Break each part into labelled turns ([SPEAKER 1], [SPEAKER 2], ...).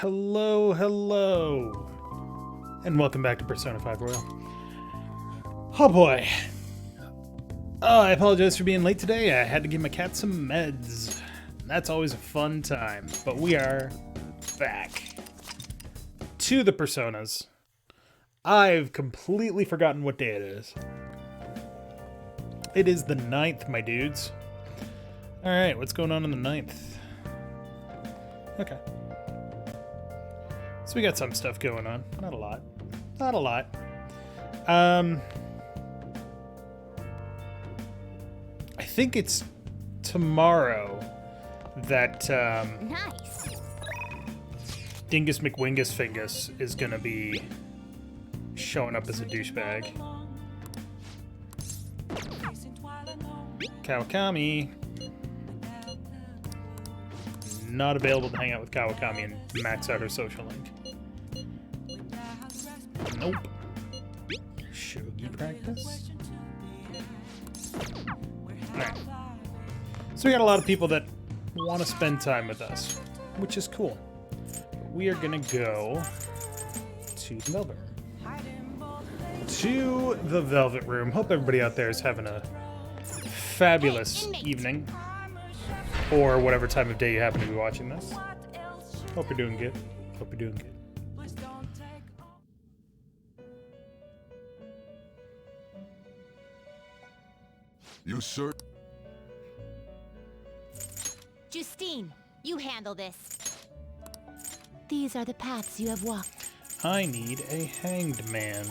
[SPEAKER 1] Hello, hello, and welcome back to Persona 5 Royal. Oh boy. Oh, I apologize for being late today. I had to give my cat some meds. That's always a fun time. But we are back to the Personas. I've completely forgotten what day it is. It is the 9th, my dudes. Alright, what's going on the 9th? Okay. So we got some stuff going on. Not a lot. Not a lot. I think it's tomorrow that
[SPEAKER 2] Nice.
[SPEAKER 1] Dingus McWingus Fingus is gonna be showing up as a douchebag. Kawakami. Not available to hang out with Kawakami and max out her social link. Nope. Shogi practice? Alright. So we got a lot of people that want to spend time with us, which is cool. We are gonna go to the Velvet Room. To the Velvet Room. Hope everybody out there is having a fabulous evening. Or whatever time of day you happen to be watching this. Hope you're doing good. Hope you're doing good.
[SPEAKER 3] You sir.
[SPEAKER 2] Justine, you handle this. These are the paths you have walked.
[SPEAKER 1] I need a hanged man.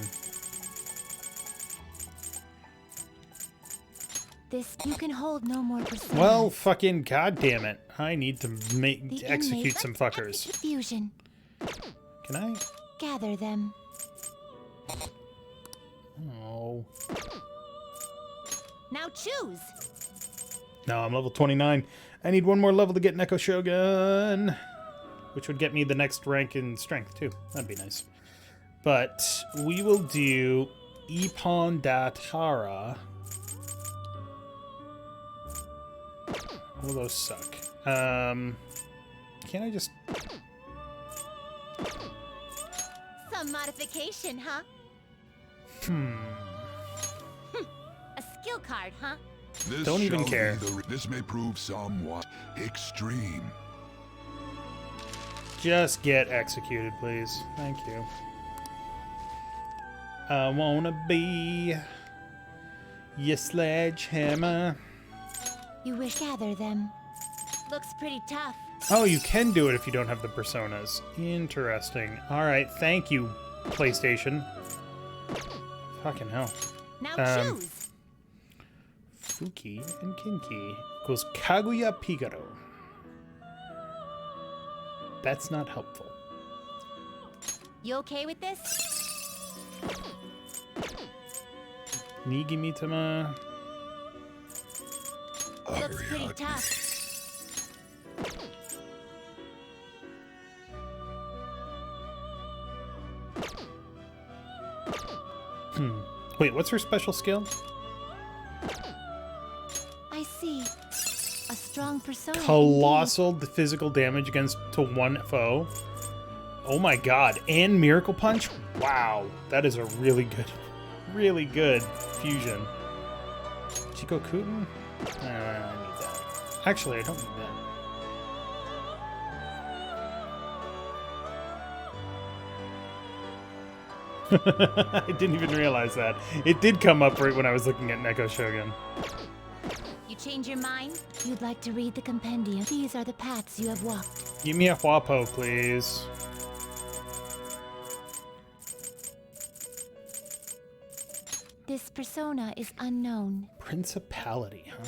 [SPEAKER 2] This you can hold no more personas.
[SPEAKER 1] Well, fucking goddamn it! I need to
[SPEAKER 2] The
[SPEAKER 1] execute
[SPEAKER 2] inmates
[SPEAKER 1] some fuckers.
[SPEAKER 2] Fusion.
[SPEAKER 1] Can I?
[SPEAKER 2] Gather them.
[SPEAKER 1] Oh.
[SPEAKER 2] Now choose.
[SPEAKER 1] No, I'm level 29. I need one more level to get Neko Shogun, which would get me the next rank in strength too. That'd be nice. But we will do Ippon Datara. All of those suck. Can't I just...
[SPEAKER 2] Some modification, huh? A skill card, huh?
[SPEAKER 3] This
[SPEAKER 1] Don't even
[SPEAKER 3] shall
[SPEAKER 1] care.
[SPEAKER 3] be this may prove somewhat extreme.
[SPEAKER 1] Just get executed, please. Thank you. I wanna be your sledgehammer.
[SPEAKER 2] You wish gather them. Looks pretty tough.
[SPEAKER 1] Oh, you can do it if you don't have the personas. Interesting. Alright, thank you, PlayStation. Fucking hell.
[SPEAKER 2] Now choose.
[SPEAKER 1] Fuki and Kinki equals Kaguya Pigaro. That's not helpful.
[SPEAKER 2] You okay with this?
[SPEAKER 1] Nigimitama.
[SPEAKER 2] Looks pretty tough.
[SPEAKER 1] Wait, what's her special skill?
[SPEAKER 2] I see. A strong persona.
[SPEAKER 1] Colossal physical damage against to one foe. Oh my god. And Miracle Punch? Wow. That is a really good fusion. Chico Kuten? I need that. Actually, I don't need that. I didn't even realize that. It did come up right when I was looking at Neko Shogun.
[SPEAKER 2] You change your mind? You'd like to read the compendium. These are the paths you have walked.
[SPEAKER 1] Give me a Huapo, please.
[SPEAKER 2] This persona is unknown.
[SPEAKER 1] Principality, huh?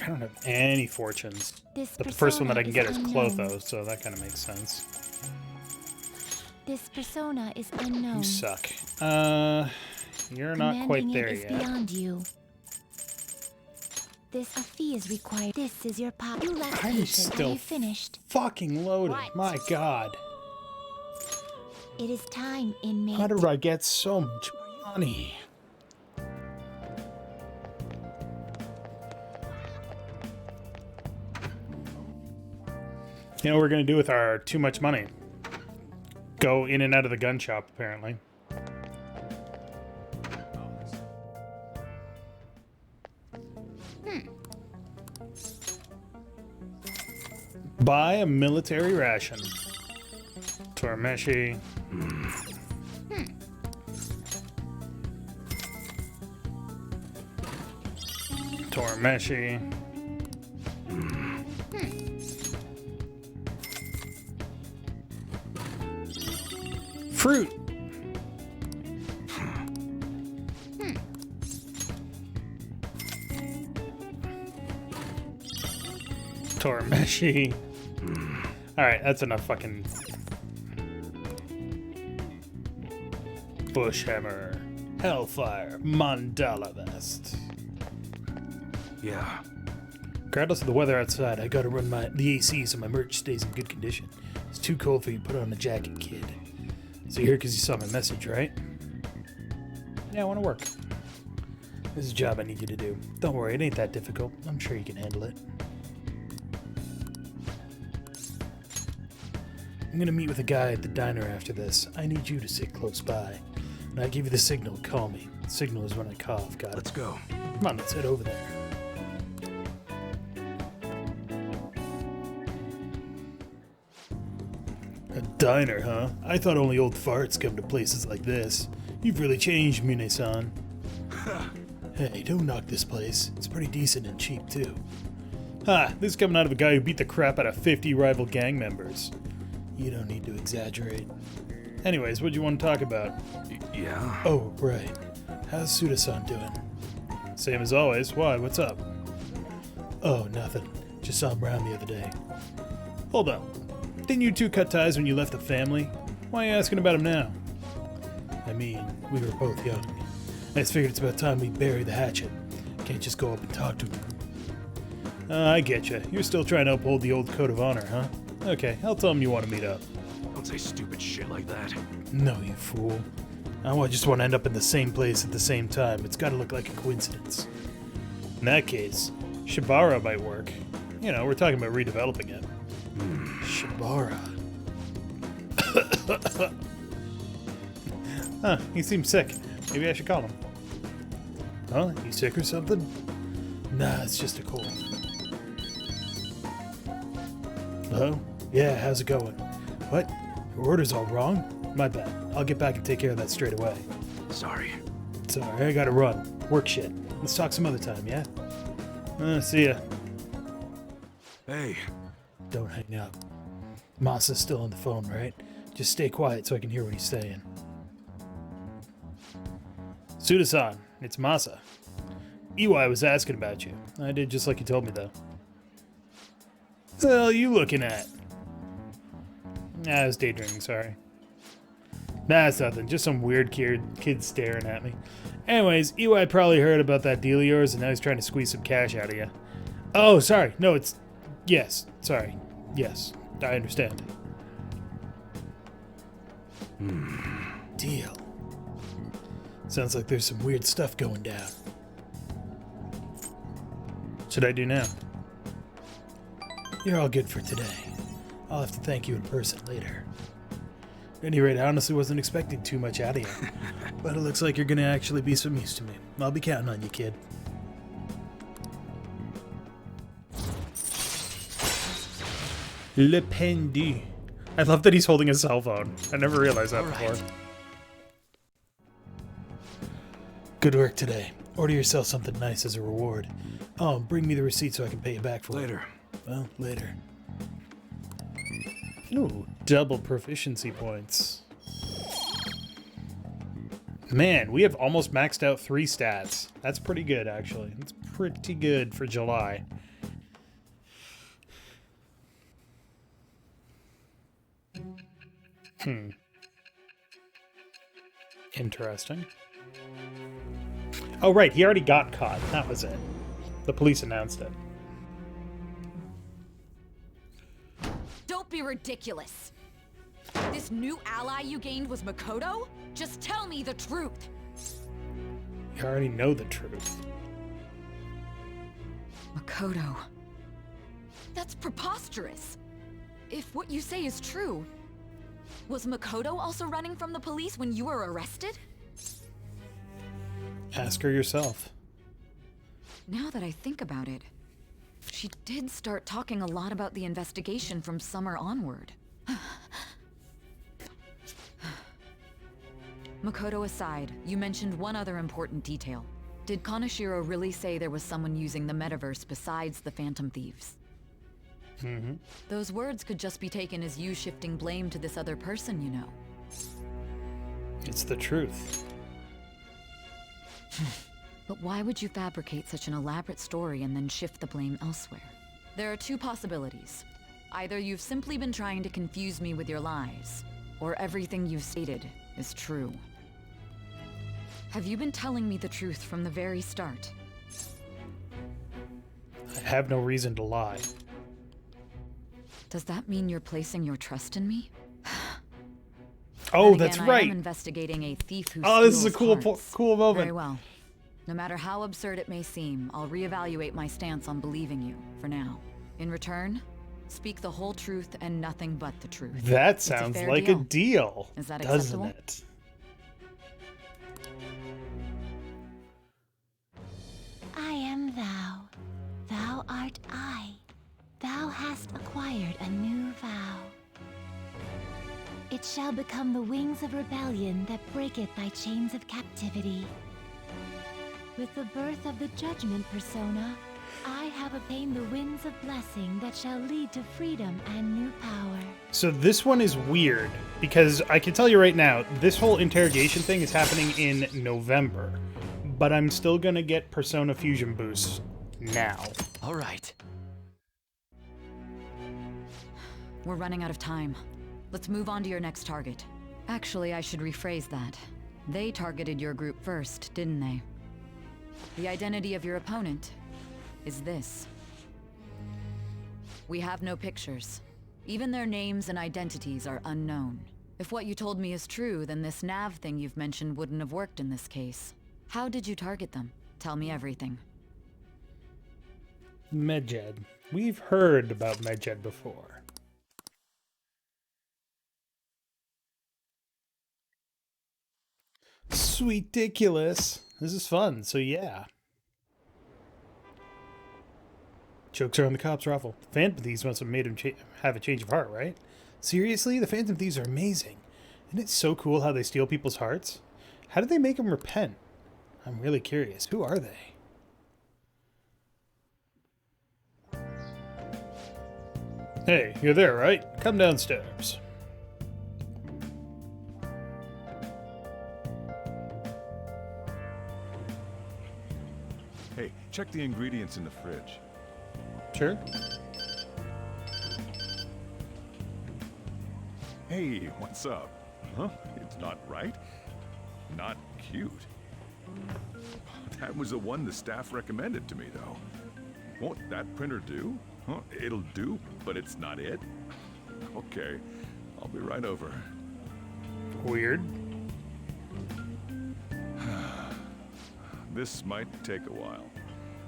[SPEAKER 1] I don't have any fortunes.
[SPEAKER 2] This
[SPEAKER 1] But the first one that I can get is
[SPEAKER 2] unknown.
[SPEAKER 1] Clotho, so that kind of makes sense.
[SPEAKER 2] This persona is unknown.
[SPEAKER 1] You suck. You're not quite
[SPEAKER 2] Commanding
[SPEAKER 1] there
[SPEAKER 2] it is
[SPEAKER 1] yet.
[SPEAKER 2] beyond you. This a fee is required. This is your pop. You left
[SPEAKER 1] I'm
[SPEAKER 2] patient. Are
[SPEAKER 1] still
[SPEAKER 2] you finished?
[SPEAKER 1] fucking loaded.
[SPEAKER 2] What?
[SPEAKER 1] My god.
[SPEAKER 2] It is time, inmate.
[SPEAKER 1] How did I get so much money? You know what we're going to do with our too much money? Go in and out of the gun shop, apparently. Buy a military ration. Tormeshi. Tormeshi. Fruit. Tormeshi. Alright, that's enough fucking... Bushhammer. Hellfire. Mandala Vest.
[SPEAKER 4] Yeah.
[SPEAKER 1] Regardless of the weather outside, I gotta run the AC so my merch stays in good condition. It's too cold for you to put on a jacket, kid. So you're here because you saw my message, right? Yeah, I want to work. This is a job I need you to do. Don't worry, it ain't that difficult. I'm sure you can handle it. I'm gonna meet with a guy at the diner after this. I need you to sit close by. When I give you the signal, call me. The signal is when I cough, got it?
[SPEAKER 4] Let's go.
[SPEAKER 1] Come on, let's head over there. A diner, huh? I thought only old farts come to places like this. You've really changed, Mune-san. Hey, don't knock this place. It's pretty decent and cheap, too. Ha! This is coming out of a guy who beat the crap out of 50 rival gang members. You don't need to exaggerate. Anyways, what do you want to talk about?
[SPEAKER 4] Yeah?
[SPEAKER 1] Oh, right. How's Suda-san doing? Same as always. Why? What's up? Oh, nothing. Just saw him around the other day. Hold up. Didn't you two cut ties when you left the family? Why are you asking about him now? I mean, we were both young. I just figured it's about time we bury the hatchet. Can't just go up and talk to him. I get you. You're still trying to uphold the old code of honor, huh? Okay, I'll tell him you want to meet up.
[SPEAKER 4] Don't say stupid shit like that.
[SPEAKER 1] No, you fool. I just want to end up in the same place at the same time. It's got to look like a coincidence. In that case, Shibara might work. You know, we're talking about redeveloping it. Shibara. Huh, he seems sick. Maybe I should call him. Huh? You sick or something? Nah, it's just a cold. Hello? Yeah, how's it going? What? Your order's all wrong? My bad. I'll get back and take care of that straight away.
[SPEAKER 4] Sorry.
[SPEAKER 1] Sorry, I gotta run. Work shit. Let's talk some other time, yeah? See ya.
[SPEAKER 4] Hey.
[SPEAKER 1] Don't hang up. Masa's still on the phone, right? Just stay quiet so I can hear what he's saying. Suda-san, it's Masa. Iwai was asking about you. I did just like you told me, though. What the hell are you looking at? I was daydreaming, sorry. Nah, it's nothing. Just some weird kid staring at me. Anyways, Iwai probably heard about that deal of yours, and now he's trying to squeeze some cash out of you. Oh, sorry. No, it's... Yes. Sorry. Yes. I understand. Deal. Sounds like there's some weird stuff going down. What should I do now? You're all good for today. I'll have to thank you in person later. At any rate, I honestly wasn't expecting too much out of you. But it looks like you're gonna actually be some use to me. I'll be counting on you, kid. Le Pendu. I love that he's holding a cell phone. I never realized that before. Good work today. Order yourself something nice as a reward. Oh, and bring me the receipt so I can pay you back for it.
[SPEAKER 4] Later.
[SPEAKER 1] Well, later. Ooh, double proficiency points. Man, we have almost maxed out 3 stats. That's pretty good, actually. That's pretty good for July. Interesting. Oh, right, he already got caught. That was it. The police announced it.
[SPEAKER 5] Don't be ridiculous. This new ally you gained was Makoto? Just tell me the truth.
[SPEAKER 1] You already know the truth.
[SPEAKER 5] Makoto. That's preposterous. If what you say is true, was Makoto also running from the police when you were arrested?
[SPEAKER 1] Ask her yourself.
[SPEAKER 5] Now that I think about it, she did start talking a lot about the investigation from summer onward. Makoto aside, you mentioned one other important detail. Did Kaneshiro really say there was someone using the metaverse besides the Phantom Thieves?
[SPEAKER 1] Mm-hmm.
[SPEAKER 5] Those words could just be taken as you shifting blame to this other person, you know.
[SPEAKER 1] It's the truth.
[SPEAKER 5] But why would you fabricate such an elaborate story and then shift the blame elsewhere? There are two possibilities. Either you've simply been trying to confuse me with your lies, or everything you've stated is true. Have you been telling me the truth from the very start?
[SPEAKER 1] I have no reason to lie.
[SPEAKER 5] Does that mean you're placing your trust in me?
[SPEAKER 1] Oh,
[SPEAKER 5] Then
[SPEAKER 1] that's
[SPEAKER 5] again,
[SPEAKER 1] right.
[SPEAKER 5] I am investigating a thief who
[SPEAKER 1] Oh, this is a
[SPEAKER 5] steals
[SPEAKER 1] cool,
[SPEAKER 5] hearts.
[SPEAKER 1] cool moment.
[SPEAKER 5] Very well. No matter how absurd it may seem, I'll reevaluate my stance on believing you, for now. In return, speak the whole truth and nothing but the truth.
[SPEAKER 1] That
[SPEAKER 5] It's
[SPEAKER 1] sounds
[SPEAKER 5] fair
[SPEAKER 1] like
[SPEAKER 5] deal.
[SPEAKER 1] a deal,
[SPEAKER 5] Is that
[SPEAKER 1] doesn't
[SPEAKER 5] acceptable?
[SPEAKER 1] it?
[SPEAKER 2] I am thou. Thou art I. Thou hast acquired a new vow. It shall become the wings of rebellion that breaketh thy chains of captivity. With the birth of the judgment persona, I have obtained the winds of blessing that shall lead to freedom and new power.
[SPEAKER 1] So this one is weird, because I can tell you right now, this whole interrogation thing is happening in November, but I'm still gonna get Persona Fusion boosts now.
[SPEAKER 4] All right.
[SPEAKER 5] We're running out of time. Let's move on to your next target. Actually, I should rephrase that. They targeted your group first, didn't they? The identity of your opponent is this. We have no pictures. Even their names and identities are unknown. If what you told me is true, then this nav thing you've mentioned wouldn't have worked in this case. How did you target them? Tell me everything.
[SPEAKER 1] Medjed. We've heard about Medjed before. Sweet-diculous. This is fun, so yeah. Jokes are on the cops' raffle. The Phantom Thieves must have made him have a change of heart, right? Seriously? The Phantom Thieves are amazing. Isn't it so cool how they steal people's hearts? How did they make them repent? I'm really curious. Who are they? Hey, you're there, right? Come downstairs.
[SPEAKER 6] Hey, check the ingredients in the fridge.
[SPEAKER 1] Sure.
[SPEAKER 6] Hey, what's up? Huh? It's not right. Not cute. That was the one the staff recommended to me, though. Won't that printer do? Huh? It'll do, but it's not it? Okay, I'll be right over.
[SPEAKER 1] Weird.
[SPEAKER 6] This might take a while.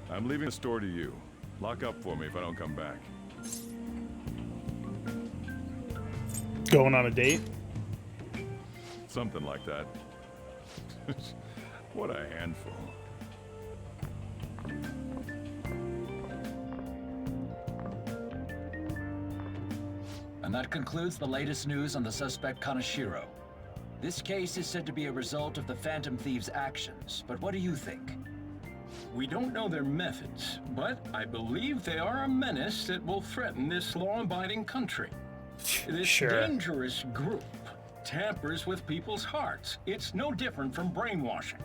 [SPEAKER 6] I'm leaving the store to you. Lock up for me if I don't come back.
[SPEAKER 1] Going on a date?
[SPEAKER 6] Something like that. What a handful.
[SPEAKER 7] And that concludes the latest news on the suspect Kaneshiro. This case is said to be a result of the Phantom Thieves' actions, but what do you think?
[SPEAKER 8] We don't know their methods, but I believe they are a menace that will threaten this law-abiding country. This
[SPEAKER 1] Sure.
[SPEAKER 8] dangerous group tampers with people's hearts. It's no different from brainwashing.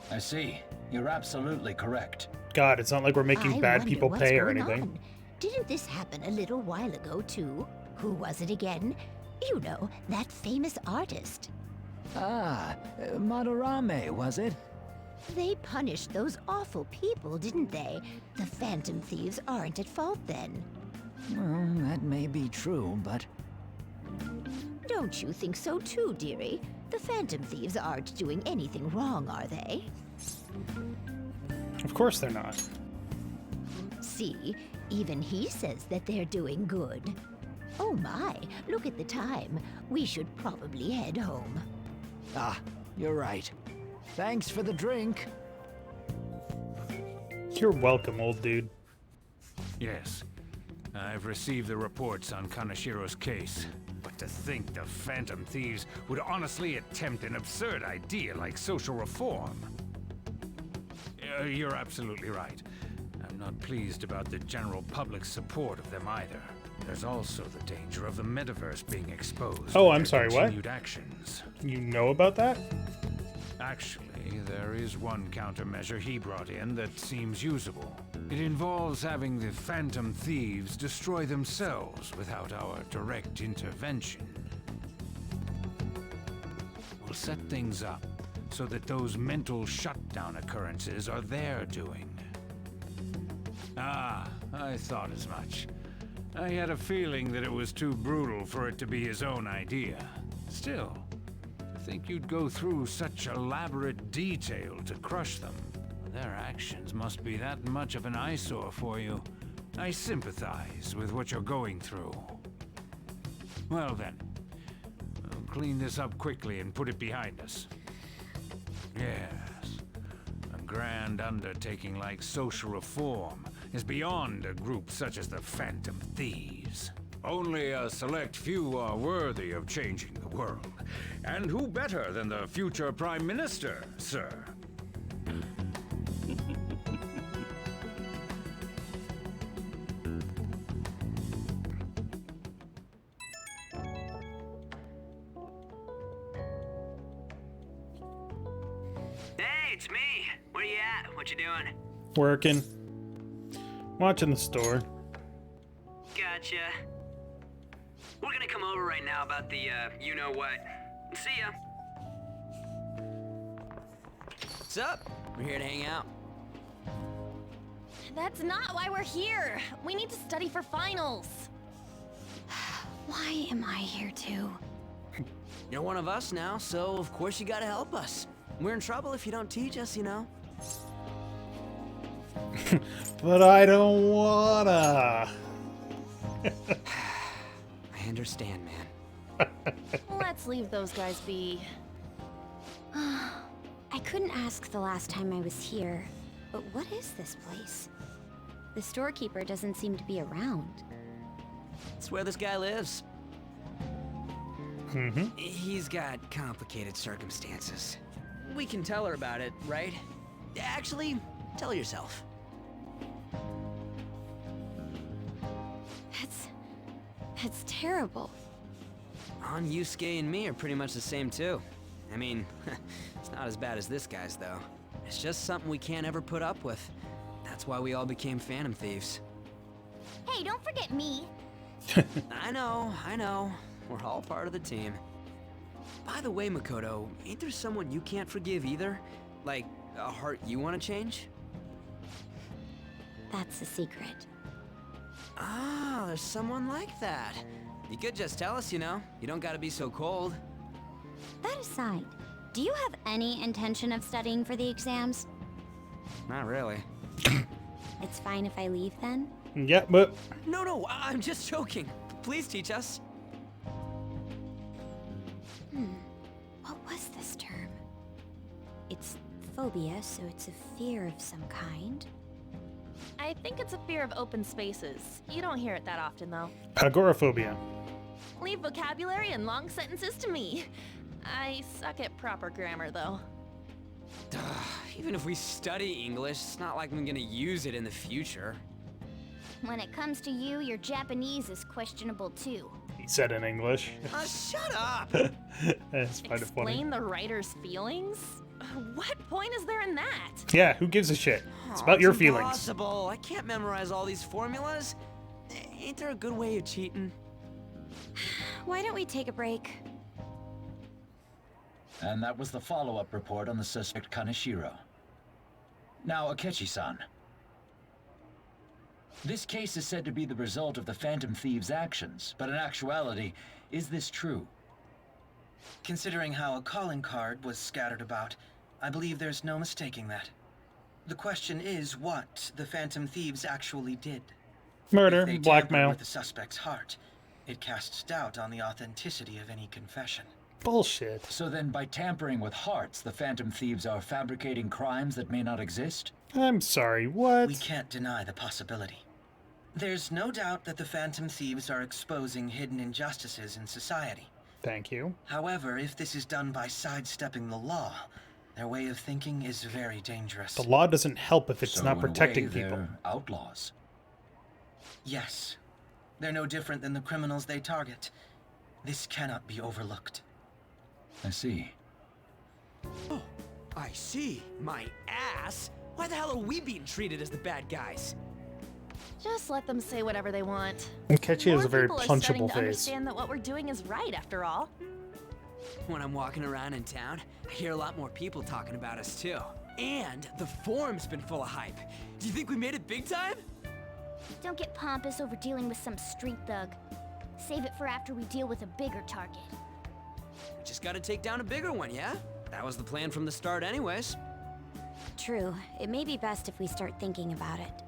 [SPEAKER 7] I see. You're absolutely correct.
[SPEAKER 1] God, it's not like we're making bad
[SPEAKER 2] wonder
[SPEAKER 1] people
[SPEAKER 2] what's
[SPEAKER 1] pay or
[SPEAKER 2] going
[SPEAKER 1] anything.
[SPEAKER 2] on. Didn't this happen a little while ago, too? Who was it again? You know, that famous artist.
[SPEAKER 9] Ah, Madarame, was it?
[SPEAKER 2] They punished those awful people, didn't they? The Phantom Thieves aren't at fault then.
[SPEAKER 9] Well, that may be true, but...
[SPEAKER 2] Don't you think so too, dearie? The Phantom Thieves aren't doing anything wrong, are they?
[SPEAKER 1] Of course they're not.
[SPEAKER 2] See, even he says that they're doing good.
[SPEAKER 10] Oh my, look at the time. We should probably head home.
[SPEAKER 9] Ah, you're right. Thanks for the drink.
[SPEAKER 1] You're welcome, old dude.
[SPEAKER 4] Yes. I've received the reports on Kanashiro's case. But to think the Phantom Thieves would honestly attempt an absurd idea like social reform. You're absolutely right. I'm not pleased about the general public's support of them either. There's also the danger of the metaverse being exposed.
[SPEAKER 1] Oh,
[SPEAKER 4] with
[SPEAKER 1] I'm
[SPEAKER 4] their
[SPEAKER 1] sorry, what?
[SPEAKER 4] continued actions.
[SPEAKER 1] You know about that?
[SPEAKER 4] Actually, there is one countermeasure he brought in that seems usable. It involves having the Phantom Thieves destroy themselves without our direct intervention. We'll set things up so that those mental shutdown occurrences are their doing. Ah, I thought as much. I had a feeling that it was too brutal for it to be his own idea. Still, I think you'd go through such elaborate detail to crush them. Their actions must be that much of an eyesore for you. I sympathize with what you're going through. Well then, we'll clean this up quickly and put it behind us. Yes, a grand undertaking like social reform is beyond a group such as the Phantom Thieves. Only a select few are worthy of changing the world. And who better than the future Prime Minister, sir?
[SPEAKER 11] Hey, it's me. Where you at? What you doing?
[SPEAKER 1] Working. Watching the store.
[SPEAKER 11] Gotcha. We're gonna come over right now about the, you-know-what. See ya.
[SPEAKER 12] What's up? We're here to hang out.
[SPEAKER 13] That's not why we're here. We need to study for finals.
[SPEAKER 10] Why am I here too?
[SPEAKER 12] You're one of us now, so of course you gotta help us. We're in trouble if you don't teach us, you know.
[SPEAKER 1] But I don't wanna.
[SPEAKER 12] I understand, man.
[SPEAKER 13] Let's leave those guys be.
[SPEAKER 10] I couldn't ask the last time I was here, but what is this place? The storekeeper doesn't seem to be around.
[SPEAKER 12] It's where this guy lives.
[SPEAKER 1] Mm-hmm.
[SPEAKER 12] He's got complicated circumstances. We can tell her about it, right? Actually, tell her yourself.
[SPEAKER 10] That's terrible.
[SPEAKER 12] On Yusuke and me are pretty much the same too. I mean, it's not as bad as this guy's though. It's just something we can't ever put up with. That's why we all became Phantom Thieves.
[SPEAKER 13] Hey, don't forget me.
[SPEAKER 12] I know. We're all part of the team. By the way, Makoto, ain't there someone you can't forgive either? Like, a heart you want to change?
[SPEAKER 10] That's a secret.
[SPEAKER 12] Ah, there's someone like that. You could just tell us, you know. You don't gotta be so cold.
[SPEAKER 10] That aside, do you have any intention of studying for the exams?
[SPEAKER 12] Not really.
[SPEAKER 10] It's fine if I leave then?
[SPEAKER 1] Yeah, but...
[SPEAKER 12] No, I'm just joking. Please teach us.
[SPEAKER 10] What was this term? It's phobia, so it's a fear of some kind.
[SPEAKER 13] I think it's a fear of open spaces. You don't hear it that often, though.
[SPEAKER 1] Agoraphobia.
[SPEAKER 13] Leave vocabulary and long sentences to me. I suck at proper grammar, though.
[SPEAKER 12] Even if we study English, it's not like I'm gonna use it in the future.
[SPEAKER 10] When it comes to you, your Japanese is questionable too.
[SPEAKER 1] He said in English.
[SPEAKER 12] Shut up!
[SPEAKER 1] That's kind of funny.
[SPEAKER 13] Explain the writer's feelings? What point is there in that?
[SPEAKER 1] Yeah, who gives a shit? It's about your feelings.
[SPEAKER 12] Impossible. I can't memorize all these formulas. Ain't there a good way of cheating?
[SPEAKER 10] Why don't we take a break?
[SPEAKER 7] And that was the follow-up report on the suspect Kaneshiro. Now, Akechi-san. This case is said to be the result of the Phantom Thieves' actions, but in actuality, is this true?
[SPEAKER 14] Considering how a calling card was scattered about, I believe there's no mistaking that. The question is what the Phantom Thieves actually did.
[SPEAKER 1] Murder,
[SPEAKER 14] If they tampered
[SPEAKER 1] blackmail.
[SPEAKER 14] with the suspect's heart, It casts doubt on the authenticity of any confession.
[SPEAKER 1] Bullshit.
[SPEAKER 7] So then by tampering with hearts, the Phantom Thieves are fabricating crimes that may not exist?
[SPEAKER 1] I'm sorry, what?
[SPEAKER 14] We can't deny the possibility. There's no doubt that the Phantom Thieves are exposing hidden injustices in society.
[SPEAKER 1] Thank you.
[SPEAKER 14] However, if this is done by sidestepping the law, their way of thinking is very dangerous.
[SPEAKER 1] The law doesn't help if it's
[SPEAKER 7] So
[SPEAKER 1] not
[SPEAKER 7] in a
[SPEAKER 1] protecting
[SPEAKER 7] way,
[SPEAKER 1] people.
[SPEAKER 7] they're outlaws.
[SPEAKER 14] Yes. They're no different than the criminals they target. This cannot be overlooked.
[SPEAKER 7] I see.
[SPEAKER 12] Oh, I see. My ass? Why the hell are we being treated as the bad guys?
[SPEAKER 13] Just let them say whatever they want.
[SPEAKER 1] And Ketchy has a very
[SPEAKER 13] More people are starting
[SPEAKER 1] punchable
[SPEAKER 13] to
[SPEAKER 1] face.
[SPEAKER 13] understand that what we're doing is right, after all.
[SPEAKER 12] When I'm walking around in town, I hear a lot more people talking about us too. And the forum's been full of hype. Do you think we made it big time?
[SPEAKER 15] Don't get pompous over dealing with some street thug. Save it for after we deal with a bigger target.
[SPEAKER 12] We just gotta take down a bigger one, yeah? That was the plan from the start anyways.
[SPEAKER 10] True. It may be best if we start thinking about it.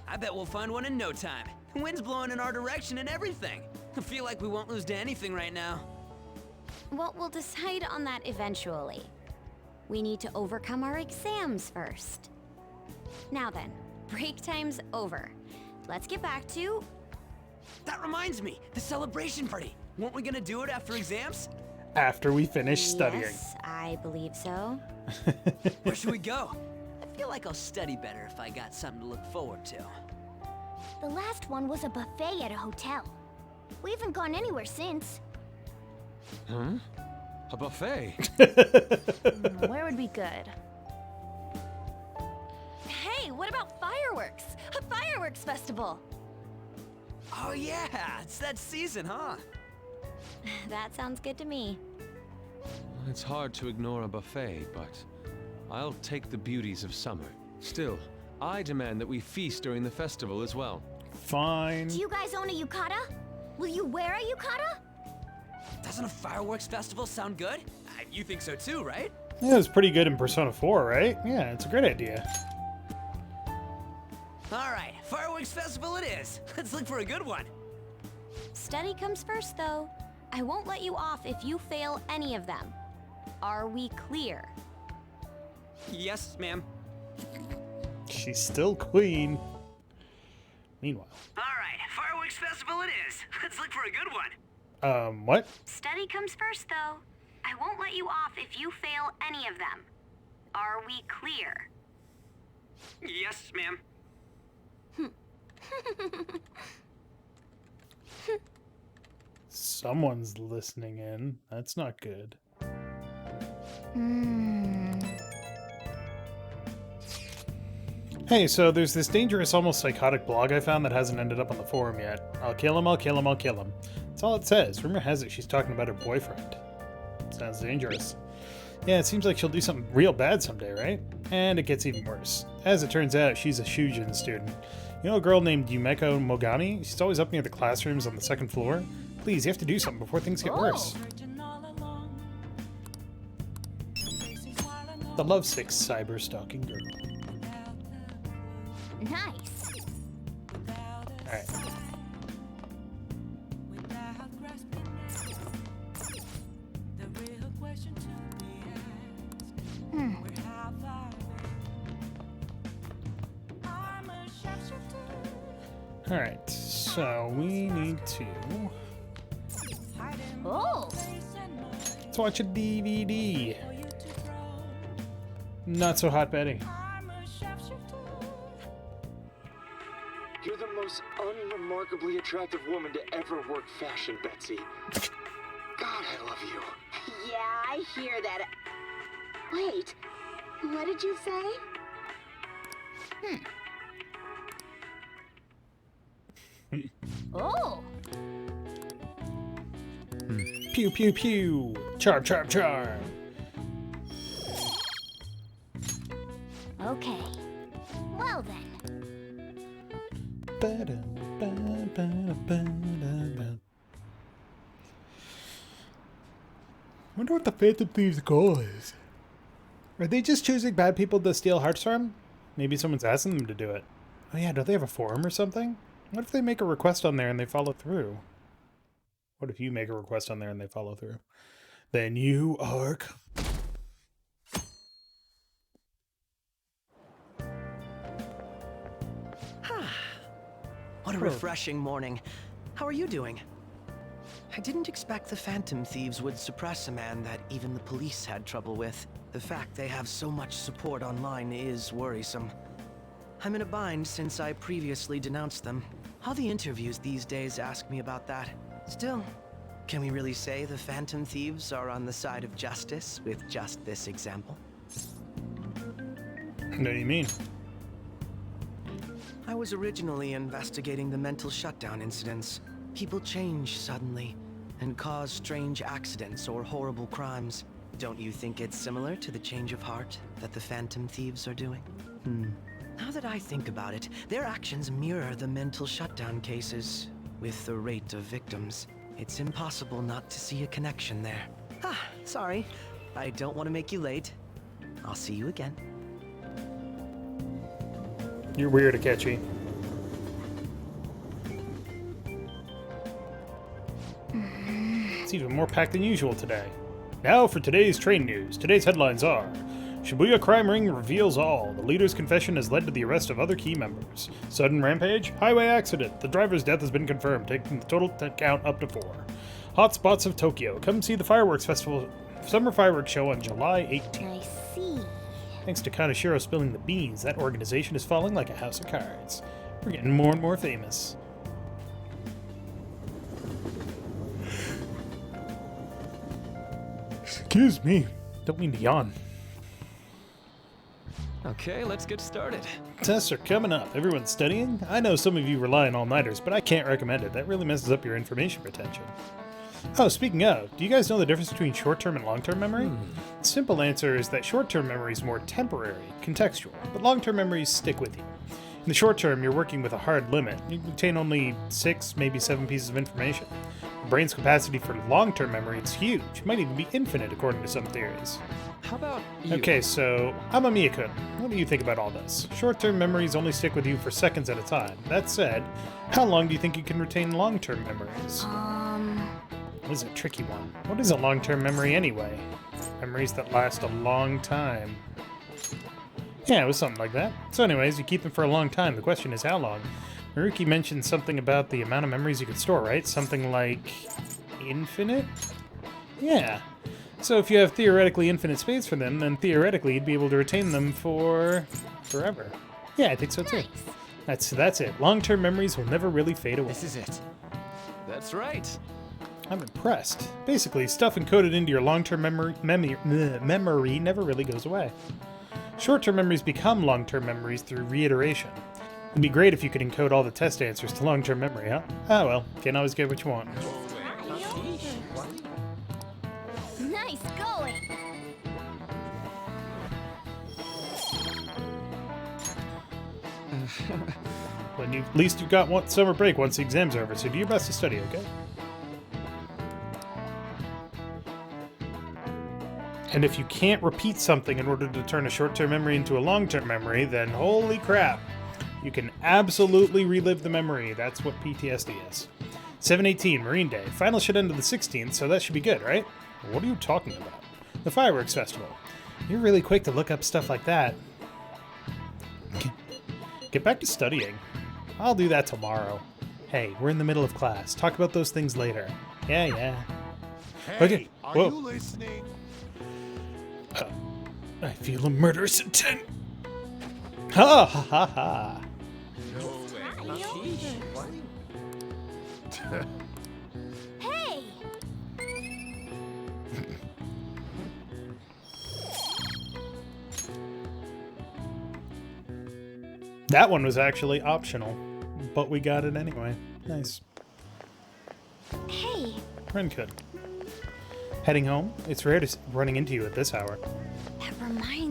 [SPEAKER 12] I bet we'll find one in no time. The wind's blowing in our direction and everything. I feel like we won't lose to anything right now.
[SPEAKER 10] Well, we'll decide on that eventually. We need to overcome our exams first. Now then, break time's over. Let's get back to...
[SPEAKER 12] That reminds me, the celebration party. Weren't we gonna do it after exams?
[SPEAKER 1] After we finish studying.
[SPEAKER 10] Yes, I believe so.
[SPEAKER 12] Where should we go? I feel like I'll study better if I got something to look forward to.
[SPEAKER 15] The last one was a buffet at a hotel. We haven't gone anywhere since.
[SPEAKER 16] Huh? A buffet?
[SPEAKER 13] Where would be good? Hey, what about fireworks? A fireworks festival!
[SPEAKER 12] Oh yeah, it's that season, huh?
[SPEAKER 10] That sounds good to me.
[SPEAKER 16] It's hard to ignore a buffet, but I'll take the beauties of summer. Still, I demand that we feast during the festival as well.
[SPEAKER 1] Fine.
[SPEAKER 15] Do you guys own a yukata? Will you wear a yukata?
[SPEAKER 12] Doesn't a fireworks festival sound good? You think so too, right?
[SPEAKER 1] Yeah, it was pretty good in Persona 4, right? Yeah, it's a great idea.
[SPEAKER 12] Alright, fireworks festival it is. Let's look for a good one.
[SPEAKER 10] Study comes first, though. I won't let you off if you fail any of them. Are we clear?
[SPEAKER 12] Yes, ma'am.
[SPEAKER 1] She's still queen. Meanwhile.
[SPEAKER 11] Alright, fireworks festival it is. Let's look for a good one.
[SPEAKER 1] What?
[SPEAKER 10] Study comes first, though. I won't let you off if you fail any of them. Are we clear?
[SPEAKER 11] Yes, ma'am.
[SPEAKER 1] Someone's listening in. That's not good. Hey, so there's this dangerous, almost psychotic blog I found that hasn't ended up on the forum yet. I'll kill him, I'll kill him, I'll kill him. That's all it says. Rumor has it she's talking about her boyfriend. Sounds dangerous. Yeah, it seems like she'll do something real bad someday, right? And it gets even worse. As it turns out, she's a Shujin student. You know a girl named Yumeko Mogami? She's always up near the classrooms on the second floor. Please, you have to do something before things get worse. The lovesick cyber-stalking girl.
[SPEAKER 15] Nice.
[SPEAKER 1] Alright. Alright, so we need to...
[SPEAKER 15] Oh!
[SPEAKER 1] Let's watch a DVD. Not so hot, Betty.
[SPEAKER 17] You're the most unremarkably attractive woman to ever work fashion, Betsy. God, I love you.
[SPEAKER 18] Yeah, I hear that. Wait, what did you say?
[SPEAKER 15] Oh!
[SPEAKER 1] Pew pew pew! Charm, charm, charm!
[SPEAKER 15] Okay. Well then.
[SPEAKER 1] Wonder what the Phantom Thieves' goal is. Are they just choosing bad people to steal hearts from? Maybe someone's asking them to do it. Oh yeah, don't they have a forum or something? What if they make a request on there and they follow through? What if you make a request on there and they follow through? Then you are...
[SPEAKER 19] What a refreshing morning. How are you doing? I didn't expect the Phantom Thieves would suppress a man that even the police had trouble with. The fact they have so much support online is worrisome. I'm in a bind since I previously denounced them. All the interviews these days ask me about that. Still, can we really say the Phantom Thieves are on the side of justice with just this example?
[SPEAKER 1] What do you mean?
[SPEAKER 19] I was originally investigating the mental shutdown incidents. People change suddenly and cause strange accidents or horrible crimes. Don't you think it's similar to the change of heart that the Phantom Thieves are doing? Now that I think about it, their actions mirror the mental shutdown cases. With the rate of victims, it's impossible not to see a connection there. Sorry. I don't want to make you late. I'll see you again.
[SPEAKER 1] You're weird, Akechi. It's even more packed than usual today. Now for today's train news. Today's headlines are: Shibuya crime ring reveals all. The leader's confession has led to the arrest of other key members. Sudden rampage. Highway accident. The driver's death has been confirmed, taking the total count up to 4. Hotspots of Tokyo. Come see the fireworks festival, summer fireworks show on July 18th.
[SPEAKER 15] I see.
[SPEAKER 1] Thanks to Kaneshiro spilling the beans, that organization is falling like a house of cards. We're getting more and more famous. Excuse me. Don't mean to yawn.
[SPEAKER 16] Okay, let's get started.
[SPEAKER 1] Tests are coming up. Everyone's studying? I know some of you rely on all-nighters, but I can't recommend it. That really messes up your information retention. Oh, speaking of, do you guys know the difference between short-term and long-term memory? The simple answer is that short-term memory is more temporary, contextual, but long-term memories stick with you. In the short term, you're working with a hard limit. You contain only 6, maybe 7 pieces of information. The brain's capacity for long-term memory is huge. It might even be infinite, according to some theories.
[SPEAKER 16] How about you?
[SPEAKER 1] Okay, so Amamiya-kun, what do you think about all this? Short-term memories only stick with you for seconds at a time. That said, how long do you think you can retain long-term memories? This is a tricky one. What is a long-term memory anyway? Memories that last a long time. Yeah, it was something like that. So anyways, you keep them for a long time. The question is how long? Maruki mentioned something about the amount of memories you could store, right? Something like infinite? Yeah. So if you have theoretically infinite space for them, then theoretically you'd be able to retain them for forever. Yeah, I think so too. Nice. That's it. Long-term memories will never really fade away.
[SPEAKER 16] This is it. That's right.
[SPEAKER 1] I'm impressed. Basically, stuff encoded into your long-term memory never really goes away. Short-term memories become long-term memories through reiteration. It'd be great if you could encode all the test answers to long-term memory, huh? Ah well, can't always get what you want.
[SPEAKER 15] Nice going.
[SPEAKER 1] Well, at least you've got one summer break once the exam's over, so do your best to study, okay? And if you can't repeat something in order to turn a short-term memory into a long-term memory, then holy crap, you can absolutely relive the memory. That's what PTSD is. 7/18, Marine Day. Final should end on the 16th, so that should be good, right? What are you talking about? The fireworks festival. You're really quick to look up stuff like that. Get back to studying. I'll do that tomorrow. Hey, we're in the middle of class. Talk about those things later. Yeah.
[SPEAKER 3] Hey,
[SPEAKER 1] Okay.
[SPEAKER 3] are
[SPEAKER 1] Whoa.
[SPEAKER 3] you listening?
[SPEAKER 1] I feel a murderous intent. Ha ha ha ha.
[SPEAKER 3] No way.
[SPEAKER 15] Hey!
[SPEAKER 1] That one was actually optional, but we got it anyway. Nice.
[SPEAKER 15] Hey!
[SPEAKER 1] Ren could. Heading home? It's rare to running into you at this hour.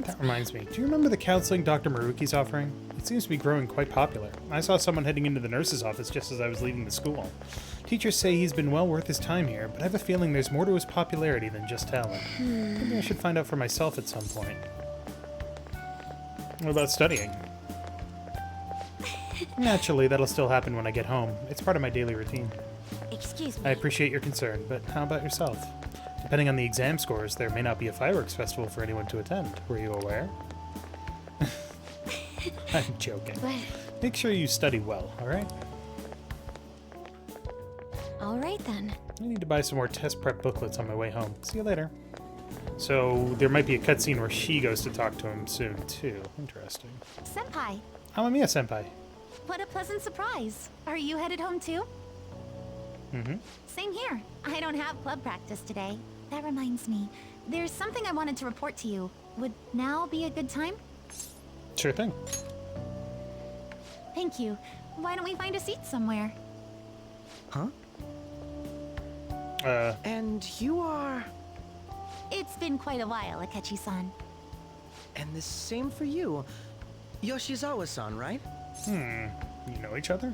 [SPEAKER 15] That
[SPEAKER 1] reminds me. Do you remember the counseling Dr. Maruki's offering? It seems to be growing quite popular. I saw someone heading into the nurse's office just as I was leaving the school. Teachers say he's been well worth his time here, but I have a feeling there's more to his popularity than just talent. Maybe I should find out for myself at some point. What about studying? Naturally, that'll still happen when I get home. It's part of my daily routine.
[SPEAKER 15] Excuse me.
[SPEAKER 1] I appreciate your concern, but how about yourself? Depending on the exam scores, there may not be a fireworks festival for anyone to attend. Were you aware? I'm joking.
[SPEAKER 10] But...
[SPEAKER 1] Make sure you study well, alright?
[SPEAKER 10] Alright then.
[SPEAKER 1] I need to buy some more test prep booklets on my way home. See you later. So, there might be a cutscene where she goes to talk to him soon, too. Interesting.
[SPEAKER 2] Senpai,
[SPEAKER 1] Amamiya senpai.
[SPEAKER 2] what a pleasant surprise. Are you headed home too?
[SPEAKER 1] Mm-hmm.
[SPEAKER 2] Same here. I don't have club practice today. That reminds me, there's something I wanted to report to you. Would now be a good time?
[SPEAKER 1] Sure thing.
[SPEAKER 2] Thank you. Why don't we find a seat somewhere?
[SPEAKER 19] Huh? And you are...
[SPEAKER 2] It's been quite a while, Akechi-san.
[SPEAKER 19] And the same for you. Yoshizawa-san, right?
[SPEAKER 1] You know each other?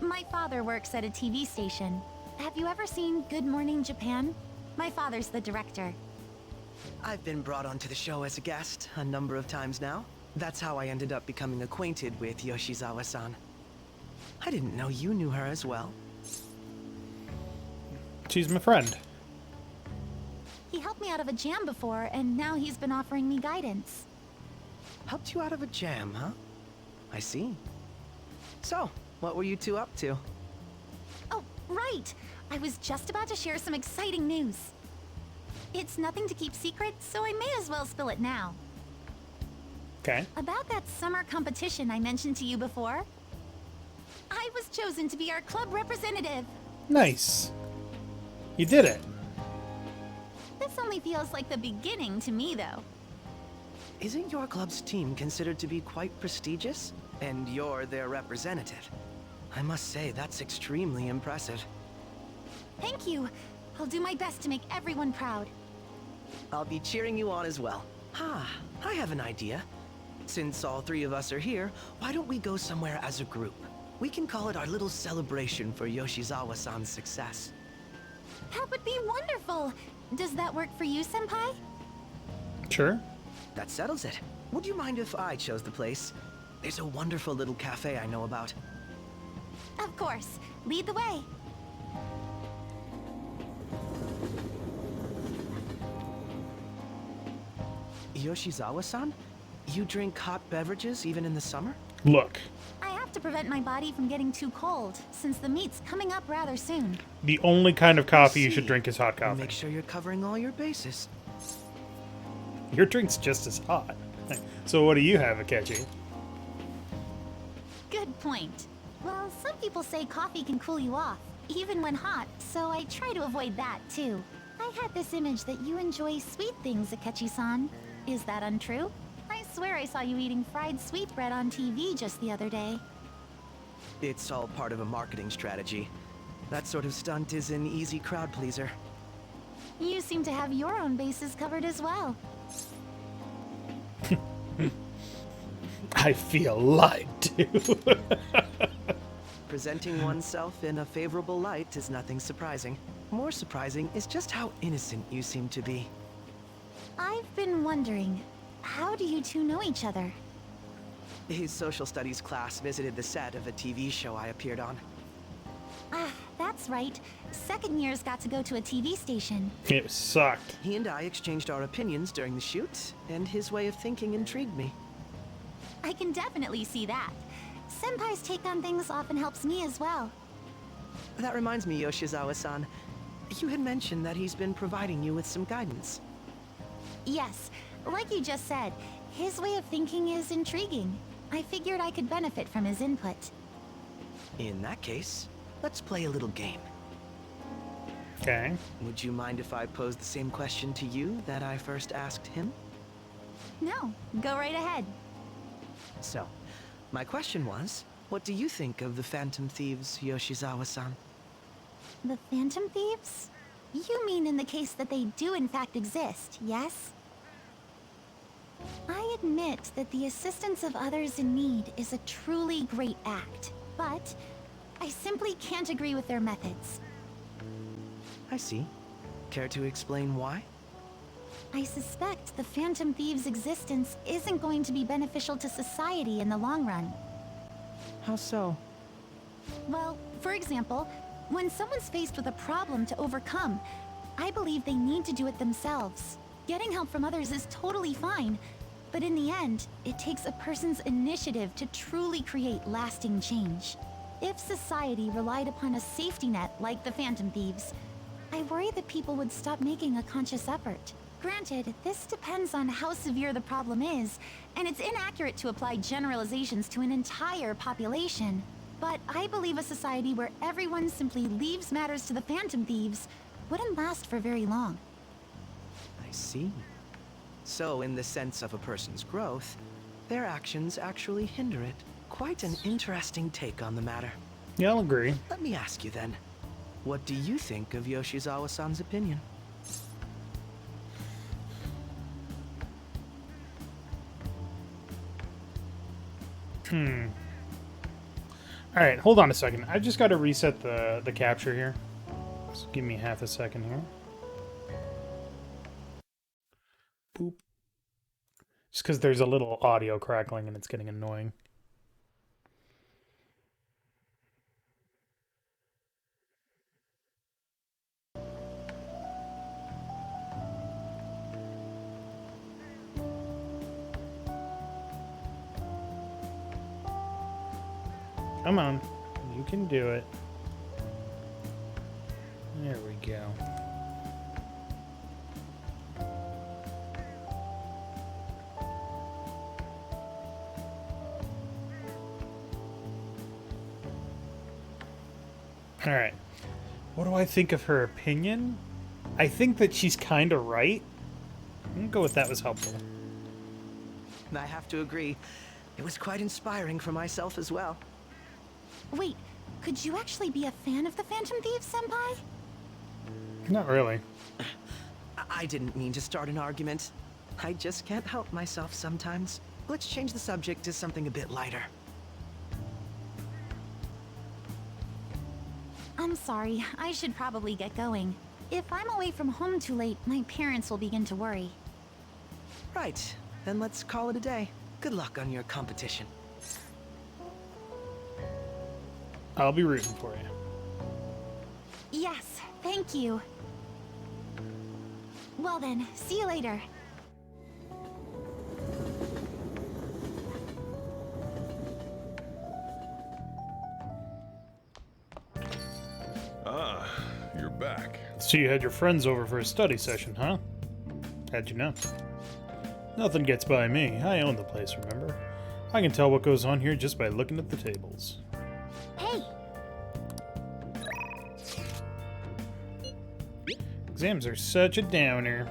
[SPEAKER 2] My father works at a TV station. Have you ever seen Good Morning Japan? My father's the director.
[SPEAKER 19] I've been brought onto the show as a guest a number of times now. That's how I ended up becoming acquainted with Yoshizawa-san. I didn't know you knew her as well.
[SPEAKER 1] She's my friend.
[SPEAKER 2] He helped me out of a jam before, and now he's been offering me guidance.
[SPEAKER 19] Helped you out of a jam, huh? I see. So, what were you two up to?
[SPEAKER 2] Oh, right! I was just about to share some exciting news. It's nothing to keep secret, so I may as well spill it now.
[SPEAKER 1] Okay.
[SPEAKER 2] About that summer competition I mentioned to you before. I was chosen to be our club representative.
[SPEAKER 1] Nice. You did it.
[SPEAKER 2] This only feels like the beginning to me, though.
[SPEAKER 19] Isn't your club's team considered to be quite prestigious? And you're their representative. I must say, that's extremely impressive.
[SPEAKER 2] Thank you. I'll do my best to make everyone proud.
[SPEAKER 19] I'll be cheering you on as well. I have an idea. Since all three of us are here, why don't we go somewhere as a group? We can call it our little celebration for Yoshizawa-san's success.
[SPEAKER 2] That would be wonderful! Does that work for you, Senpai?
[SPEAKER 1] Sure.
[SPEAKER 19] That settles it. Would you mind if I chose the place? There's a wonderful little cafe I know about.
[SPEAKER 2] Of course. Lead the way.
[SPEAKER 19] Yoshizawa-san? You drink hot beverages even in the summer?
[SPEAKER 1] Look.
[SPEAKER 2] I have to prevent my body from getting too cold, since the meet's coming up rather soon.
[SPEAKER 1] The only kind of coffee you should drink is hot coffee.
[SPEAKER 19] Make sure you're covering all your bases.
[SPEAKER 1] Your drink's just as hot. So what do you have, Akechi?
[SPEAKER 2] Good point. Well, some people say coffee can cool you off, even when hot, so I try to avoid that, too. I had this image that you enjoy sweet things, Akechi-san. Is that untrue? I swear I saw you eating fried sweetbread on TV just the other day.
[SPEAKER 19] It's all part of a marketing strategy. That sort of stunt is an easy crowd pleaser.
[SPEAKER 2] You seem to have your own bases covered as well.
[SPEAKER 1] I feel lied to.
[SPEAKER 19] Presenting oneself in a favorable light is nothing surprising. More surprising is just how innocent you seem to be.
[SPEAKER 2] I've been wondering, how do you two know each other?
[SPEAKER 19] His social studies class visited the set of a TV show I appeared on.
[SPEAKER 2] Ah, that's right. Second years got to go to a TV station.
[SPEAKER 1] It sucked.
[SPEAKER 19] He and I exchanged our opinions during the shoot, and his way of thinking intrigued me.
[SPEAKER 2] I can definitely see that. Senpai's take on things often helps me as well.
[SPEAKER 19] That reminds me, Yoshizawa-san. You had mentioned that he's been providing you with some guidance.
[SPEAKER 2] Yes, like you just said, his way of thinking is intriguing. I figured I could benefit from his input.
[SPEAKER 19] In that case, let's play a little game.
[SPEAKER 1] Okay.
[SPEAKER 19] Would you mind if I posed the same question to you that I first asked him?
[SPEAKER 2] No, go right ahead.
[SPEAKER 19] So, my question was, what do you think of the Phantom Thieves, Yoshizawa-san?
[SPEAKER 2] The Phantom Thieves? You mean in the case that they do in fact exist, yes? I admit that the assistance of others in need is a truly great act, but I simply can't agree with their methods.
[SPEAKER 19] I see. Care to explain why?
[SPEAKER 2] I suspect the Phantom Thieves' existence isn't going to be beneficial to society in the long run.
[SPEAKER 19] How so?
[SPEAKER 2] Well,
[SPEAKER 15] For example, when someone's faced with a problem to overcome, I believe they need to do it themselves. Getting help from others is totally fine, but in the end, it takes a person's initiative to truly create lasting change. If society relied upon a safety net like the Phantom Thieves, I worry that people would stop making a conscious effort. Granted, this depends on how severe the problem is, and it's inaccurate to apply generalizations to an entire population. But I believe a society where everyone simply leaves matters to the Phantom Thieves wouldn't last for very long.
[SPEAKER 19] I see. So, in the sense of a person's growth, their actions actually hinder it. Quite an interesting take on the matter.
[SPEAKER 1] Yeah, I'll agree.
[SPEAKER 19] Let me ask you then, what do you think of Yoshizawa-san's opinion?
[SPEAKER 1] Alright, hold on a second. I just got to reset the capture here. So give me half a second here. Boop. Just because there's a little audio crackling and it's getting annoying. Come on, you can do it. There we go. All right. What do I think of her opinion? I think that she's kind of right. I'm gonna go with that was helpful.
[SPEAKER 19] I have to agree. It was quite inspiring for myself as well.
[SPEAKER 15] Wait, could you actually be a fan of the Phantom Thieves, Senpai?
[SPEAKER 1] Not really.
[SPEAKER 19] I didn't mean to start an argument. I just can't help myself sometimes. Let's change the subject to something a bit lighter.
[SPEAKER 15] I'm sorry, I should probably get going. If I'm away from home too late, my parents will begin to worry.
[SPEAKER 19] Right, then let's call it a day. Good luck on your competition.
[SPEAKER 1] I'll be rooting for you.
[SPEAKER 15] Yes, thank you. Well then, see you later.
[SPEAKER 6] Ah, you're back.
[SPEAKER 1] So you had your friends over for a study session, huh? How'd you know? Nothing gets by me. I own the place, remember? I can tell what goes on here just by looking at the tables.
[SPEAKER 15] Hey!
[SPEAKER 1] Exams are such a downer.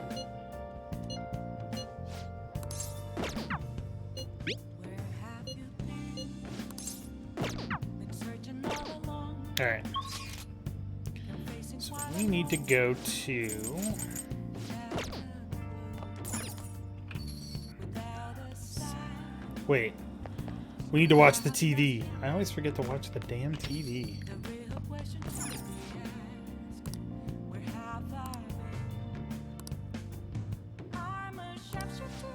[SPEAKER 1] Alright. So we need to go to... Wait. We need to watch the TV. I always forget to watch the damn TV.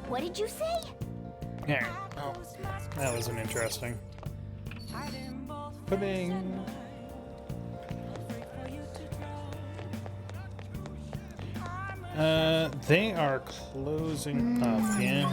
[SPEAKER 15] What did you say?
[SPEAKER 1] Yeah. Oh, that wasn't interesting. Ba-bing. They are closing up, yeah.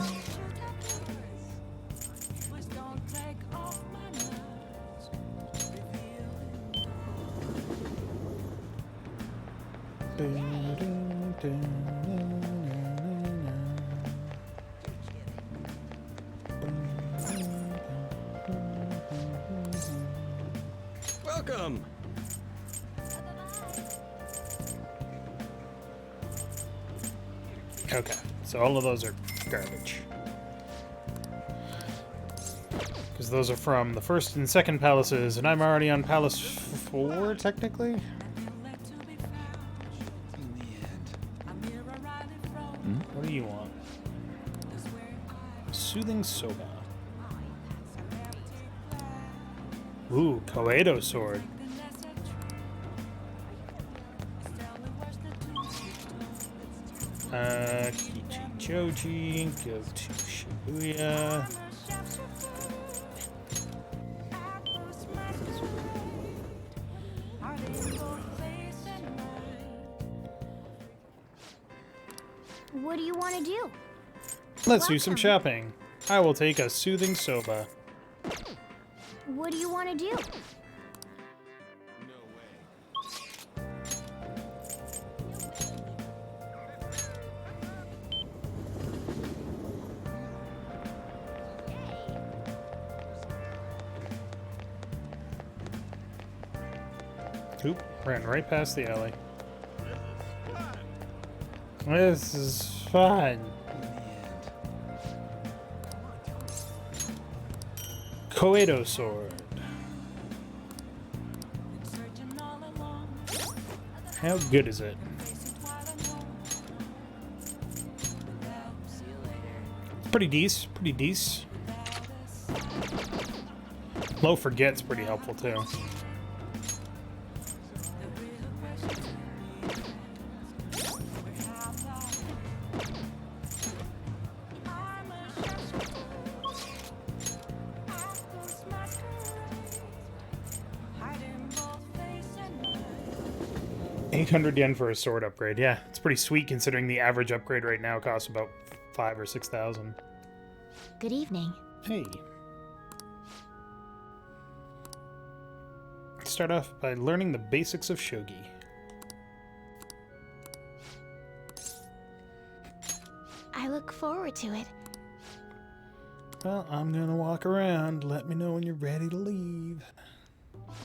[SPEAKER 12] Welcome!
[SPEAKER 1] Okay, so all of those are garbage. Because those are from the first and second palaces, and I'm already on Palace 4, technically? What do you want? Soothing Soba. Ooh, Koedo sword. Kichijoji, go to Shibuya.
[SPEAKER 10] What do you want to do?
[SPEAKER 1] Let's do some shopping. I will take a soothing soba.
[SPEAKER 10] What do you want to do?
[SPEAKER 1] Oop, ran right past the alley. This is fun. Koedo sword. How good is it? Pretty decent, pretty decent. Low forget's pretty helpful too. $800 for a sword upgrade. Yeah, it's pretty sweet considering the average upgrade right now costs about 5,000 or 6,000.
[SPEAKER 2] Good evening.
[SPEAKER 1] Hey. Let's start off by learning the basics of shogi.
[SPEAKER 2] I look forward to it.
[SPEAKER 1] Well, I'm gonna walk around. Let me know when you're ready to leave.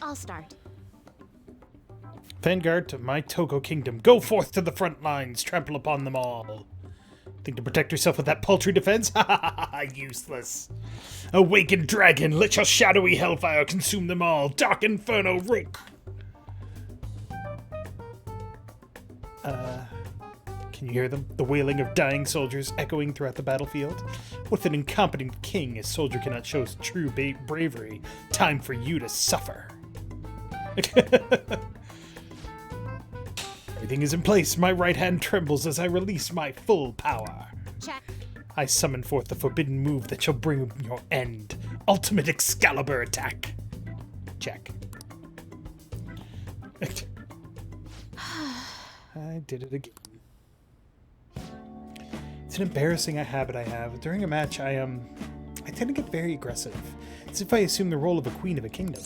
[SPEAKER 2] I'll start.
[SPEAKER 1] Vanguard to my Togo kingdom, go forth to the front lines, trample upon them all. Think to protect yourself with that paltry defense? Ha ha ha ha, useless. Awakened dragon, let your shadowy hellfire consume them all. Dark inferno, rook. Can you hear them? The wailing of dying soldiers echoing throughout the battlefield? With an incompetent king, a soldier cannot show his true bravery. Time for you to suffer. Everything is in place. My right hand trembles as I release my full power.
[SPEAKER 2] Check.
[SPEAKER 1] I summon forth the forbidden move that shall bring your end. Ultimate Excalibur attack. Check. I did it again. It's an embarrassing habit I have. During a match, I tend to get very aggressive. It's as if I assume the role of a queen of a kingdom.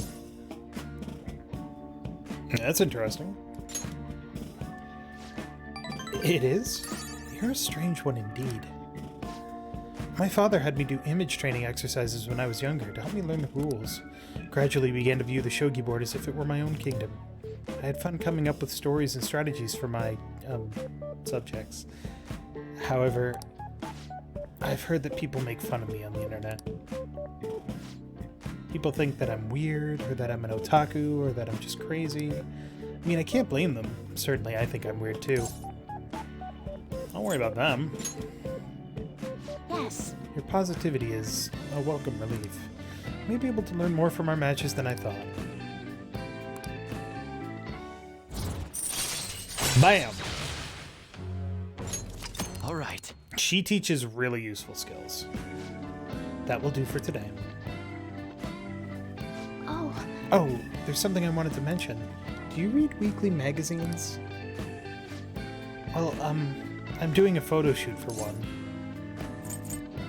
[SPEAKER 1] That's interesting. It is? You're a strange one indeed. My father had me do image training exercises when I was younger to help me learn the rules. Gradually began to view the shogi board as if it were my own kingdom. I had fun coming up with stories and strategies for my, subjects. However, I've heard that people make fun of me on the internet. People think that I'm weird, or that I'm an otaku, or that I'm just crazy. I mean, I can't blame them. Certainly, I think I'm weird too. Don't worry about them.
[SPEAKER 2] Yes.
[SPEAKER 1] Your positivity is a welcome relief. May be able to learn more from our matches than I thought. Bam!
[SPEAKER 9] All right.
[SPEAKER 1] She teaches really useful skills. That will do for today. Oh, there's something I wanted to mention. Do you read weekly magazines? Well, I'm doing a photo shoot for one.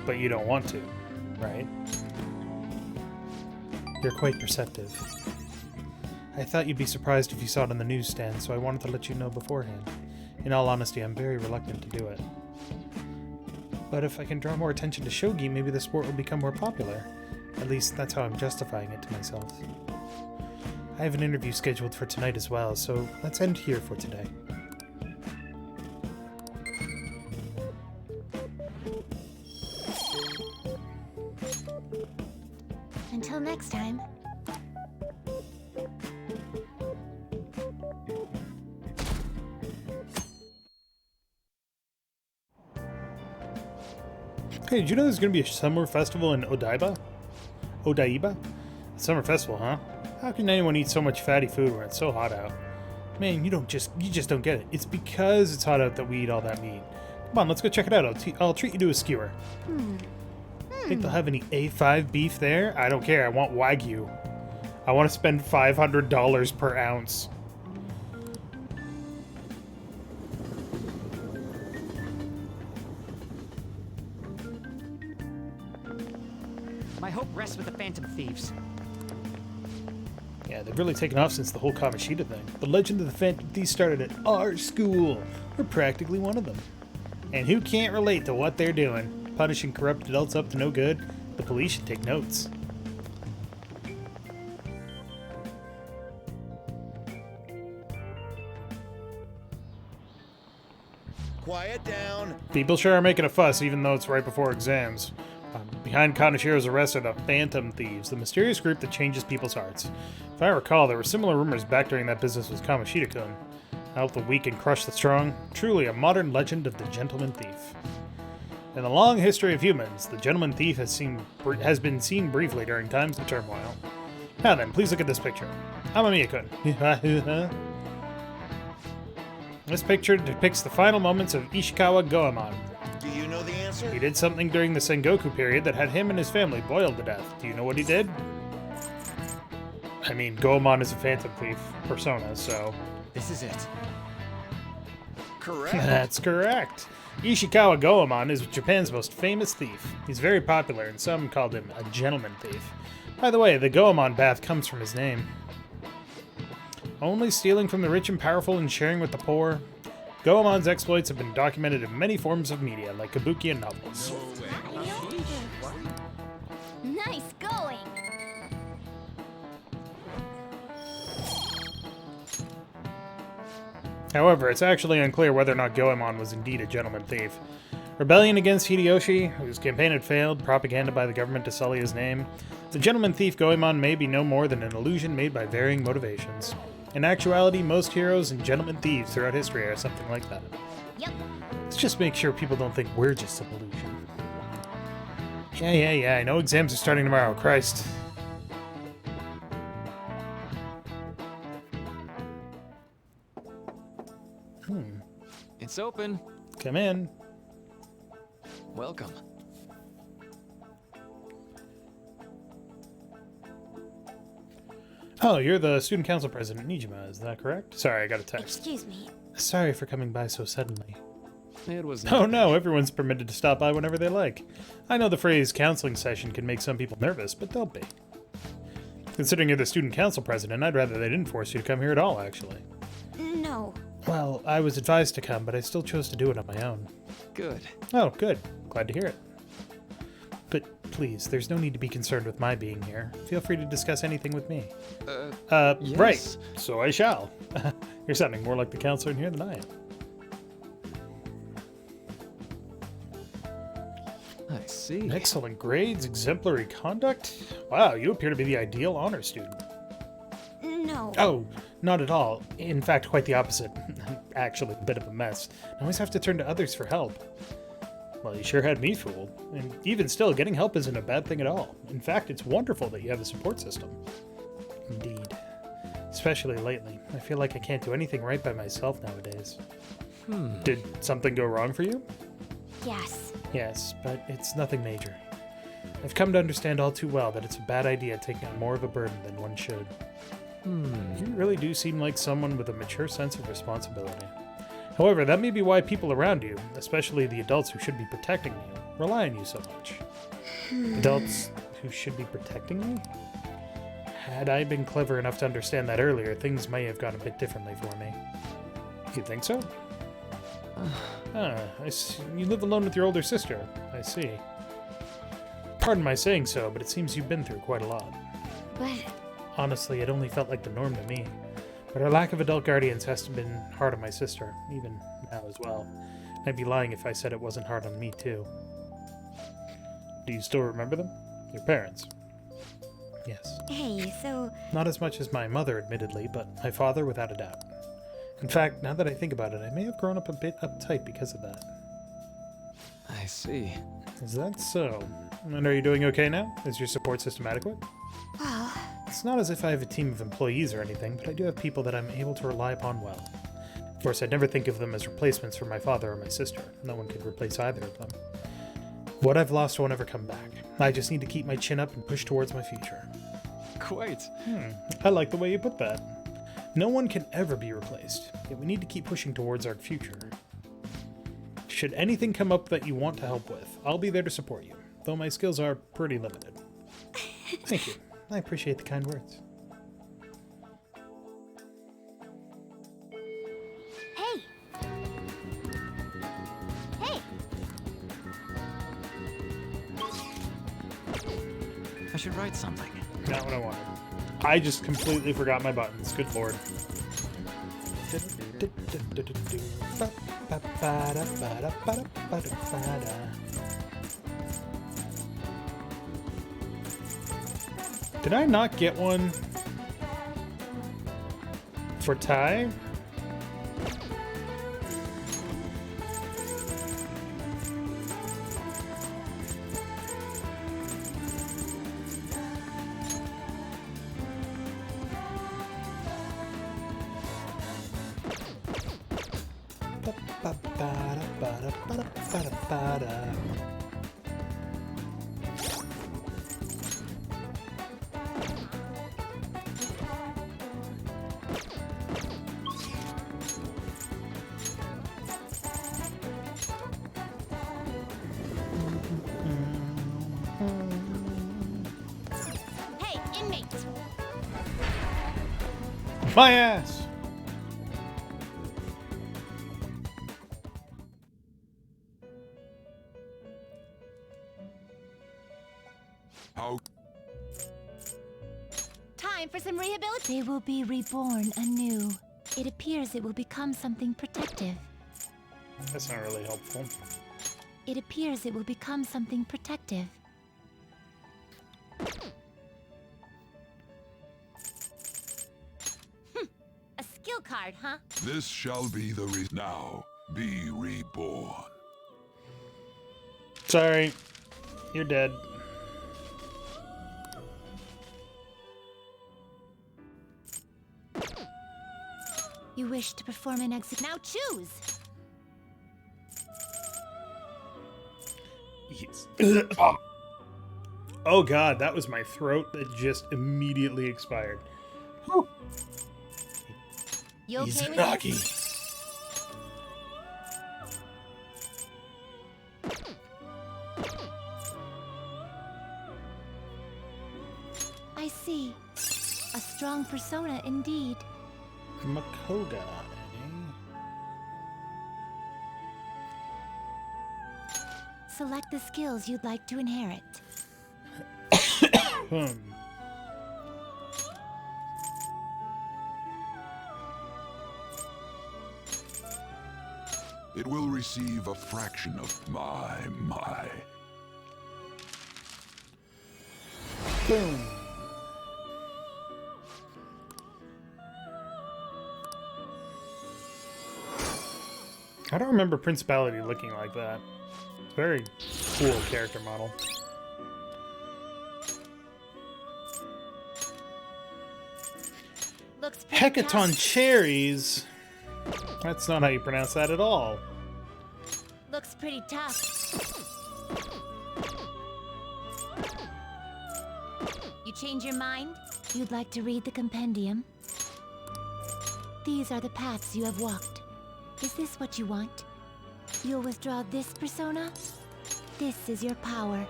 [SPEAKER 1] But you don't want to, right? You're quite perceptive. I thought you'd be surprised if you saw it on the newsstand, so I wanted to let you know beforehand. In all honesty, I'm very reluctant to do it. But if I can draw more attention to shogi, maybe the sport will become more popular. At least that's how I'm justifying it to myself. I have an interview scheduled for tonight as well, so let's end here for today.
[SPEAKER 2] Until next time.
[SPEAKER 1] Hey, did you know there's going to be a summer festival in Odaiba? Odaiba? Summer festival, huh? How can anyone eat so much fatty food when it's so hot out? Man, you just don't get it. It's because it's hot out that we eat all that meat. Come on, let's go check it out. I'll treat you to a skewer. Think they'll have any A5 beef there? I don't care. I want Wagyu. I want to spend $500 per ounce.
[SPEAKER 20] My hope rests with the Phantom Thieves.
[SPEAKER 1] Yeah, they've really taken off since the whole Kamoshida thing. The legend of the Phantom Thieves started at our school. We're practically one of them. And who can't relate to what they're doing? Punishing corrupt adults up to no good? The police should take notes.
[SPEAKER 3] Quiet down.
[SPEAKER 1] People sure are making a fuss, even though it's right before exams. Behind Kanashiro's arrest are the Phantom Thieves, the mysterious group that changes people's hearts. If I recall, there were similar rumors back during that business with Kamoshida-kun. Help the weak and crush the strong. Truly a modern legend of the Gentleman Thief. In the long history of humans, the Gentleman Thief has been seen briefly during times of turmoil. Now then, please look at this picture. Amamiya-kun. This picture depicts the final moments of Ishikawa Goemon.
[SPEAKER 3] Do you know the answer?
[SPEAKER 1] He did something during the Sengoku period that had him and his family boiled to death. Do you know what he did? I mean, Goemon is a Phantom Thief persona, so...
[SPEAKER 20] This is it.
[SPEAKER 3] Correct.
[SPEAKER 1] That's correct. Ishikawa Goemon is Japan's most famous thief. He's very popular, and some called him a gentleman thief. By the way, the Goemon bath comes from his name. Only stealing from the rich and powerful and sharing with the poor. Goemon's exploits have been documented in many forms of media, like kabuki and novels.
[SPEAKER 10] Nice going!
[SPEAKER 1] However, it's actually unclear whether or not Goemon was indeed a gentleman thief. Rebellion against Hideyoshi, whose campaign had failed, propaganda by the government to sully his name. The gentleman thief Goemon may be no more than an illusion made by varying motivations. In actuality, most heroes and gentleman thieves throughout history are something like that.
[SPEAKER 10] Yep.
[SPEAKER 1] Let's just make sure people don't think we're just an illusion. Yeah, I know exams are starting tomorrow, Christ.
[SPEAKER 16] It's open.
[SPEAKER 1] Come in.
[SPEAKER 16] Welcome.
[SPEAKER 1] Oh, you're the student council president, Nijima, is that correct? Sorry, I got a text.
[SPEAKER 10] Excuse me.
[SPEAKER 1] Sorry for coming by so suddenly.
[SPEAKER 16] It was
[SPEAKER 1] Oh no, everyone's permitted to stop by whenever they like. I know the phrase counseling session can make some people nervous, but don't be. Considering you're the student council president, I'd rather they didn't force you to come here at all, actually.
[SPEAKER 10] No.
[SPEAKER 1] Well, I was advised to come, but I still chose to do it on my own.
[SPEAKER 16] Good.
[SPEAKER 1] Oh, good. Glad to hear it. But please, there's no need to be concerned with my being here. Feel free to discuss anything with me.
[SPEAKER 16] Yes.
[SPEAKER 1] Right. So I shall. You're sounding more like the counselor in here than I am.
[SPEAKER 16] I see.
[SPEAKER 1] Excellent grades, exemplary conduct. Wow, you appear to be the ideal honor student.
[SPEAKER 10] No.
[SPEAKER 1] Oh, not at all. In fact, quite the opposite. Actually, a bit of a mess. I always have to turn to others for help. Well, you sure had me fooled. And even still, getting help isn't a bad thing at all. In fact, it's wonderful that you have a support system. Indeed. Especially lately. I feel like I can't do anything right by myself nowadays. Did something go wrong for you?
[SPEAKER 10] Yes.
[SPEAKER 1] Yes, but it's nothing major. I've come to understand all too well that it's a bad idea taking on more of a burden than one should. You really do seem like someone with a mature sense of responsibility. However, that may be why people around you, especially the adults who should be protecting you, rely on you so much. Adults who should be protecting me? Had I been clever enough to understand that earlier, things may have gone a bit differently for me. You think so? I see. You live alone with your older sister. I see. Pardon my saying so, but it seems you've been through quite a lot.
[SPEAKER 10] But...
[SPEAKER 1] Honestly, it only felt like the norm to me. But our lack of adult guardians has been hard on my sister, even now as well. I'd be lying if I said it wasn't hard on me, too. Do you still remember them? Your parents? Yes.
[SPEAKER 10] Hey, so...
[SPEAKER 1] Not as much as my mother, admittedly, but my father, without a doubt. In fact, now that I think about it, I may have grown up a bit uptight because of that.
[SPEAKER 16] I see.
[SPEAKER 1] Is that so? And are you doing okay now? Is your support system adequate?
[SPEAKER 10] Well...
[SPEAKER 1] It's not as if I have a team of employees or anything, but I do have people that I'm able to rely upon well. Of course, I'd never think of them as replacements for my father or my sister. No one could replace either of them. What I've lost won't ever come back. I just need to keep my chin up and push towards my future.
[SPEAKER 16] Quite.
[SPEAKER 1] I like the way you put that. No one can ever be replaced, yet we need to keep pushing towards our future. Should anything come up that you want to help with, I'll be there to support you, though my skills are pretty limited. Thank you. I appreciate the kind words.
[SPEAKER 15] Hey! Hey!
[SPEAKER 20] I should write something.
[SPEAKER 1] Not what I wanted. I just completely forgot my buttons. Good lord. Did I not get one for Ty?
[SPEAKER 15] Hey, inmate!
[SPEAKER 1] My ass!
[SPEAKER 6] How?
[SPEAKER 15] Time for some rehabilitation. They will be reborn anew. It appears it will become something protective.
[SPEAKER 1] That's not really helpful.
[SPEAKER 15] It appears it will become something protective.
[SPEAKER 13] A skill card, huh?
[SPEAKER 6] This shall be the now. Be reborn.
[SPEAKER 1] Sorry. You're dead.
[SPEAKER 15] You wish to perform an exit. Now choose!
[SPEAKER 1] Yes. Oh god, that was my throat that just immediately expired. Whew.
[SPEAKER 15] You okay with
[SPEAKER 1] Izanagi.
[SPEAKER 15] this? I see. A strong persona indeed.
[SPEAKER 1] Makoga, eh?
[SPEAKER 15] Select the skills you'd like to inherit.
[SPEAKER 6] It will receive a fraction of my.
[SPEAKER 1] Boom. I don't remember Principality looking like that. It's a very cool character model.
[SPEAKER 15] Looks pretty
[SPEAKER 1] Hecaton
[SPEAKER 15] tough.
[SPEAKER 1] cherries? That's not how you pronounce that at all.
[SPEAKER 15] Looks pretty tough. You change your mind? You'd like to read the compendium? These are the paths you have walked. Is this what you want? You'll withdraw this persona? This is your power.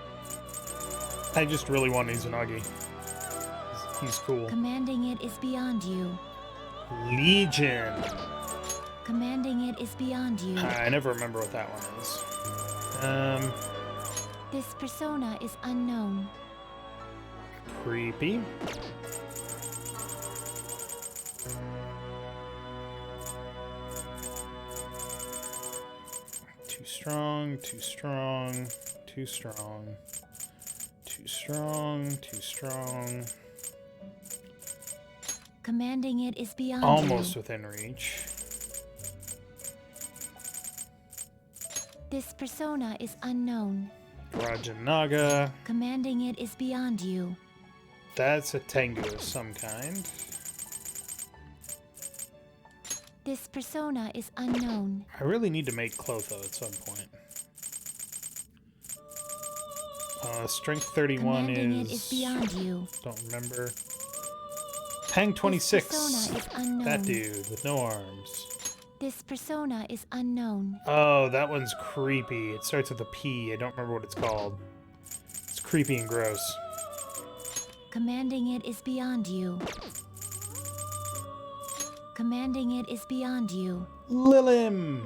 [SPEAKER 1] I just really want Izanagi. He's cool.
[SPEAKER 15] Commanding it is beyond you.
[SPEAKER 1] Legion.
[SPEAKER 15] Commanding it is beyond you.
[SPEAKER 1] I never remember what that one is.
[SPEAKER 15] This persona is unknown.
[SPEAKER 1] Creepy. Too strong, too strong, too strong, too strong, too strong.
[SPEAKER 15] Commanding it is beyond you.
[SPEAKER 1] Almost within reach.
[SPEAKER 15] This persona is unknown.
[SPEAKER 1] Rajanaga.
[SPEAKER 15] Commanding it is beyond you.
[SPEAKER 1] That's a Tengu of some kind.
[SPEAKER 15] This persona is unknown.
[SPEAKER 1] I really need to make Clotho at some point. Strength 31
[SPEAKER 15] Commanding it is beyond you.
[SPEAKER 1] Don't remember. Hang 26.
[SPEAKER 15] persona is unknown.
[SPEAKER 1] That dude with no arms.
[SPEAKER 15] This persona is unknown.
[SPEAKER 1] Oh, that one's creepy. It starts with a P. I don't remember what it's called. It's creepy and gross.
[SPEAKER 2] Commanding it is beyond you. Commanding it is beyond you.
[SPEAKER 1] Lilim!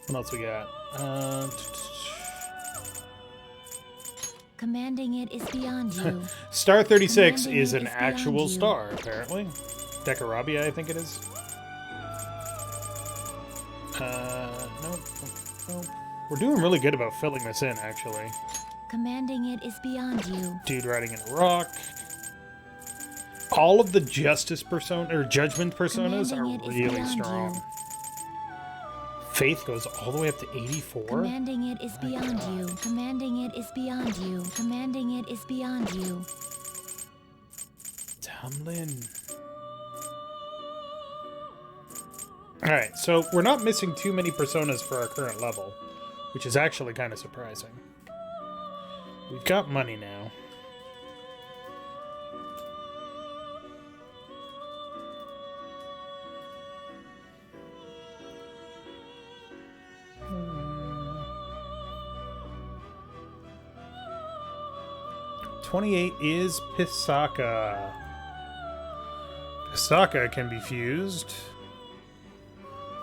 [SPEAKER 1] What else we got?
[SPEAKER 2] Commanding it is beyond you.
[SPEAKER 1] Star 36
[SPEAKER 2] Commanding
[SPEAKER 1] is
[SPEAKER 2] it
[SPEAKER 1] an
[SPEAKER 2] is
[SPEAKER 1] actual
[SPEAKER 2] beyond you.
[SPEAKER 1] star, apparently. Decarabia, I think it is. Nope. We're doing really good about filling this in, actually.
[SPEAKER 2] Commanding it is beyond you.
[SPEAKER 1] Dude riding in a rock. All of the justice persona or judgment personas
[SPEAKER 2] Commanding it
[SPEAKER 1] are
[SPEAKER 2] is
[SPEAKER 1] really
[SPEAKER 2] beyond
[SPEAKER 1] strong.
[SPEAKER 2] you.
[SPEAKER 1] Faith goes all the way up to 84.
[SPEAKER 2] Commanding it is beyond you. Commanding it is beyond you. Commanding it is beyond you.
[SPEAKER 1] Tumlin. Alright, so we're not missing too many personas for our current level, which is actually kind of surprising. We've got money now. $28 is Pisaka. Pisaka can be fused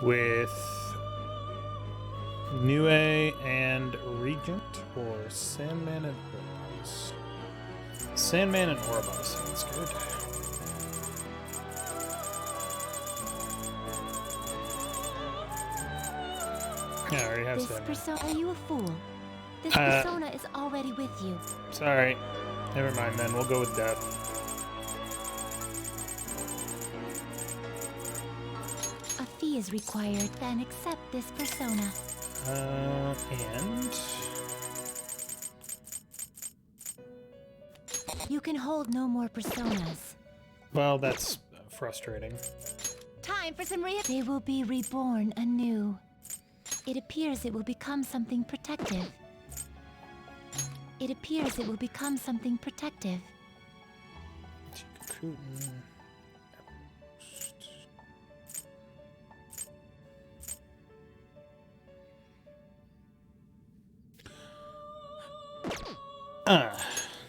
[SPEAKER 1] with Nue and Regent, or Sandman and Oribos. Sandman and Oribos sounds good. Yeah, I already have
[SPEAKER 2] This
[SPEAKER 1] Sandman.
[SPEAKER 2] persona, are you a fool? This persona is already with you.
[SPEAKER 1] Sorry. Never mind then, we'll go with Death.
[SPEAKER 2] A fee is required, then accept this persona.
[SPEAKER 1] And...
[SPEAKER 2] You can hold no more personas.
[SPEAKER 1] well, that's frustrating.
[SPEAKER 2] Time for some They will be reborn anew. It appears it will become something protective. It appears it will become something protective.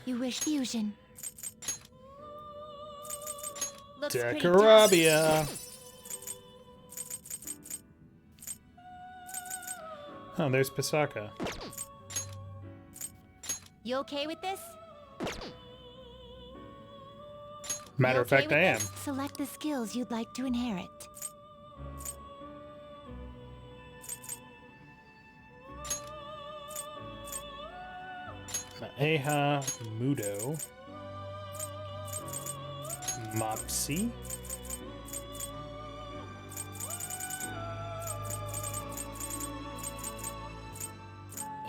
[SPEAKER 2] You wish fusion. Looks pretty tough.
[SPEAKER 1] Decarabia. Oh, there's Pisaka.
[SPEAKER 2] You okay with this?
[SPEAKER 1] Matter
[SPEAKER 2] You
[SPEAKER 1] of fact,
[SPEAKER 2] okay
[SPEAKER 1] I
[SPEAKER 2] with
[SPEAKER 1] am.
[SPEAKER 2] this? Select the skills you'd like to inherit.
[SPEAKER 1] Maeha, Mudo, Mopsy,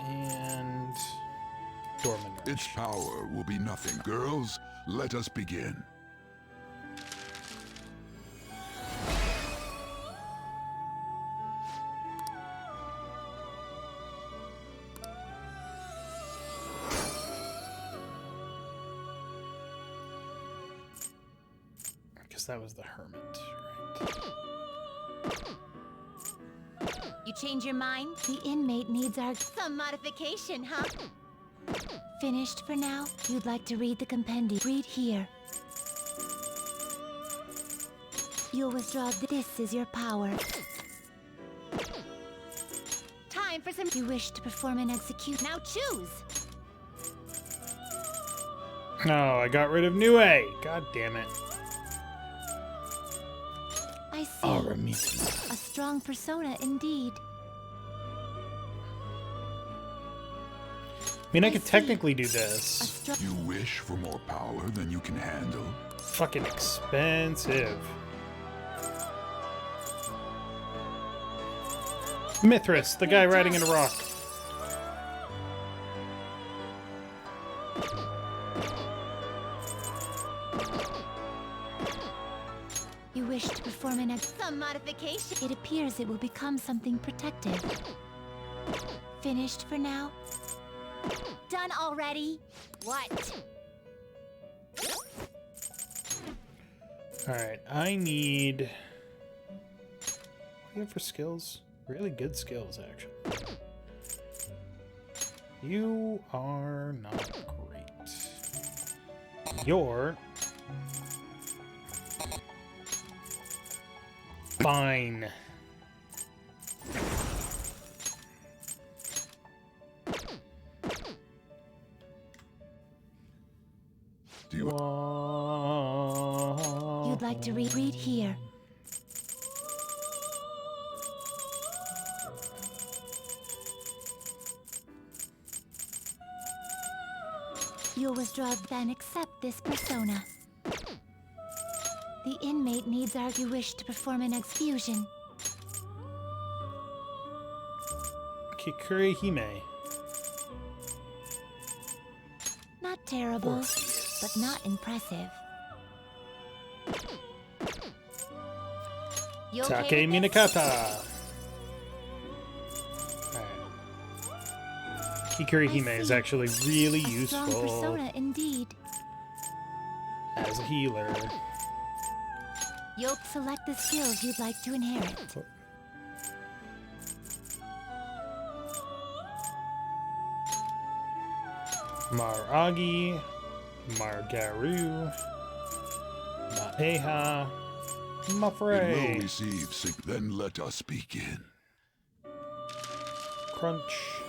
[SPEAKER 1] and Dorman.
[SPEAKER 21] Its power will be nothing. Girls, let us begin.
[SPEAKER 1] I guess that was the Hermit,
[SPEAKER 2] You change your mind? The inmate needs some modification, huh? Finished for now? You'd like to read the compendium? Read here. You'll withdraw. This is your power. Time for some. You wish to perform an execute. Now choose.
[SPEAKER 1] No, I got rid of Nue. God damn it.
[SPEAKER 2] I see.
[SPEAKER 1] Amamiya.
[SPEAKER 2] A strong persona indeed.
[SPEAKER 1] I mean, I could technically do this.
[SPEAKER 21] You wish for more power than you can handle?
[SPEAKER 1] Fucking expensive. Mithras, the guy riding in a rock.
[SPEAKER 2] You wish to perform some modification. It appears it will become something protective. Finished for now? Done already? What?
[SPEAKER 1] Alright, I need... What do you have for skills? Really good skills, actually. You are not great. You're fine.
[SPEAKER 21] Do you...
[SPEAKER 2] You'd like to read here. You'll withdraw then accept this persona. The inmate needs our wish to perform an exfusion.
[SPEAKER 1] Kikuri Hime.
[SPEAKER 2] Not terrible, but not impressive. You okay
[SPEAKER 1] Take
[SPEAKER 2] with this?
[SPEAKER 1] Minakata. Kikuri Hime is actually really
[SPEAKER 2] Strong
[SPEAKER 1] useful
[SPEAKER 2] persona indeed.
[SPEAKER 1] as a healer.
[SPEAKER 2] You'll select the skills you'd like to inherit.
[SPEAKER 1] Maragi, Margaru, Maeha,
[SPEAKER 21] It will
[SPEAKER 1] Mafre,
[SPEAKER 21] receive sig- Then let us begin.
[SPEAKER 1] Crunch.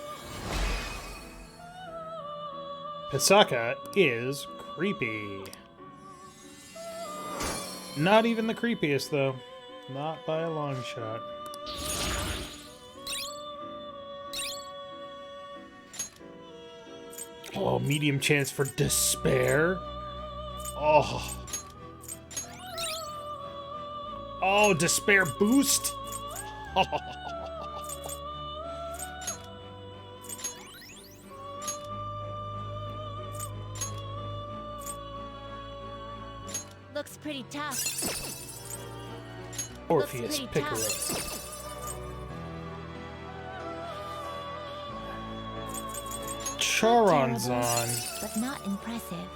[SPEAKER 1] Pisaka is creepy. Not even the creepiest, though. Not by a long shot. Oh, medium chance for despair. Oh. Oh, despair boost.
[SPEAKER 2] Looks pretty tough.
[SPEAKER 1] Orpheus
[SPEAKER 2] pretty
[SPEAKER 1] Piccolo.
[SPEAKER 2] tough.
[SPEAKER 1] Charon's
[SPEAKER 2] Terrible,
[SPEAKER 1] on.
[SPEAKER 2] but not impressive.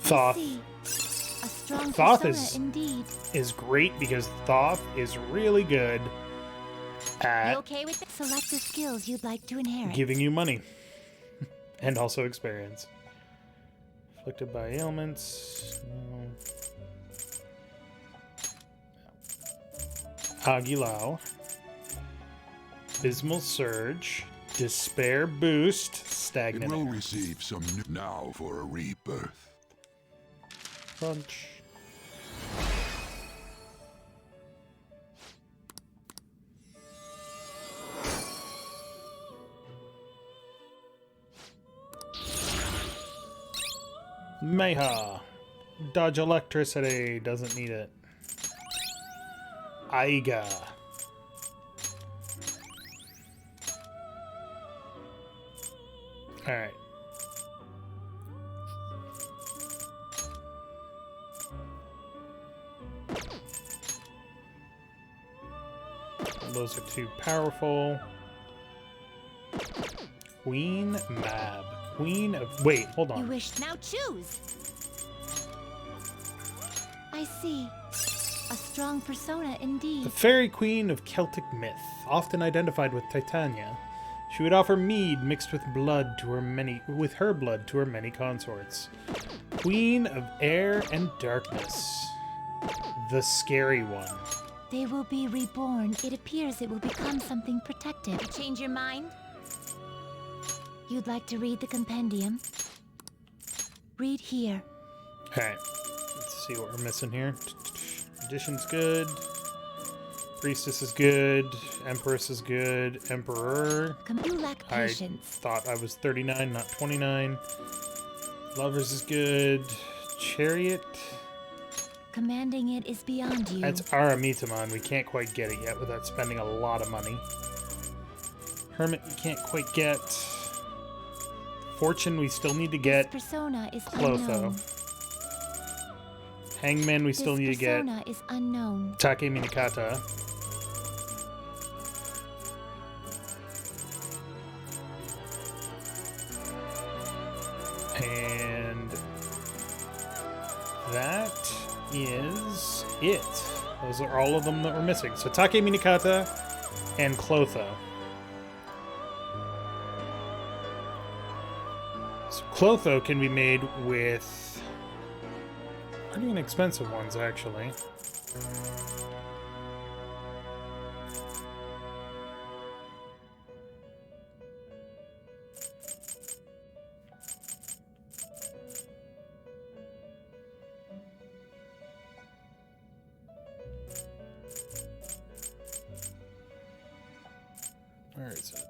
[SPEAKER 1] Thoth.
[SPEAKER 2] See, a strong
[SPEAKER 1] Thoth
[SPEAKER 2] persona indeed.
[SPEAKER 1] is great because Thoth is really good
[SPEAKER 2] You
[SPEAKER 1] at
[SPEAKER 2] okay with it? Select the skills you'd like to inherit.
[SPEAKER 1] giving you money and also experience. Afflicted by ailments. No. Aguilau. Abysmal Surge. Despair Boost.
[SPEAKER 21] It
[SPEAKER 1] Stagnant.
[SPEAKER 21] will receive some new now for a rebirth.
[SPEAKER 1] Crunch. Meha. Dodge electricity. Doesn't need it. Aiga. Alright. Those are too powerful. Queen Mab. Queen of... Wait, hold
[SPEAKER 2] You
[SPEAKER 1] on.
[SPEAKER 2] wish now choose. I see. A strong persona indeed.
[SPEAKER 1] The Fairy Queen of Celtic myth, often identified with Titania. She would offer mead mixed with blood to her many consorts. Queen of air and darkness. The scary one.
[SPEAKER 2] They will be reborn. It appears it will become something protected. You change your mind? You'd like to read the compendium? Read here.
[SPEAKER 1] Alright. Let's see what we're missing here. Addition's good. Priestess is good. Empress is good. Emperor.
[SPEAKER 2] You lack
[SPEAKER 1] I
[SPEAKER 2] patience.
[SPEAKER 1] thought I was 39, not 29. Lovers is good. Chariot.
[SPEAKER 2] Commanding it is beyond you.
[SPEAKER 1] That's Aramitaman. We can't quite get it yet without spending a lot of money. Hermit we can't quite get. Fortune we still need to get.
[SPEAKER 2] This persona is
[SPEAKER 1] Clotho.
[SPEAKER 2] unknown.
[SPEAKER 1] Hangman we still
[SPEAKER 2] This
[SPEAKER 1] need to get.
[SPEAKER 2] persona is unknown.
[SPEAKER 1] Take Minakata. And that is it. Those are all of them that we're missing. So Take Minakata and Clotho. So Clotho can be made with pretty inexpensive ones, actually. Where is it?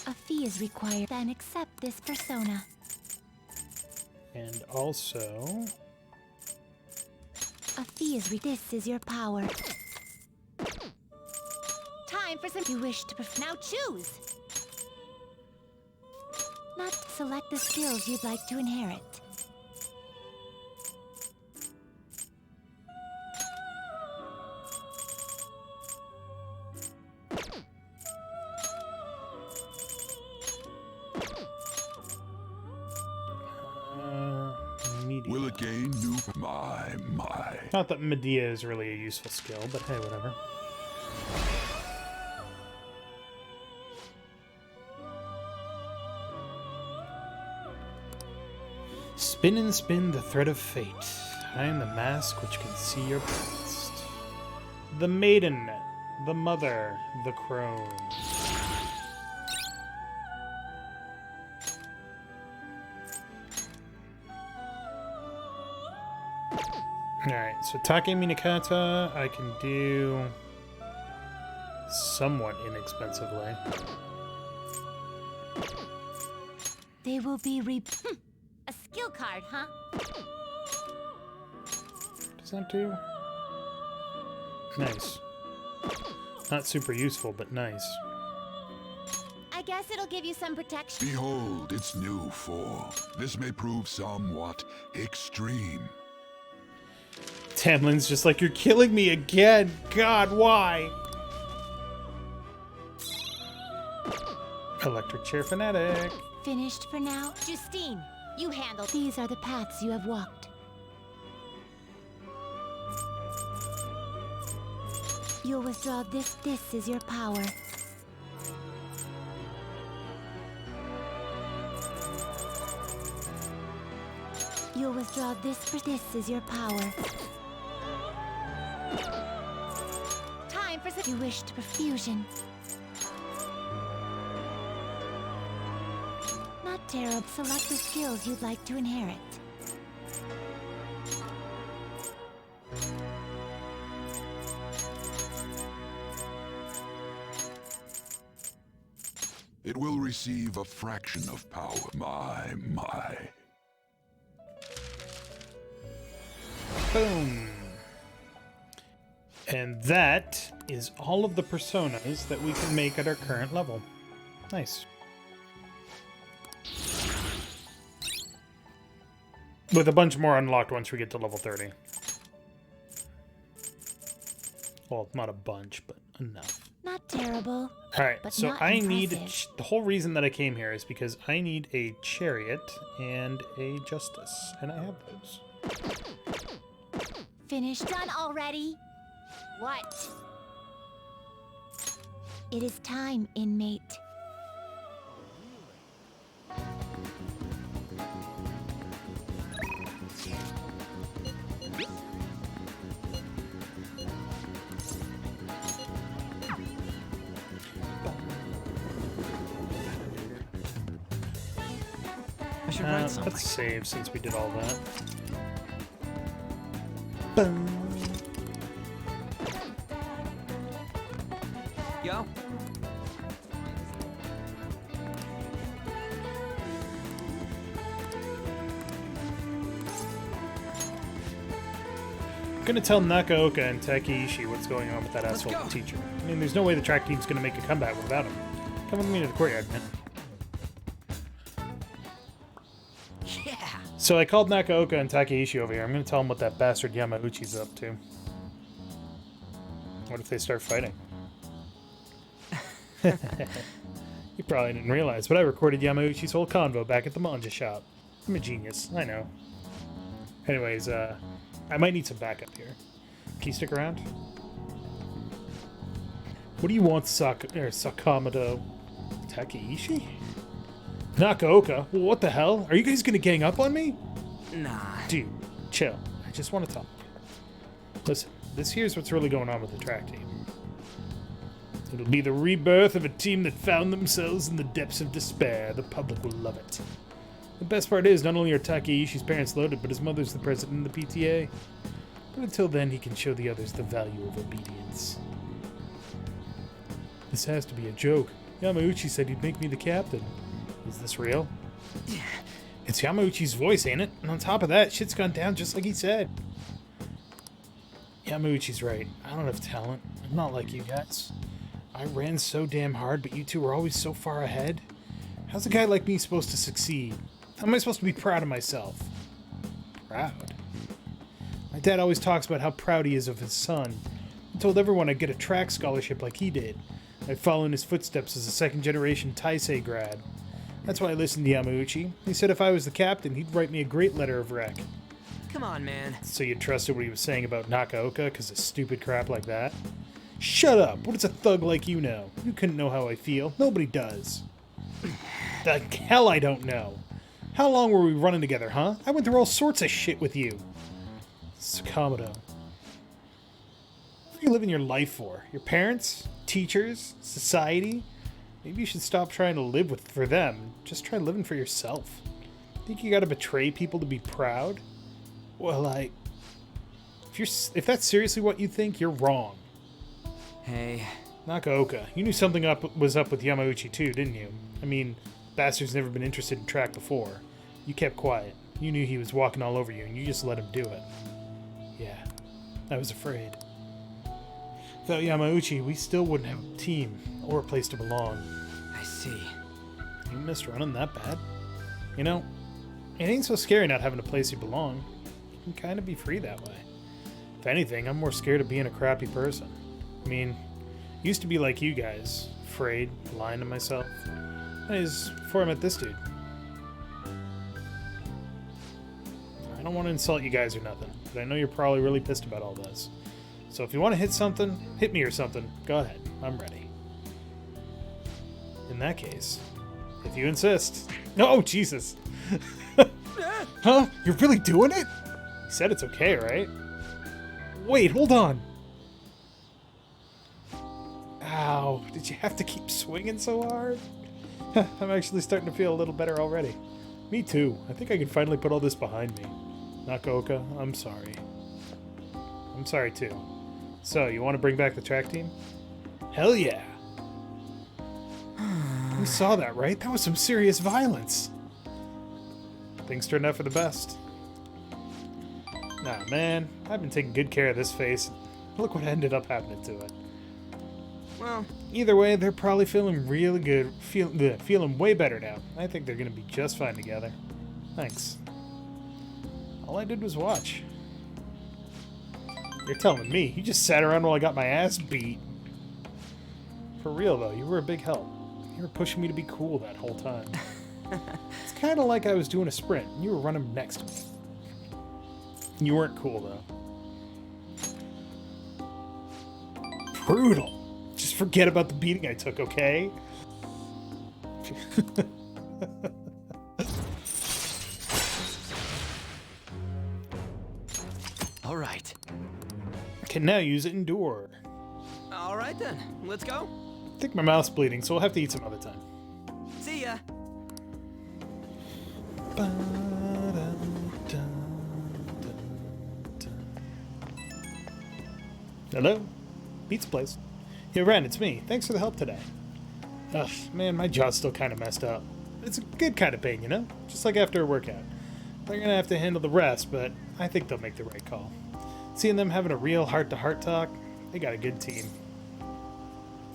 [SPEAKER 2] A fee is required, then accept this persona.
[SPEAKER 1] And also...
[SPEAKER 2] A fee is this is your power. Time for some you wish to now choose. Not select the skills you'd like to inherit.
[SPEAKER 21] Will it gain new? My.
[SPEAKER 1] Not that Medea is really a useful skill, but hey, whatever. Spin and spin the thread of fate. I am the mask which can see your past. The maiden, the mother, the crone. Alright, so Take Minakata I can do somewhat inexpensively.
[SPEAKER 2] They will be a skill card, huh?
[SPEAKER 1] Does that do? Nice. Not super useful, but nice.
[SPEAKER 2] I guess it'll give you some protection.
[SPEAKER 21] Behold its new form. This may prove somewhat extreme.
[SPEAKER 1] Tamlin's just like, you're killing me again! God, why? Electric Chair Fanatic.
[SPEAKER 2] Finished for now? Justine, you handle. These are the paths you have walked. You'll withdraw this. This is your power. You'll withdraw this. This is your power. Time for some. You wish to perfusion. Not terrible. Select the skills you'd like to inherit.
[SPEAKER 21] It will receive a fraction of power. My.
[SPEAKER 1] Boom. And that is all of the personas that we can make at our current level. Nice. With a bunch more unlocked once we get to level 30. Well, not a bunch, but enough.
[SPEAKER 2] Not terrible.
[SPEAKER 1] Alright,
[SPEAKER 2] but
[SPEAKER 1] so
[SPEAKER 2] not
[SPEAKER 1] I need...
[SPEAKER 2] impressive.
[SPEAKER 1] The whole reason that I came here is because I need a chariot and a justice. And I have those.
[SPEAKER 2] Finished. Done already? What? It is time, inmate.
[SPEAKER 20] I should write something.
[SPEAKER 1] Let's save since we did all that. Boom.
[SPEAKER 12] Yo.
[SPEAKER 1] I'm gonna tell Nakaoka and Takeishi what's going on with that asshole teacher. I mean, there's no way the track team's gonna make a comeback without him. Come with me to the courtyard, man.
[SPEAKER 12] Yeah.
[SPEAKER 1] So I called Nakaoka and Takeishi over here. I'm gonna tell them what that bastard Yamauchi's up to. What if they start fighting? You probably didn't realize, but I recorded Yamauchi's whole convo back at the manga shop. I'm a genius. I know. Anyways, I might need some backup here. Can you stick around? What do you want, Sakamoto? Takeishi? Nakaoka? Well, what the hell? Are you guys gonna gang up on me?
[SPEAKER 12] Nah.
[SPEAKER 1] Dude, chill. I just want to talk. Listen, this here's what's really going on with the track team. It'll be the rebirth of a team that found themselves in the depths of despair. The public will love it. The best part is, not only are Takeishi's parents loaded, but his mother's the president of the PTA. But until then, he can show the others the value of obedience. This has to be a joke. Yamauchi said he'd make me the captain. Is this real? It's Yamauchi's voice, ain't it? And on top of that, shit's gone down just like he said. Yamauchi's right. I don't have talent. I'm not like you guys. I ran so damn hard, but you two were always so far ahead. How's a guy like me supposed to succeed? How am I supposed to be proud of myself? Proud? My dad always talks about how proud he is of his son. He told everyone I'd get a track scholarship like he did. I'd follow in his footsteps as a second-generation Taisei grad. That's why I listened to Yamauchi. He said if I was the captain, he'd write me a great letter of rec.
[SPEAKER 12] Come on, man.
[SPEAKER 1] So you trusted what he was saying about Nakaoka because of stupid crap like that? Shut up! What does a thug like you know? You couldn't know how I feel. Nobody does. The hell I don't know. How long were we running together, huh? I went through all sorts of shit with you. Sakamoto. What are you living your life for? Your parents? Teachers? Society? Maybe you should stop trying to live for them. Just try living for yourself. Think you gotta betray people to be proud? Well, if that's seriously what you think, you're wrong.
[SPEAKER 12] Hey.
[SPEAKER 1] Nakaoka, you knew something was up with Yamauchi too, didn't you? I mean, bastard's never been interested in track before. You kept quiet. You knew he was walking all over you, and you just let him do it. Yeah, I was afraid. Without Yamauchi, we still wouldn't have a team or a place to belong.
[SPEAKER 12] I see.
[SPEAKER 1] You missed running that bad? You know, it ain't so scary not having a place you belong. You can kind of be free that way. If anything, I'm more scared of being a crappy person. I mean, used to be like you guys, afraid, lying to myself. That is before I met this dude. I don't want to insult you guys or nothing, but I know you're probably really pissed about all this. So if you want to hit something, hit me or something, go ahead. I'm ready. In that case, if you insist. Oh, Jesus. Huh? You're really doing it? You said it's okay, right? Wait, hold on. Ow, did you have to keep swinging so hard? I'm actually starting to feel a little better already. Me too. I think I can finally put all this behind me. Nakaoka, I'm sorry. I'm sorry too. So, you want to bring back the track team? Hell yeah! You saw that, right? That was some serious violence. Things turned out for the best. Nah, man. I've been taking good care of this face. Look what ended up happening to it. Well, either way, they're probably feeling really good. Feeling way better now. I think they're going to be just fine together. Thanks. All I did was watch. You're telling me. You just sat around while I got my ass beat. For real, though, you were a big help. You were pushing me to be cool that whole time. It's kind of like I was doing a sprint, and you were running next to me. You weren't cool, though. Brutal. Just forget about the beating I took, okay?
[SPEAKER 12] All right.
[SPEAKER 1] Can now use it Endure.
[SPEAKER 12] All right then, let's go.
[SPEAKER 1] I think my mouth's bleeding, so we'll have to eat some other time.
[SPEAKER 12] See ya.
[SPEAKER 1] Hello? Pizza place. Yeah, Ren, it's me. Thanks for the help today. Ugh, man, my jaw's still kind of messed up. It's a good kind of pain, you know? Just like after a workout. They're gonna have to handle the rest, but I think they'll make the right call. Seeing them having a real heart-to-heart talk, they got a good team.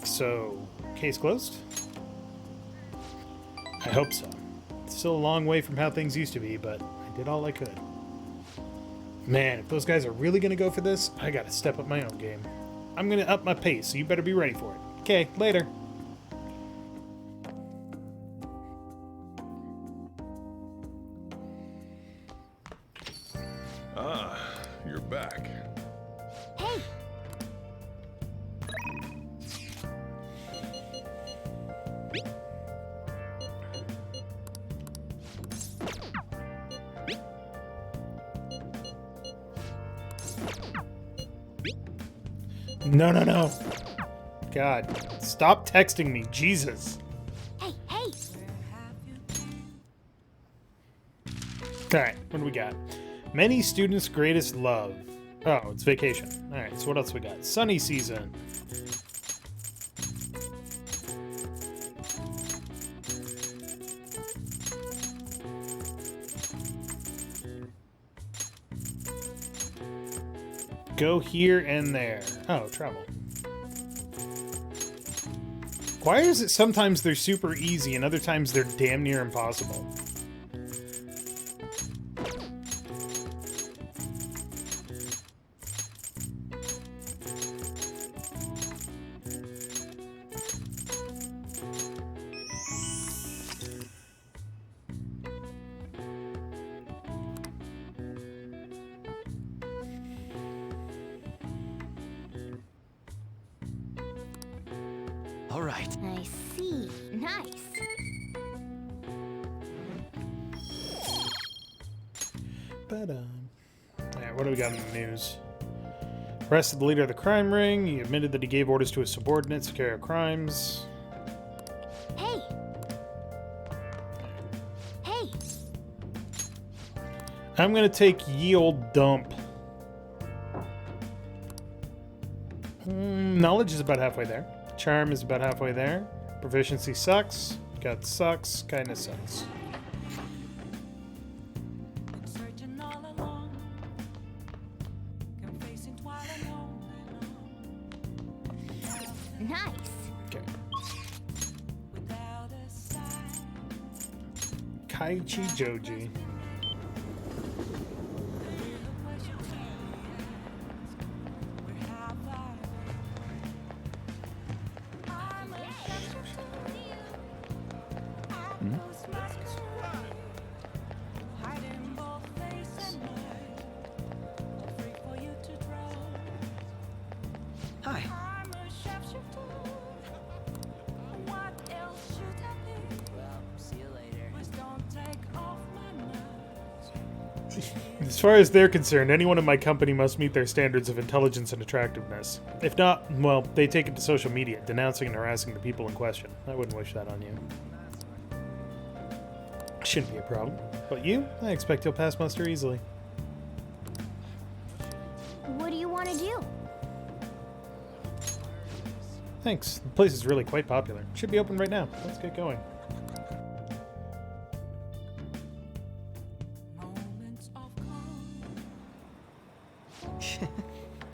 [SPEAKER 1] So, case closed? I hope so. It's still a long way from how things used to be, but I did all I could. Man, if those guys are really gonna go for this, I gotta step up my own game. I'm gonna up my pace, so you better be ready for it. Okay, later. No, no, no. God, stop texting me, Jesus.
[SPEAKER 10] Hey, hey!
[SPEAKER 1] Alright, what do we got? Many students' greatest love. Oh, it's vacation. Alright, so what else we got? Sunny season. Go here and there. Oh, travel. Why is it sometimes they're super easy and other times they're damn near impossible?
[SPEAKER 9] All right.
[SPEAKER 10] I see. Nice.
[SPEAKER 1] Alright, what do we got in the news? Arrested the leader of the crime ring. He admitted that he gave orders to his subordinates to carry out crimes.
[SPEAKER 10] Hey! Hey!
[SPEAKER 1] I'm gonna take ye old dump. Knowledge is about halfway there. Charm is about halfway there. Proficiency sucks. Gut sucks. Kindness sucks.
[SPEAKER 10] Nice.
[SPEAKER 1] Okay. Kaichi Joji.
[SPEAKER 19] Hi.
[SPEAKER 1] As far as they're concerned, anyone in my company must meet their standards of intelligence and attractiveness. If not, well, they take it to social media, denouncing and harassing the people in question. I wouldn't wish that on you. Shouldn't be a problem. But you? I expect you'll pass muster easily.
[SPEAKER 10] What do you want to do?
[SPEAKER 1] Thanks. The place is really quite popular. Should be open right now. Let's get going.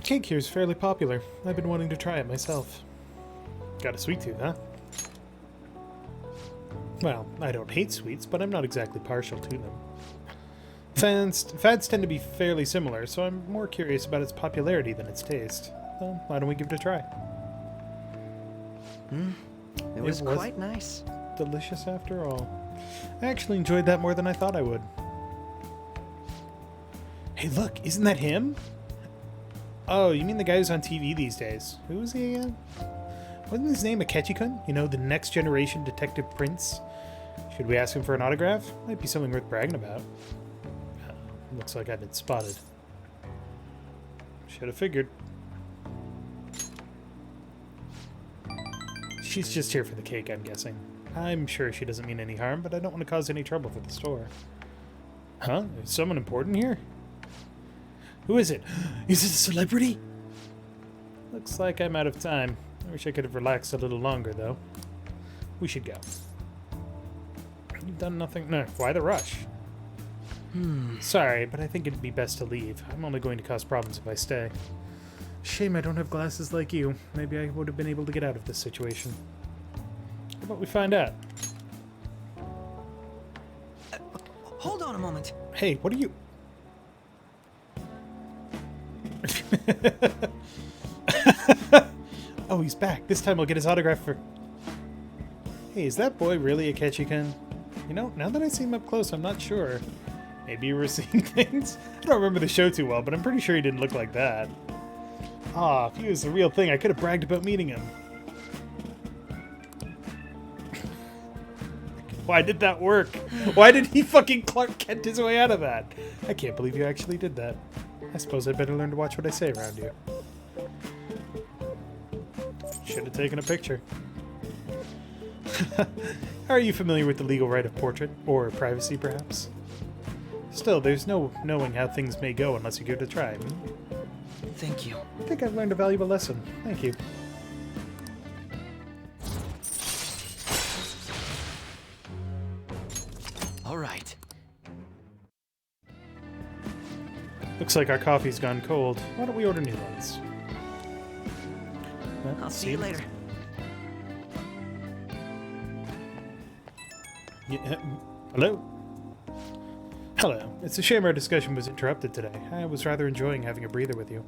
[SPEAKER 1] Cake here is fairly popular. I've been wanting to try it myself. Got a sweet tooth, huh? Well, I don't hate sweets, but I'm not exactly partial to them. Fads tend to be fairly similar, so I'm more curious about its popularity than its taste. Well, why don't we give it a try?
[SPEAKER 19] It was quite nice.
[SPEAKER 1] Delicious after all. I actually enjoyed that more than I thought I would. Hey, look, isn't that him? Oh, you mean the guy who's on TV these days? Who is he again? Wasn't his name Akechi-kun? You know, the next generation detective prince? Should we ask him for an autograph? Might be something worth bragging about. Looks like I've been spotted. Should have figured. She's just here for the cake, I'm guessing. I'm sure she doesn't mean any harm, but I don't want to cause any trouble for the store. Huh? Is someone important here? Who is it? Is it a celebrity? Looks like I'm out of time. I wish I could have relaxed a little longer, though. We should go. You've done nothing. No, why the rush? Sorry, but I think it'd be best to leave. I'm only going to cause problems if I stay. Shame I don't have glasses like you. Maybe I would have been able to get out of this situation. How about we find out?
[SPEAKER 19] Hold on a moment.
[SPEAKER 1] Hey, what are you... Oh, he's back. This time I'll get his autograph for... Hey, is that boy really Akechi-kun? You know, now that I see him up close, I'm not sure. Maybe you were seeing things? I don't remember the show too well, but I'm pretty sure he didn't look like that. Ah, if he was the real thing, I could have bragged about meeting him. Why did that work? Why did he fucking Clark Kent his way out of that? I can't believe you actually did that. I suppose I'd better learn to watch what I say around you. Should have taken a picture. Are you familiar with the legal right of portrait? Or privacy, perhaps? Still, there's no knowing how things may go unless you give it a try.
[SPEAKER 19] Thank you.
[SPEAKER 1] I think I've learned a valuable lesson. Thank you.
[SPEAKER 19] All right.
[SPEAKER 1] Looks like our coffee's gone cold. Why don't we order new ones? Well,
[SPEAKER 19] I'll see you later.
[SPEAKER 1] Yeah, hello? Hello. It's a shame our discussion was interrupted today. I was rather enjoying having a breather with you.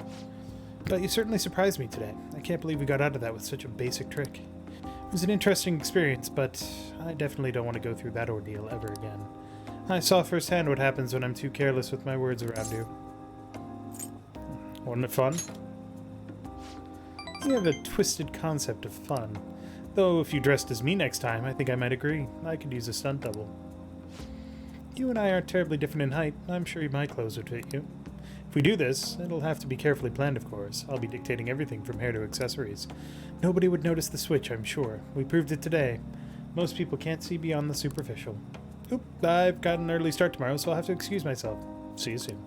[SPEAKER 1] But you certainly surprised me today. I can't believe we got out of that with such a basic trick. It was an interesting experience, but I definitely don't want to go through that ordeal ever again. I saw firsthand what happens when I'm too careless with my words around you. Wasn't it fun? You have a twisted concept of fun. Though if you dressed as me next time, I think I might agree. I could use a stunt double. You and I aren't terribly different in height. I'm sure my clothes would fit you. If we do this, it'll have to be carefully planned, of course. I'll be dictating everything from hair to accessories. Nobody would notice the switch, I'm sure. We proved it today. Most people can't see beyond the superficial. Oop, I've got an early start tomorrow, so I'll have to excuse myself. See you soon.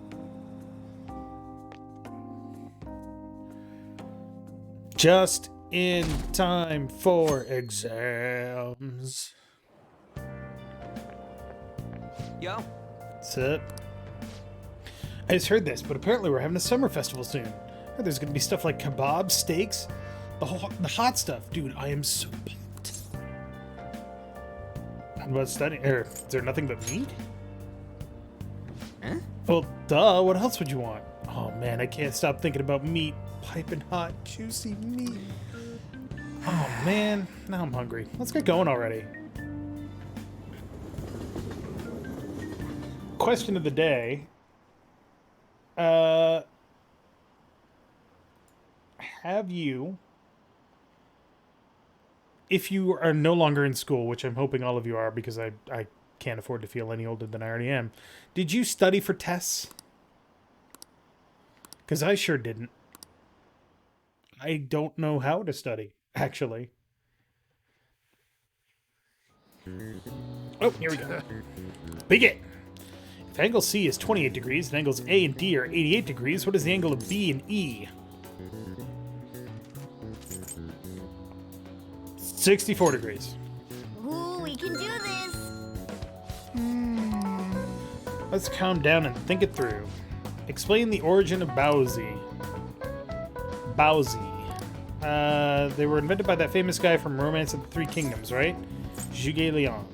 [SPEAKER 1] Just in time for exams.
[SPEAKER 12] Yo.
[SPEAKER 1] What's up? I just heard this, but apparently we're having a summer festival soon. There's gonna be stuff like kebabs, steaks, the hot stuff. Dude, I am so pumped. What about studying? Is there nothing but meat?
[SPEAKER 12] Huh?
[SPEAKER 1] Well, duh, what else would you want? Oh man, I can't stop thinking about meat. Piping hot, juicy meat. Oh man, now I'm hungry. Let's get going already. Question of the day. Have you, if you are no longer in school, which I'm hoping all of you are because I can't afford to feel any older than I already am, did you study for tests? Because I sure didn't. I don't know how to study, actually. Oh, here we go. Begin. If angle C is 28 degrees and angles A and D are 88 degrees, what is the angle of B and E? 64 degrees.
[SPEAKER 10] Ooh, we can do this.
[SPEAKER 1] Let's calm down and think it through. Explain the origin of Baozi. They were invented by that famous guy from Romance of the Three Kingdoms, right? Zhuge Liang.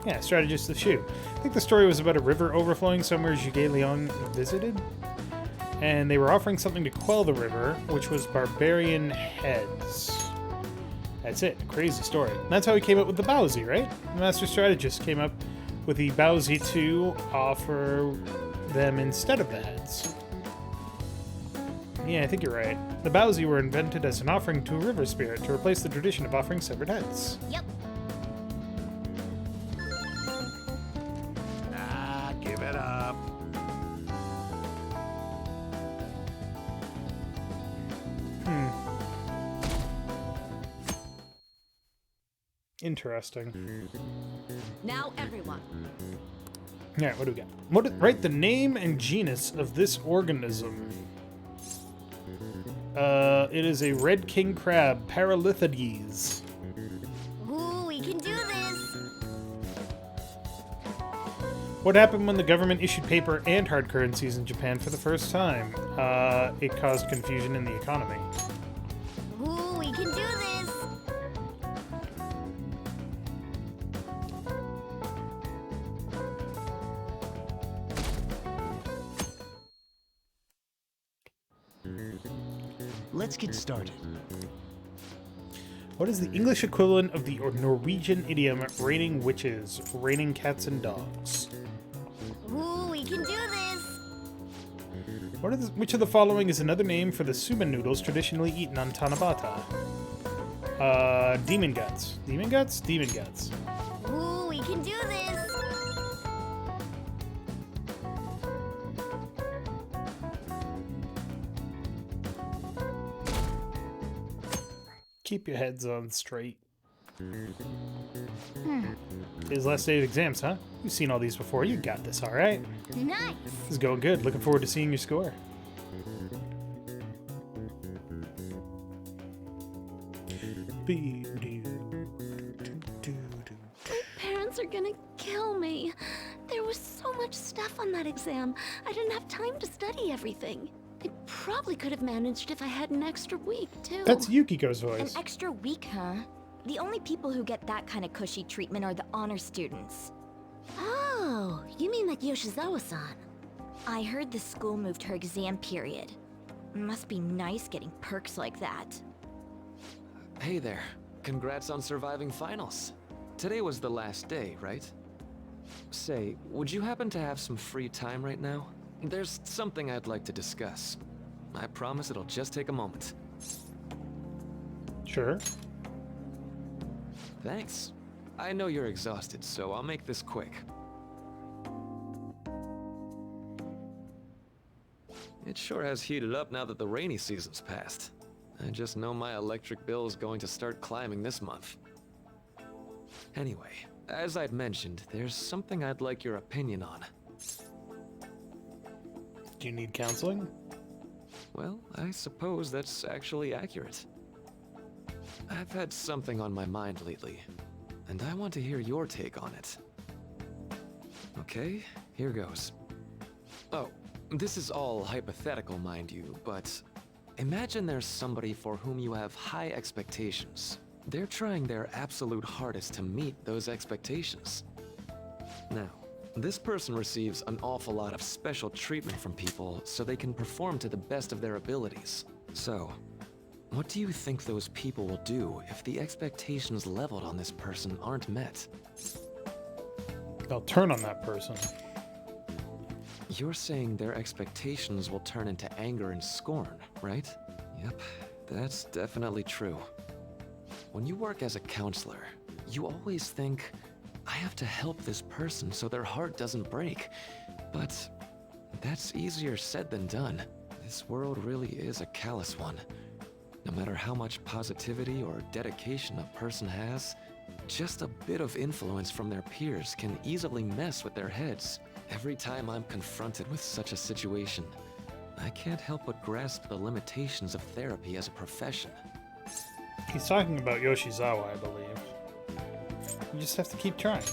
[SPEAKER 1] Yeah, strategist of Shu. I think the story was about a river overflowing somewhere Zhuge Liang visited. And they were offering something to quell the river, which was barbarian heads. That's it. Crazy story. And that's how he came up with the Baozi, right? The master strategist came up with the Baozi to offer them instead of the heads. Yeah, I think you're right. The Baozi were invented as an offering to a river spirit to replace the tradition of offering severed heads.
[SPEAKER 10] Yep.
[SPEAKER 4] Ah, give it up.
[SPEAKER 1] Interesting.
[SPEAKER 13] Now everyone.
[SPEAKER 1] Yeah, what do we got? Write the name and genus of this organism. It is a red king crab, Paralithides.
[SPEAKER 10] Ooh, we can do this.
[SPEAKER 1] What happened when the government issued paper and hard currencies in Japan for the first time? It caused confusion in the economy.
[SPEAKER 10] Ooh, we can do this.
[SPEAKER 5] Let's get started.
[SPEAKER 1] What is the English equivalent of the Norwegian idiom raining witches, raining cats and dogs?
[SPEAKER 10] Ooh, we can do this.
[SPEAKER 1] Which of the following is another name for the suman noodles traditionally eaten on Tanabata? Demon guts. Demon guts? Demon guts.
[SPEAKER 10] Ooh, we can do this!
[SPEAKER 1] Keep your heads on straight. His last day of exams, huh? You've seen all these before. You got this, all right?
[SPEAKER 10] Nice!
[SPEAKER 1] This is going good. Looking forward to seeing your score.
[SPEAKER 13] Parents are gonna kill me. There was so much stuff on that exam. I didn't have time to study everything. I probably could have managed if I had an extra week, too.
[SPEAKER 1] That's Yukiko's voice.
[SPEAKER 8] An extra week, huh? The only people who get that kind of cushy treatment are the honor students.
[SPEAKER 10] Oh, you mean like Yoshizawa-san?
[SPEAKER 8] I heard the school moved her exam period. Must be nice getting perks like that.
[SPEAKER 16] Hey there. Congrats on surviving finals. Today was the last day, right? Say, would you happen to have some free time right now? There's something I'd like to discuss. I promise it'll just take a moment.
[SPEAKER 1] Sure.
[SPEAKER 16] Thanks. I know you're exhausted, so I'll make this quick. It sure has heated up now that the rainy season's passed. I just know my electric bill is going to start climbing this month. Anyway, as I'd mentioned, there's something I'd like your opinion on.
[SPEAKER 1] Do you need counseling?
[SPEAKER 16] Well, I suppose that's actually accurate. I've had something on my mind lately, and I want to hear your take on it. Okay, here goes. Oh, this is all hypothetical, mind you, but imagine there's somebody for whom you have high expectations. They're trying their absolute hardest to meet those expectations. Now, this person receives an awful lot of special treatment from people so they can perform to the best of their abilities. So, what do you think those people will do if the expectations leveled on this person aren't met?
[SPEAKER 1] They'll turn on that person.
[SPEAKER 16] You're saying their expectations will turn into anger and scorn, right? Yep, that's definitely true. When you work as a counselor, you always think, I have to help this person so their heart doesn't break. But that's easier said than done. This world really is a callous one. No matter how much positivity or dedication a person has, just a bit of influence from their peers can easily mess with their heads. Every time I'm confronted with such a situation, I can't help but grasp the limitations of therapy as a profession.
[SPEAKER 1] He's talking about Yoshizawa, I believe. You just have to keep trying.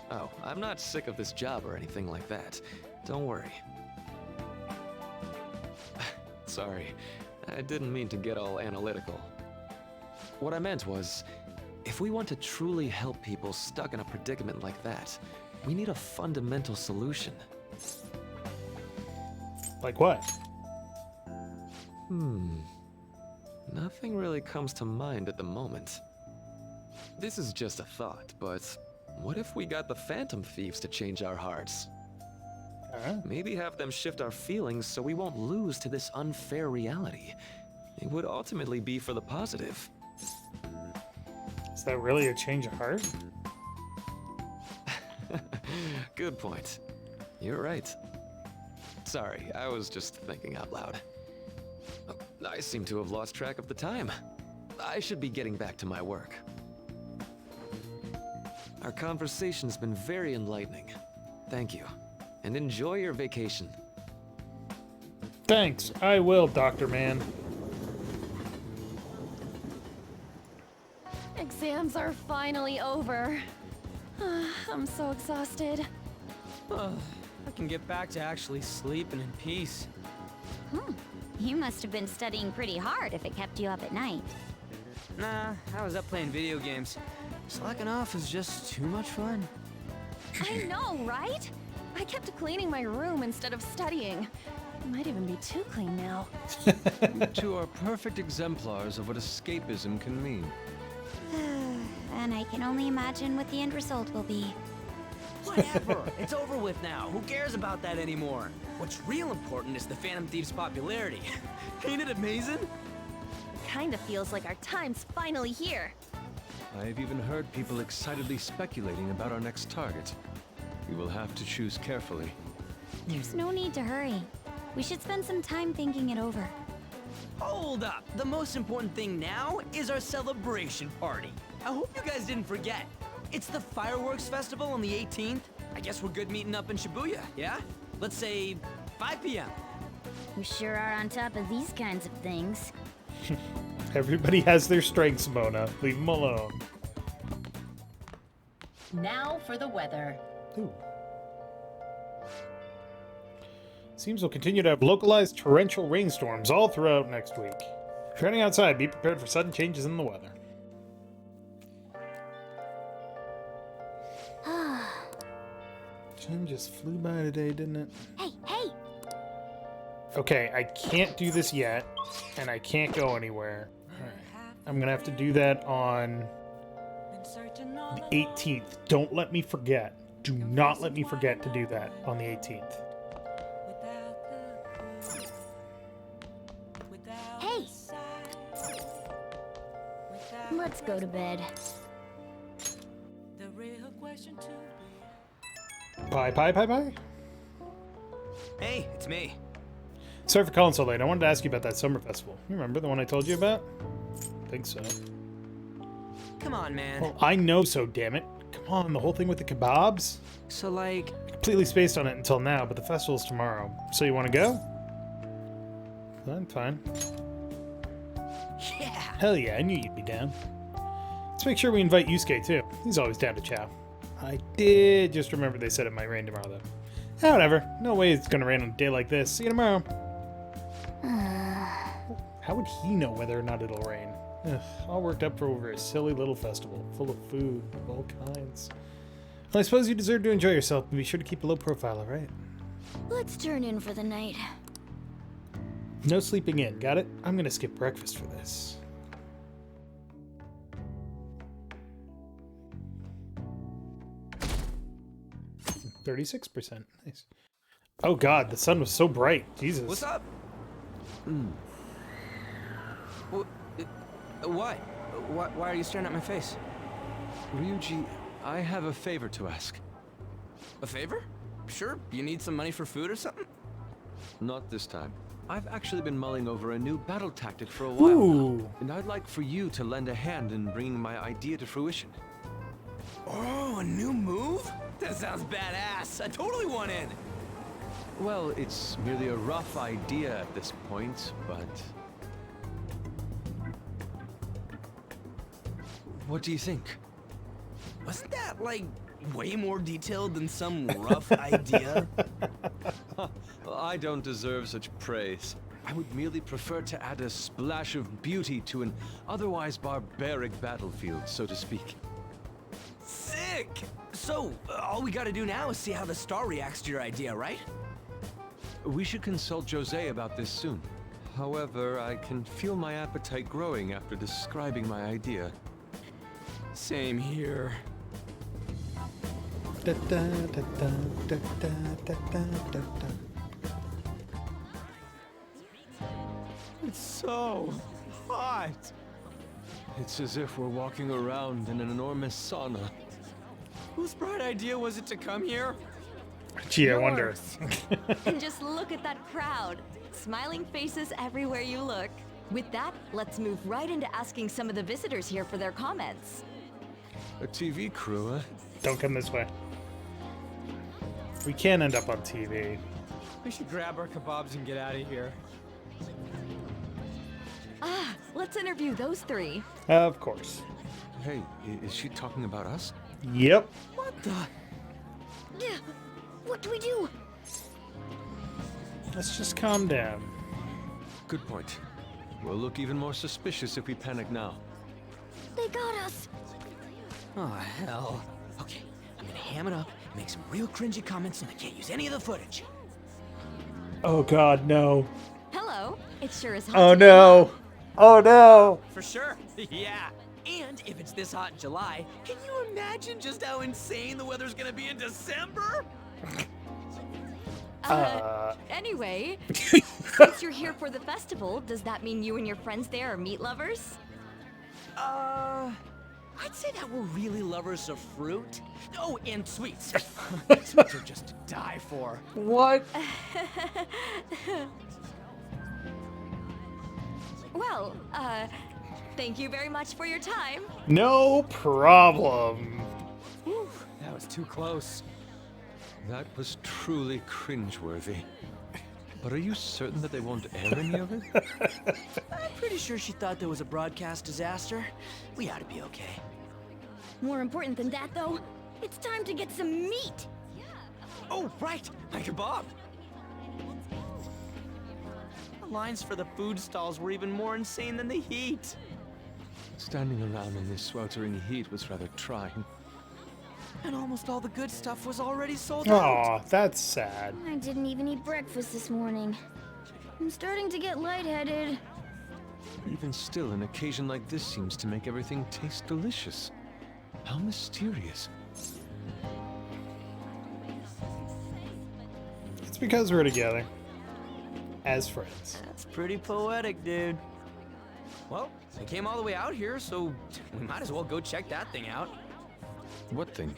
[SPEAKER 16] Oh, I'm not sick of this job or anything like that. Don't worry. Sorry, I didn't mean to get all analytical. What I meant was, if we want to truly help people stuck in a predicament like that, we need a fundamental solution.
[SPEAKER 1] Like what?
[SPEAKER 16] Nothing really comes to mind at the moment. This is just a thought, but what if we got the Phantom Thieves to change our hearts? Maybe have them shift our feelings so we won't lose to this unfair reality. It would ultimately be for the positive.
[SPEAKER 1] Is that really a change of heart?
[SPEAKER 16] Good point. You're right. Sorry, I was just thinking out loud. Oh, I seem to have lost track of the time. I should be getting back to my work. Our conversation's been very enlightening. Thank you, and enjoy your vacation.
[SPEAKER 1] Thanks, I will, Dr. Man.
[SPEAKER 13] Exams are finally over. I'm so exhausted.
[SPEAKER 12] I can get back to actually sleeping in peace.
[SPEAKER 10] You must have been studying pretty hard if it kept you up at night.
[SPEAKER 12] Nah, I was up playing video games. Slacking off is just too much fun.
[SPEAKER 13] I know, right? I kept cleaning my room instead of studying. It might even be too clean now.
[SPEAKER 16] You two are perfect exemplars of what escapism can mean.
[SPEAKER 10] And I can only imagine what the end result will be.
[SPEAKER 12] Whatever, it's over with now. Who cares about that anymore? What's real important is the Phantom Thieves' popularity. Ain't it amazing?
[SPEAKER 8] kinda feels like our time's finally here.
[SPEAKER 14] I've even heard people excitedly speculating about our next target. We will have to choose carefully.
[SPEAKER 10] There's no need to hurry. We should spend some time thinking it over.
[SPEAKER 12] Hold up! The most important thing now is our celebration party. I hope you guys didn't forget. It's the fireworks festival on the 18th. I guess we're good meeting up in Shibuya, yeah? Let's say 5 p.m.
[SPEAKER 10] We sure are on top of these kinds of things.
[SPEAKER 1] Everybody has their strengths, Mona. Leave them alone.
[SPEAKER 22] Now for the weather.
[SPEAKER 1] Ooh. Seems we'll continue to have localized torrential rainstorms all throughout next week. If you're heading outside, be prepared for sudden changes in the weather. Time just flew by today, didn't it?
[SPEAKER 8] Hey, hey!
[SPEAKER 1] Okay, I can't do this yet, and I can't go anywhere. Alright. I'm gonna have to do that on the 18th. Don't let me forget. Do not let me forget to do that on the 18th.
[SPEAKER 8] Hey!
[SPEAKER 10] Let's go to bed.
[SPEAKER 1] Bye, bye, bye, bye.
[SPEAKER 12] Hey, it's me.
[SPEAKER 1] Sorry for calling so late. I wanted to ask you about that summer festival. You remember the one I told you about? I think so.
[SPEAKER 12] Come on, man.
[SPEAKER 1] Well, I know so, damn it. Come on, the whole thing with the kebabs?
[SPEAKER 12] So, like...
[SPEAKER 1] I completely spaced on it until now, but the festival's tomorrow. So you want to go? I'm fine.
[SPEAKER 12] Yeah!
[SPEAKER 1] Hell yeah, I knew you'd be down. Let's make sure we invite Yusuke, too. He's always down to chow. I did just remember they said it might rain tomorrow, though. Whatever. No way it's gonna rain on a day like this. See you tomorrow. How would he know whether or not it'll rain? Ugh, all worked up for over a silly little festival, full of food of all kinds. Well, I suppose you deserve to enjoy yourself, but be sure to keep a low profile, alright?
[SPEAKER 8] Let's turn in for the night.
[SPEAKER 1] No sleeping in, got it? I'm gonna skip breakfast for this. %36%. Nice. Oh god, the sun was so bright. Jesus.
[SPEAKER 12] What's up? What? Why are you staring at my face?
[SPEAKER 14] Ryuji, I have a favor to ask.
[SPEAKER 12] A favor? Sure. You need some money for food or something?
[SPEAKER 14] Not this time. I've actually been mulling over a new battle tactic for a while now, and I'd like for you to lend a hand in bringing my idea to fruition.
[SPEAKER 12] Oh, a new move? That sounds badass. I totally want in.
[SPEAKER 14] Well, it's merely a rough idea at this point, but... What do you think?
[SPEAKER 12] Wasn't that, like, way more detailed than some rough idea?
[SPEAKER 14] Well, I don't deserve such praise. I would merely prefer to add a splash of beauty to an otherwise barbaric battlefield, so to speak.
[SPEAKER 12] Sick! So, all we gotta do now is see how the star reacts to your idea, right?
[SPEAKER 14] We should consult Jose about this soon. However, I can feel my appetite growing after describing my idea.
[SPEAKER 12] Same here. It's so hot.
[SPEAKER 14] It's as if we're walking around in an enormous sauna.
[SPEAKER 12] Whose bright idea was it to come here?
[SPEAKER 1] Gee, I wonder.
[SPEAKER 10] And just look at that crowd. Smiling faces everywhere you look. With that, let's move right into asking some of the visitors here for their comments.
[SPEAKER 14] A TV crew, huh?
[SPEAKER 1] Don't come this way. We can end up on TV.
[SPEAKER 12] We should grab our kebabs and get out of here.
[SPEAKER 10] Ah, let's interview those three.
[SPEAKER 1] Of course.
[SPEAKER 14] Hey, is she talking about us?
[SPEAKER 1] Yep.
[SPEAKER 12] What the?
[SPEAKER 8] Yeah, what do we do?
[SPEAKER 1] Let's just calm down.
[SPEAKER 14] Good point. We'll look even more suspicious if we panic now.
[SPEAKER 8] They got us.
[SPEAKER 12] Oh, hell. Okay, I'm gonna ham it up, make some real cringy comments so they can't use any of the footage.
[SPEAKER 1] Oh god, no.
[SPEAKER 10] Hello. It sure is hot.
[SPEAKER 1] Oh
[SPEAKER 10] today,
[SPEAKER 1] no. Oh no.
[SPEAKER 12] For sure. Yeah. And if it's this hot in July, can you imagine just how insane the weather's gonna be in December?
[SPEAKER 8] Anyway, since you're here for the festival, does that mean you and your friends there are meat lovers?
[SPEAKER 12] I'd say that we're really lovers of fruit. Oh, and sweets. Sweets are just to die for.
[SPEAKER 1] What?
[SPEAKER 8] Well, thank you very much for your time.
[SPEAKER 1] No problem.
[SPEAKER 12] Whew, that was too close.
[SPEAKER 14] That was truly cringeworthy. But are you certain that they won't air any of it?
[SPEAKER 12] I'm pretty sure she thought there was a broadcast disaster. We ought to be okay.
[SPEAKER 8] More important than that, though, it's time to get some meat.
[SPEAKER 12] Oh, right, my kebab. The lines for the food stalls were even more insane than the heat.
[SPEAKER 14] Standing around in this sweltering heat was rather trying.
[SPEAKER 12] And almost all the good stuff was already sold out.
[SPEAKER 1] Aw, that's sad.
[SPEAKER 10] I didn't even eat breakfast this morning. I'm starting to get lightheaded.
[SPEAKER 14] Even still, an occasion like this seems to make everything taste delicious. How mysterious.
[SPEAKER 1] It's because we're together. As friends.
[SPEAKER 12] That's pretty poetic, dude. Well, we came all the way out here, so we might as well go check that thing out.
[SPEAKER 14] What thing?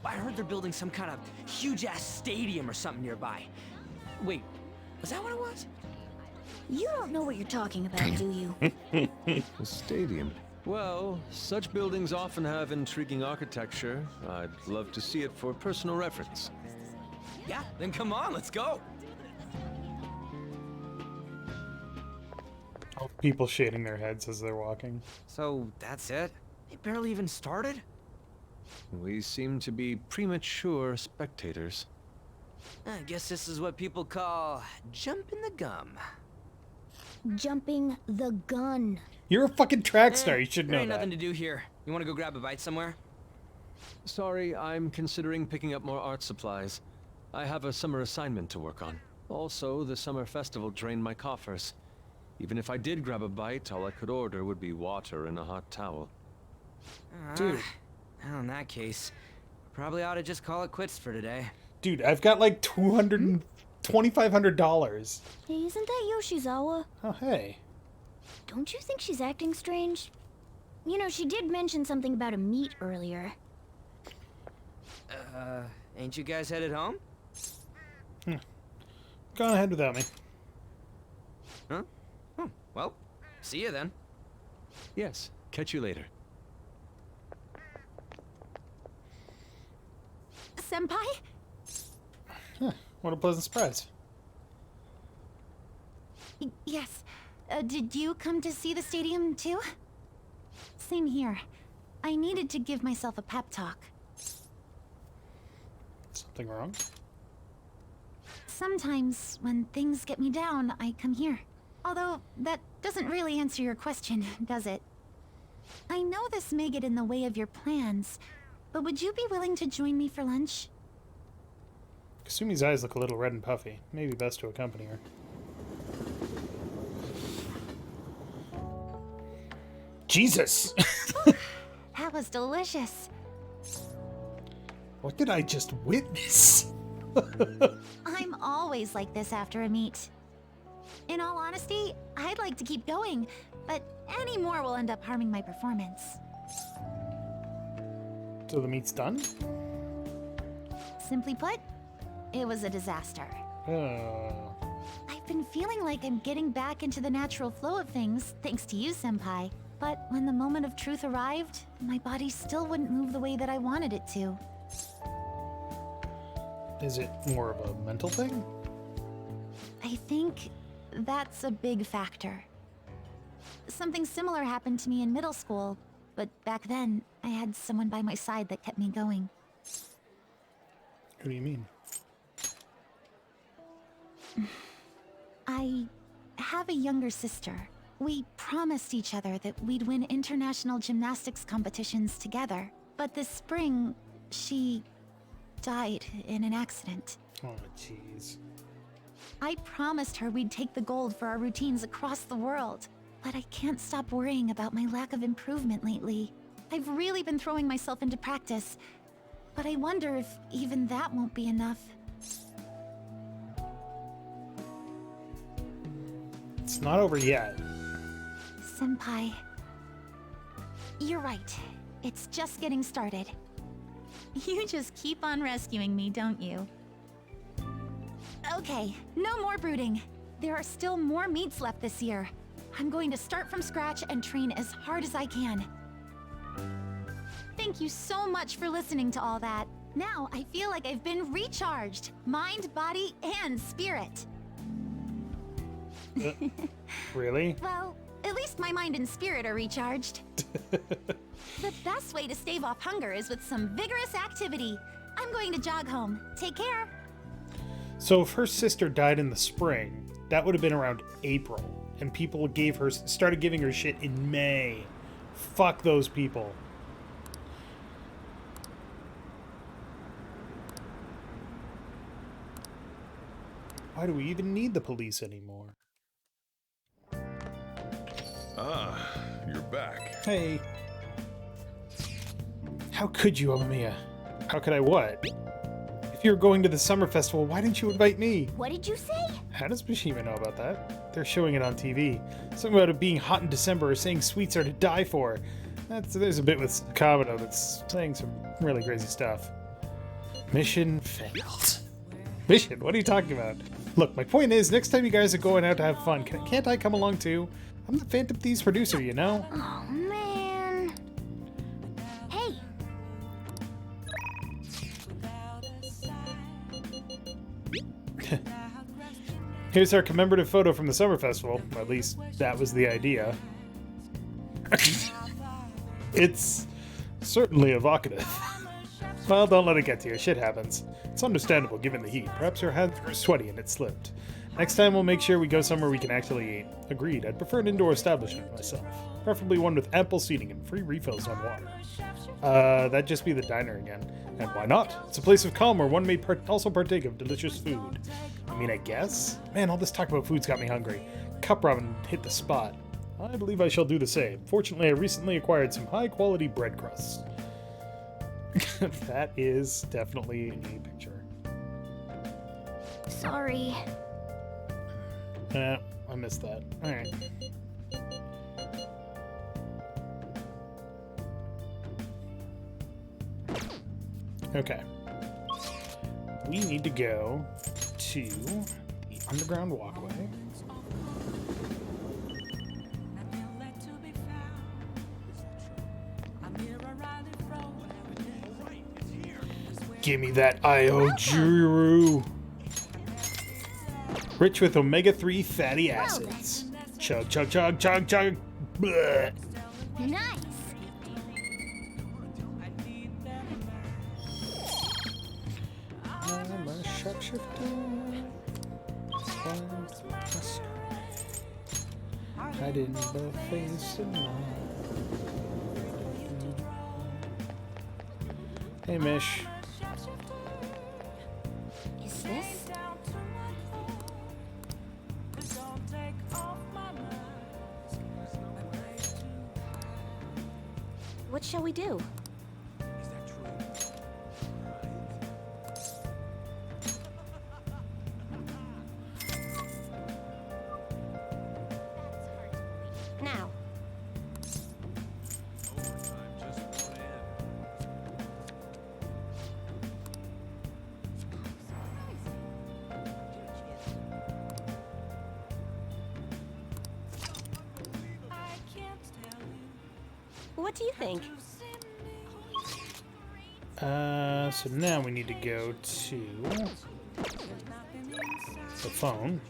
[SPEAKER 12] I heard they're building some kind of huge-ass stadium or something nearby. Wait, was that what it was?
[SPEAKER 10] You don't know what you're talking about, do you?
[SPEAKER 14] A stadium. Well, such buildings often have intriguing architecture. I'd love to see it for personal reference.
[SPEAKER 12] Yeah, then come on, let's go.
[SPEAKER 1] People shading their heads as they're walking.
[SPEAKER 12] So, that's it? It barely even started?
[SPEAKER 14] We seem to be premature spectators.
[SPEAKER 12] I guess this is what people call jumping the gum.
[SPEAKER 10] Jumping the gun.
[SPEAKER 1] You're a fucking track star. You should know
[SPEAKER 12] There ain't
[SPEAKER 1] that.
[SPEAKER 12] nothing to do here. You want to go grab a bite somewhere?
[SPEAKER 14] Sorry, I'm considering picking up more art supplies. I have a summer assignment to work on. Also, the summer festival drained my coffers. Even if I did grab a bite, all I could order would be water and a hot towel.
[SPEAKER 1] Dude.
[SPEAKER 12] Well, in that case, probably ought to just call it quits for today.
[SPEAKER 1] Dude, I've got like $2,500.
[SPEAKER 10] Hey, isn't that Yoshizawa?
[SPEAKER 1] Oh, hey.
[SPEAKER 10] Don't you think she's acting strange? You know, she did mention something about a meat earlier.
[SPEAKER 12] Ain't you guys headed home?
[SPEAKER 1] Go on ahead without me.
[SPEAKER 12] Huh? Oh, well, see you then.
[SPEAKER 14] Yes, catch you later.
[SPEAKER 15] Senpai?
[SPEAKER 1] Huh, what a pleasant surprise.
[SPEAKER 15] Yes. Did you come to see the stadium too? Same here. I needed to give myself a pep talk.
[SPEAKER 1] Something wrong?
[SPEAKER 15] Sometimes, when things get me down, I come here. Although, that doesn't really answer your question, does it? I know this may get in the way of your plans, but would you be willing to join me for lunch?
[SPEAKER 1] Kasumi's eyes look a little red and puffy. Maybe best to accompany her. Jesus!
[SPEAKER 15] That was delicious.
[SPEAKER 1] What did I just witness?
[SPEAKER 15] I'm always like this after a meet. In all honesty, I'd like to keep going, but any more will end up harming my performance.
[SPEAKER 1] So the meat's done?
[SPEAKER 15] Simply put, it was a disaster.
[SPEAKER 1] Oh.
[SPEAKER 15] I've been feeling like I'm getting back into the natural flow of things, thanks to you, Senpai. But when the moment of truth arrived, my body still wouldn't move the way that I wanted it to.
[SPEAKER 1] Is it more of a mental thing?
[SPEAKER 15] I think that's a big factor. Something similar happened to me in middle school, but back then, I had someone by my side that kept me going.
[SPEAKER 1] Who do you mean?
[SPEAKER 15] I have a younger sister. We promised each other that we'd win international gymnastics competitions together. But this spring, she died in an accident.
[SPEAKER 1] Oh, jeez.
[SPEAKER 15] I promised her we'd take the gold for our routines across the world. But I can't stop worrying about my lack of improvement lately. I've really been throwing myself into practice. But I wonder if even that won't be enough.
[SPEAKER 1] It's not over yet.
[SPEAKER 15] Senpai. You're right. It's just getting started. You just keep on rescuing me, don't you? Okay, no more brooding. There are still more meets left this year. I'm going to start from scratch and train as hard as I can. Thank you so much for listening to all that. Now I feel like I've been recharged. Mind, body, and spirit.
[SPEAKER 1] Really?
[SPEAKER 15] Well, at least my mind and spirit are recharged. The best way to stave off hunger is with some vigorous activity. I'm going to jog home. Take care.
[SPEAKER 1] So if her sister died in the spring, that would have been around April, and people started giving her shit in May. Fuck those people. Why do we even need the police anymore?
[SPEAKER 6] Ah, you're back.
[SPEAKER 1] Hey. How could you, Amamiya? How could I what? If you were going to the summer festival, why didn't you invite me?
[SPEAKER 8] What did you say?
[SPEAKER 1] How does Mishima know about that? They're showing it on TV. Something about it being hot in December or saying sweets are to die for. There's a bit with Kamado that's saying some really crazy stuff. Mission failed. Mission? What are you talking about? Look, my point is, next time you guys are going out to have fun, can't I come along too? I'm the Phantom Thieves producer, you know?
[SPEAKER 8] Oh, man. Hey.
[SPEAKER 1] Here's our commemorative photo from the summer festival. At least that was the idea. It's certainly evocative. Well, don't let it get to you. Shit happens. It's understandable given the heat. Perhaps your hands were sweaty and it slipped. Next time we'll make sure we go somewhere we can actually eat. Agreed. I'd prefer an indoor establishment myself. Preferably one with ample seating and free refills on water. That'd just be the diner again. And why not? It's a place of calm where one may also partake of delicious food. I mean, I guess? Man, all this talk about food's got me hungry. Cup ramen hit the spot. I believe I shall do the same. Fortunately, I recently acquired some high-quality bread crusts. That is definitely a picture.
[SPEAKER 8] Sorry.
[SPEAKER 1] I missed that. Alright. Okay. We need to go to the underground walkway. Give me that Io Juru. Rich with omega-3 fatty acids. Chug, chug, chug, chug, chug. Blech.
[SPEAKER 8] Nice.
[SPEAKER 1] I'm a sharpshifter. Hide in the face of mine. Hey, Mish.
[SPEAKER 8] Is this? What shall we do?
[SPEAKER 10] Now. What do you think?
[SPEAKER 1] So now we need to go to the phone.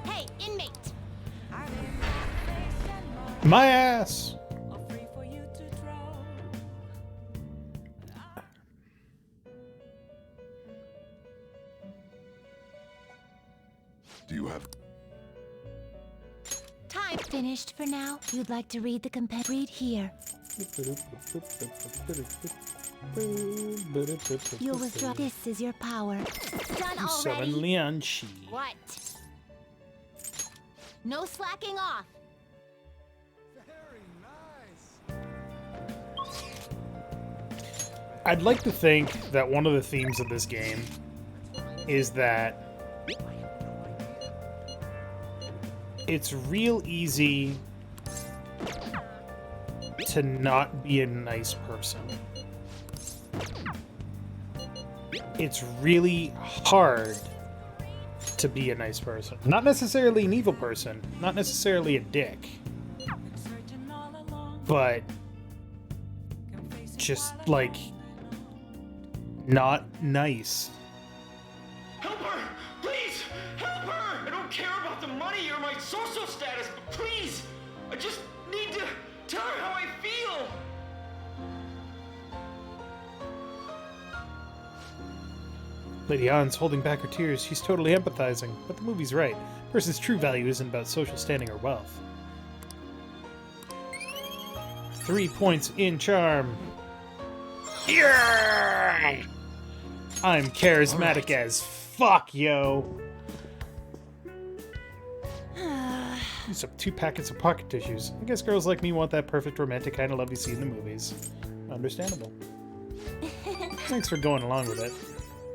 [SPEAKER 10] Hey, inmate!
[SPEAKER 1] My ass!
[SPEAKER 21] Do you have...
[SPEAKER 15] Time finished for now. You'd like to read the read here.
[SPEAKER 2] You'll withdraw. This is your power.
[SPEAKER 10] Done already.
[SPEAKER 1] Summon Lian Shi.
[SPEAKER 10] What? No slacking off.
[SPEAKER 1] I'd like to think that one of the themes of this game is that it's real easy to not be a nice person. It's really hard to be a nice person. Not necessarily an evil person, not necessarily a dick, but just like not nice.
[SPEAKER 17] Help her! Please! Help her! I don't care about the money or my social status, but please! I just need to tell her how I feel!
[SPEAKER 1] Lady Ann's holding back her tears. She's totally empathizing. But the movie's right. A person's true value isn't about social standing or wealth. 3 points in charm. Yeah! I'm charismatic as fuck, yo. Use up 2 packets of pocket tissues. I guess girls like me want that perfect romantic kind of love you see in the movies. Understandable. Thanks for going along with it.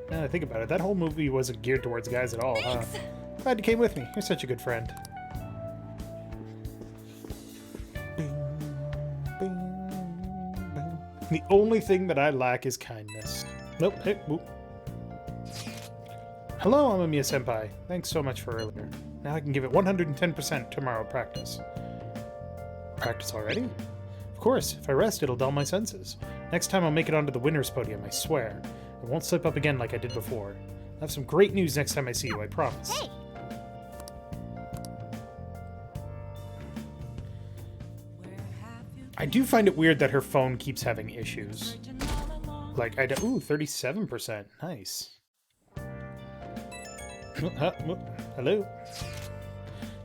[SPEAKER 1] Now that I think about it, that whole movie wasn't geared towards guys at all, huh? Glad you came with me. You're such a good friend. The only thing that I lack is kindness. Nope. Hey, whoop. Hello, Amamiya-senpai. Thanks so much for earlier. Now I can give it 110% tomorrow practice. Practice already? Of course. If I rest, it'll dull my senses. Next time I'll make it onto the winner's podium, I swear. I won't slip up again like I did before. I'll have some great news next time I see you, I promise.
[SPEAKER 10] Hey!
[SPEAKER 1] I do find it weird that her phone keeps having issues. Like, ooh, 37%. Nice. Hello.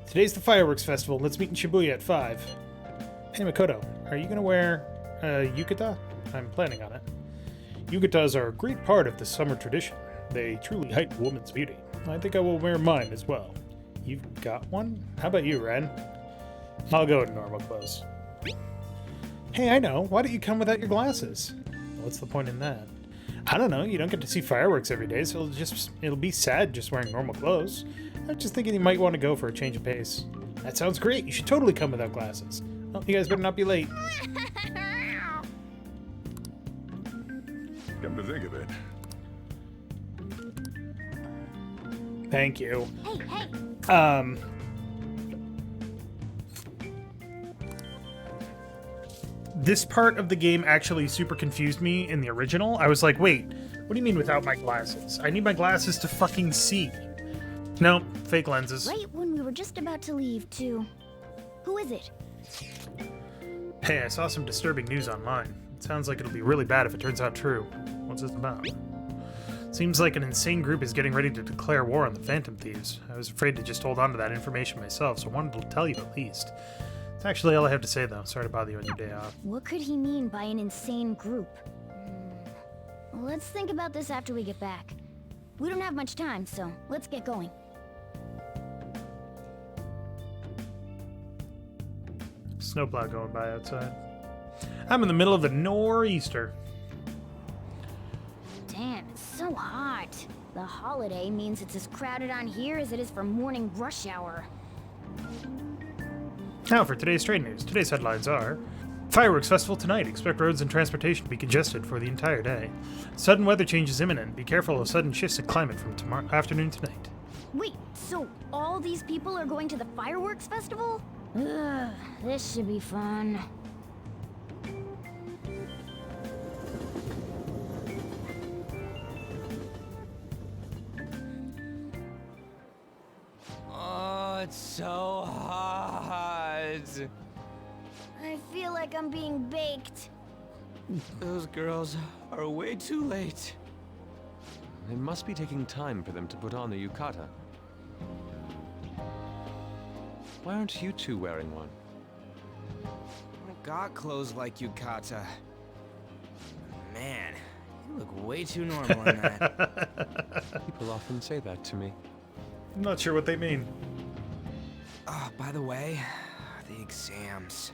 [SPEAKER 1] Today's the fireworks festival. Let's meet in Shibuya at 5. Hey, Makoto, are you gonna wear yukata? I'm planning on it. Yukatas are a great part of the summer tradition. They truly heighten a woman's beauty. I think I will wear mine as well. You've got one? How about you, Ren? I'll go in normal clothes. Hey, I know. Why don't you come without your glasses? What's the point in that? I don't know. You don't get to see fireworks every day, so it'll be sad just wearing normal clothes. I was just thinking you might want to go for a change of pace. That sounds great. You should totally come without glasses. Oh, you guys better not be late.
[SPEAKER 6] Come to think of it.
[SPEAKER 1] Thank you.
[SPEAKER 10] Hey!
[SPEAKER 1] This part of the game actually super confused me in the original. I was like, wait, what do you mean without my glasses? I need my glasses to fucking see. No, fake lenses.
[SPEAKER 10] Right when we were just about to leave, too. Who is it?
[SPEAKER 1] Hey, I saw some disturbing news online. It sounds like it'll be really bad if it turns out true. What's this about? Seems like an insane group is getting ready to declare war on the Phantom Thieves. I was afraid to just hold on to that information myself, so I wanted to tell you at least. That's actually all I have to say, though. Sorry to bother you on your day off.
[SPEAKER 10] What could he mean by an insane group? Let's think about this after we get back. We don't have much time, so let's get going.
[SPEAKER 1] Snowplow going by outside. I'm in the middle of a nor'easter.
[SPEAKER 10] Damn, it's so hot. The holiday means it's as crowded on here as it is for morning rush hour.
[SPEAKER 1] Now for today's trade news. Today's headlines are: Fireworks Festival tonight. Expect roads and transportation to be congested for the entire day. Sudden weather change is imminent. Be careful of sudden shifts in climate from tomorrow afternoon tonight.
[SPEAKER 10] Wait, so all these people are going to the fireworks festival? Ugh, this should be fun.
[SPEAKER 12] Oh, it's so hot.
[SPEAKER 10] I feel like I'm being baked.
[SPEAKER 12] Those girls are way too late.
[SPEAKER 14] It must be taking time for them to put on the yukata. Why aren't you two wearing one?
[SPEAKER 12] I got clothes like yukata. Man, you look way too normal in that.
[SPEAKER 14] People often say that to me.
[SPEAKER 1] I'm not sure what they mean.
[SPEAKER 12] Oh, by the way, the exams.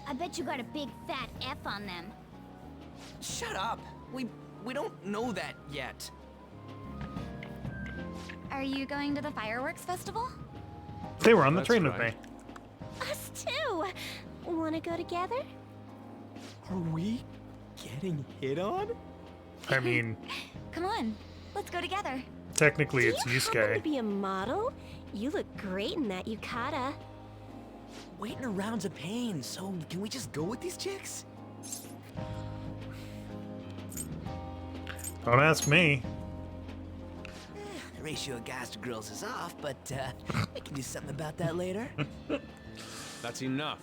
[SPEAKER 10] I bet you got a big fat F on them.
[SPEAKER 12] Shut up. We don't know that yet.
[SPEAKER 10] Are you going to the fireworks festival?
[SPEAKER 1] They were on the
[SPEAKER 14] That's
[SPEAKER 1] train
[SPEAKER 14] right.
[SPEAKER 1] with me.
[SPEAKER 10] Us too. Wanna go together?
[SPEAKER 12] Are we getting hit on?
[SPEAKER 1] I mean,
[SPEAKER 10] Come on, let's go together.
[SPEAKER 1] technically it's
[SPEAKER 7] Do you happen
[SPEAKER 1] Yusuke.
[SPEAKER 7] to be a model? You look great in that yukata.
[SPEAKER 12] Waiting around's a pain, so can we just go with these chicks?
[SPEAKER 1] Don't ask me.
[SPEAKER 12] The ratio of guys to girls is off, but we can do something about that later.
[SPEAKER 14] That's enough.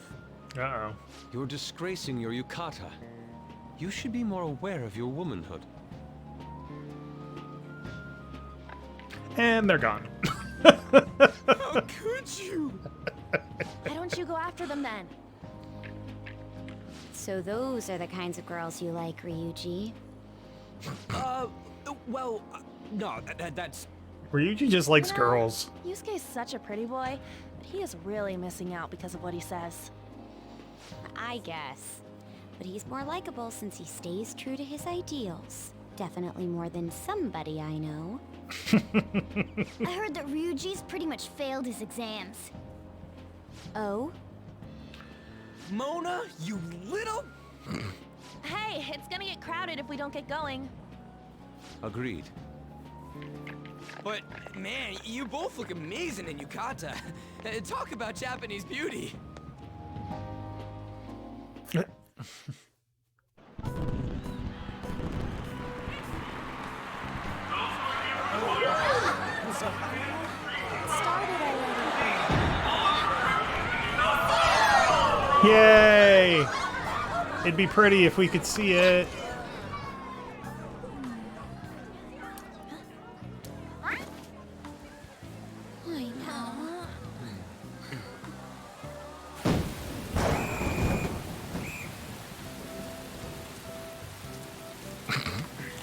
[SPEAKER 1] Uh-oh.
[SPEAKER 14] You're disgracing your yukata. You should be more aware of your womanhood.
[SPEAKER 1] And they're gone.
[SPEAKER 12] How could you?
[SPEAKER 13] Why don't you go after them then?
[SPEAKER 10] So those are the kinds of girls you like, Ryuji.
[SPEAKER 12] Well, no, that's...
[SPEAKER 1] Ryuji just likes
[SPEAKER 13] No,
[SPEAKER 1] girls.
[SPEAKER 13] Yusuke's such a pretty boy, but he is really missing out because of what he says.
[SPEAKER 10] I guess. But he's more likable since he stays true to his ideals. Definitely more than somebody I know. I heard that Ryuji's pretty much failed his exams. Oh?
[SPEAKER 12] Mona, you little...
[SPEAKER 13] Hey, it's gonna get crowded if we don't get going.
[SPEAKER 14] Agreed.
[SPEAKER 12] But, man, you both look amazing in yukata. Talk about Japanese beauty.
[SPEAKER 1] Yay! It'd be pretty if we could see it.
[SPEAKER 10] I know.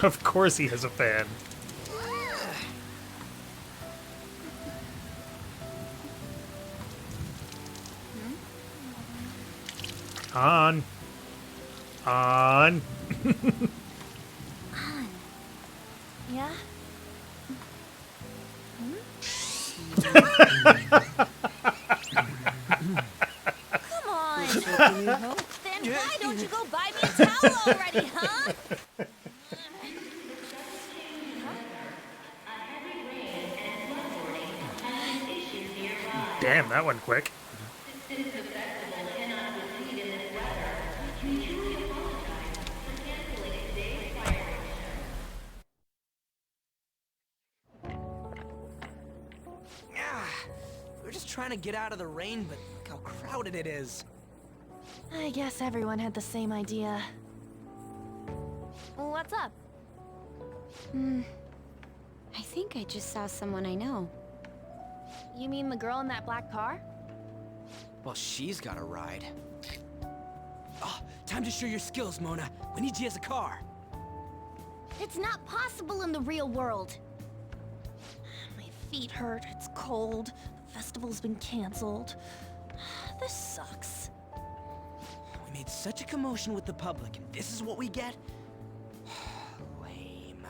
[SPEAKER 1] Of course he has a fan. On. On.
[SPEAKER 13] Yeah? Come on! Then why don't you go buy me a towel already, huh?
[SPEAKER 1] Damn, that went quick.
[SPEAKER 12] We're just trying to get out of the rain, but look how crowded it is.
[SPEAKER 13] I guess everyone had the same idea. What's up?
[SPEAKER 10] I think I just saw someone I know.
[SPEAKER 13] You mean the girl in that black car?
[SPEAKER 12] Well, she's got a ride. Oh, time to show your skills, Mona. We need you as a car.
[SPEAKER 10] It's not possible in the real world.
[SPEAKER 13] My feet hurt, it's cold, the festival's been canceled. This sucks.
[SPEAKER 12] We made such a commotion with the public, and this is what we get? Lame.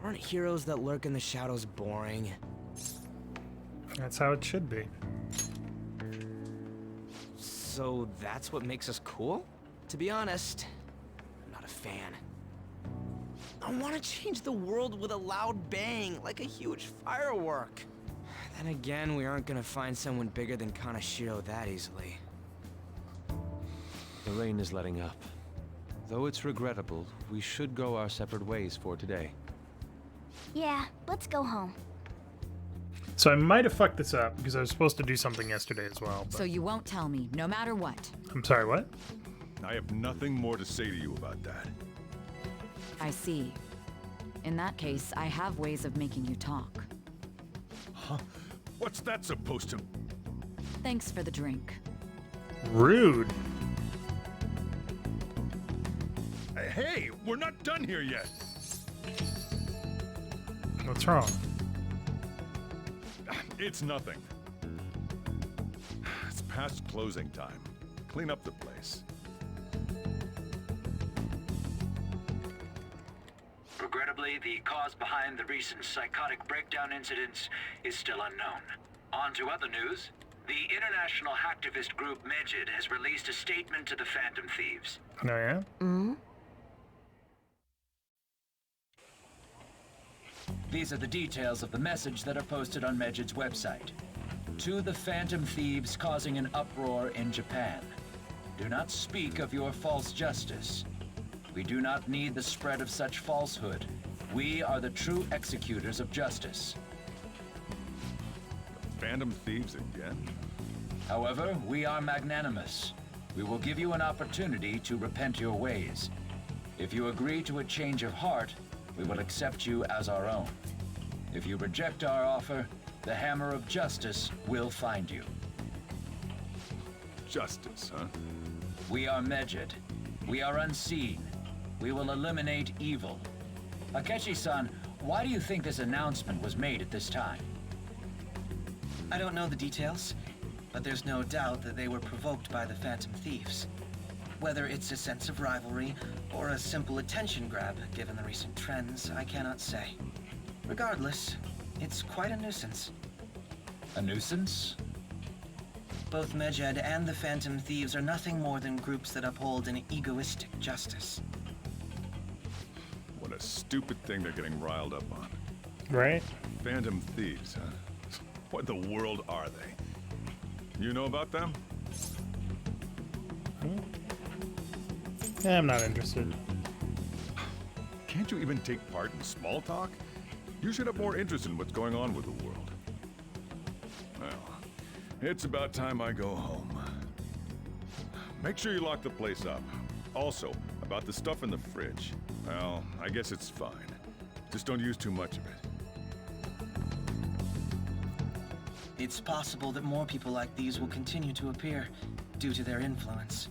[SPEAKER 12] Aren't heroes that lurk in the shadows boring?
[SPEAKER 1] That's how it should be.
[SPEAKER 12] So that's what makes us cool? To be honest, I'm not a fan. I want to change the world with a loud bang, like a huge firework. Then again, we aren't gonna find someone bigger than Kanashiro that easily.
[SPEAKER 14] The rain is letting up. Though it's regrettable, we should go our separate ways for today.
[SPEAKER 10] Yeah, let's go home.
[SPEAKER 1] So I might have fucked this up because I was supposed to do something yesterday as well. But...
[SPEAKER 11] So you won't tell me, no matter what.
[SPEAKER 1] I'm sorry, what?
[SPEAKER 6] I have nothing more to say to you about that.
[SPEAKER 11] I see. In that case, I have ways of making you talk.
[SPEAKER 6] Huh? What's that supposed to...
[SPEAKER 11] Thanks for the drink.
[SPEAKER 1] Rude.
[SPEAKER 6] Hey, we're not done here yet.
[SPEAKER 1] What's wrong?
[SPEAKER 6] It's nothing. It's past closing time. Clean up the place.
[SPEAKER 3] Regrettably, the cause behind the recent psychotic breakdown incidents is still unknown. On to other news. The international hacktivist group Medjed has released a statement to the Phantom Thieves.
[SPEAKER 1] Oh, yeah?
[SPEAKER 2] Mm?
[SPEAKER 3] These are the details of the message that are posted on Medjed's website. To the Phantom Thieves causing an uproar in Japan. Do not speak of your false justice. We do not need the spread of such falsehood. We are the true executors of justice.
[SPEAKER 6] Phantom Thieves again?
[SPEAKER 3] However, we are magnanimous. We will give you an opportunity to repent your ways. If you agree to a change of heart, we will accept you as our own. If you reject our offer, the hammer of justice will find you.
[SPEAKER 6] Justice, huh?
[SPEAKER 3] We are Medjed. We are unseen. We will eliminate evil. Akechi-san, why do you think this announcement was made at this time?
[SPEAKER 19] I don't know the details, but there's no doubt that they were provoked by the Phantom Thieves. Whether it's a sense of rivalry or a simple attention grab, given the recent trends, I cannot say. Regardless, it's quite a nuisance.
[SPEAKER 3] A nuisance?
[SPEAKER 19] Both Medjed and the Phantom Thieves are nothing more than groups that uphold an egoistic justice.
[SPEAKER 6] What a stupid thing they're getting riled up on.
[SPEAKER 1] Right?
[SPEAKER 6] Phantom Thieves, huh? What the world are they? You know about them?
[SPEAKER 1] I'm not interested.
[SPEAKER 6] Can't you even take part in small talk? You should have more interest in what's going on with the world. Well, it's about time I go home. Make sure you lock the place up. Also, about the stuff in the fridge. Well, I guess it's fine. Just don't use too much of it.
[SPEAKER 19] It's possible that more people like these will continue to appear due to their influence.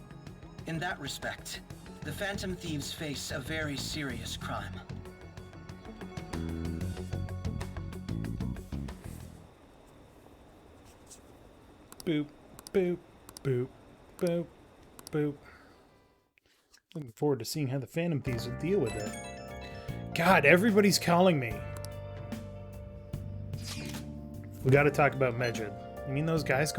[SPEAKER 19] In that respect, the Phantom Thieves face a very serious crime.
[SPEAKER 1] Boop, boop, boop, boop, boop. Looking forward to seeing how the Phantom Thieves will deal with it. God, everybody's calling me. We gotta talk about Medjed. You mean those guys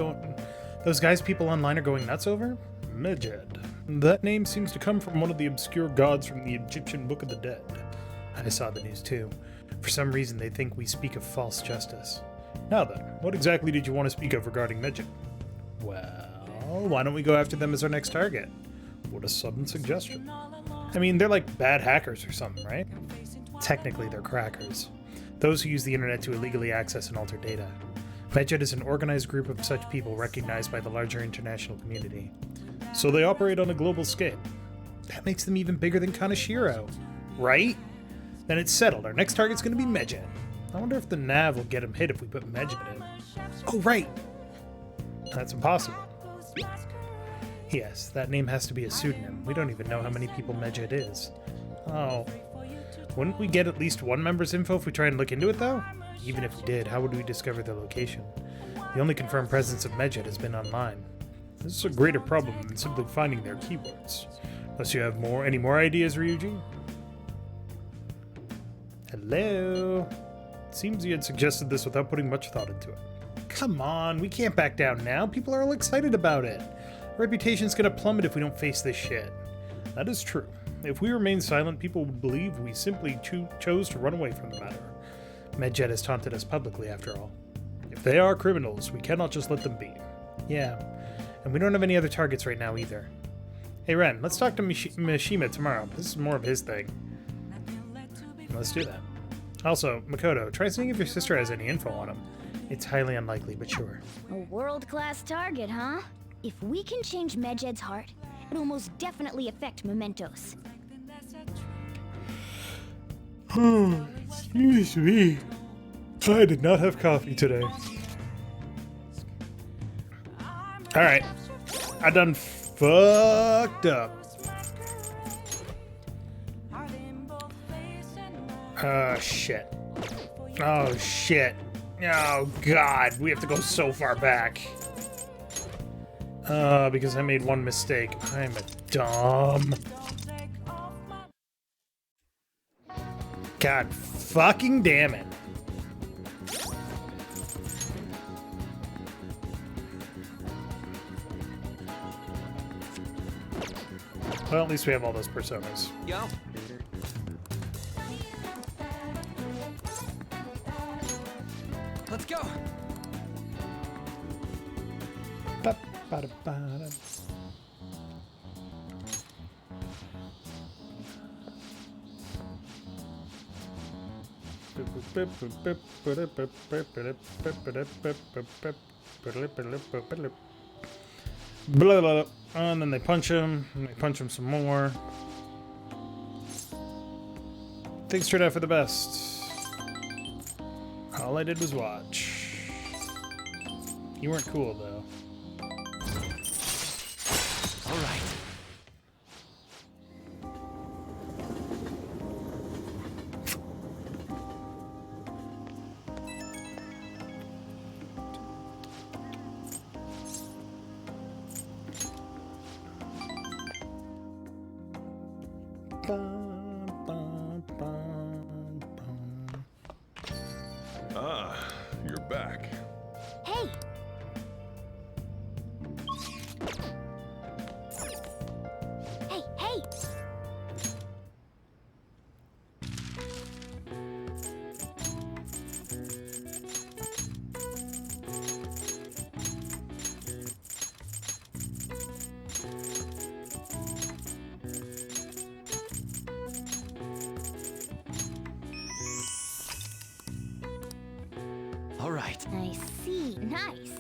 [SPEAKER 1] people online are going nuts over? Medjed. That name seems to come from one of the obscure gods from the Egyptian Book of the Dead. I saw the news too. For some reason they think we speak of false justice. Now then, what exactly did you want to speak of regarding Medjed? Well, why don't we go after them as our next target? What a sudden suggestion. I mean, they're like bad hackers or something, right? Technically, they're crackers. Those who use the internet to illegally access and alter data. Medjed is an organized group of such people recognized by the larger international community. So they operate on a global scale. That makes them even bigger than Kaneshiro, right? Then it's settled. Our next target's going to be Medjed. I wonder if the nav will get him hit if we put Medjed in. Oh, right! That's impossible. Yes, that name has to be a pseudonym. We don't even know how many people Medjed is. Oh. Wouldn't we get at least one member's info if we try and look into it, though? Even if we did, how would we discover their location? The only confirmed presence of Medjed has been online. This is a greater problem than simply finding their keywords. Unless you have any more ideas, Ryuji? Hello? It seems you had suggested this without putting much thought into it. Come on, we can't back down now. People are all excited about it. Our reputation's gonna plummet if we don't face this shit. That is true. If we remain silent, people would believe we simply chose to run away from the matter. Medjed has taunted us publicly, after all. If they are criminals, we cannot just let them be. Yeah, and we don't have any other targets right now either. Hey Ren, let's talk to Mishima tomorrow. This is more of his thing. Let's do that. Also, Makoto, try seeing if your sister has any info on him. It's highly unlikely, but sure.
[SPEAKER 8] A world-class target, huh? If we can change Medjed's heart, it'll most definitely affect Mementos.
[SPEAKER 1] Excuse me. I did not have coffee today. Alright. I done fucked up. Oh, shit. Oh, shit. Oh, God. We have to go so far back. Because I made one mistake. I'm a dumb. God fucking damn it. Well, at least we have all those personas.
[SPEAKER 12] Yo. Let's go.
[SPEAKER 1] Ba-ba-da-ba-da. Blah, blah, blah. And then they punch him, and they punch him some more. Things turned out for the best. All I did was watch. You weren't cool, though.
[SPEAKER 12] All right.
[SPEAKER 6] Ah, you're back.
[SPEAKER 8] Hey! Hey, hey!
[SPEAKER 12] All right.
[SPEAKER 8] I see. Nice.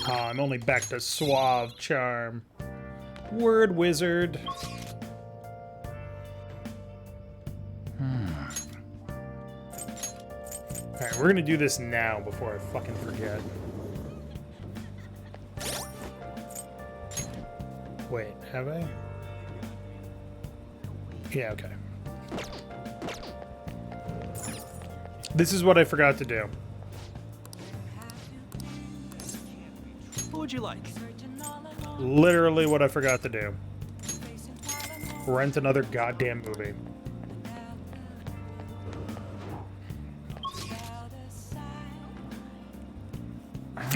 [SPEAKER 1] Oh, I'm only back to Suave Charm. Word Wizard. Alright, we're gonna do this now before I fucking forget. Wait, have I? Yeah, okay. This is what I forgot to do.
[SPEAKER 12] What would you like?
[SPEAKER 1] Literally what I forgot to do. Rent another goddamn movie.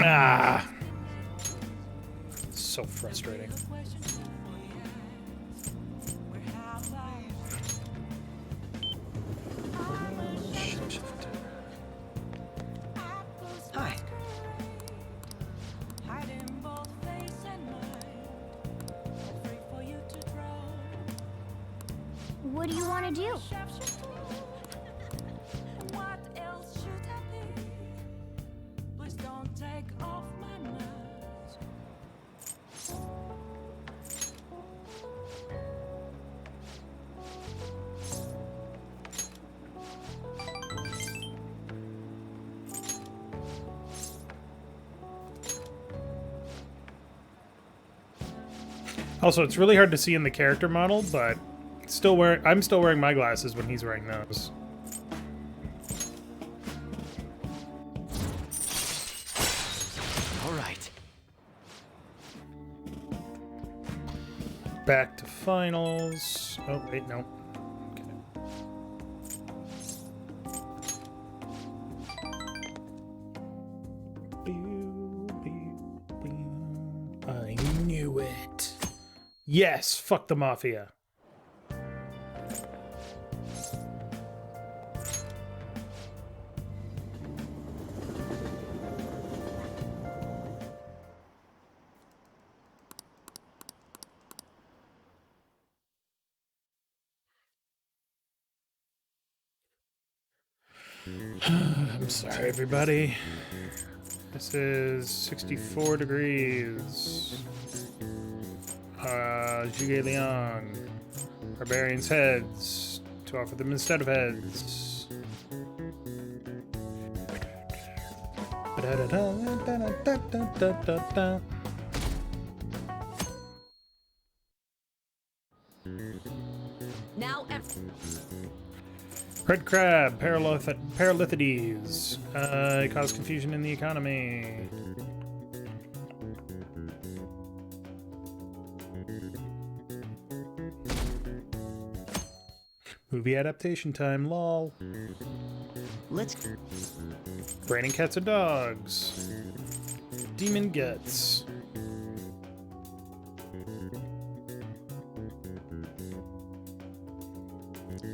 [SPEAKER 1] Ah! So frustrating.
[SPEAKER 19] Hi.
[SPEAKER 8] What do you want to do?
[SPEAKER 1] Also, it's really hard to see in the character model, but I'm still wearing my glasses when he's wearing those.
[SPEAKER 12] All right.
[SPEAKER 1] Back to finals. Oh, wait, no. I knew it. Yes, fuck the Mafia. I'm sorry, everybody. This is 64 degrees. Zhuge Liang. Barbarians' heads. To offer them instead of heads. Red crab, Paralithides. Cause confusion in the economy. Movie adaptation time, lol.
[SPEAKER 19] Let's...
[SPEAKER 1] Raining cats and dogs. Demon Gets.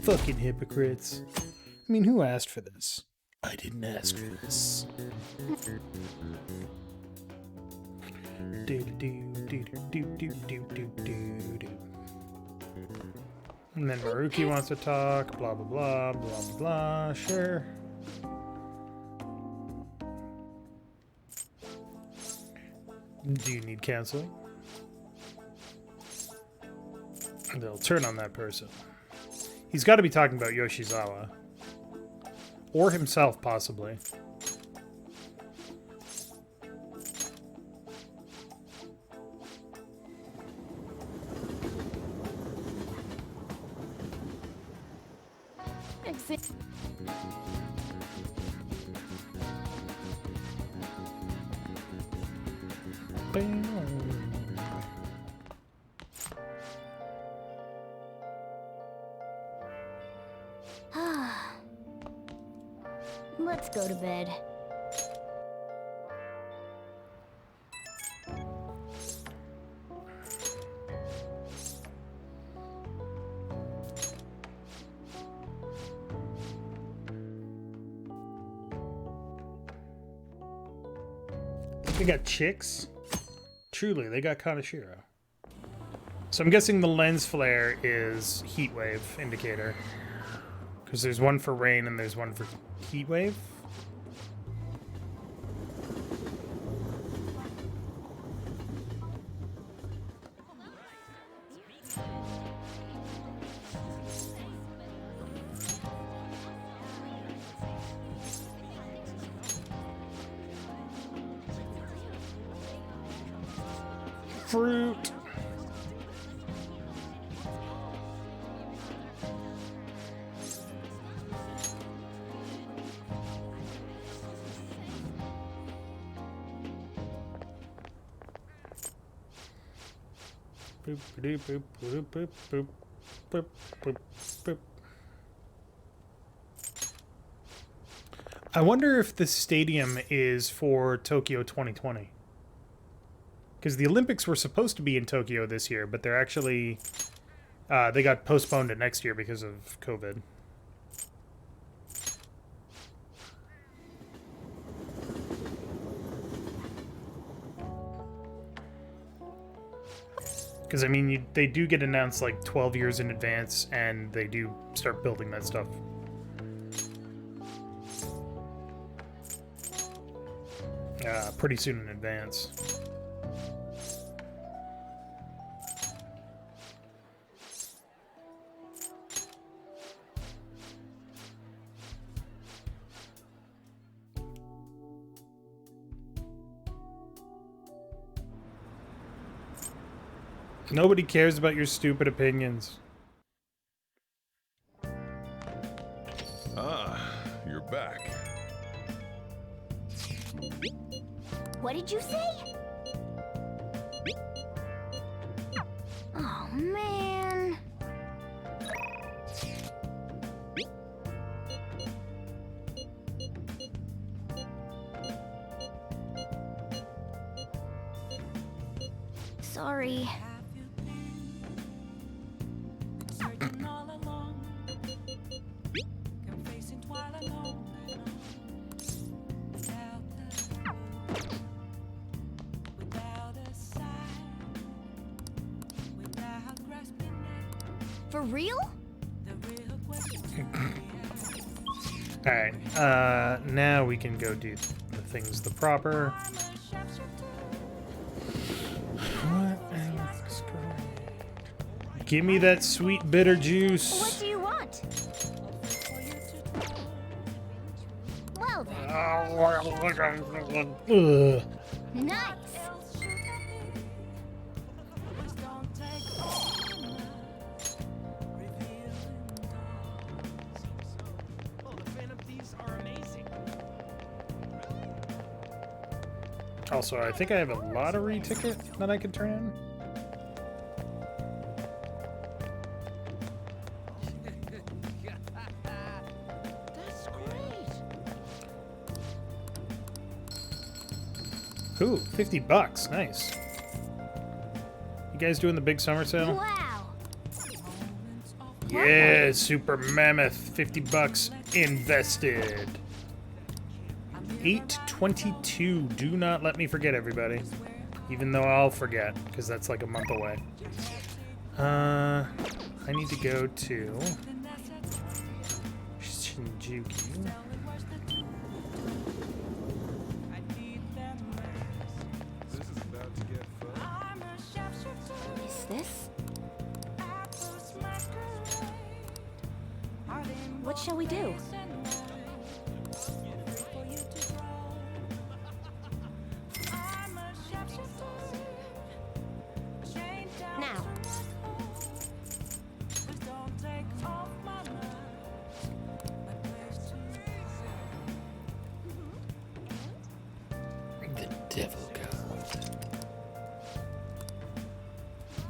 [SPEAKER 1] Fucking hypocrites. I mean, who asked for this? I didn't ask for this. And then Maruki wants to talk, blah, blah, blah, blah, blah, blah, sure. Do you need counseling? They'll turn on that person. He's got to be talking about Yoshizawa. Or himself, possibly.
[SPEAKER 13] Exit.
[SPEAKER 8] Let's go to bed.
[SPEAKER 1] They got chicks? Truly, they got Kaneshiro. So I'm guessing the lens flare is heat wave indicator. Because there's one for rain and there's one for heat wave. Fruit. Boop, boop, boop, boop, boop, boop, boop, boop, boop. I wonder if the stadium is for Tokyo 2020. Because the Olympics were supposed to be in Tokyo this year, but they're actually... they got postponed to next year because of COVID. Because, I mean, they do get announced like 12 years in advance, and they do start building that stuff. Pretty soon in advance. Nobody cares about your stupid opinions.
[SPEAKER 6] Ah, you're back.
[SPEAKER 8] What did you say? Oh, man. Sorry. For real?
[SPEAKER 1] Alright, now we can go do the things the proper. What else? Give me that sweet bitter juice.
[SPEAKER 8] What do you want? Well then.
[SPEAKER 1] Ugh.
[SPEAKER 8] Nice.
[SPEAKER 1] Also, I think I have a lottery ticket that I can turn in.
[SPEAKER 9] That's great.
[SPEAKER 1] Ooh, $50. Nice. You guys doing the big summer sale?
[SPEAKER 8] Wow.
[SPEAKER 1] Yeah, Super Mammoth. $50 invested. 8/22. Do not let me forget, everybody. Even though I'll forget, because that's like a month away. I need to go to Shinjuku.
[SPEAKER 10] Is this? What shall we do? Now.
[SPEAKER 1] The devil god.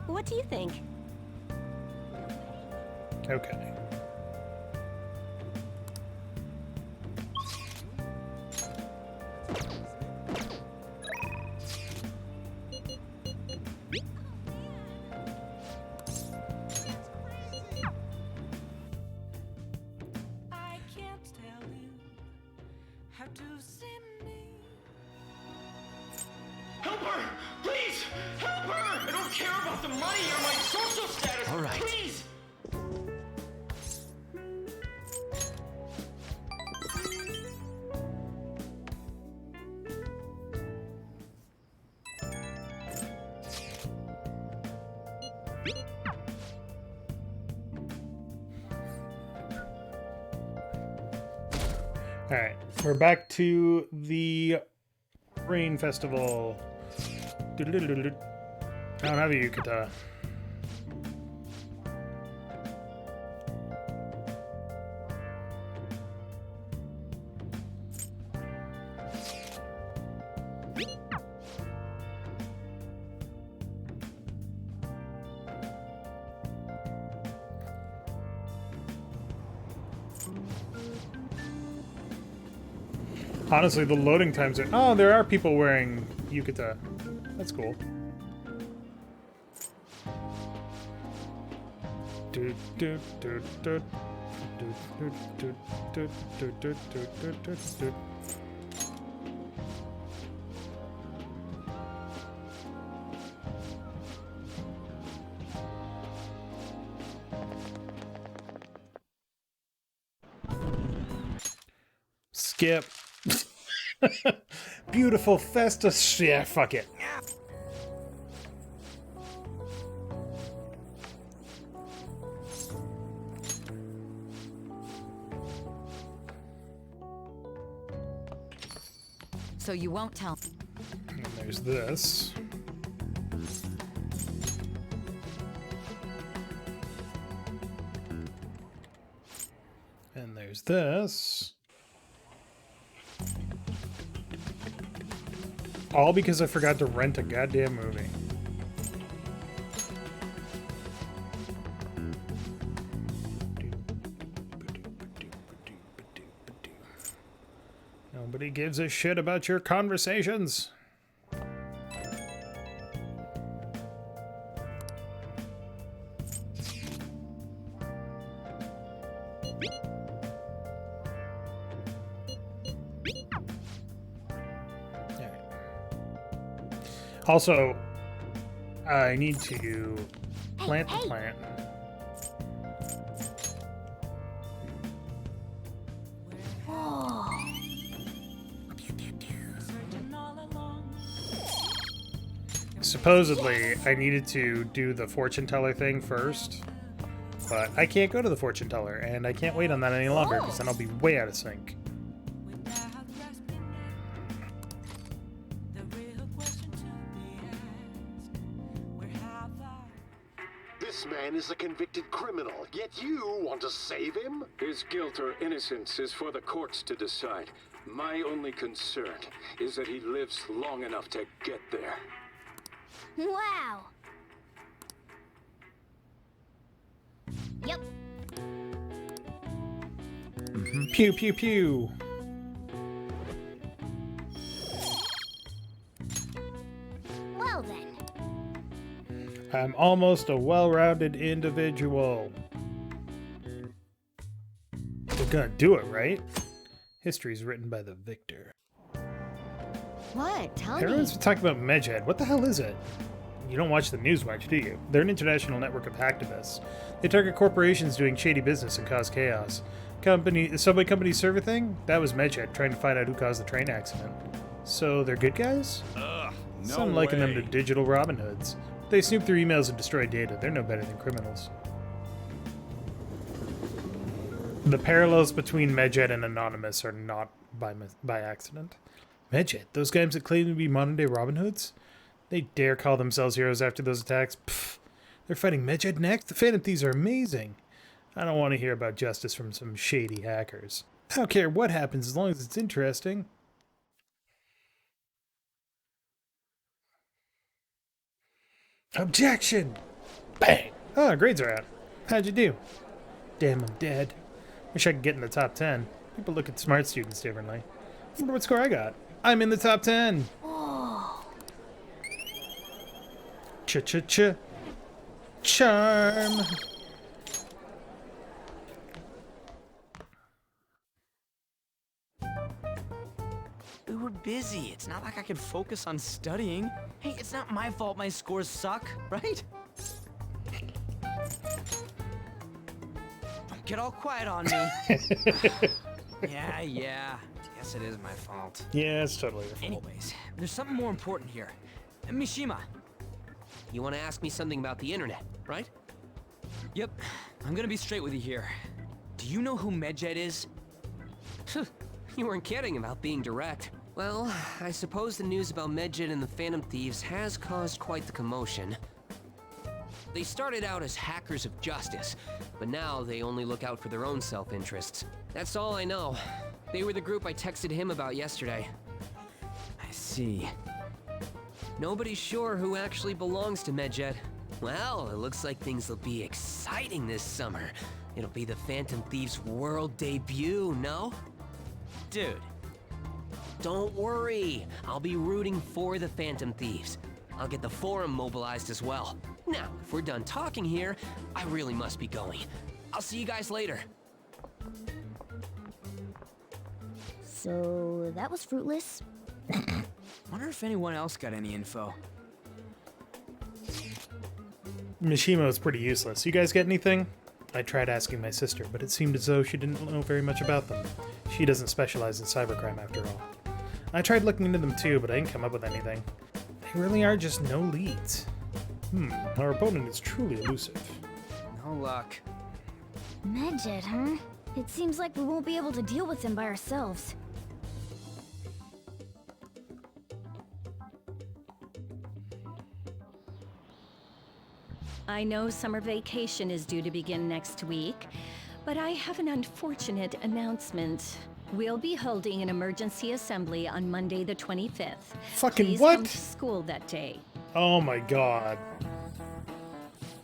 [SPEAKER 10] What do you think?
[SPEAKER 1] Okay.
[SPEAKER 17] Help her! Please! Help her! I don't care about the money or my social status!
[SPEAKER 5] All right.
[SPEAKER 17] Please!
[SPEAKER 1] Alright, we're back to the Rain Festival. I don't have a yukata. Honestly, the loading times are... Oh, there are people wearing yukata. That's cool. Skip. Beautiful Festus. Yeah, fuck it.
[SPEAKER 11] So you won't tell.
[SPEAKER 1] And there's this. And there's this. All because I forgot to rent a goddamn movie. Nobody gives a shit about your conversations. Also, I need to plant the plant. Supposedly, I needed to do the fortune teller thing first, but I can't go to the fortune teller, and I can't wait on that any longer, because then I'll be way out of sync.
[SPEAKER 18] This man is a convicted criminal, yet you want to save him?
[SPEAKER 20] His guilt or innocence is for the courts to decide.
[SPEAKER 18] My only concern is that he lives long enough to get there.
[SPEAKER 8] Wow. Yep.
[SPEAKER 1] Pew, pew, pew.
[SPEAKER 8] Well then.
[SPEAKER 1] I'm almost a well-rounded individual. We're gonna do it, right? History's written by the victor.
[SPEAKER 15] What? Tell me.
[SPEAKER 1] Everyone's been talking about Medjed. What the hell is it? You don't watch the news much, do you? They're an international network of hacktivists. They target corporations doing shady business and cause chaos. The subway company server thing? That was Medjed trying to find out who caused the train accident. So they're good guys?
[SPEAKER 6] Ugh, no
[SPEAKER 1] Some liken them
[SPEAKER 6] way.
[SPEAKER 1] to digital Robin Hoods. They snoop through emails and destroy data. They're no better than criminals. The parallels between Medjed and Anonymous are not by accident. Medjed, those guys that claim to be modern-day Robin Hoods? They dare call themselves heroes after those attacks? Pfft, they're fighting Medjed next? The Phantom Thieves are amazing. I don't want to hear about justice from some shady hackers. I don't care what happens as long as it's interesting. Objection! Bang! Oh, grades are out. How'd you do? Damn, I'm dead. Wish I could get in the top 10. People look at smart students differently. I wonder what score I got. I'm in the top 10!
[SPEAKER 8] Oh.
[SPEAKER 1] Cha-cha-cha. Charm!
[SPEAKER 12] We were busy. It's not like I could focus on studying. Hey, it's not my fault my scores suck, right? Don't get all quiet on me. Yeah. Guess it is my fault.
[SPEAKER 1] Yeah, it's totally your fault.
[SPEAKER 12] Anyways, there's something more important here. Mishima.
[SPEAKER 4] You want to ask me something about the internet, right?
[SPEAKER 12] Yep. I'm gonna be straight with you here. Do you know who Medjed is?
[SPEAKER 4] You weren't kidding about being direct. Well, I suppose the news about Medjed and the Phantom Thieves has caused quite the commotion. They started out as hackers of justice, but now they only look out for their own self-interests. That's all I know. They were the group I texted him about yesterday.
[SPEAKER 12] I see.
[SPEAKER 4] Nobody's sure who actually belongs to Medjed. Well, it looks like things will be exciting this summer. It'll be the Phantom Thieves' world debut, no?
[SPEAKER 12] Dude.
[SPEAKER 4] Don't worry. I'll be rooting for the Phantom Thieves. I'll get the forum mobilized as well. Now, if we're done talking here, I really must be going. I'll see you guys later.
[SPEAKER 8] So that was fruitless.
[SPEAKER 12] Wonder if anyone else got any info.
[SPEAKER 1] Mishima is pretty useless. You guys get anything? I tried asking my sister, but it seemed as though she didn't know very much about them. She doesn't specialize in cybercrime after all. I tried looking into them too, but I didn't come up with anything. They really are just no leads. Our opponent is truly elusive.
[SPEAKER 12] No luck.
[SPEAKER 8] Medjed, huh? It seems like we won't be able to deal with him by ourselves.
[SPEAKER 20] I know summer vacation is due to begin next week, but I have an unfortunate announcement. We'll be holding an emergency assembly on Monday the 25th.
[SPEAKER 1] Fucking
[SPEAKER 20] Please
[SPEAKER 1] what?
[SPEAKER 20] come to school that day.
[SPEAKER 1] Oh my god.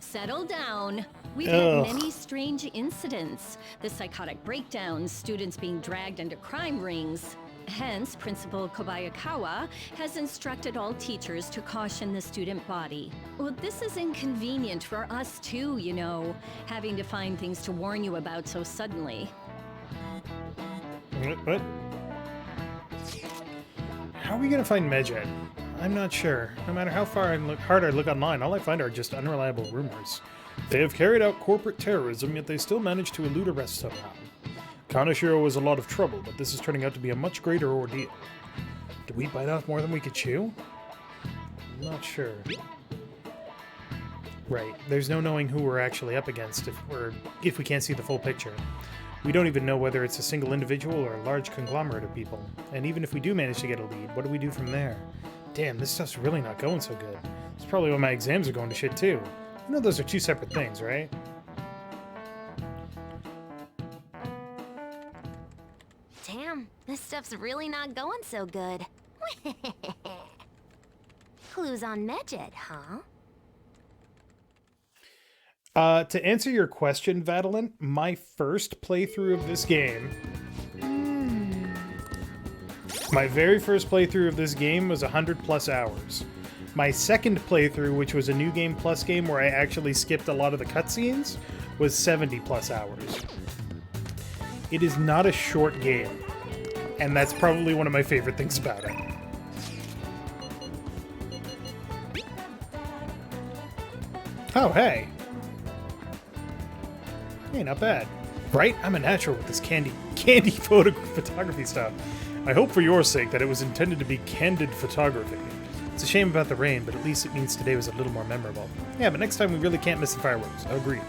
[SPEAKER 20] Settle down. We've
[SPEAKER 1] Ugh.
[SPEAKER 20] had many strange incidents. The psychotic breakdowns, students being dragged into crime rings. Hence, Principal Kobayakawa has instructed all teachers to caution the student body. Well, this is inconvenient for us too, you know, having to find things to warn you about so suddenly.
[SPEAKER 1] What? How are we gonna find Medjed? I'm not sure. No matter how hard I look online, all I find are just unreliable rumors. They have carried out corporate terrorism, yet they still manage to elude arrest somehow. Kaneshiro was a lot of trouble, but this is turning out to be a much greater ordeal. Did we bite off more than we could chew? I'm not sure. Right, there's no knowing who we're actually up against if we can't see the full picture. We don't even know whether it's a single individual or a large conglomerate of people. And even if we do manage to get a lead, what do we do from there? Damn, this stuff's really not going so good. It's probably why my exams are going to shit too. You know those are two separate things, right?
[SPEAKER 10] Damn, this stuff stuff's really not going so good. Clues on Medjed, huh?
[SPEAKER 1] To answer your question, Vadalin, my first playthrough of this game... My very first playthrough of this game was 100+ hours. My second playthrough, which was a New Game Plus game where I actually skipped a lot of the cutscenes, was 70+ hours. It is not a short game, and that's probably one of my favorite things about it. Oh, hey! Hey, not bad. Right? I'm a natural with this candy photography stuff. I hope for your sake that it was intended to be candid photography. It's a shame about the rain, but at least it means today was a little more memorable. Yeah, but next time we really can't miss the fireworks. Agreed.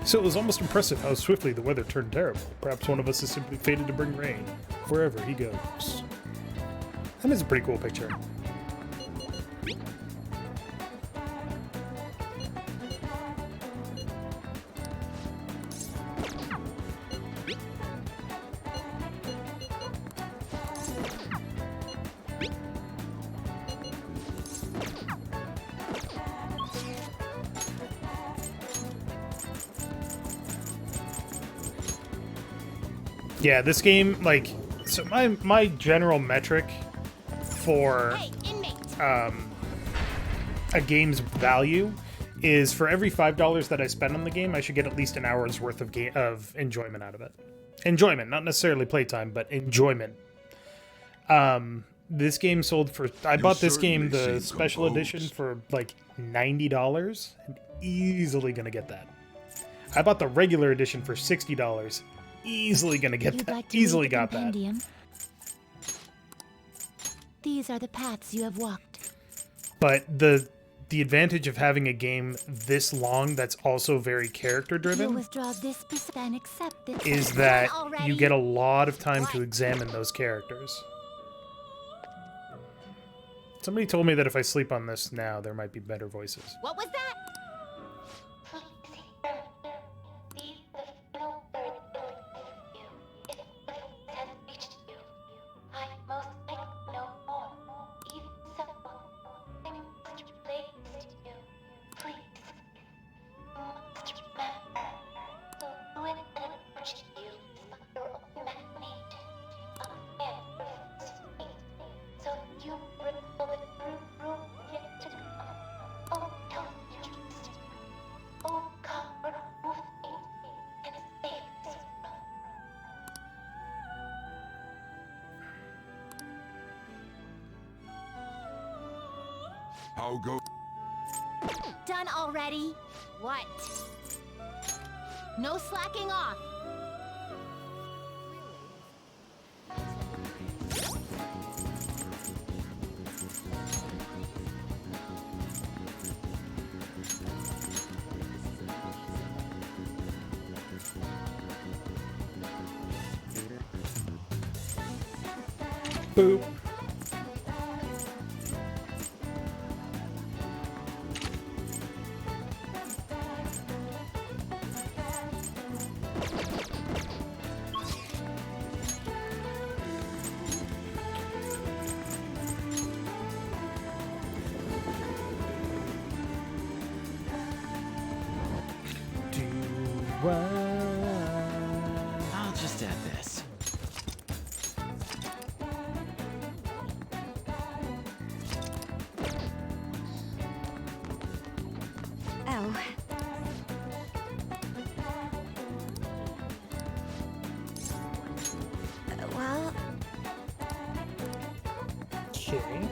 [SPEAKER 1] So it was almost impressive how swiftly the weather turned terrible. Perhaps one of us is simply fated to bring rain, wherever he goes. That is a pretty cool picture. Yeah, this game, like, so my general metric for a game's value is for every $5 that I spend on the game, I should get at least an hour's worth of enjoyment out of it. Enjoyment, not necessarily playtime, but enjoyment. This game sold for... I bought this game, the special edition, for like $90. I'm easily gonna get that. I bought the regular edition for $60. Easily gonna get that.
[SPEAKER 2] Like
[SPEAKER 1] Easily got that.
[SPEAKER 2] These are the paths you have walked.
[SPEAKER 1] But the advantage of having a game this long that's also very character driven is that you get a lot of time to examine those characters. Somebody told me that if I sleep on this now, there might be better voices.
[SPEAKER 10] What was that?
[SPEAKER 21] How go?
[SPEAKER 10] Done already? What? No slacking off.
[SPEAKER 1] Boop.
[SPEAKER 12] I'll just add this.
[SPEAKER 10] Oh. Well...
[SPEAKER 1] Okay.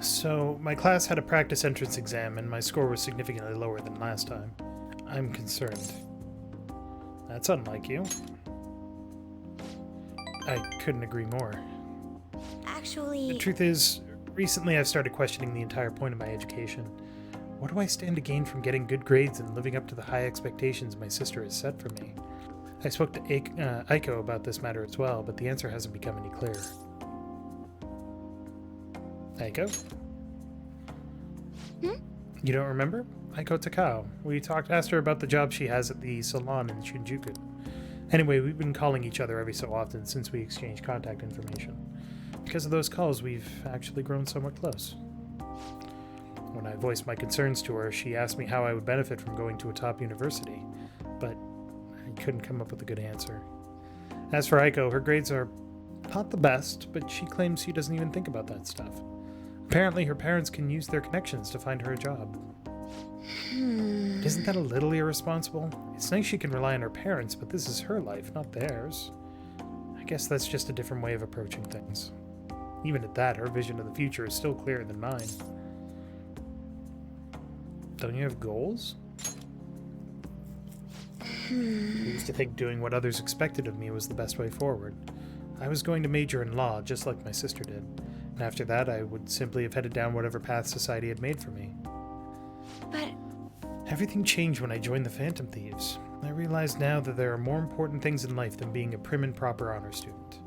[SPEAKER 1] So, my class had a practice entrance exam, and my score was significantly lower than last time. I'm concerned. That's unlike you. I couldn't agree more.
[SPEAKER 10] Actually...
[SPEAKER 1] The truth is, recently I've started questioning the entire point of my education. What do I stand to gain from getting good grades and living up to the high expectations my sister has set for me? I spoke to Aiko about this matter as well, but the answer hasn't become any clearer. Aiko? You don't remember? Aiko Takao. We asked her about the job she has at the salon in Shinjuku. Anyway, we've been calling each other every so often since we exchanged contact information. Because of those calls, we've actually grown somewhat close. When I voiced my concerns to her, she asked me how I would benefit from going to a top university, but I couldn't come up with a good answer. As for Aiko, her grades are not the best, but she claims she doesn't even think about that stuff. Apparently, her parents can use their connections to find her a job. Isn't that a little irresponsible? It's nice she can rely on her parents, but this is her life, not theirs. I guess that's just a different way of approaching things. Even at that, her vision of the future is still clearer than mine. Don't you have goals? I used to think doing what others expected of me was the best way forward. I was going to major in law, just like my sister did. And after that, I would simply have headed down whatever path society had made for me.
[SPEAKER 10] But
[SPEAKER 1] everything changed when I joined the Phantom Thieves. I realize now that there are more important things in life than being a prim and proper honor student.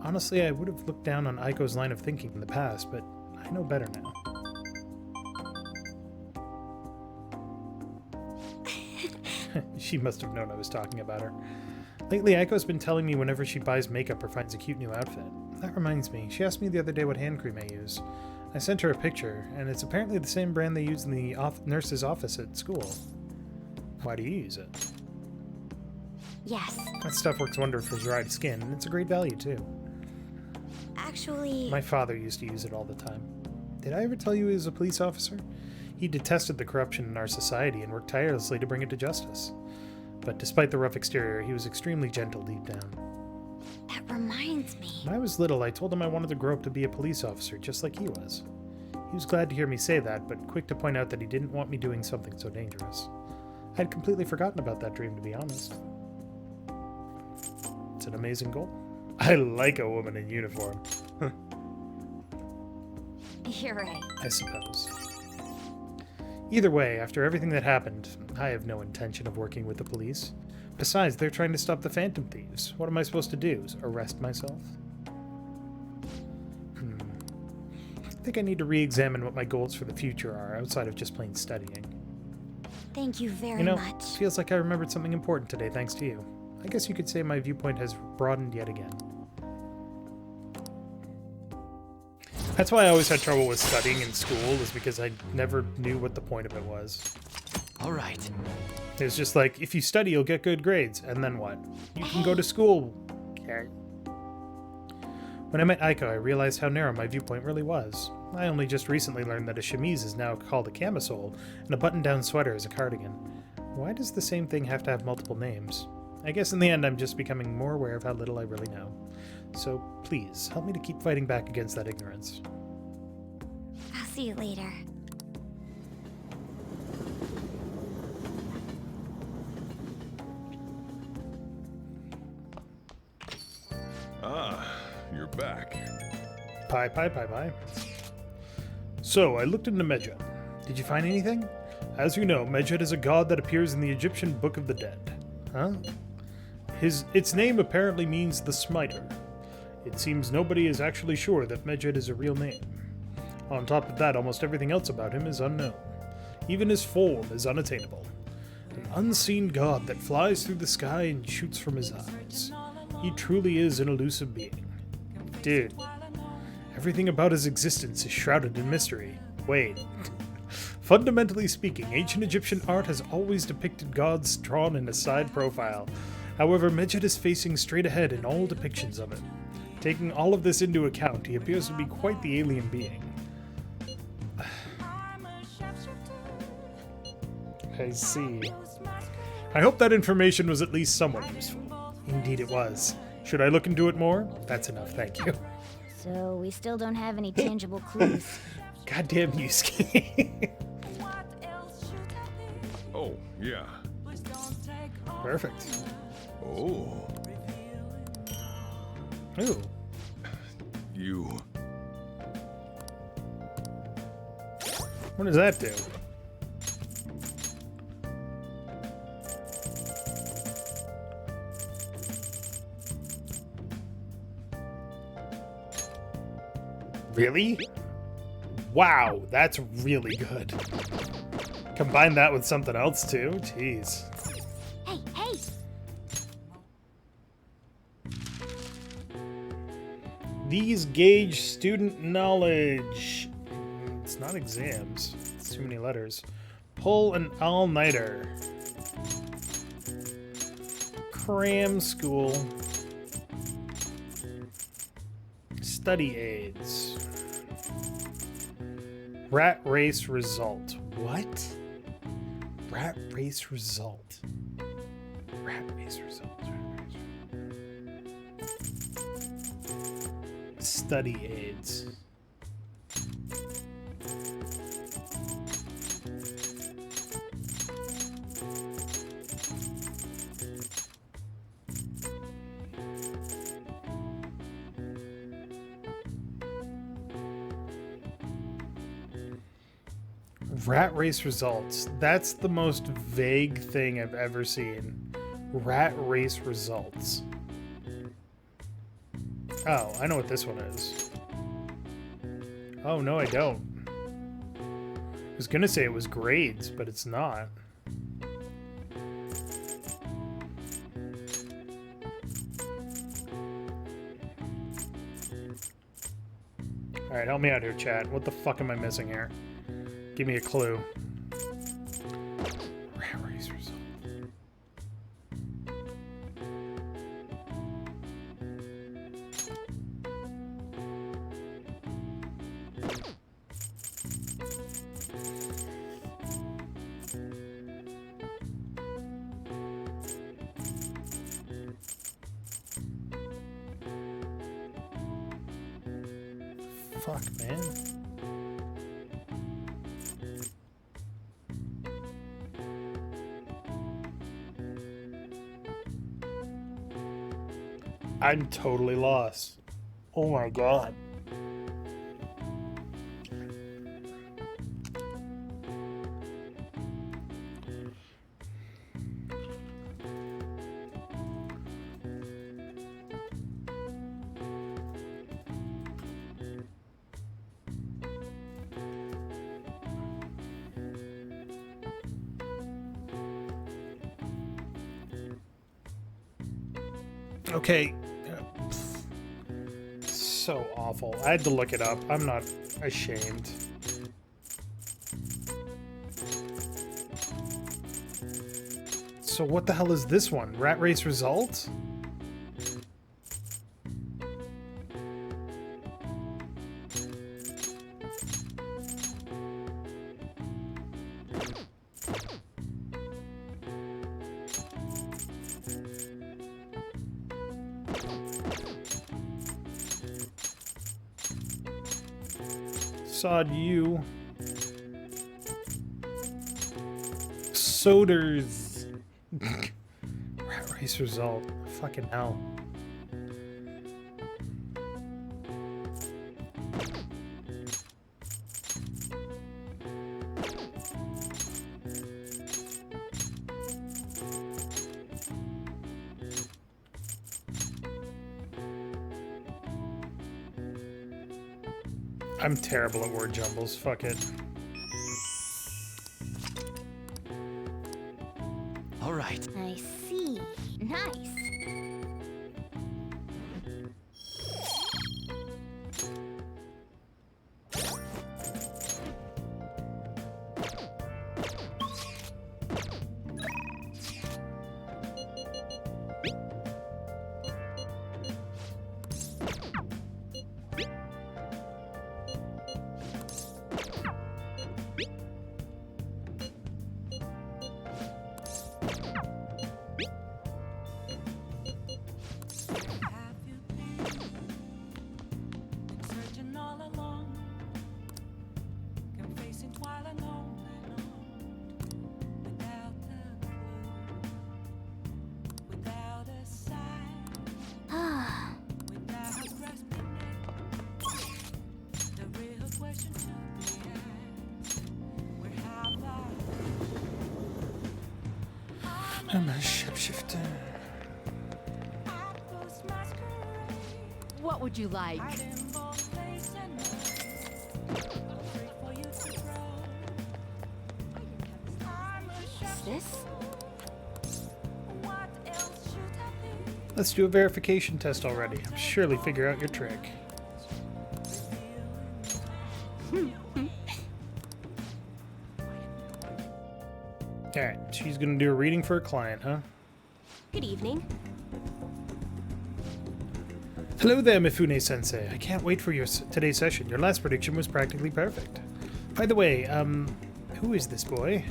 [SPEAKER 1] Honestly, I would have looked down on Aiko's line of thinking in the past, but I know better now. She must have known I was talking about her. Lately, Aiko's been telling me whenever she buys makeup or finds a cute new outfit. That reminds me, she asked me the other day what hand cream I use. I sent her a picture, and it's apparently the same brand they use in the nurse's office at school. Why do you use it?
[SPEAKER 10] yes,
[SPEAKER 1] That stuff works wonders for dry skin, and it's a great value, too.
[SPEAKER 10] actually...
[SPEAKER 1] My father used to use it all the time. Did I ever tell you he was a police officer? He detested the corruption in our society and worked tirelessly to bring it to justice. But despite the rough exterior, he was extremely gentle deep down.
[SPEAKER 10] That reminds me.
[SPEAKER 1] When I was little, I told him I wanted to grow up to be a police officer, just like he was. He was glad to hear me say that, but quick to point out that he didn't want me doing something so dangerous. I had completely forgotten about that dream, to be honest. It's an amazing goal. I like a woman in uniform.
[SPEAKER 10] You're right.
[SPEAKER 1] I suppose. Either way, after everything that happened, I have no intention of working with the police. Besides, they're trying to stop the Phantom Thieves. What am I supposed to do? Arrest myself? I think I need to re-examine what my goals for the future are, outside of just plain studying.
[SPEAKER 10] Thank you very
[SPEAKER 1] You know,
[SPEAKER 10] much.
[SPEAKER 1] feels like I remembered something important today thanks to you. I guess you could say my viewpoint has broadened yet again. That's why I always had trouble with studying in school, is because I never knew what the point of it was.
[SPEAKER 9] All right.
[SPEAKER 1] It was just like, if you study, you'll get good grades, and then what? You can go to school. Okay. When I met Aiko, I realized how narrow my viewpoint really was. I only just recently learned that a chemise is now called a camisole, and a button-down sweater is a cardigan. Why does the same thing have to have multiple names? I guess in the end, I'm just becoming more aware of how little I really know. So please, help me to keep fighting back against that ignorance.
[SPEAKER 10] I'll see you later.
[SPEAKER 6] Ah, you're back.
[SPEAKER 1] Bye. So, I looked into Medjed. Did you find anything? As you know, Medjed is a god that appears in the Egyptian Book of the Dead. Huh? Its name apparently means the Smiter. It seems nobody is actually sure that Medjed is a real name. On top of that, almost everything else about him is unknown. Even his form is unattainable. An unseen god that flies through the sky and shoots from his eyes. He truly is an elusive being. Dude, everything about his existence is shrouded in mystery. Wait. Fundamentally speaking, ancient Egyptian art has always depicted gods drawn in a side profile. However, Medjed is facing straight ahead in all depictions of it. Taking all of this into account, he appears to be quite the alien being. I see. I hope that information was at least somewhat useful. Indeed it was. Should I look into it more? That's enough, thank you.
[SPEAKER 8] So we still don't have any tangible clues.
[SPEAKER 1] Goddamn Yusuke.
[SPEAKER 6] Oh, yeah.
[SPEAKER 1] Perfect.
[SPEAKER 6] Oh.
[SPEAKER 1] Ooh.
[SPEAKER 6] You.
[SPEAKER 1] What does that do? Really? Wow, that's really good. Combine that with something else too? Jeez.
[SPEAKER 8] Hey!
[SPEAKER 1] These gauge student knowledge. It's not exams. It's too many letters. Pull an all-nighter. Cram school. Study aids. Rat race result. What? Rat race result. Rat race result. Study aids. Rat race results. That's the most vague thing I've ever seen. Rat race results. Oh, I know what this one is. Oh, no, I don't. I was gonna say it was grades, but it's not. Alright, help me out here, chat. What the fuck am I missing here? Give me a clue. Rat race result. Fuck, man. I'm totally lost. Oh my god. Okay. So awful. I had to look it up. I'm not ashamed. So what the hell is this one? Rat race result? Sod you. Soders. Rat race result. Fucking hell. I'm terrible at word jumbles. Fuck it.
[SPEAKER 9] All right.
[SPEAKER 8] I see. Nice.
[SPEAKER 1] I'm a shapeshifter.
[SPEAKER 11] What would you like?
[SPEAKER 10] Is this?
[SPEAKER 1] Let's do a verification test already. Surely figure out your trick. Alright, she's gonna do a reading for a client, huh?
[SPEAKER 16] Good evening.
[SPEAKER 1] Hello there, Mifune-sensei. I can't wait for your today's session. Your last prediction was practically perfect. By the way, who is this boy?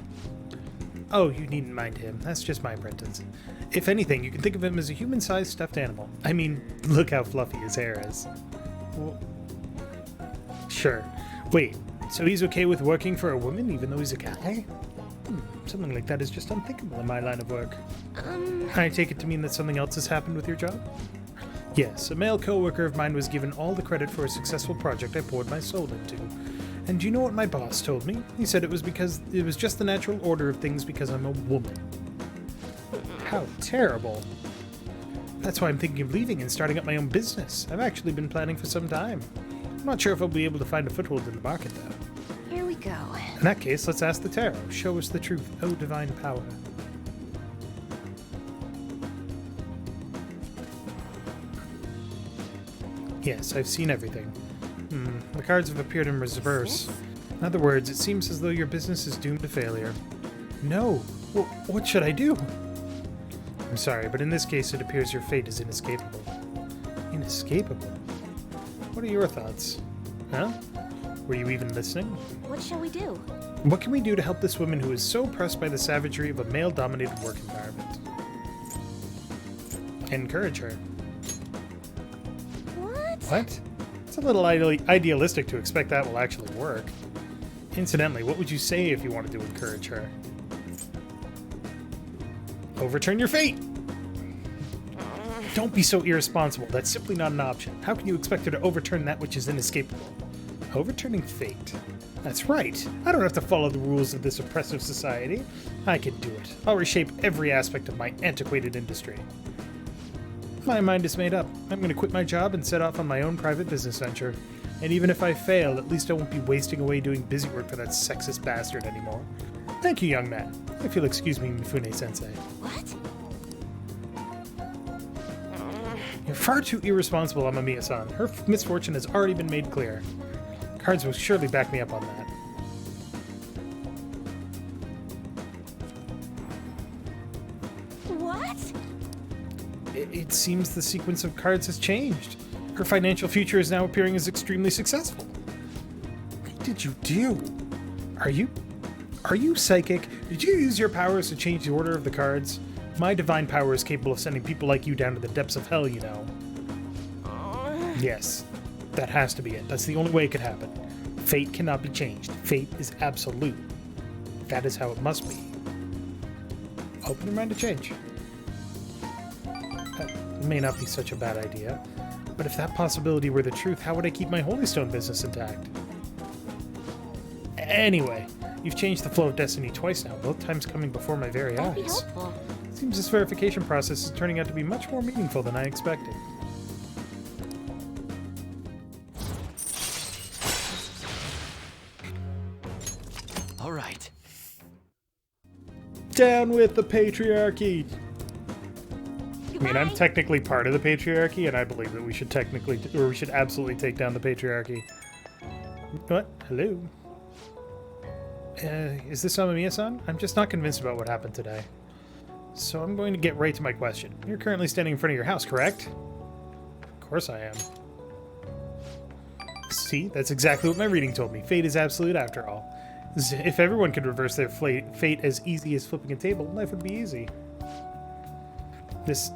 [SPEAKER 1] Oh, you needn't mind him. That's just my apprentice. If anything, you can think of him as a human-sized stuffed animal. I mean, look how fluffy his hair is. Well, sure. Wait, so he's okay with working for a woman even though he's a guy? Something like that is just unthinkable in my line of work. I take it to mean that something else has happened with your job? Yes, a male co-worker of mine was given all the credit for a successful project I poured my soul into. And do you know what my boss told me? He said it was because it was just the natural order of things because I'm a woman. How terrible. That's why I'm thinking of leaving and starting up my own business. I've actually been planning for some time. I'm not sure if I'll be able to find a foothold in the market, though.
[SPEAKER 16] Here we go.
[SPEAKER 1] In that case, let's ask the tarot. Show us the truth, O divine power. Yes, I've seen everything. The cards have appeared in reverse. In other words, it seems as though your business is doomed to failure. No! What should I do? I'm sorry, but in this case it appears your fate is inescapable. Inescapable? What are your thoughts? Huh? Were you even listening?
[SPEAKER 16] What shall we do?
[SPEAKER 1] What can we do to help this woman who is so pressed by the savagery of a male-dominated work environment? Encourage her. What? It's a little idealistic to expect that will actually work. Incidentally, what would you say if you wanted to encourage her? Overturn your fate! Don't be so irresponsible. That's simply not an option. How can you expect her to overturn that which is inescapable? Overturning fate? That's right. I don't have to follow the rules of this oppressive society. I can do it. I'll reshape every aspect of my antiquated industry. My mind is made up. I'm going to quit my job and set off on my own private business venture. And even if I fail, at least I won't be wasting away doing busy work for that sexist bastard anymore. Thank you, young man. If you'll excuse me, Mifune-sensei.
[SPEAKER 16] What?
[SPEAKER 1] You're far too irresponsible, Amamiya-san. Her misfortune has already been made clear. Cards will surely back me up on that.
[SPEAKER 16] What?
[SPEAKER 1] It seems the sequence of cards has changed. Her financial future is now appearing as extremely successful. What did you do? Are you psychic? Did you use your powers to change the order of the cards? My divine power is capable of sending people like you down to the depths of hell, you know. Yes, that has to be it. That's the only way it could happen. Fate cannot be changed. Fate is absolute. That is how it must be. Open your mind to change. That may not be such a bad idea, but if that possibility were the truth, how would I keep my Holy Stone business intact? Anyway, you've changed the flow of destiny twice now, both times coming before my very
[SPEAKER 16] That'd be
[SPEAKER 1] eyes.
[SPEAKER 16] helpful.
[SPEAKER 1] Seems this verification process is turning out to be much more meaningful than I expected.
[SPEAKER 9] All right.
[SPEAKER 1] Down with the patriarchy! I mean, I'm technically part of the patriarchy, and I believe that we should we should absolutely take down the patriarchy. What? Hello? Is this Amamiya-san? I'm just not convinced about what happened today. So I'm going to get right to my question. You're currently standing in front of your house, correct? Of course I am. See, that's exactly what my reading told me. Fate is absolute after all. If everyone could reverse their fate as easy as flipping a table, life would be easy. This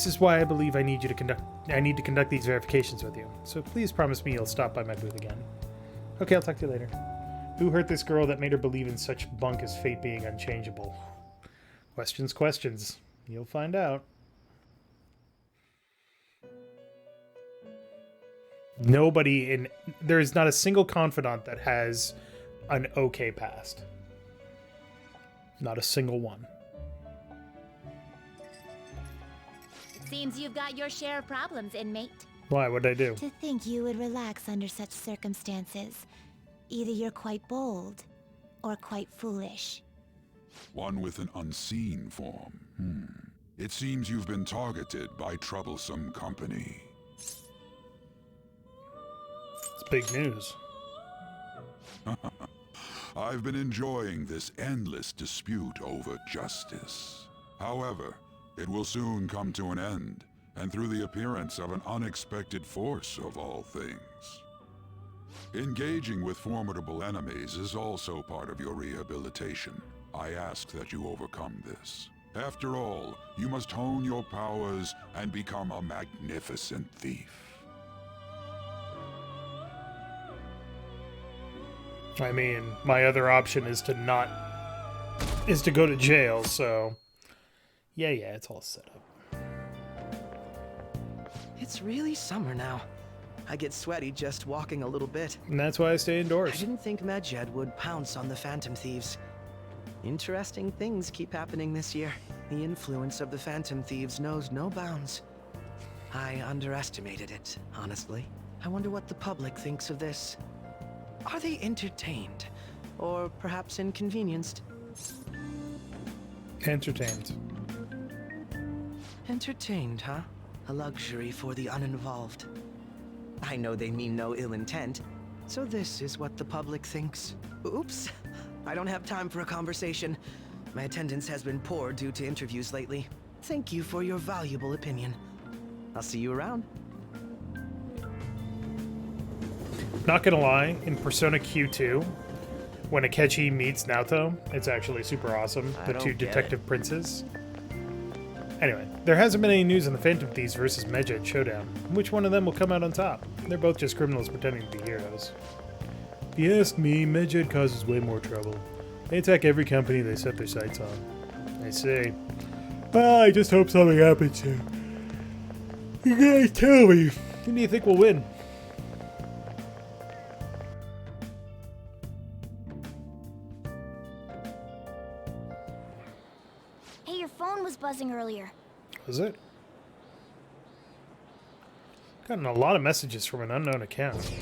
[SPEAKER 1] is why I believe I need to conduct these verifications with you. So please promise me you'll stop by my booth again. Okay, I'll talk to you later. Who hurt this girl that made her believe in such bunk as fate being unchangeable? Questions. You'll find out. There is not a single confidant that has an okay past. Not a single one.
[SPEAKER 2] Seems you've got your share of problems, inmate.
[SPEAKER 1] Why? What'd I do?
[SPEAKER 2] To think you would relax under such circumstances. Either you're quite bold, or quite foolish.
[SPEAKER 21] One with an unseen form. It seems you've been targeted by troublesome company.
[SPEAKER 1] It's big news.
[SPEAKER 21] I've been enjoying this endless dispute over justice. However, it will soon come to an end, and through the appearance of an unexpected force of all things. Engaging with formidable enemies is also part of your rehabilitation. I ask that you overcome this. After all, you must hone your powers and become a magnificent thief.
[SPEAKER 1] I mean, my other option is to go to jail, so yeah, it's all set up.
[SPEAKER 19] It's really summer now. I get sweaty just walking a little bit.
[SPEAKER 1] And that's why I stay indoors.
[SPEAKER 19] I didn't think Medjed would pounce on the Phantom Thieves. Interesting things keep happening this year. The influence of the Phantom Thieves knows no bounds. I underestimated it, honestly. I wonder what the public thinks of this. Are they entertained? Or perhaps inconvenienced?
[SPEAKER 1] Entertained.
[SPEAKER 19] Entertained, huh? A luxury for the uninvolved. I know they mean no ill intent, so this is what the public thinks. Oops, I don't have time for a conversation. My attendance has been poor due to interviews lately. Thank you for your valuable opinion. I'll see you around.
[SPEAKER 1] Not gonna lie, in Persona Q2, when Akechi meets Naoto, it's actually super awesome. The two detective princes. Anyway, there hasn't been any news on the Phantom Thieves versus Medjed showdown. Which one of them will come out on top? They're both just criminals pretending to be heroes. If you ask me, Medjed causes way more trouble. They attack every company they set their sights on. I see. Well, I just hope something happens soon. You guys tell me. Who do you think will win?
[SPEAKER 8] Hey, your phone was buzzing earlier.
[SPEAKER 1] Was it? Gotten a lot of messages from an unknown account.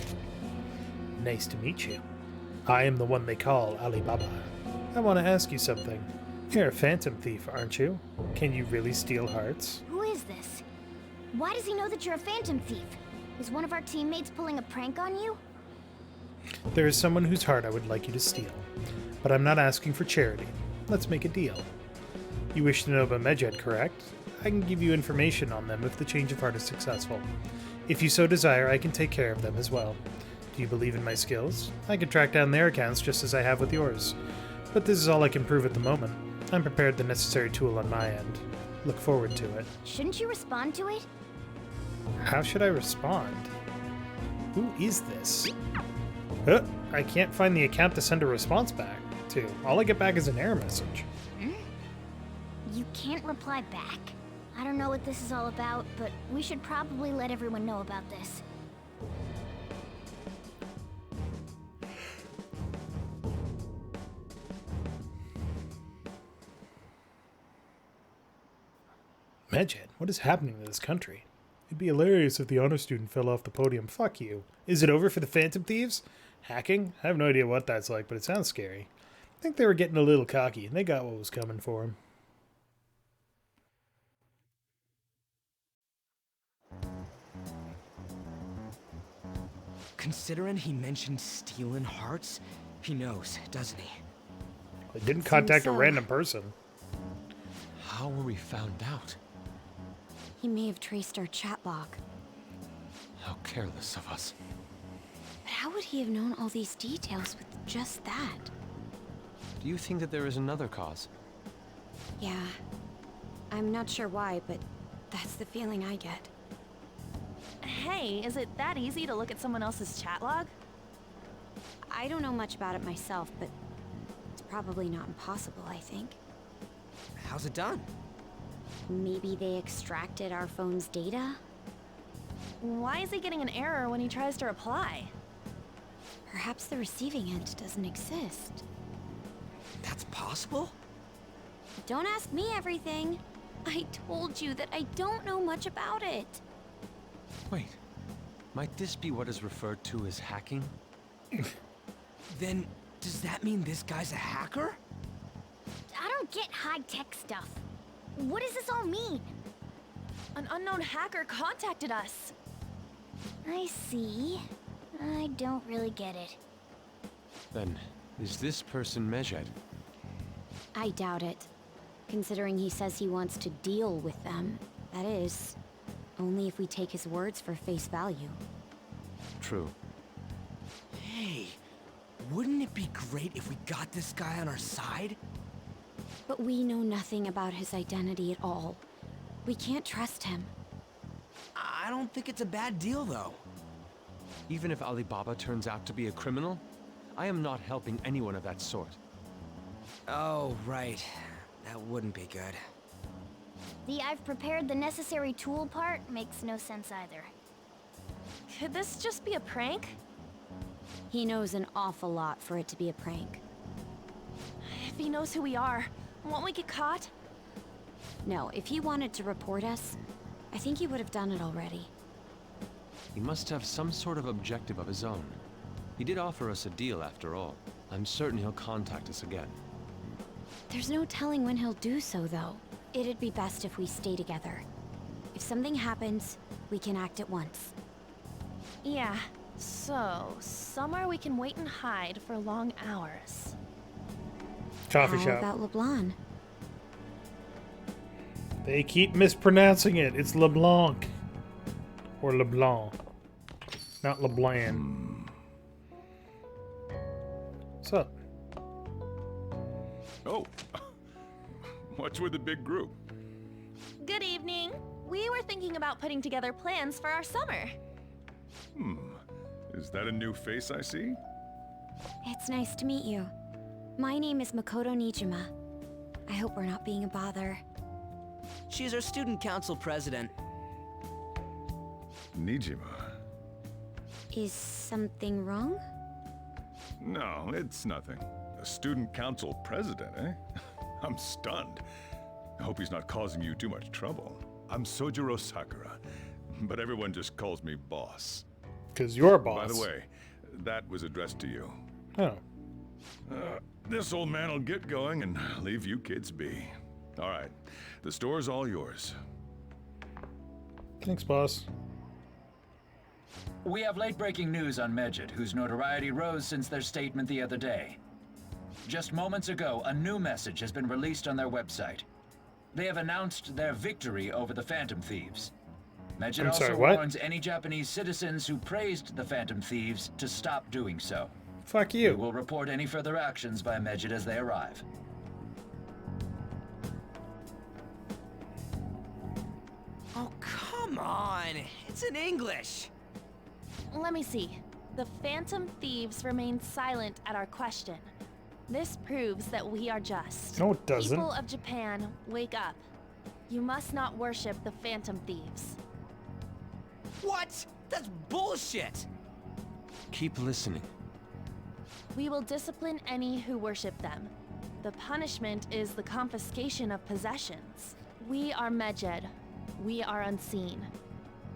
[SPEAKER 1] Nice to meet you. I am the one they call Alibaba. I want to ask you something. You're a phantom thief, aren't you? Can you really steal hearts?
[SPEAKER 8] Who is this? Why does he know that you're a phantom thief? Is one of our teammates pulling a prank on you?
[SPEAKER 1] There is someone whose heart I would like you to steal. But I'm not asking for charity. Let's make a deal. You wish to know about Medjed, correct? I can give you information on them if the change of heart is successful. If you so desire, I can take care of them as well. Do you believe in my skills? I can track down their accounts just as I have with yours. But this is all I can prove at the moment. I'm prepared the necessary tool on my end. Look forward to it.
[SPEAKER 8] Shouldn't you respond to it?
[SPEAKER 1] How should I respond? Who is this? I can't find the account to send a response back to. All I get back is an error message.
[SPEAKER 8] You can't reply back? I don't know what this is all about, but we should probably let everyone know about this.
[SPEAKER 1] Medjed, what is happening to this country? It'd be hilarious if the honor student fell off the podium. Fuck you. Is it over for the Phantom Thieves? Hacking? I have no idea what that's like, but it sounds scary. I think they were getting a little cocky, and they got what was coming for them.
[SPEAKER 12] Considering he mentioned stealing hearts, he knows, doesn't he?
[SPEAKER 1] They didn't contact a random person.
[SPEAKER 14] How were we found out?
[SPEAKER 10] He may have traced our chat log.
[SPEAKER 14] How careless of us.
[SPEAKER 10] But how would he have known all these details with just that?
[SPEAKER 14] Do you think that there is another cause?
[SPEAKER 10] Yeah. I'm not sure why, but that's the feeling I get.
[SPEAKER 16] Hey, is it that easy to look at someone else's chat log?
[SPEAKER 10] I don't know much about it myself, but it's probably not impossible, I think.
[SPEAKER 12] How's it done?
[SPEAKER 10] Maybe they extracted our phone's data?
[SPEAKER 16] Why is he getting an error when he tries to reply?
[SPEAKER 10] Perhaps the receiving end doesn't exist.
[SPEAKER 12] That's possible?
[SPEAKER 10] Don't ask me everything. I told you that I don't know much about it.
[SPEAKER 14] Wait, might this be what is referred to as hacking?
[SPEAKER 12] Then, does that mean this guy's a hacker?
[SPEAKER 8] I don't get high-tech stuff. What does this all mean?
[SPEAKER 16] An unknown hacker contacted us.
[SPEAKER 8] I see. I don't really get it.
[SPEAKER 14] Then, Is this person Medjed?
[SPEAKER 10] I doubt it. Considering he says he wants to deal with them. That is, only if we take his words for face value.
[SPEAKER 14] True.
[SPEAKER 12] Hey, wouldn't it be great if we got this guy on our side?
[SPEAKER 10] But we know nothing about his identity at all. We can't trust him.
[SPEAKER 12] I don't think it's a bad deal, though.
[SPEAKER 14] Even if Alibaba turns out to be a criminal, I am not helping anyone of that sort.
[SPEAKER 12] Oh, right. That wouldn't be good.
[SPEAKER 8] The I've prepared the necessary tool part makes no sense either.
[SPEAKER 16] Could this just be a prank?
[SPEAKER 10] He knows an awful lot for it to be a prank.
[SPEAKER 16] If he knows who we are, won't we get caught?
[SPEAKER 10] No, if he wanted to report us, I think he would have done it already.
[SPEAKER 14] He must have some sort of objective of his own. He did offer us a deal after all. I'm certain he'll contact us again.
[SPEAKER 10] There's no telling when he'll do so, though. It'd be best if we stay together. If something happens, we can act at once.
[SPEAKER 16] Yeah, so somewhere we can wait and hide for long hours.
[SPEAKER 1] Coffee
[SPEAKER 10] How
[SPEAKER 1] shop.
[SPEAKER 10] about LeBlanc?
[SPEAKER 1] They keep mispronouncing it. It's LeBlanc. Or LeBlanc. Not LeBlanc. What's up?
[SPEAKER 6] Oh, what's with the big group?
[SPEAKER 16] Good evening. We were thinking about putting together plans for our summer.
[SPEAKER 6] Is that a new face I see?
[SPEAKER 10] It's nice to meet you. My name is Makoto Nijima. I hope we're not being a bother.
[SPEAKER 12] She's our student council president.
[SPEAKER 6] Nijima.
[SPEAKER 10] Is something wrong?
[SPEAKER 6] No, it's nothing. A student council president, eh? I'm stunned. I hope he's not causing you too much trouble. I'm Sojiro Sakura, but everyone just calls me boss.
[SPEAKER 1] 'Cause you're a boss.
[SPEAKER 6] By the way, that was addressed to you.
[SPEAKER 1] Oh.
[SPEAKER 6] This old man will get going and leave you kids be. All right, the store's all yours.
[SPEAKER 1] Thanks, boss.
[SPEAKER 3] We have late-breaking news on Medjed, whose notoriety rose since their statement the other day. Just moments ago, a new message has been released on their website. They have announced their victory over the Phantom Thieves. Medjed also warns any Japanese citizens who praised the Phantom Thieves to stop doing so.
[SPEAKER 1] Fuck you.
[SPEAKER 3] We will report any further actions by Medjed as they arrive.
[SPEAKER 12] Oh, come on! It's in English!
[SPEAKER 16] Let me see. The Phantom Thieves remain silent at our question. This proves that we are just.
[SPEAKER 1] No, it doesn't.
[SPEAKER 16] People of Japan, wake up. You must not worship the Phantom Thieves.
[SPEAKER 12] What? That's bullshit!
[SPEAKER 14] Keep listening.
[SPEAKER 16] We will discipline any who worship them. The punishment is the confiscation of possessions. We are Medjed. We are unseen.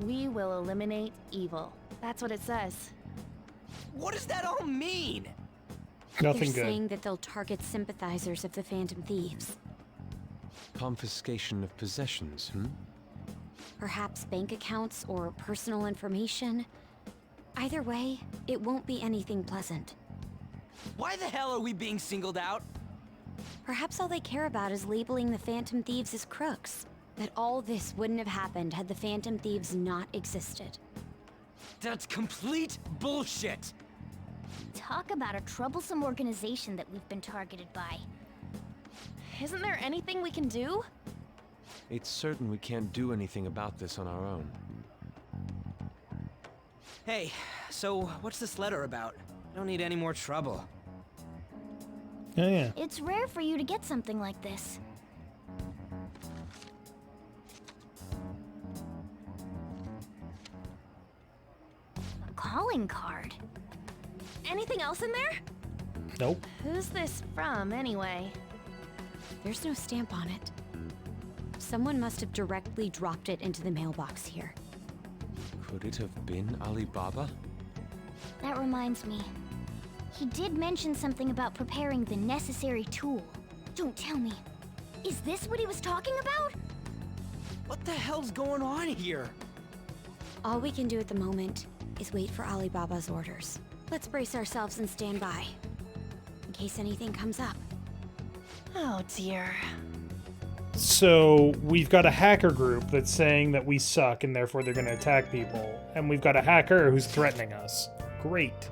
[SPEAKER 16] We will eliminate evil. That's what it says.
[SPEAKER 12] What does that all mean?
[SPEAKER 1] Nothing
[SPEAKER 10] They're
[SPEAKER 1] good.
[SPEAKER 10] saying that they'll target sympathizers of the Phantom Thieves.
[SPEAKER 14] Confiscation of possessions,
[SPEAKER 10] Perhaps bank accounts or personal information. Either way, it won't be anything pleasant.
[SPEAKER 12] Why the hell are we being singled out?
[SPEAKER 10] Perhaps all they care about is labeling the Phantom Thieves as crooks. That all this wouldn't have happened had the Phantom Thieves not existed.
[SPEAKER 12] That's complete bullshit!
[SPEAKER 8] Talk about a troublesome organization that we've been targeted by.
[SPEAKER 16] Isn't there anything we can do?
[SPEAKER 14] It's certain we can't do anything about this on our own.
[SPEAKER 12] Hey, so what's this letter about? I don't need any more trouble.
[SPEAKER 1] Oh, yeah.
[SPEAKER 8] It's rare for you to get something like this. A calling card.
[SPEAKER 16] Anything else in there?
[SPEAKER 1] Nope.
[SPEAKER 16] Who's this from, anyway?
[SPEAKER 10] There's no stamp on it. Someone must have directly dropped it into the mailbox here.
[SPEAKER 14] Could it have been Alibaba?
[SPEAKER 8] That reminds me. He did mention something about preparing the necessary tool. Don't tell me. Is this what he was talking about?
[SPEAKER 12] What the hell's going on here?
[SPEAKER 10] All we can do at the moment is wait for Alibaba's orders. Let's brace ourselves and stand by. case anything comes up.
[SPEAKER 16] Oh dear.
[SPEAKER 1] So we've got a hacker group that's saying that we suck and therefore they're going to attack people. And we've got a hacker who's threatening us. Great.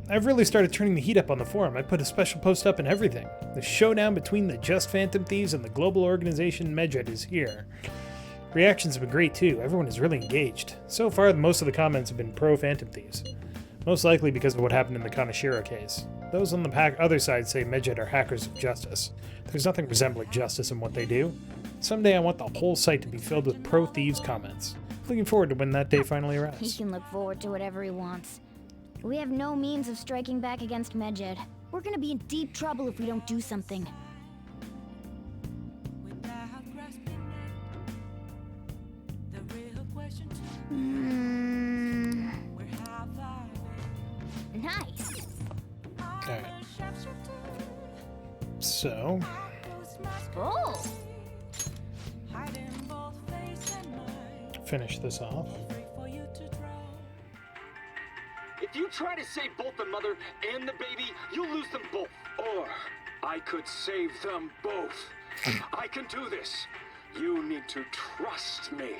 [SPEAKER 1] I've really started turning the heat up on the forum. I put a special post up and everything. The showdown between the Just Phantom Thieves and the global organization Medjed is here. Reactions have been great too. Everyone is really engaged. So far, most of the comments have been pro-Phantom Thieves. Most likely because of what happened in the Kanashiro case. Those on the other side say Medjed are hackers of justice. There's nothing resembling justice in what they do. Someday I want the whole site to be filled with pro-thieves comments. Looking forward to when that day finally
[SPEAKER 8] He
[SPEAKER 1] arrives.
[SPEAKER 8] can look forward to whatever he wants. We have no means of striking back against Medjed. We're gonna be in deep trouble if we don't do something. Nice.
[SPEAKER 1] Alright. So,
[SPEAKER 8] Oh.
[SPEAKER 1] finish this off.
[SPEAKER 18] If you try to save both the mother and the baby, you'll lose them both. Or I could save them both. I can do this. You need to trust me.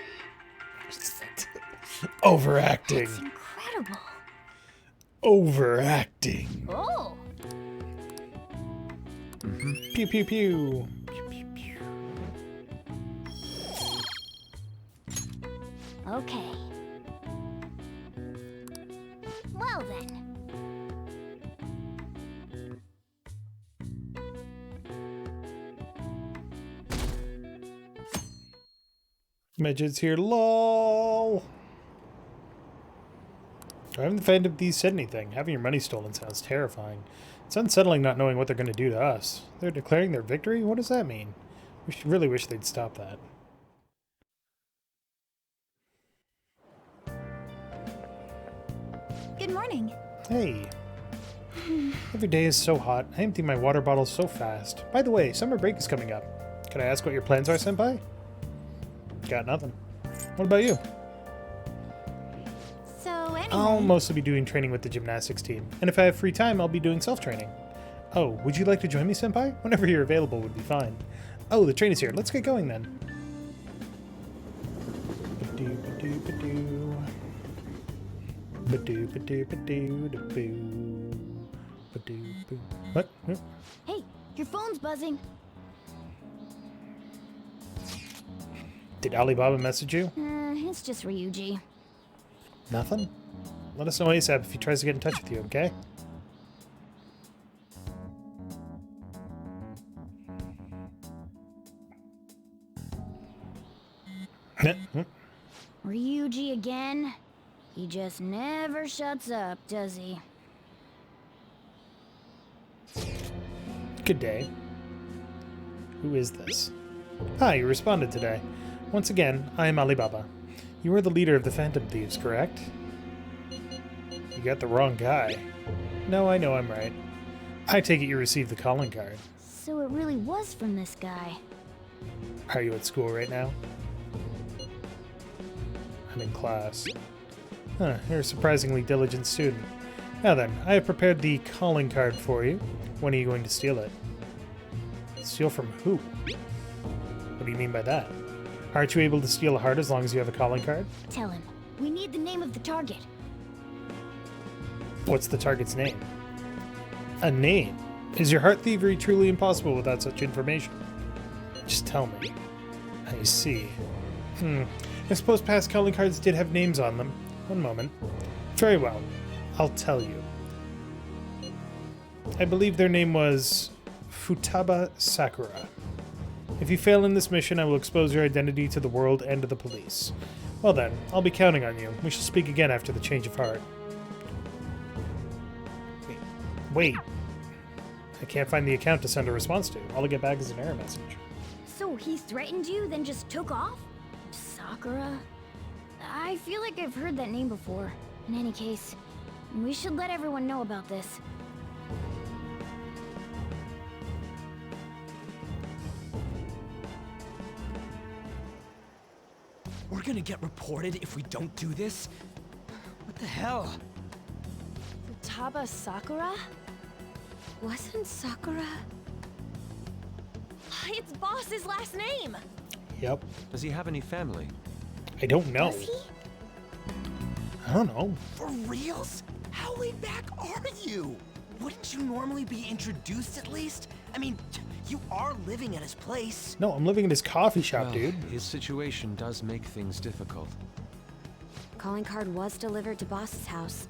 [SPEAKER 1] Overacting.
[SPEAKER 8] That's incredible.
[SPEAKER 1] Overacting.
[SPEAKER 8] Oh.
[SPEAKER 1] Pew pew pew.
[SPEAKER 8] Okay. Well then.
[SPEAKER 1] Medjed's here, lol. I haven't the Phantom Thieves said anything. Having your money stolen sounds terrifying. It's unsettling not knowing what they're going to do to us. They're declaring their victory? What does that mean? We should really wish they'd stop that.
[SPEAKER 15] Good morning.
[SPEAKER 1] Hey. Every day is so hot. I empty my water bottle so fast. By the way, summer break is coming up. Can I ask what your plans are, Senpai? Got nothing. What about you?
[SPEAKER 15] So anyway.
[SPEAKER 1] I'll mostly be doing training with the gymnastics team. And if I have free time, I'll be doing self-training. Oh, would you like to join me, Senpai? Whenever you're available would be fine. Oh, the train is here. Let's get going then. Ba-doo-ba-doo-ba-doo. Ba-doo-ba-doo-ba-doo-da-boo. Ba-doo-boo. What?
[SPEAKER 8] Hey, your phone's buzzing.
[SPEAKER 1] Did Alibaba message you?
[SPEAKER 8] It's just Ryuji.
[SPEAKER 1] Nothing? Let us know ASAP if he tries to get in touch with you, okay?
[SPEAKER 8] Ryuji again? He just never shuts up, does he?
[SPEAKER 1] Good day. Who is this? Hi, you responded today. Once again, I am Alibaba. You are the leader of the Phantom Thieves, correct? You got the wrong guy. No, I know I'm right. I take it you received the calling card.
[SPEAKER 8] So it really was from this guy.
[SPEAKER 1] Are you at school right now? I'm in class. Huh, you're a surprisingly diligent student. Now then, I have prepared the calling card for you. When are you going to steal it? Steal from who? What do you mean by that? Aren't you able to steal a heart as long as you have a calling card?
[SPEAKER 8] Tell him. We need the name of the target.
[SPEAKER 1] What's the target's name? A name? Is your heart thievery truly impossible without such information? Just tell me. I see. I suppose past calling cards did have names on them. One moment. Very well. I'll tell you. I believe their name was Futaba Sakura. If you fail in this mission, I will expose your identity to the world and to the police. Well then, I'll be counting on you. We shall speak again after the change of heart. Wait. I can't find the account to send a response to. All I get back is an error message.
[SPEAKER 8] So he threatened you, then just took off? Sakura? I feel like I've heard that name before. In any case, we should let everyone know about this.
[SPEAKER 12] We're gonna get reported if we don't do this? What the hell?
[SPEAKER 16] Futaba Sakura?
[SPEAKER 10] Wasn't Sakura? It's Boss's last name!
[SPEAKER 1] Yep.
[SPEAKER 14] Does he have any family?
[SPEAKER 1] I don't know.
[SPEAKER 10] Does he?
[SPEAKER 1] I don't know.
[SPEAKER 12] For reals? How laid back are you? Wouldn't you normally be introduced at least? I mean, you are living at his place.
[SPEAKER 1] No, I'm living in his coffee shop,
[SPEAKER 14] Well,
[SPEAKER 1] dude.
[SPEAKER 14] His situation does make things difficult.
[SPEAKER 10] Calling card was delivered to Boss's house.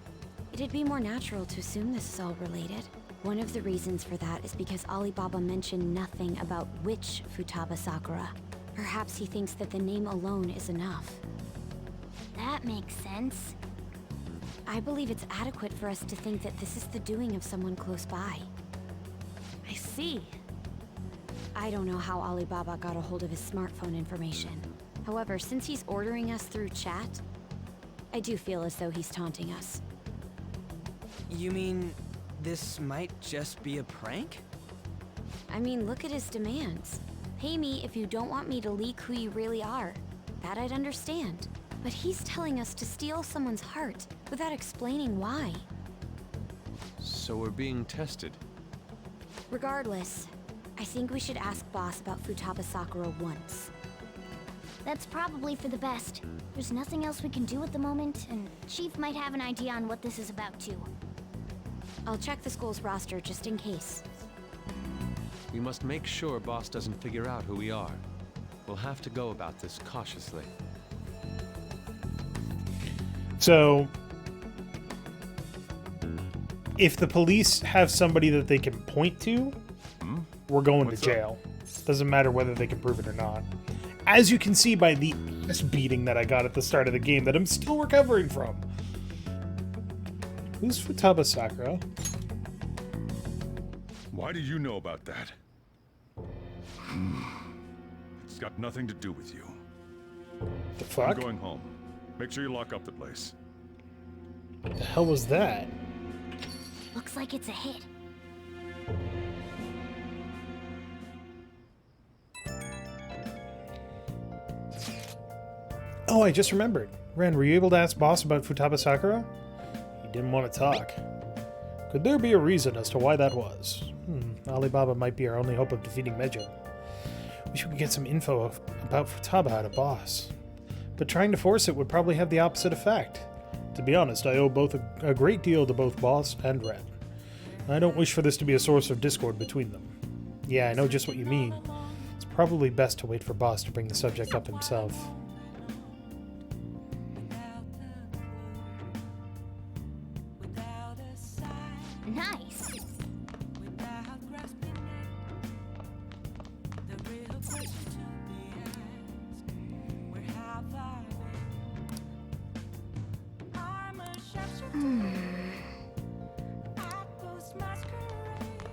[SPEAKER 10] It'd be more natural to assume this is all related. One of the reasons for that is because Alibaba mentioned nothing about which Futaba Sakura. Perhaps he thinks that the name alone is enough.
[SPEAKER 8] That makes sense.
[SPEAKER 10] I believe it's adequate for us to think that this is the doing of someone close by.
[SPEAKER 16] I see.
[SPEAKER 10] I don't know how Alibaba got a hold of his smartphone information. However, since he's ordering us through chat, I do feel as though he's taunting us.
[SPEAKER 12] You mean this might just be a prank?
[SPEAKER 10] I mean, look at his demands. Pay me if you don't want me to leak who you really are. That I'd understand. But he's telling us to steal someone's heart without explaining why.
[SPEAKER 14] So we're being tested.
[SPEAKER 10] Regardless, I think we should ask Boss about Futaba Sakura once.
[SPEAKER 8] That's probably for the best. There's nothing else we can do at the moment, and Chief might have an idea on what this is about too.
[SPEAKER 10] I'll check the school's roster just in case.
[SPEAKER 14] We must make sure Boss doesn't figure out who we are. We'll have to go about this cautiously.
[SPEAKER 1] So, if the police have somebody that they can point to, we're going to jail. Doesn't matter whether they can prove it or not. As you can see by the ass beating that I got at the start of the game that I'm still recovering from. Who's Futaba Sakura?
[SPEAKER 6] Why do you know about that? It's got nothing to do with you.
[SPEAKER 1] The fuck?
[SPEAKER 6] I'm going home. Make sure you lock up the place.
[SPEAKER 1] What the hell was that?
[SPEAKER 8] Looks like it's a hit.
[SPEAKER 1] Oh, I just remembered. Ren, were you able to ask Boss about Futaba Sakura? He didn't want to talk. Could there be a reason as to why that was? Alibaba might be our only hope of defeating Medjed. Wish we could get some info about Futaba out of Boss. But trying to force it would probably have the opposite effect. To be honest, I owe both a great deal to both Boss and Ren. I don't wish for this to be a source of discord between them. Yeah, I know just what you mean. It's probably best to wait for Boss to bring the subject up himself.
[SPEAKER 8] Nice.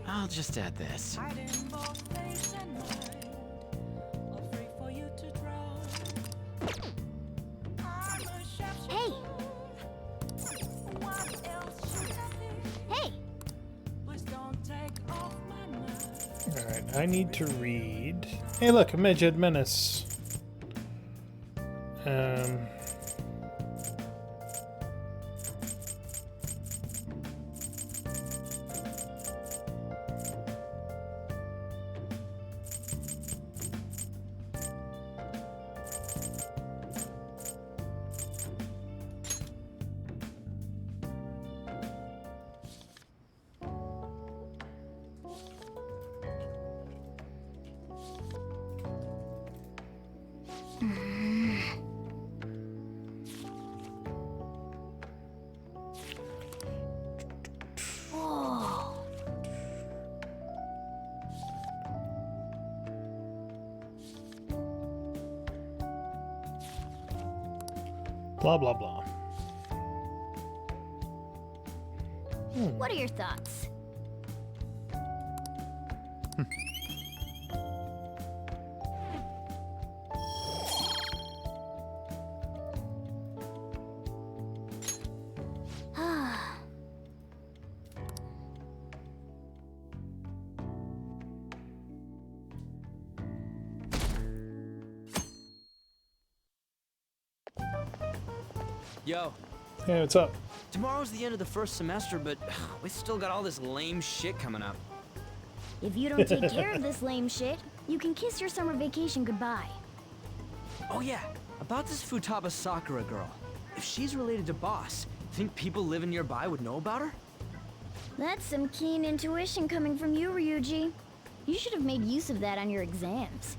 [SPEAKER 9] I'll just add this.
[SPEAKER 8] Hey! Hey!
[SPEAKER 1] Alright, I need to read... Hey look, a Medjed Menace. Blah, blah, blah.
[SPEAKER 8] What are your thoughts?
[SPEAKER 12] Yo.
[SPEAKER 1] Hey, what's up?
[SPEAKER 12] Tomorrow's the end of the first semester, but we still got all this lame shit coming up.
[SPEAKER 8] If you don't take care of this lame shit, you can kiss your summer vacation goodbye.
[SPEAKER 12] Oh yeah, about this Futaba Sakura girl. If she's related to Boss, think people living nearby would know about her?
[SPEAKER 8] That's some keen intuition coming from you, Ryuji. You should have made use of that on your exams.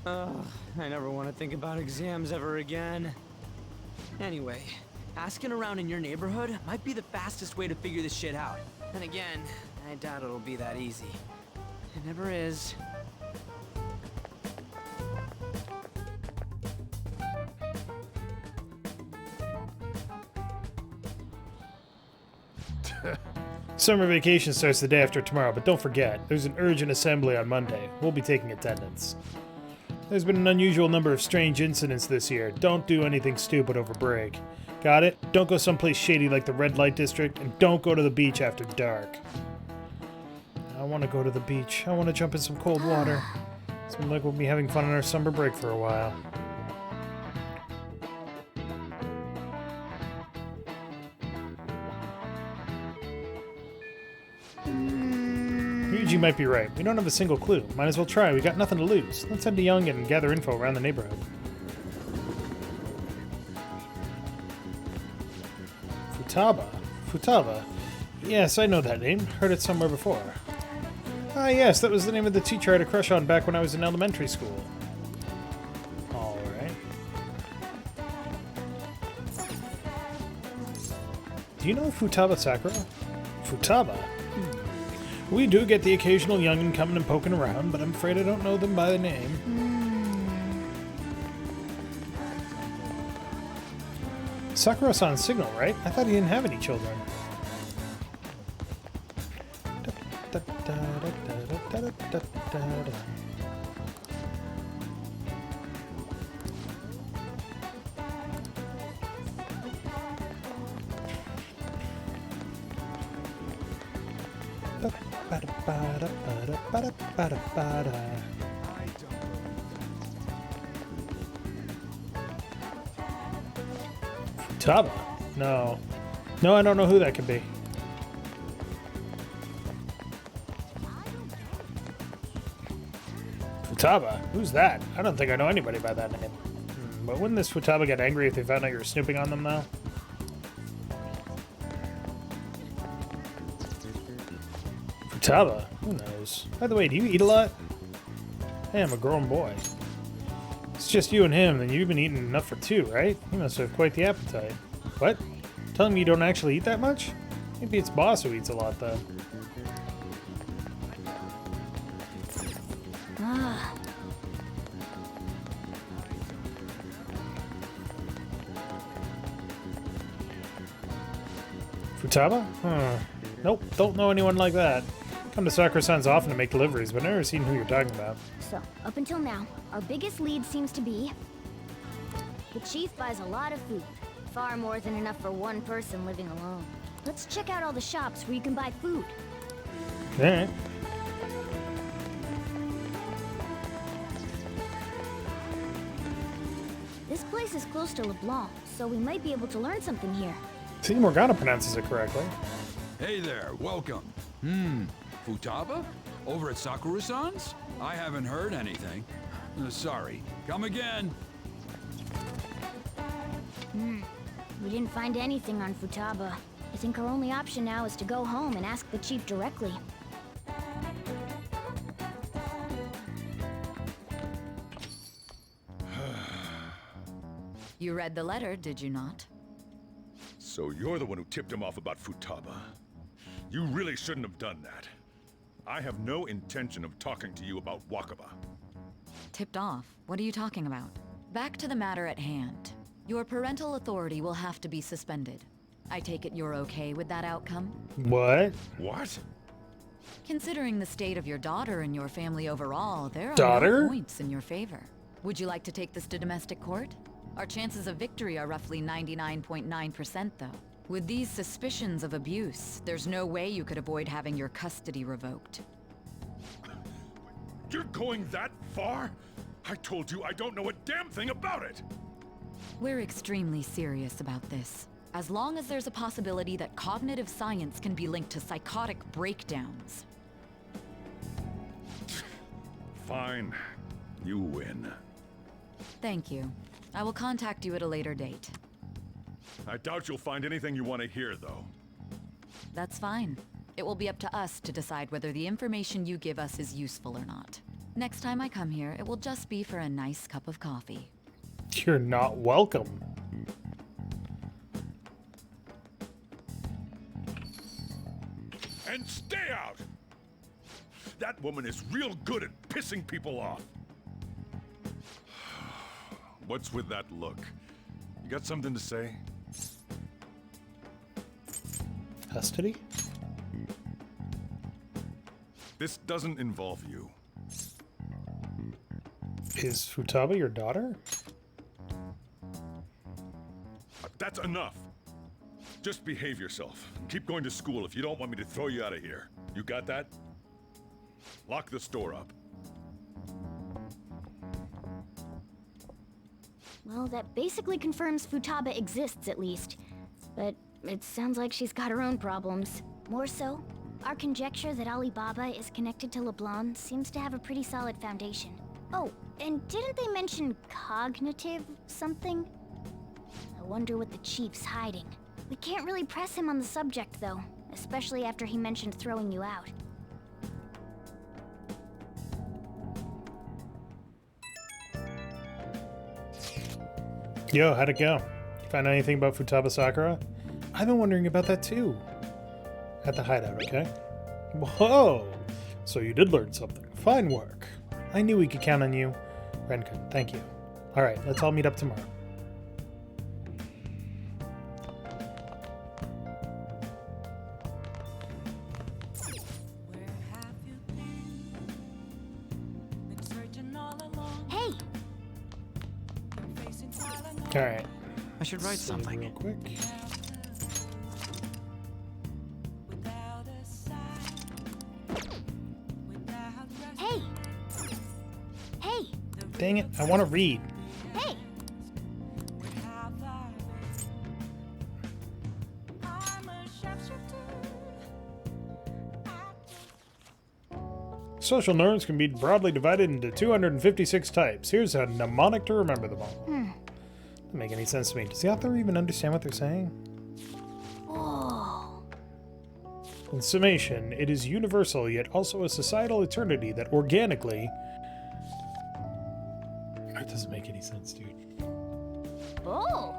[SPEAKER 12] Ugh, I never want to think about exams ever again. Anyway, asking around in your neighborhood might be the fastest way to figure this shit out. And again, I doubt it'll be that easy. It never is.
[SPEAKER 1] Summer vacation starts the day after tomorrow, but don't forget, there's an urgent assembly on Monday. We'll be taking attendance. There's been an unusual number of strange incidents this year. Don't do anything stupid over break. Got it? Don't go someplace shady like the Red Light District, and don't go to the beach after dark. I want to go to the beach. I want to jump in some cold water. Seems like we'll be having fun on our summer break for a while. Ryuji might be right. We don't have a single clue. Might as well try. We got nothing to lose. Let's head to Young and gather info around the neighborhood. Futaba? Futaba? Yes, I know that name. Heard it somewhere before. Ah, yes, that was the name of the teacher I had a crush on back when I was in elementary school. Alright. Do you know Futaba Sakura? Futaba? We do get the occasional youngin' coming and poking around, but I'm afraid I don't know them by the name. Sakura-san's signal, right? I thought he didn't have any children. Futaba? No. No, I don't know who that could be. Futaba? Who's that? I don't think I know anybody by that name. But wouldn't this Futaba get angry if they found out you were snooping on them now? Futaba? Who knows? By the way, do you eat a lot? Hey, I'm a grown boy. It's just you and him, then you've been eating enough for two, right? You must have quite the appetite. What? Telling me you don't actually eat that much? Maybe it's Boss who eats a lot, though. Futaba? Huh. Nope, don't know anyone like that. Come to Sakura-san's often to make deliveries, but I've never seen who you're talking about.
[SPEAKER 8] So, up until now, our biggest lead seems to be... the chief buys a lot of food. Far more than enough for one person living alone. Let's check out all the shops where you can buy food.
[SPEAKER 1] Alright.
[SPEAKER 8] This place is close to LeBlanc, so we might be able to learn something here.
[SPEAKER 1] See, Morgana pronounces it correctly.
[SPEAKER 7] Hey there, welcome. Futaba? Over at Sakura-san's? I haven't heard anything. Sorry. Come again.
[SPEAKER 8] We didn't find anything on Futaba. I think our only option now is to go home and ask the chief directly.
[SPEAKER 11] You read the letter, did you not?
[SPEAKER 6] So you're the one who tipped him off about Futaba. You really shouldn't have done that. I have no intention of talking to you about Wakaba.
[SPEAKER 11] Tipped off? What are you talking about? Back to the matter at hand. Your parental authority will have to be suspended. I take it you're okay with that outcome?
[SPEAKER 1] What?
[SPEAKER 6] What?
[SPEAKER 11] Considering the state of your daughter and your family overall, there are
[SPEAKER 1] Daughter?
[SPEAKER 11] points in your favor. Would you like to take this to domestic court? Our chances of victory are roughly 99.9% though. With these suspicions of abuse, there's no way you could avoid having your custody revoked.
[SPEAKER 6] You're going that far? I told you I don't know a damn thing about it!
[SPEAKER 11] We're extremely serious about this. As long as there's a possibility that cognitive science can be linked to psychotic breakdowns.
[SPEAKER 6] Fine. You win.
[SPEAKER 11] Thank you. I will contact you at a later date.
[SPEAKER 6] I doubt you'll find anything you want to hear, though.
[SPEAKER 11] That's fine. It will be up to us to decide whether the information you give us is useful or not. Next time I come here, it will just be for a nice cup of coffee.
[SPEAKER 1] You're not welcome.
[SPEAKER 6] And stay out! That woman is real good at pissing people off. What's with that look? You got something to say?
[SPEAKER 1] Custody?
[SPEAKER 6] This doesn't involve you.
[SPEAKER 1] Is Futaba your daughter?
[SPEAKER 6] That's enough. Just behave yourself. Keep going to school if you don't want me to throw you out of here. You got that? Lock the store up.
[SPEAKER 8] Well, that basically confirms Futaba exists, at least. But it sounds like she's got her own problems. More so, our conjecture that Alibaba is connected to LeBlanc seems to have a pretty solid foundation. Oh, and didn't they mention cognitive something? I wonder what the chief's hiding. We can't really press him on the subject, though, especially after he mentioned throwing you out.
[SPEAKER 1] Yo, how'd it go? You find anything about Futaba Sakura? I've been wondering about that too. At the hideout, okay? Whoa! So you did learn something. Fine work. I knew we could count on you. Renku, thank you. Alright, let's all meet up tomorrow.
[SPEAKER 8] Hey!
[SPEAKER 1] Alright.
[SPEAKER 9] I should write something.
[SPEAKER 1] Real quick.
[SPEAKER 8] Hey! Hey!
[SPEAKER 1] Dang it, I want to read.
[SPEAKER 8] Hey!
[SPEAKER 1] Social norms can be broadly divided into 256 types. Here's a mnemonic to remember them all. Doesn't make any sense to me. Does the author even understand what they're saying?
[SPEAKER 8] Whoa.
[SPEAKER 1] In summation, it is universal yet also a societal eternity that organically... That doesn't make any sense, dude.
[SPEAKER 8] Oh!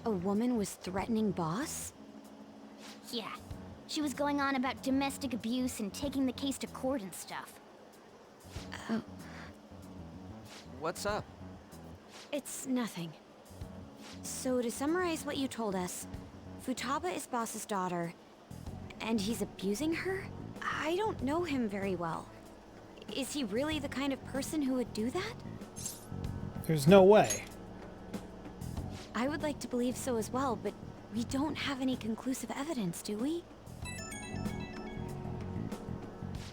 [SPEAKER 10] A woman was threatening Boss?
[SPEAKER 8] Yeah. She was going on about domestic abuse and taking the case to court and stuff.
[SPEAKER 10] Oh.
[SPEAKER 4] What's up?
[SPEAKER 10] It's nothing. So to summarize what you told us, Futaba is Boss's daughter, and he's abusing her? I don't know him very well. Is he really the kind of person who would do that?
[SPEAKER 1] There's no way.
[SPEAKER 10] I would like to believe so as well, but we don't have any conclusive evidence, do we?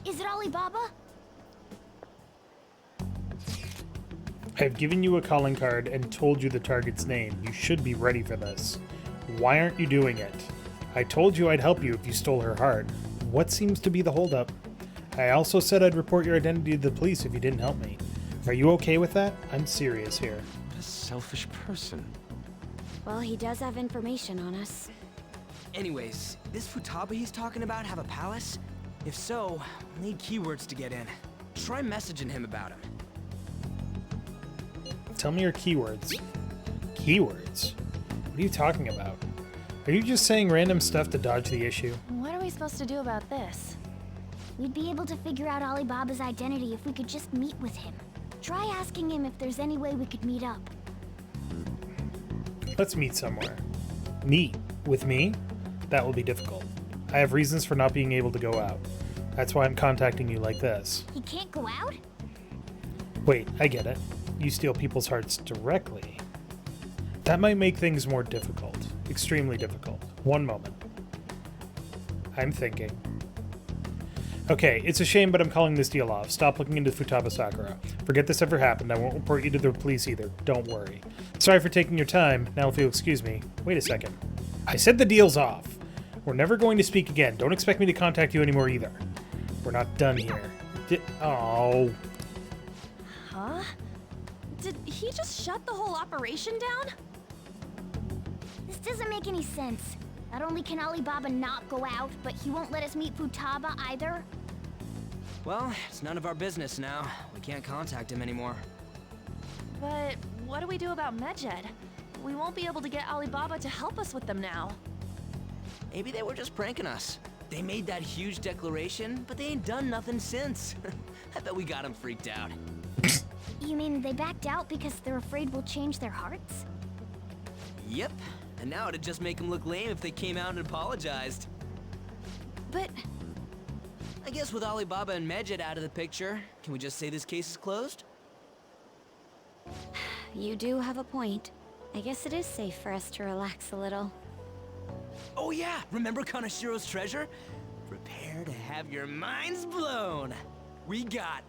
[SPEAKER 8] Is it Alibaba?
[SPEAKER 1] I've given you a calling card and told you the target's name. You should be ready for this. Why aren't you doing it? I told you I'd help you if you stole her heart. What seems to be the holdup? I also said I'd report your identity to the police if you didn't help me. Are you okay with that? I'm serious here.
[SPEAKER 14] What a selfish person.
[SPEAKER 10] Well, he does have information on us.
[SPEAKER 12] Anyways, this Futaba he's talking about have a palace? If so, we'll need keywords to get in. Try messaging him about him.
[SPEAKER 1] Tell me your keywords. Keywords? What are you talking about? Are you just saying random stuff to dodge the issue?
[SPEAKER 16] What are we supposed to do about this?
[SPEAKER 8] We'd be able to figure out Alibaba's identity if we could just meet with him. Try asking him if there's any way we could meet up.
[SPEAKER 1] Let's meet somewhere. Meet? With me? That will be difficult. I have reasons for not being able to go out. That's why I'm contacting you like this.
[SPEAKER 8] He can't go out?
[SPEAKER 1] Wait, I get it. You steal people's hearts directly. That might make things more difficult. Extremely difficult. One moment. I'm thinking. Okay, it's a shame, but I'm calling this deal off. Stop looking into Futaba Sakura. Forget this ever happened. I won't report you to the police either. Don't worry. Sorry for taking your time. Now if you'll excuse me. Wait a second. I said the deal's off. We're never going to speak again. Don't expect me to contact you anymore either. We're not done here. Oh.
[SPEAKER 16] Huh? Did he just shut the whole operation down?
[SPEAKER 8] This doesn't make any sense. Not only can Alibaba not go out, but he won't let us meet Futaba either.
[SPEAKER 12] Well, it's none of our business now. We can't contact him anymore.
[SPEAKER 16] But what do we do about Medjed? We won't be able to get Alibaba to help us with them now.
[SPEAKER 12] Maybe they were just pranking us. They made that huge declaration, but they ain't done nothing since. I bet we got them freaked out.
[SPEAKER 8] You mean they backed out because they're afraid we'll change their hearts?
[SPEAKER 12] Yep. And now it'd just make them look lame if they came out and apologized.
[SPEAKER 16] But
[SPEAKER 12] I guess with Alibaba and Medjed out of the picture, can we just say this case is closed?
[SPEAKER 10] You do have a point. I guess it is safe for us to relax a little.
[SPEAKER 12] Oh yeah, remember Kanashiro's treasure? Prepare to have your minds blown. We got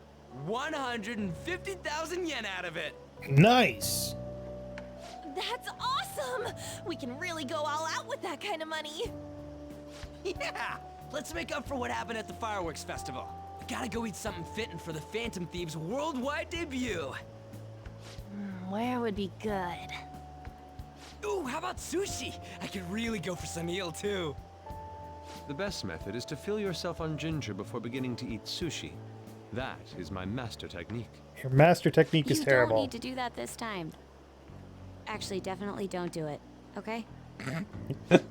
[SPEAKER 12] 150,000 yen out of it.
[SPEAKER 1] Nice.
[SPEAKER 16] that's awesome! We can really go all out with that kind of money.
[SPEAKER 12] Yeah! Let's make up for what happened at the fireworks festival. We gotta go eat something fitting for the Phantom Thieves' worldwide debut.
[SPEAKER 16] Where would be good?
[SPEAKER 12] Ooh, how about sushi? I could really go for some eel, too.
[SPEAKER 14] The best method is to fill yourself on ginger before beginning to eat sushi. That is my master technique.
[SPEAKER 1] Your master technique is terrible.
[SPEAKER 10] You don't need to do that this time. Actually, definitely don't do it, okay?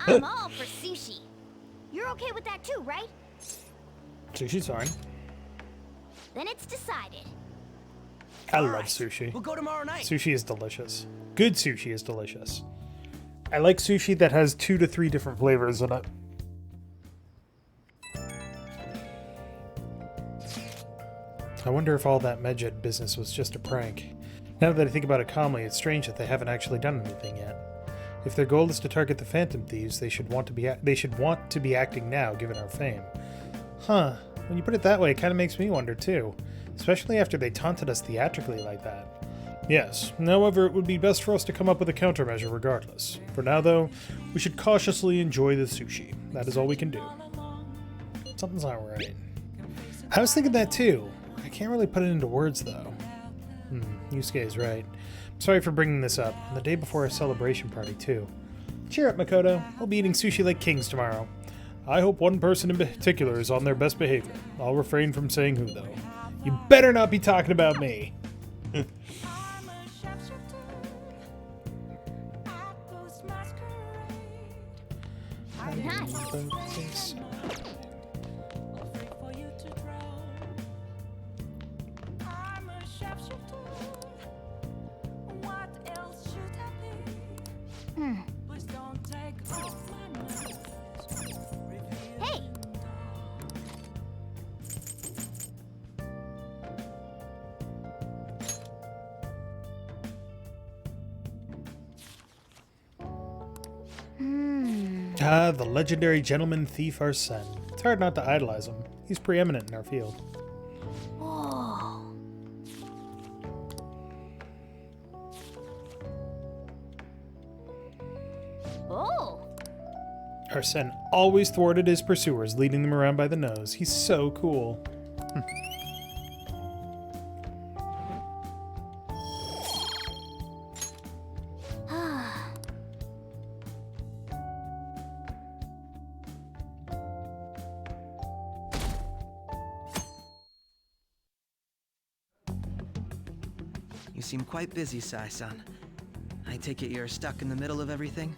[SPEAKER 8] I'm all for sushi. You're okay with that too, right?
[SPEAKER 1] Sushi's fine.
[SPEAKER 8] Then it's decided.
[SPEAKER 1] I love sushi.
[SPEAKER 12] We'll go tomorrow night.
[SPEAKER 1] Sushi is delicious. Good sushi is delicious. I like sushi that has 2 to 3 different flavors in it. I wonder if all that Medjed business was just a prank. Now that I think about it calmly, it's strange that they haven't actually done anything yet. If their goal is to target the Phantom Thieves, they should want to be acting now, given our fame. Huh. When you put it that way, it kind of makes me wonder too. Especially after they taunted us theatrically like that. Yes, however, it would be best for us to come up with a countermeasure regardless. For now, though, we should cautiously enjoy the sushi. That is all we can do. Something's not right. I was thinking that too. I can't really put it into words, though. Yusuke is right. I'm sorry for bringing this up, on the day before our celebration party, too. Cheer up, Makoto. We'll be eating sushi like kings tomorrow. I hope one person in particular is on their best behavior. I'll refrain from saying who, though. You better not be talking about me.
[SPEAKER 8] Nice. Hey!
[SPEAKER 1] Ah, the legendary gentleman thief Arsene. It's hard not to idolize him. He's preeminent in our field.
[SPEAKER 8] Whoa. Oh.
[SPEAKER 1] Arsene always thwarted his pursuers, leading them around by the nose. He's so cool.
[SPEAKER 19] You seem quite busy, Sai-san. I take it you're stuck in the middle of everything?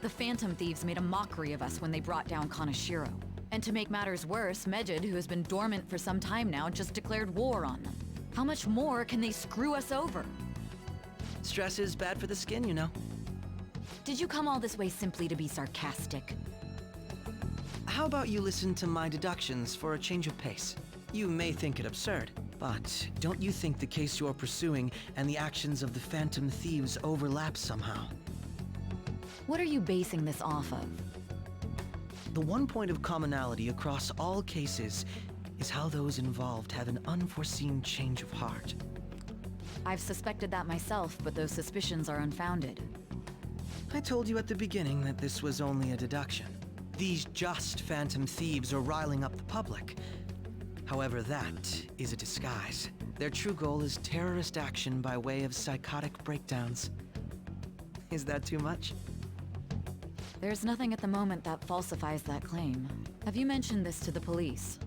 [SPEAKER 11] The Phantom Thieves made a mockery of us when they brought down Kanashiro. And to make matters worse, Medjed, who has been dormant for some time now, just declared war on them. How much more can they screw us over?
[SPEAKER 19] Stress is bad for the skin, you know.
[SPEAKER 11] Did you come all this way simply to be sarcastic?
[SPEAKER 19] How about you listen to my deductions for a change of pace? You may think it absurd, but don't you think the case you're pursuing and the actions of the Phantom Thieves overlap somehow?
[SPEAKER 11] What are you basing this off of?
[SPEAKER 19] The one point of commonality across all cases is how those involved have an unforeseen change of heart.
[SPEAKER 11] I've suspected that myself, but those suspicions are unfounded.
[SPEAKER 19] I told you at the beginning that this was only a deduction. These just phantom thieves are riling up the public. However, that is a disguise. Their true goal is terrorist action by way of psychotic breakdowns. Is that too much?
[SPEAKER 11] There's nothing at the moment that falsifies that claim. Have you mentioned this to the police?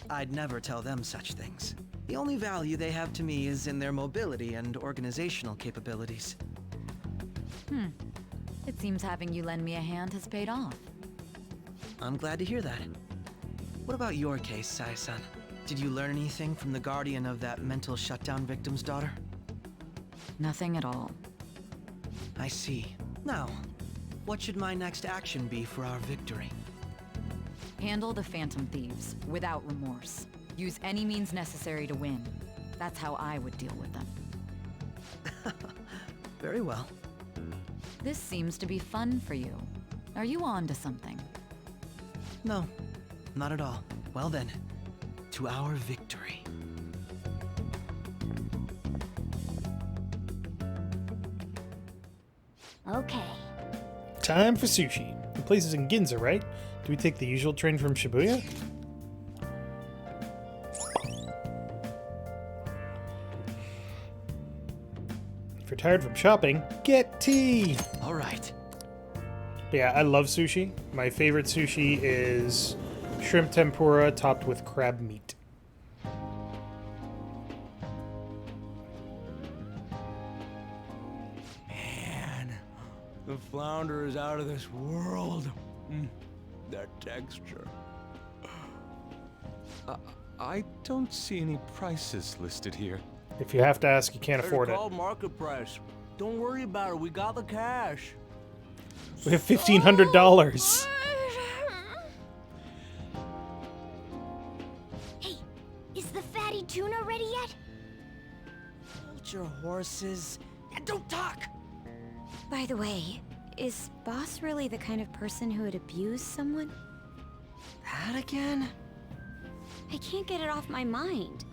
[SPEAKER 19] I'd never tell them such things. The only value they have to me is in their mobility and organizational capabilities.
[SPEAKER 11] It seems having you lend me a hand has paid off.
[SPEAKER 19] I'm glad to hear that. What about your case, Sai-san? Did you learn anything from the guardian of that mental shutdown victim's daughter?
[SPEAKER 11] Nothing at all.
[SPEAKER 19] I see. Now, what should my next action be for our victory?
[SPEAKER 11] Handle the Phantom Thieves, without remorse. Use any means necessary to win. That's how I would deal with them.
[SPEAKER 19] Very well.
[SPEAKER 11] This seems to be fun for you. Are you on to something?
[SPEAKER 19] No, not at all. Well then, to our victory.
[SPEAKER 8] Okay.
[SPEAKER 1] Time for sushi. The place is in Ginza, right? Do we take the usual train from Shibuya? If you're tired from shopping, get tea!
[SPEAKER 19] All right.
[SPEAKER 1] Yeah, I love sushi. My favorite sushi is shrimp tempura topped with crab meat.
[SPEAKER 12] Man, the flounder is out of this world. That texture.
[SPEAKER 14] I don't see any prices listed here.
[SPEAKER 1] If you have to ask, you can't afford it.
[SPEAKER 12] It's called market price. Don't worry about it. We got the cash.
[SPEAKER 1] We have $1,500.
[SPEAKER 8] Hey, is the fatty tuna ready yet?
[SPEAKER 12] Hold your horses and don't talk.
[SPEAKER 10] By the way, is Boss really the kind of person who would abuse someone?
[SPEAKER 19] That again?
[SPEAKER 10] I can't get it off my mind.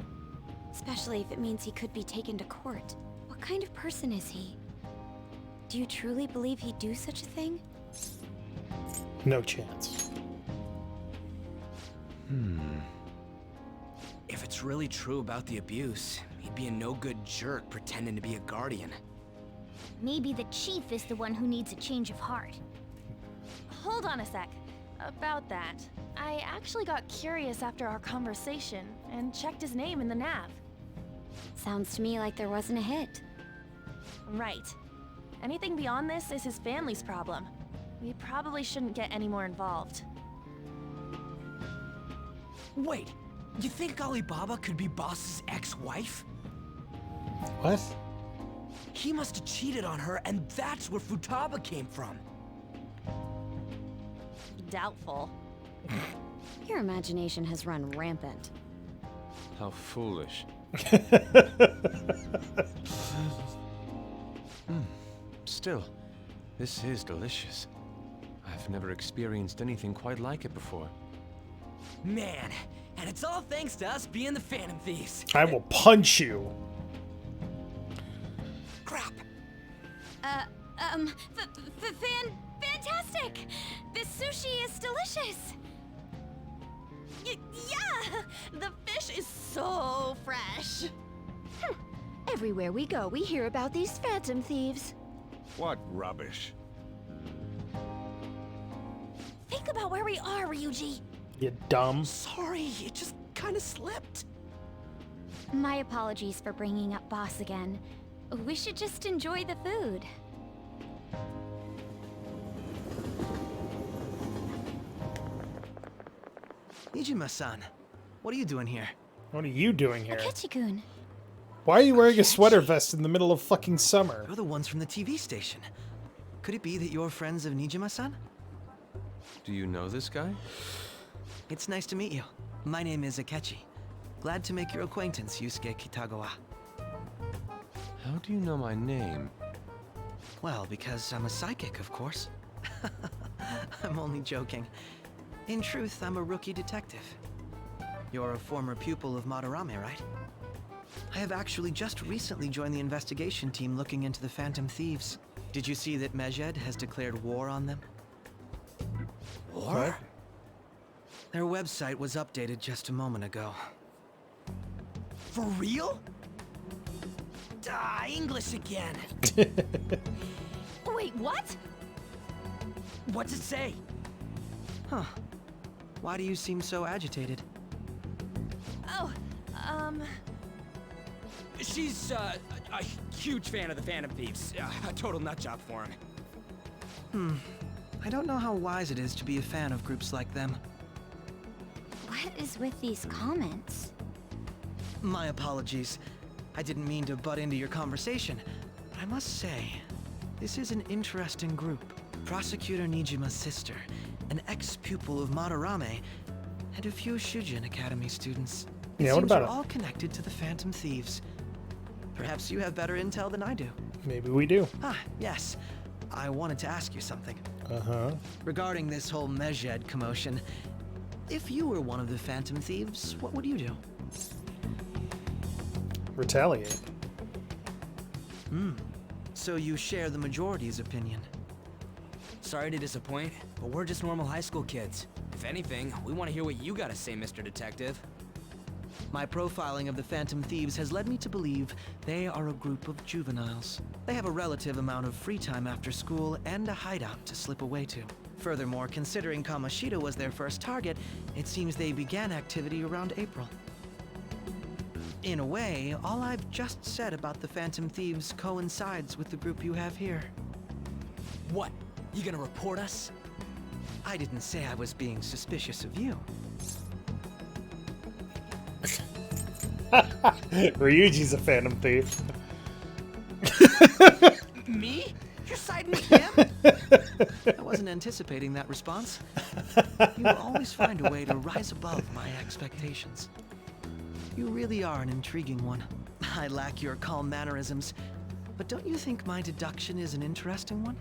[SPEAKER 10] Especially if it means he could be taken to court. What kind of person is he? Do you truly believe he'd do such a thing?
[SPEAKER 1] No chance.
[SPEAKER 12] If it's really true about the abuse, he'd be a no-good jerk pretending to be a guardian.
[SPEAKER 8] Maybe the chief is the one who needs a change of heart.
[SPEAKER 16] Hold on a sec. About that, I actually got curious after our conversation and checked his name in the nav.
[SPEAKER 10] Sounds to me like there wasn't a hit.
[SPEAKER 16] Right. Anything beyond this is his family's problem. We probably shouldn't get any more involved.
[SPEAKER 12] Wait, you think Alibaba could be Boss's ex-wife?
[SPEAKER 1] What?
[SPEAKER 12] He must have cheated on her, and that's where Futaba came from.
[SPEAKER 16] Doubtful.
[SPEAKER 10] Your imagination has run rampant.
[SPEAKER 14] How foolish. Still, this is delicious. I've never experienced anything quite like it before.
[SPEAKER 12] Man, and it's all thanks to us being the Phantom Thieves.
[SPEAKER 1] I will punch you.
[SPEAKER 12] Crap.
[SPEAKER 10] Fantastic! This sushi is delicious!
[SPEAKER 16] Yeah! The fish is so fresh!
[SPEAKER 8] Everywhere we go, we hear about these phantom thieves.
[SPEAKER 6] What rubbish.
[SPEAKER 16] Think about where we are, Ryuji.
[SPEAKER 1] You dumb.
[SPEAKER 12] Sorry, it just kind of slipped.
[SPEAKER 8] My apologies for bringing up Boss again. We should just enjoy the food.
[SPEAKER 19] Nijima-san, what are you doing here?
[SPEAKER 1] What are you doing here?
[SPEAKER 8] Akechi-kun.
[SPEAKER 1] Why are you wearing a sweater vest in the middle of fucking summer?
[SPEAKER 19] You're the ones from the TV station. Could it be that you're friends of Nijima-san?
[SPEAKER 14] Do you know this guy?
[SPEAKER 19] It's nice to meet you. My name is Akechi. Glad to make your acquaintance, Yusuke Kitagawa.
[SPEAKER 14] How do you know my name?
[SPEAKER 19] Well, because I'm a psychic, of course. I'm only joking. In truth, I'm a rookie detective. You're a former pupil of Madarame, right? I have actually just recently joined the investigation team looking into the Phantom Thieves. Did you see that Medjed has declared war on them?
[SPEAKER 1] War?
[SPEAKER 19] Their website was updated just a moment ago.
[SPEAKER 12] For real? English again.
[SPEAKER 16] Wait, what?
[SPEAKER 12] What's it say?
[SPEAKER 19] Huh. Why do you seem so agitated?
[SPEAKER 16] Oh,
[SPEAKER 12] She's, a huge fan of the Phantom Thieves. A total nutjob for him.
[SPEAKER 19] I don't know how wise it is to be a fan of groups like them.
[SPEAKER 10] What is with these comments?
[SPEAKER 19] My apologies. I didn't mean to butt into your conversation. But I must say, this is an interesting group. Prosecutor Nijima's sister, an ex-pupil of Madarame, and a few Shujin Academy students.
[SPEAKER 1] Yeah, what about
[SPEAKER 19] they're
[SPEAKER 1] it?
[SPEAKER 19] all connected to the Phantom Thieves. Perhaps you have better intel than I do.
[SPEAKER 1] Maybe we do.
[SPEAKER 19] Ah, yes. I wanted to ask you something.
[SPEAKER 1] Uh-huh.
[SPEAKER 19] Regarding this whole Medjed commotion, if you were one of the Phantom Thieves, what would you do?
[SPEAKER 1] Retaliate.
[SPEAKER 19] So you share the majority's opinion.
[SPEAKER 12] Sorry to disappoint, but we're just normal high school kids. If anything, we want to hear what you gotta say, Mr. Detective.
[SPEAKER 19] My profiling of the Phantom Thieves has led me to believe they are a group of juveniles. They have a relative amount of free time after school and a hideout to slip away to. Furthermore, considering Kamoshida was their first target, it seems they began activity around April. In a way, all I've just said about the Phantom Thieves coincides with the group you have here.
[SPEAKER 12] What? You gonna report us?
[SPEAKER 19] I didn't say I was being suspicious of you.
[SPEAKER 1] Ryuji's a Phantom Thief.
[SPEAKER 12] Me? You're siding with him?
[SPEAKER 19] I wasn't anticipating that response. You always find a way to rise above my expectations. You really are an intriguing one. I lack your calm mannerisms, but don't you think my deduction is an interesting one?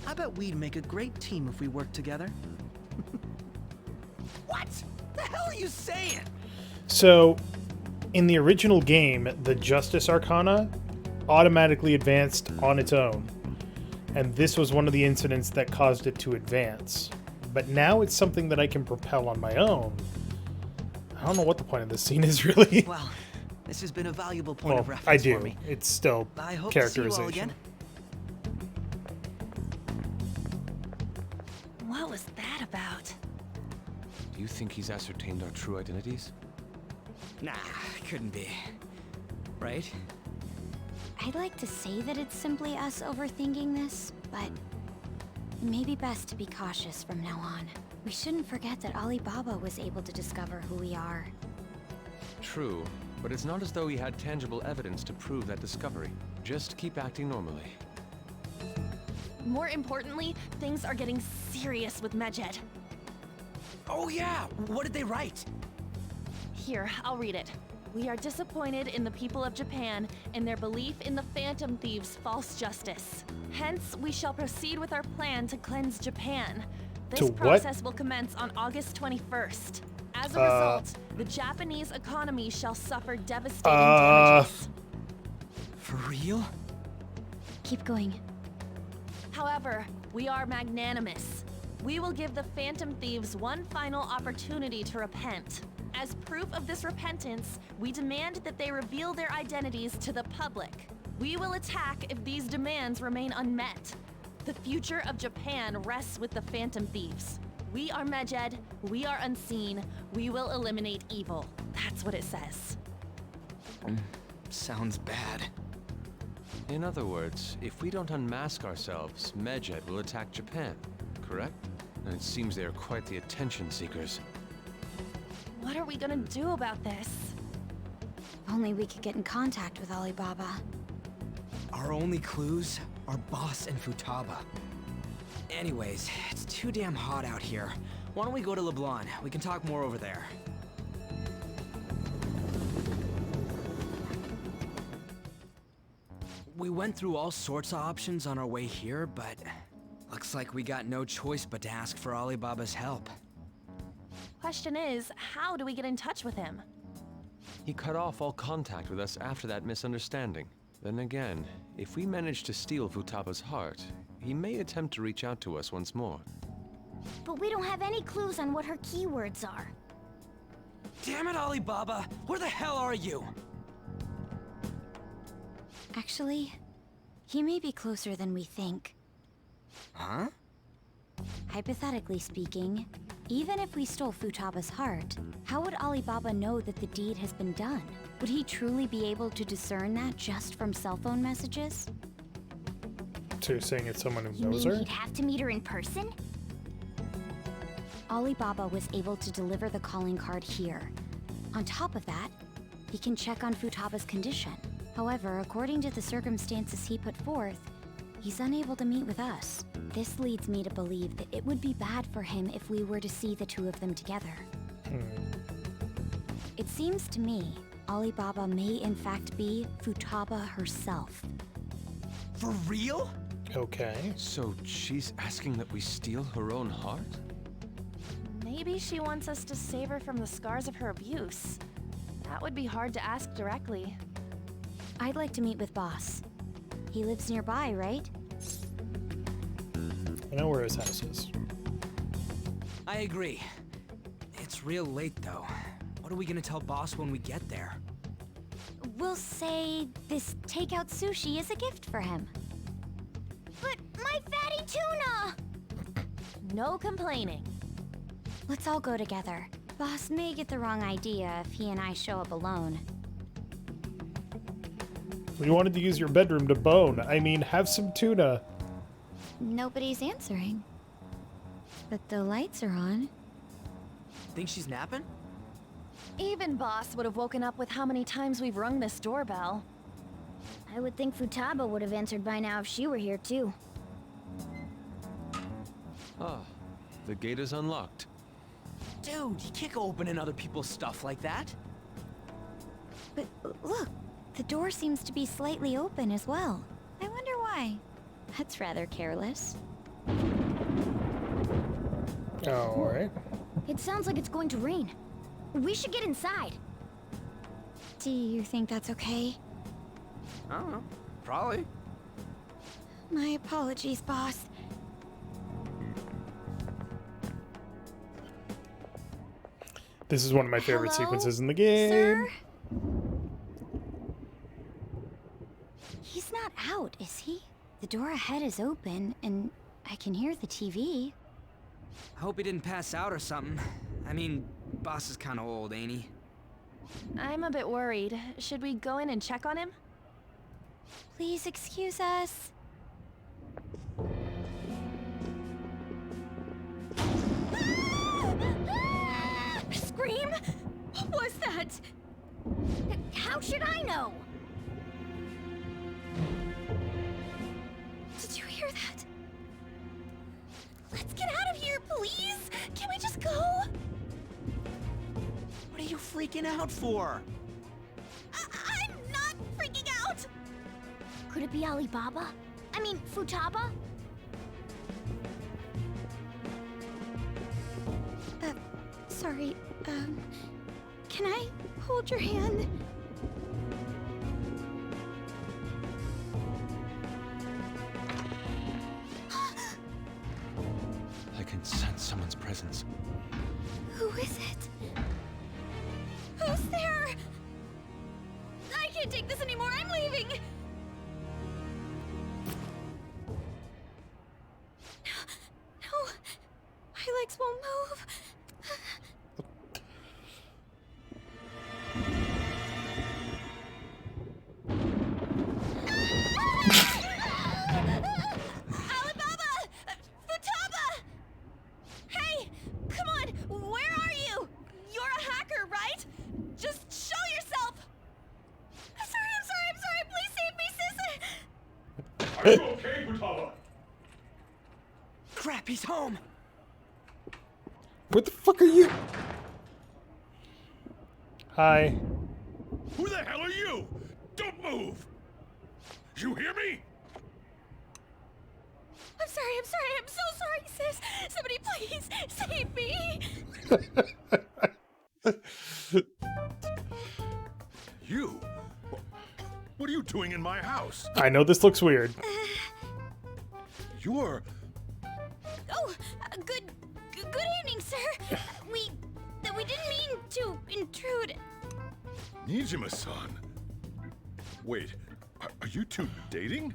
[SPEAKER 19] I bet we'd make a great team if we worked together.
[SPEAKER 12] What? The hell are you saying?
[SPEAKER 1] So, in the original game, the Justice Arcana automatically advanced on its own. And this was one of the incidents that caused it to advance. But now it's something that I can propel on my own. I don't know what the point of this scene is, really.
[SPEAKER 19] Well, this has been a valuable point of reference
[SPEAKER 1] I do.
[SPEAKER 19] for me.
[SPEAKER 1] It's still
[SPEAKER 19] I hope to see you all
[SPEAKER 1] characterization.
[SPEAKER 19] again.
[SPEAKER 16] What was that about?
[SPEAKER 14] Do you think he's ascertained our true identities?
[SPEAKER 12] Nah, couldn't be. Right?
[SPEAKER 10] I'd like to say that it's simply us overthinking this, but it may be best to be cautious from now on. We shouldn't forget that Alibaba was able to discover who we are.
[SPEAKER 14] True, but it's not as though he had tangible evidence to prove that discovery. Just keep acting normally.
[SPEAKER 16] More importantly, things are getting serious with Medjed.
[SPEAKER 12] Oh yeah, what did they write?
[SPEAKER 16] Here, I'll read it. We are disappointed in the people of Japan and their belief in the Phantom Thieves' false justice. Hence, we shall proceed with our plan to cleanse Japan. This process will commence on August 21st. As a result, the Japanese economy shall suffer devastating damages.
[SPEAKER 12] For real?
[SPEAKER 10] Keep going.
[SPEAKER 16] However, we are magnanimous. We will give the Phantom Thieves one final opportunity to repent. As proof of this repentance, we demand that they reveal their identities to the public. We will attack if these demands remain unmet. The future of Japan rests with the Phantom Thieves. We are Medjed, we are unseen, we will eliminate evil. That's what it says.
[SPEAKER 12] Sounds bad.
[SPEAKER 14] In other words, if we don't unmask ourselves, Medjed will attack Japan, correct? And it seems they are quite the attention seekers.
[SPEAKER 16] What are we gonna do about this?
[SPEAKER 10] If only we could get in contact with Alibaba.
[SPEAKER 12] Our only clues are Boss and Futaba. Anyways, it's too damn hot out here. Why don't we go to Leblon? We can talk more over there. We went through all sorts of options on our way here, but Looks like we got no choice but to ask for Alibaba's help.
[SPEAKER 16] Question is, how do we get in touch with him?
[SPEAKER 14] He cut off all contact with us after that misunderstanding. Then again, if we manage to steal Futaba's heart, he may attempt to reach out to us once more.
[SPEAKER 8] But we don't have any clues on what her keywords are.
[SPEAKER 12] Damn it, Alibaba! Where the hell are you?
[SPEAKER 10] Actually, he may be closer than we think.
[SPEAKER 12] Huh?
[SPEAKER 10] Hypothetically speaking, even if we stole Futaba's heart, how would Alibaba know that the deed has been done? Would he truly be able to discern that just from cell phone messages?
[SPEAKER 1] So you're saying it's someone who
[SPEAKER 8] You
[SPEAKER 1] knows
[SPEAKER 8] mean
[SPEAKER 1] her?
[SPEAKER 8] he'd have to meet her in person?
[SPEAKER 10] Alibaba was able to deliver the calling card here. On top of that, he can check on Futaba's condition. However, according to the circumstances he put forth, he's unable to meet with us. This leads me to believe that it would be bad for him if we were to see the two of them together. It seems to me, Alibaba may in fact be Futaba herself.
[SPEAKER 12] For real?
[SPEAKER 1] Okay.
[SPEAKER 14] So she's asking that we steal her own heart?
[SPEAKER 16] Maybe she wants us to save her from the scars of her abuse. That would be hard to ask directly.
[SPEAKER 10] I'd like to meet with Boss. He lives nearby, right?
[SPEAKER 1] I know where his house is.
[SPEAKER 12] I agree. It's real late, though. What are we gonna tell Boss when we get there?
[SPEAKER 10] We'll say this takeout sushi is a gift for him.
[SPEAKER 8] But my fatty tuna!
[SPEAKER 16] No complaining.
[SPEAKER 10] Let's all go together. Boss may get the wrong idea if he and I show up alone.
[SPEAKER 1] We wanted to use your bedroom to bone. I mean, have some tuna.
[SPEAKER 10] Nobody's answering. But the lights are on.
[SPEAKER 12] Think she's napping?
[SPEAKER 16] Even Boss would have woken up with how many times we've rung this doorbell.
[SPEAKER 8] I would think Futaba would have answered by now if she were here too.
[SPEAKER 14] Ah, the gate is unlocked.
[SPEAKER 12] Dude, you can't go opening other people's stuff like that.
[SPEAKER 10] But look, the door seems to be slightly open as well. I wonder why. That's rather careless.
[SPEAKER 1] Alright.
[SPEAKER 8] It sounds like it's going to rain. We should get inside.
[SPEAKER 10] Do you think that's okay?
[SPEAKER 12] I don't know. Probably.
[SPEAKER 10] My apologies, Boss.
[SPEAKER 1] This is one of my favorite
[SPEAKER 10] Hello,
[SPEAKER 1] sequences in the game.
[SPEAKER 10] Sir? He's not out, is he? The door ahead is open, and I can hear the TV.
[SPEAKER 12] I hope he didn't pass out or something. I mean, Boss is kind of old, ain't he?
[SPEAKER 16] I'm a bit worried. Should we go in and check on him?
[SPEAKER 10] Please excuse us.
[SPEAKER 8] Scream? What was that? How should I know?
[SPEAKER 15] Did you hear that? Let's get out of here, please! Can we just go?
[SPEAKER 12] What are you freaking out for?
[SPEAKER 15] I'm not freaking out!
[SPEAKER 8] Could it be Alibaba? I mean, Futaba?
[SPEAKER 15] Sorry, can I hold your hand?
[SPEAKER 14] I can sense someone's presence.
[SPEAKER 15] Who is it? Who's there? I can't take this anymore, I'm leaving! No, my legs won't move.
[SPEAKER 16] Alibaba! Futaba! Hey! Come on! Where are you? You're a hacker, right? Just show yourself! I'm sorry! Please save me, sis!
[SPEAKER 6] Are you okay, Futaba?
[SPEAKER 12] Crap, he's home!
[SPEAKER 1] What the fuck are you? Hi.
[SPEAKER 6] Who the hell are you? Don't move! You hear me?
[SPEAKER 15] I'm
[SPEAKER 16] I'm sorry, I'm so sorry, sis. Somebody please save me.
[SPEAKER 6] You? What are you doing in my house?
[SPEAKER 1] I know this looks weird.
[SPEAKER 6] You're...
[SPEAKER 10] Oh, good evening, sir. We didn't mean to intrude.
[SPEAKER 6] Nijima-san. Wait, are you two dating?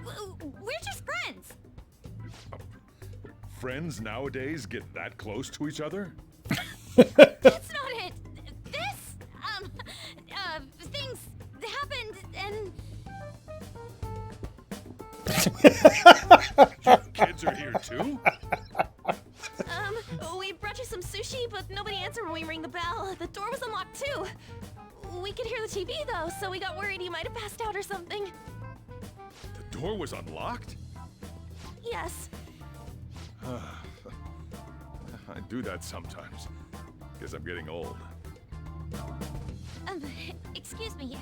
[SPEAKER 10] We're just friends.
[SPEAKER 6] Friends nowadays get that close to each other?
[SPEAKER 10] That's not it. Things happened and...
[SPEAKER 6] Your kids are here too?
[SPEAKER 16] We brought you some sushi, but nobody answered when we rang the bell. The door was unlocked too. We could hear the TV though, so we got worried you might have passed out or something.
[SPEAKER 6] The door was unlocked?
[SPEAKER 16] Yes.
[SPEAKER 6] I do that sometimes. Guess I'm getting old.
[SPEAKER 10] Excuse me.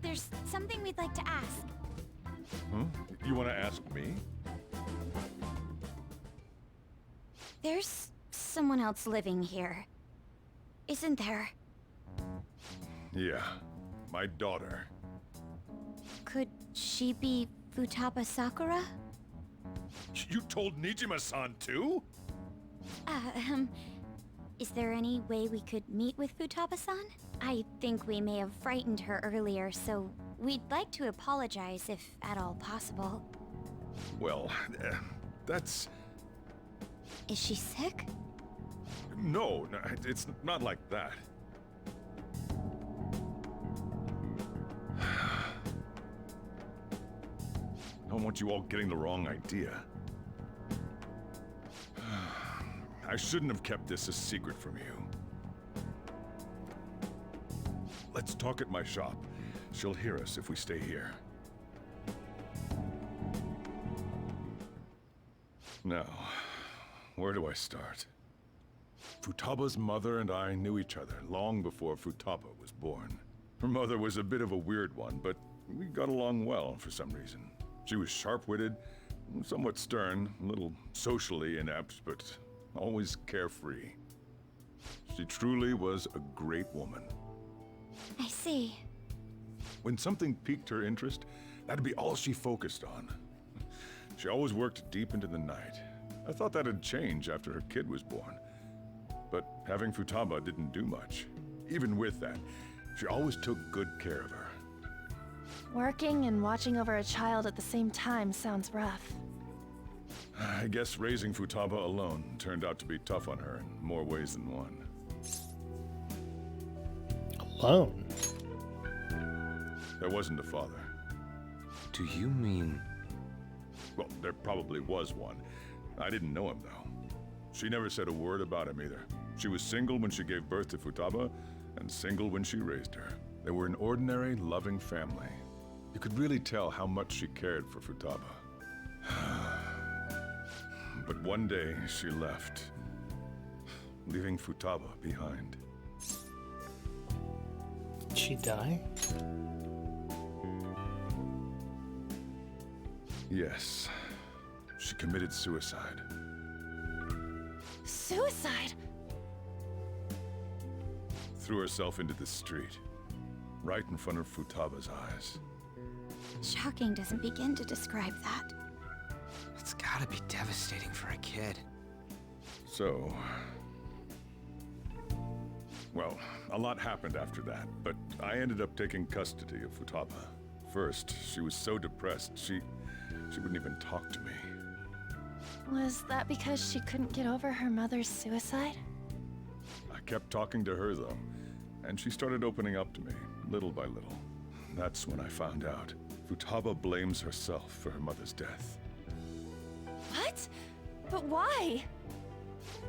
[SPEAKER 10] There's something we'd like to ask.
[SPEAKER 6] Huh? You want to ask me?
[SPEAKER 10] There's someone else living here, isn't there?
[SPEAKER 6] Yeah, my daughter.
[SPEAKER 10] Could she be Futaba Sakura?
[SPEAKER 6] You told Nijima-san too?
[SPEAKER 10] Is there any way we could meet with Futaba-san? I think we may have frightened her earlier, so we'd like to apologize if at all possible.
[SPEAKER 6] Well, that's...
[SPEAKER 10] Is she sick?
[SPEAKER 6] No, it's not like that. I don't want you all getting the wrong idea. I shouldn't have kept this a secret from you. Let's talk at my shop. She'll hear us if we stay here. Now, where do I start? Futaba's mother and I knew each other long before Futaba was born. Her mother was a bit of a weird one, but we got along well for some reason. She was sharp-witted, somewhat stern, a little socially inept, but always carefree. She truly was a great woman.
[SPEAKER 10] I see.
[SPEAKER 6] When something piqued her interest, that'd be all she focused on. She always worked deep into the night. I thought that'd change after her kid was born. But having Futaba didn't do much. Even with that, she always took good care of her.
[SPEAKER 16] Working and watching over a child at the same time sounds rough.
[SPEAKER 6] I guess raising Futaba alone turned out to be tough on her in more ways than one.
[SPEAKER 1] Alone?
[SPEAKER 6] There wasn't a father.
[SPEAKER 14] Do you mean...
[SPEAKER 6] Well, there probably was one. I didn't know him, though. She never said a word about him either. She was single when she gave birth to Futaba, and single when she raised her. They were an ordinary, loving family. You could really tell how much she cared for Futaba. But one day, she left, leaving Futaba behind.
[SPEAKER 1] Did she die?
[SPEAKER 6] Yes. She committed suicide.
[SPEAKER 16] Suicide?
[SPEAKER 6] Threw herself into the street, right in front of Futaba's eyes.
[SPEAKER 10] Shocking doesn't begin to describe that.
[SPEAKER 19] It's gotta be devastating for a kid.
[SPEAKER 6] So... Well, a lot happened after that, but I ended up taking custody of Futaba. First, she was so depressed, she wouldn't even talk to me.
[SPEAKER 16] Was that because she couldn't get over her mother's suicide?
[SPEAKER 6] I kept talking to her, though, and she started opening up to me, little by little. That's when I found out. Futaba blames herself for her mother's death.
[SPEAKER 16] What? But why?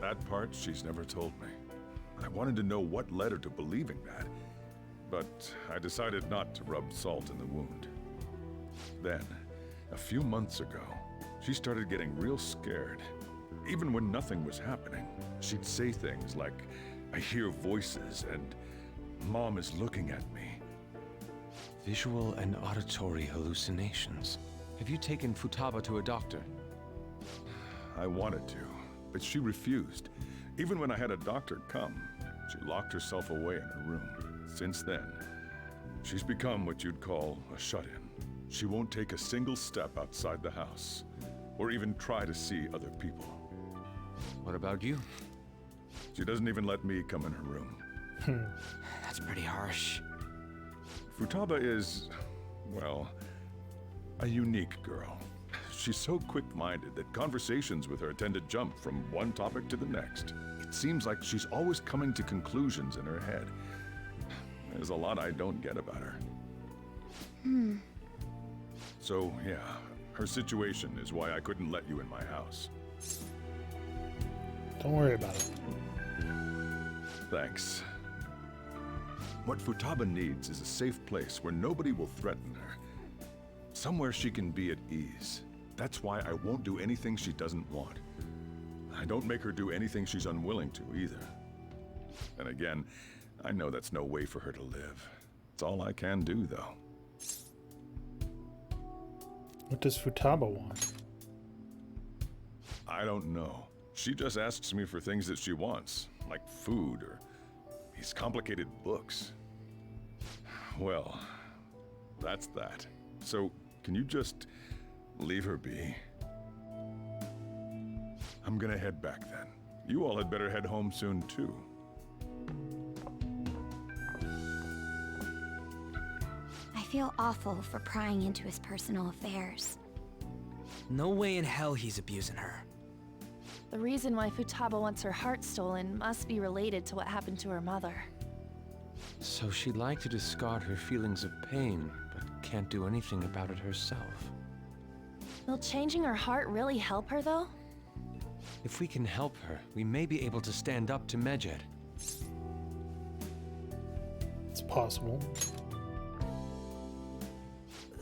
[SPEAKER 6] That part she's never told me. I wanted to know what led her to believing that, but I decided not to rub salt in the wound. Then, a few months ago, she started getting real scared. Even when nothing was happening, she'd say things like, "I hear voices," and "Mom is looking at me."
[SPEAKER 14] Visual and auditory hallucinations. Have you taken Futaba to a doctor?
[SPEAKER 6] I wanted to, but she refused. Even when I had a doctor come, she locked herself away in her room. Since then, she's become what you'd call a shut-in. She won't take a single step outside the house, or even try to see other people.
[SPEAKER 14] What about you?
[SPEAKER 6] She doesn't even let me come in her room.
[SPEAKER 12] That's pretty harsh.
[SPEAKER 6] Futaba is, well, a unique girl. She's so quick-minded that conversations with her tend to jump from one topic to the next. It seems like she's always coming to conclusions in her head. There's a lot I don't get about her. So, yeah, her situation is why I couldn't let you in my house.
[SPEAKER 1] Don't worry about it.
[SPEAKER 6] Thanks. What Futaba needs is a safe place where nobody will threaten her. Somewhere she can be at ease. That's why I won't do anything she doesn't want. I don't make her do anything she's unwilling to, either. And again, I know that's no way for her to live. It's all I can do, though.
[SPEAKER 1] What does Futaba want?
[SPEAKER 6] I don't know. She just asks me for things that she wants, like food or these complicated books. Well, that's that. So, can you just leave her be? I'm gonna head back then. You all had better head home soon, too.
[SPEAKER 10] I feel awful for prying into his personal affairs.
[SPEAKER 12] No way in hell he's abusing her.
[SPEAKER 16] The reason why Futaba wants her heart stolen must be related to what happened to her mother.
[SPEAKER 14] So she'd like to discard her feelings of pain, but can't do anything about it herself.
[SPEAKER 16] Will changing her heart really help her, though?
[SPEAKER 14] If we can help her, we may be able to stand up to Medjed.
[SPEAKER 1] It's possible.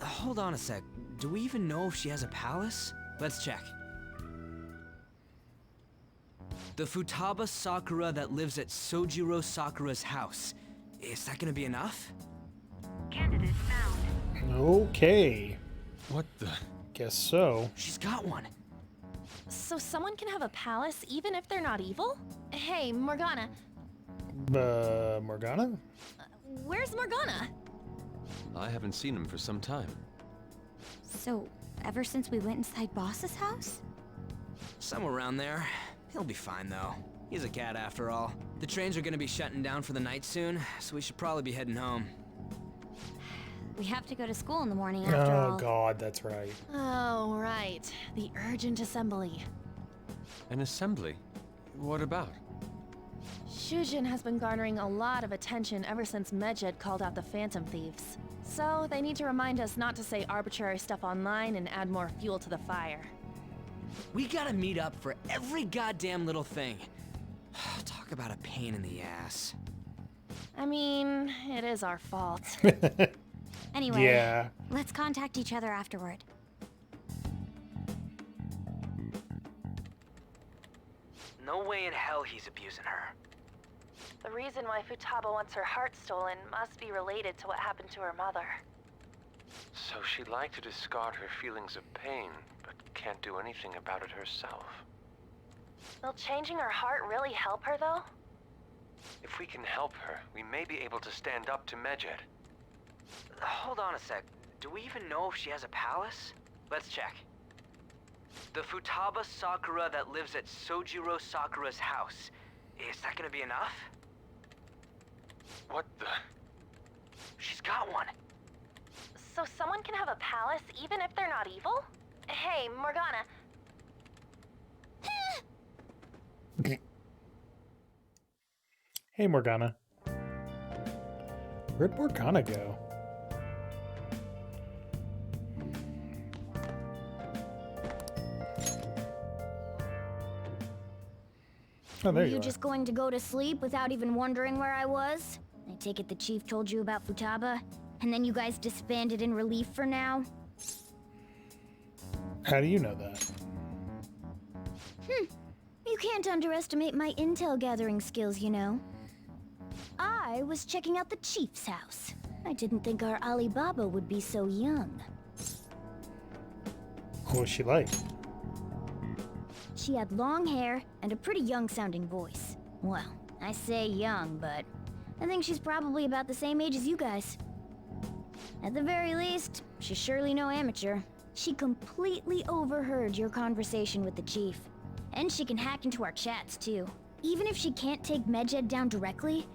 [SPEAKER 12] Hold on a sec. Do we even know if she has a palace? Let's check. The Futaba Sakura that lives at Sojiro Sakura's house. Is that gonna be enough?
[SPEAKER 15] Candidate found.
[SPEAKER 1] Okay.
[SPEAKER 14] What the?
[SPEAKER 1] Guess so.
[SPEAKER 12] She's got one.
[SPEAKER 16] So someone can have a palace even if they're not evil? Hey, Morgana.
[SPEAKER 1] Morgana?
[SPEAKER 16] Where's Morgana?
[SPEAKER 14] I haven't seen him for some time.
[SPEAKER 10] So, ever since we went inside Boss's house?
[SPEAKER 12] Somewhere around there. He'll be fine, though. He's a cat, after all. The trains are gonna be shutting down for the night soon, so we should probably be heading home.
[SPEAKER 10] We have to go to school in the morning after all.
[SPEAKER 1] Oh god, that's right.
[SPEAKER 16] Oh, right. The urgent assembly.
[SPEAKER 14] An assembly? What about?
[SPEAKER 16] Shujin has been garnering a lot of attention ever since Medjed called out the Phantom Thieves. So, they need to remind us not to say arbitrary stuff online and add more fuel to the fire.
[SPEAKER 12] We gotta meet up for every goddamn little thing. Talk about a pain in the ass.
[SPEAKER 16] I mean, it is our fault.
[SPEAKER 10] Anyway,
[SPEAKER 1] yeah.
[SPEAKER 10] Let's contact each other afterward.
[SPEAKER 12] No way in hell he's abusing her.
[SPEAKER 16] The reason why Futaba wants her heart stolen must be related to what happened to her mother.
[SPEAKER 14] So she'd like to discard her feelings of pain, but can't do anything about it herself.
[SPEAKER 16] Will changing her heart really help her, though?
[SPEAKER 14] If we can help her, we may be able to stand up to Medjed.
[SPEAKER 12] Hold on a sec. Do we even know if she has a palace? Let's check. The Futaba Sakura that lives at Sojiro Sakura's house. Is that gonna be enough?
[SPEAKER 14] What the?
[SPEAKER 12] She's got one.
[SPEAKER 16] So someone can have a palace even if they're not evil? Hey, Morgana.
[SPEAKER 1] Hey, Morgana. Where'd Morgana go? Oh, there
[SPEAKER 8] Were
[SPEAKER 1] you
[SPEAKER 8] you
[SPEAKER 1] are.
[SPEAKER 8] just going to go to sleep without even wondering where I was? I take it the chief told you about Futaba, and then you guys disbanded in relief for now?
[SPEAKER 1] How do you know that?
[SPEAKER 8] You can't underestimate my intel gathering skills, you know. I was checking out the chief's house. I didn't think our Alibaba would be so young.
[SPEAKER 1] What was she like?
[SPEAKER 8] She had long hair and a pretty young-sounding voice. Well, I say young, but I think she's probably about the same age as you guys. At the very least, she's surely no amateur. She completely overheard your conversation with the chief. And she can hack into our chats, too. Even if she can't take Medjed down directly,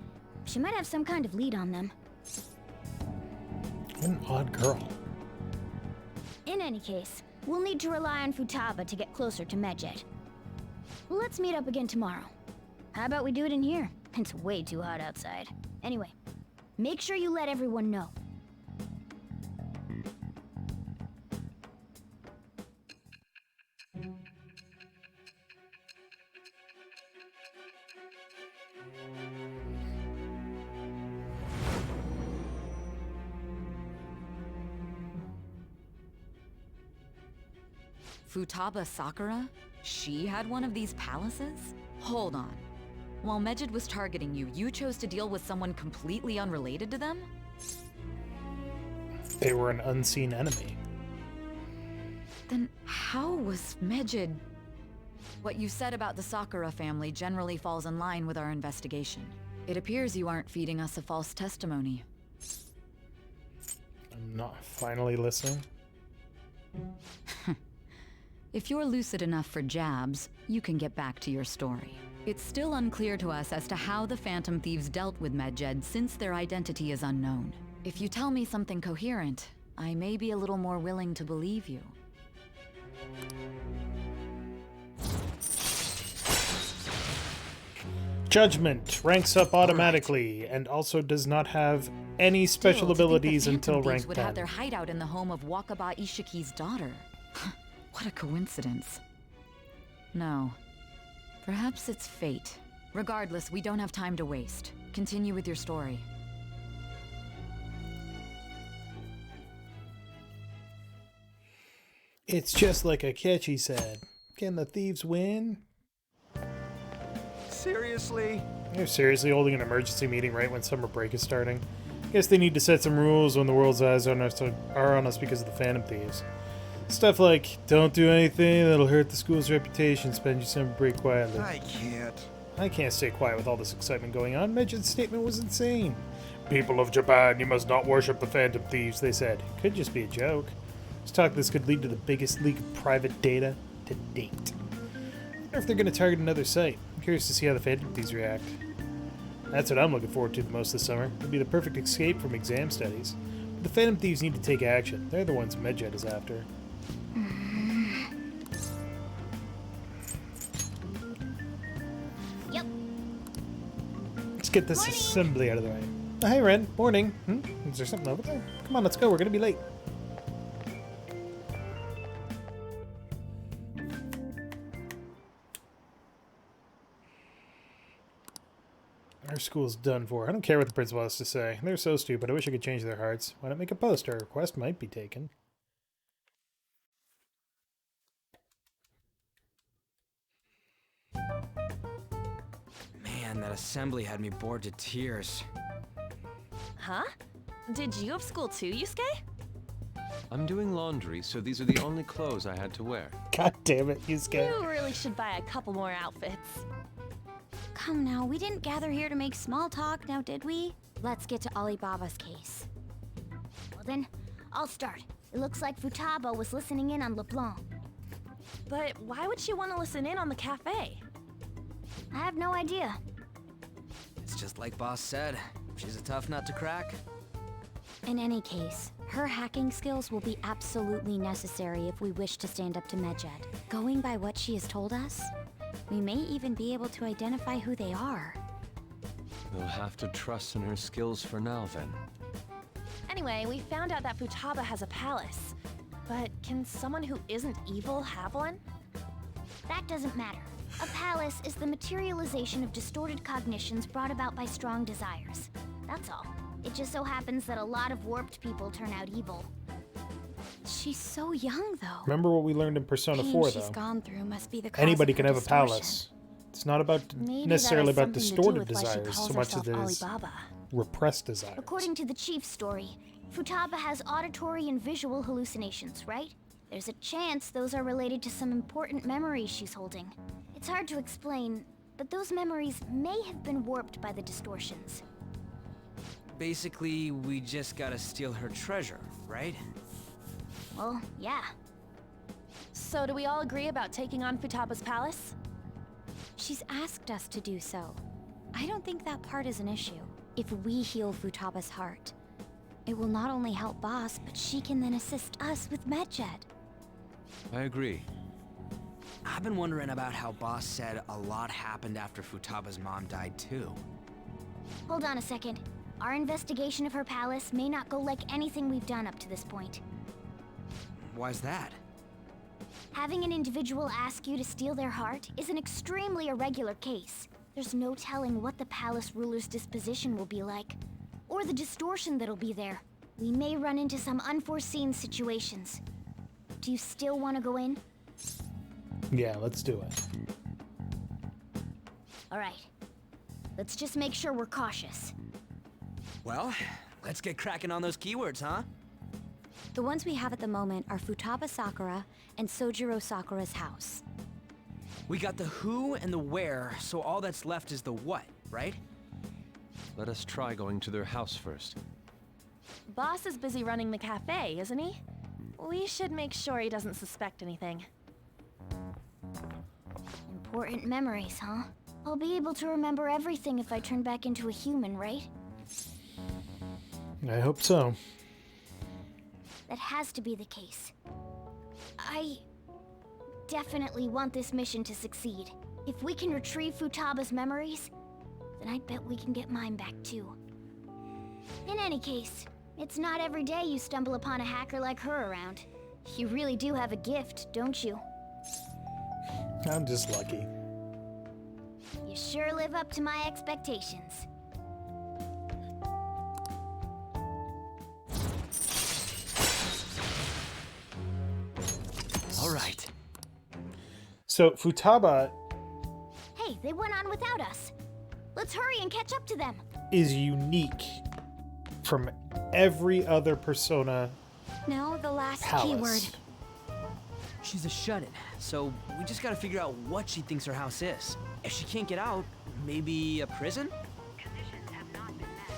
[SPEAKER 8] she might have some kind of lead on them.
[SPEAKER 1] What an odd girl.
[SPEAKER 8] In any case, we'll need to rely on Futaba to get closer to Medjed. Let's meet up again tomorrow. How about we do it in here? It's way too hot outside. Anyway, make sure you let everyone know.
[SPEAKER 11] Futaba Sakura? She had one of these palaces? Hold on. While Medjed was targeting you, you chose to deal with someone completely unrelated to them?
[SPEAKER 1] They were an unseen enemy.
[SPEAKER 11] Then how was Medjed... What you said about the Sakura family generally falls in line with our investigation. It appears you aren't feeding us a false testimony.
[SPEAKER 1] I'm not finally listening.
[SPEAKER 11] If you're lucid enough for jabs, you can get back to your story. It's still unclear to us as to how the Phantom Thieves dealt with Medjed since their identity is unknown. If you tell me something coherent, I may be a little more willing to believe you.
[SPEAKER 1] Judgment ranks up automatically and also does not have any special abilities until rank 10.
[SPEAKER 11] Would have their hideout in the home of Wakaba Ishiki's daughter. What a coincidence. No. Perhaps it's fate. Regardless, we don't have time to waste. Continue with your story.
[SPEAKER 1] It's just like Akechi said. Can the thieves win?
[SPEAKER 19] Seriously?
[SPEAKER 1] They're seriously holding an emergency meeting right when summer break is starting. Guess they need to set some rules when the world's eyes are on us because of the Phantom Thieves. Stuff like, don't do anything that'll hurt the school's reputation, spend your summer break quietly. I can't stay quiet with all this excitement going on. Medjed's statement was insane. People of Japan, you must not worship the Phantom Thieves, they said. It could just be a joke. This talk this could lead to the biggest leak of private data to date. I wonder if they're going to target another site. I'm curious to see how the Phantom Thieves react. That's what I'm looking forward to the most this summer. It'll be the perfect escape from exam studies. But the Phantom Thieves need to take action. They're the ones Medjed is after.
[SPEAKER 8] Yep.
[SPEAKER 1] Let's get this assembly out of the way. Oh, hey, Ren. Morning. Is there something over there? Come on, let's go. We're going to be late. Our school's done for. I don't care what the principal has to say. They're so stupid. I wish I could change their hearts. Why not make a post? Our request might be taken.
[SPEAKER 12] Man, that assembly had me bored to tears.
[SPEAKER 16] Huh? Did you have school too, Yusuke?
[SPEAKER 14] I'm doing laundry, so these are the only clothes I had to wear.
[SPEAKER 1] God damn it, Yusuke.
[SPEAKER 16] You really should buy a couple more outfits.
[SPEAKER 8] Come now, we didn't gather here to make small talk, now did we? Let's get to Alibaba's case. Well then, I'll start. It looks like Futaba was listening in on LeBlanc.
[SPEAKER 16] But why would she want to listen in on the cafe?
[SPEAKER 8] I have no idea.
[SPEAKER 12] It's just like Boss said. She's a tough nut to crack.
[SPEAKER 8] In any case, her hacking skills will be absolutely necessary if we wish to stand up to Medjed. Going by what she has told us, we may even be able to identify who they are.
[SPEAKER 14] We'll have to trust in her skills for now, then.
[SPEAKER 16] Anyway, we found out that Futaba has a palace. But can someone who isn't evil have one?
[SPEAKER 8] That doesn't matter. A palace is the materialization of distorted cognitions brought about by strong desires. That's all. It just so happens that a lot of warped people turn out evil. She's so young, though.
[SPEAKER 1] Remember what we learned in Persona 4,
[SPEAKER 8] she's
[SPEAKER 1] though.
[SPEAKER 8] gone through must be the cause
[SPEAKER 1] Anybody
[SPEAKER 8] of
[SPEAKER 1] can
[SPEAKER 8] her
[SPEAKER 1] have a
[SPEAKER 8] distortion.
[SPEAKER 1] palace. It's not about
[SPEAKER 8] Maybe
[SPEAKER 1] necessarily
[SPEAKER 8] that
[SPEAKER 1] about
[SPEAKER 8] has something to do
[SPEAKER 1] distorted
[SPEAKER 8] with why she
[SPEAKER 1] desires
[SPEAKER 8] calls
[SPEAKER 1] so much as it
[SPEAKER 8] herself
[SPEAKER 1] is
[SPEAKER 8] Alibaba.
[SPEAKER 1] repressed desires.
[SPEAKER 8] According to the chief's story, Futaba has auditory and visual hallucinations, right? There's a chance those are related to some important memories she's holding. It's hard to explain, but those memories may have been warped by the distortions.
[SPEAKER 12] Basically, we just gotta steal her treasure, right?
[SPEAKER 8] Well, yeah.
[SPEAKER 16] So do we all agree about taking on Futaba's palace?
[SPEAKER 10] She's asked us to do so. I don't think that part is an issue. If we heal Futaba's heart, it will not only help Boss, but she can then assist us with Medjed.
[SPEAKER 14] I agree.
[SPEAKER 12] I've been wondering about how Boss said a lot happened after Futaba's mom died too.
[SPEAKER 8] Hold on a second. Our investigation of her palace may not go like anything we've done up to this point.
[SPEAKER 12] Why's that?
[SPEAKER 8] Having an individual ask you to steal their heart is an extremely irregular case. There's no telling what the palace ruler's disposition will be like, or the distortion that'll be there. We may run into some unforeseen situations. Do you still want to go in?
[SPEAKER 1] Yeah, let's do it.
[SPEAKER 8] All right. Let's just make sure we're cautious.
[SPEAKER 12] Well, let's get cracking on those keywords, huh?
[SPEAKER 10] The ones we have at the moment are Futaba Sakura and Sojiro Sakura's house.
[SPEAKER 12] We got the who and the where, so all that's left is the what, right?
[SPEAKER 14] Let us try going to their house first.
[SPEAKER 16] Boss is busy running the cafe, isn't he? We should make sure he doesn't suspect anything.
[SPEAKER 8] Important memories, huh? I'll be able to remember everything if I turn back into a human, right?
[SPEAKER 1] I hope so.
[SPEAKER 8] That has to be the case. I definitely want this mission to succeed. If we can retrieve Futaba's memories, then I bet we can get mine back too. In any case, it's not every day you stumble upon a hacker like her around. You really do have a gift, don't you?
[SPEAKER 1] I'm just lucky.
[SPEAKER 8] You sure live up to my expectations.
[SPEAKER 12] All right.
[SPEAKER 1] So Futaba
[SPEAKER 8] Hey, they went on without us. Let's hurry and catch up to them.
[SPEAKER 1] is unique from every other persona
[SPEAKER 10] No, the last
[SPEAKER 1] palace.
[SPEAKER 10] keyword.
[SPEAKER 12] She's a shut-in, so we just gotta figure out what she thinks her house is. If she can't get out, maybe a prison?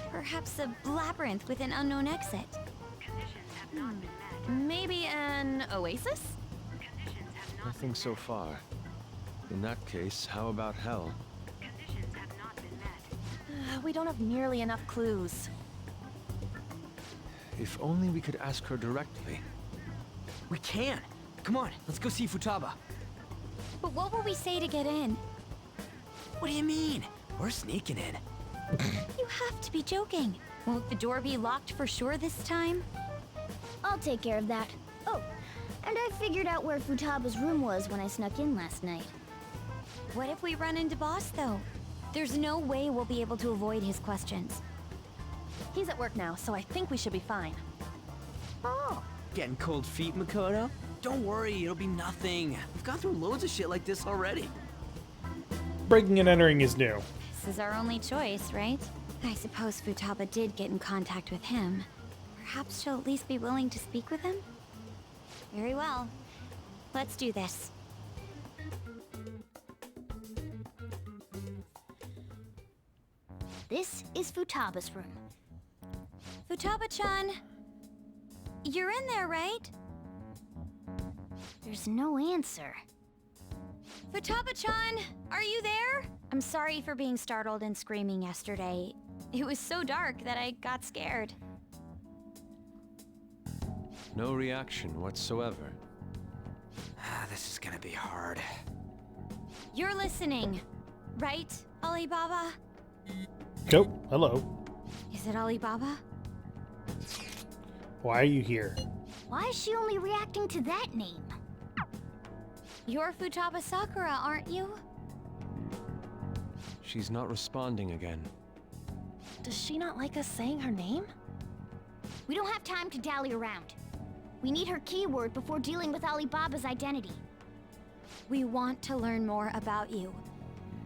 [SPEAKER 10] Perhaps a labyrinth with an unknown exit.
[SPEAKER 16] Maybe an oasis?
[SPEAKER 14] Nothing so far. In that case, how about hell?
[SPEAKER 16] We don't have nearly enough clues.
[SPEAKER 14] If only we could ask her directly.
[SPEAKER 12] We can! Come on, let's go see Futaba.
[SPEAKER 10] But what will we say to get in?
[SPEAKER 12] What do you mean? We're sneaking in.
[SPEAKER 10] You have to be joking. Won't the door be locked for sure this time?
[SPEAKER 8] I'll take care of that. Oh, and I figured out where Futaba's room was when I snuck in last night.
[SPEAKER 10] What if we run into Boss, though? There's no way we'll be able to avoid his questions.
[SPEAKER 16] He's at work now, so I think we should be fine.
[SPEAKER 12] Oh, getting cold feet, Makoto? Don't worry, it'll be nothing. We've gone through loads of shit like this already.
[SPEAKER 1] Breaking and entering is new.
[SPEAKER 10] This is our only choice, right? I suppose Futaba did get in contact with him. Perhaps she'll at least be willing to speak with him? Very well. Let's do this.
[SPEAKER 8] This is Futaba's room.
[SPEAKER 10] Futaba-chan, you're in there, right?
[SPEAKER 8] There's no answer.
[SPEAKER 10] Futaba-chan, are you there? I'm sorry for being startled and screaming yesterday. It was so dark that I got scared.
[SPEAKER 14] No reaction whatsoever.
[SPEAKER 12] This is gonna be hard.
[SPEAKER 10] You're listening, right, Alibaba?
[SPEAKER 1] Oh, hello.
[SPEAKER 10] Is it Alibaba?
[SPEAKER 1] Why are you here?
[SPEAKER 8] Why is she only reacting to that name?
[SPEAKER 10] You're Futaba Sakura, aren't you?
[SPEAKER 14] She's not responding again.
[SPEAKER 16] Does she not like us saying her name?
[SPEAKER 8] We don't have time to dally around. We need her keyword before dealing with Alibaba's identity.
[SPEAKER 10] We want to learn more about you.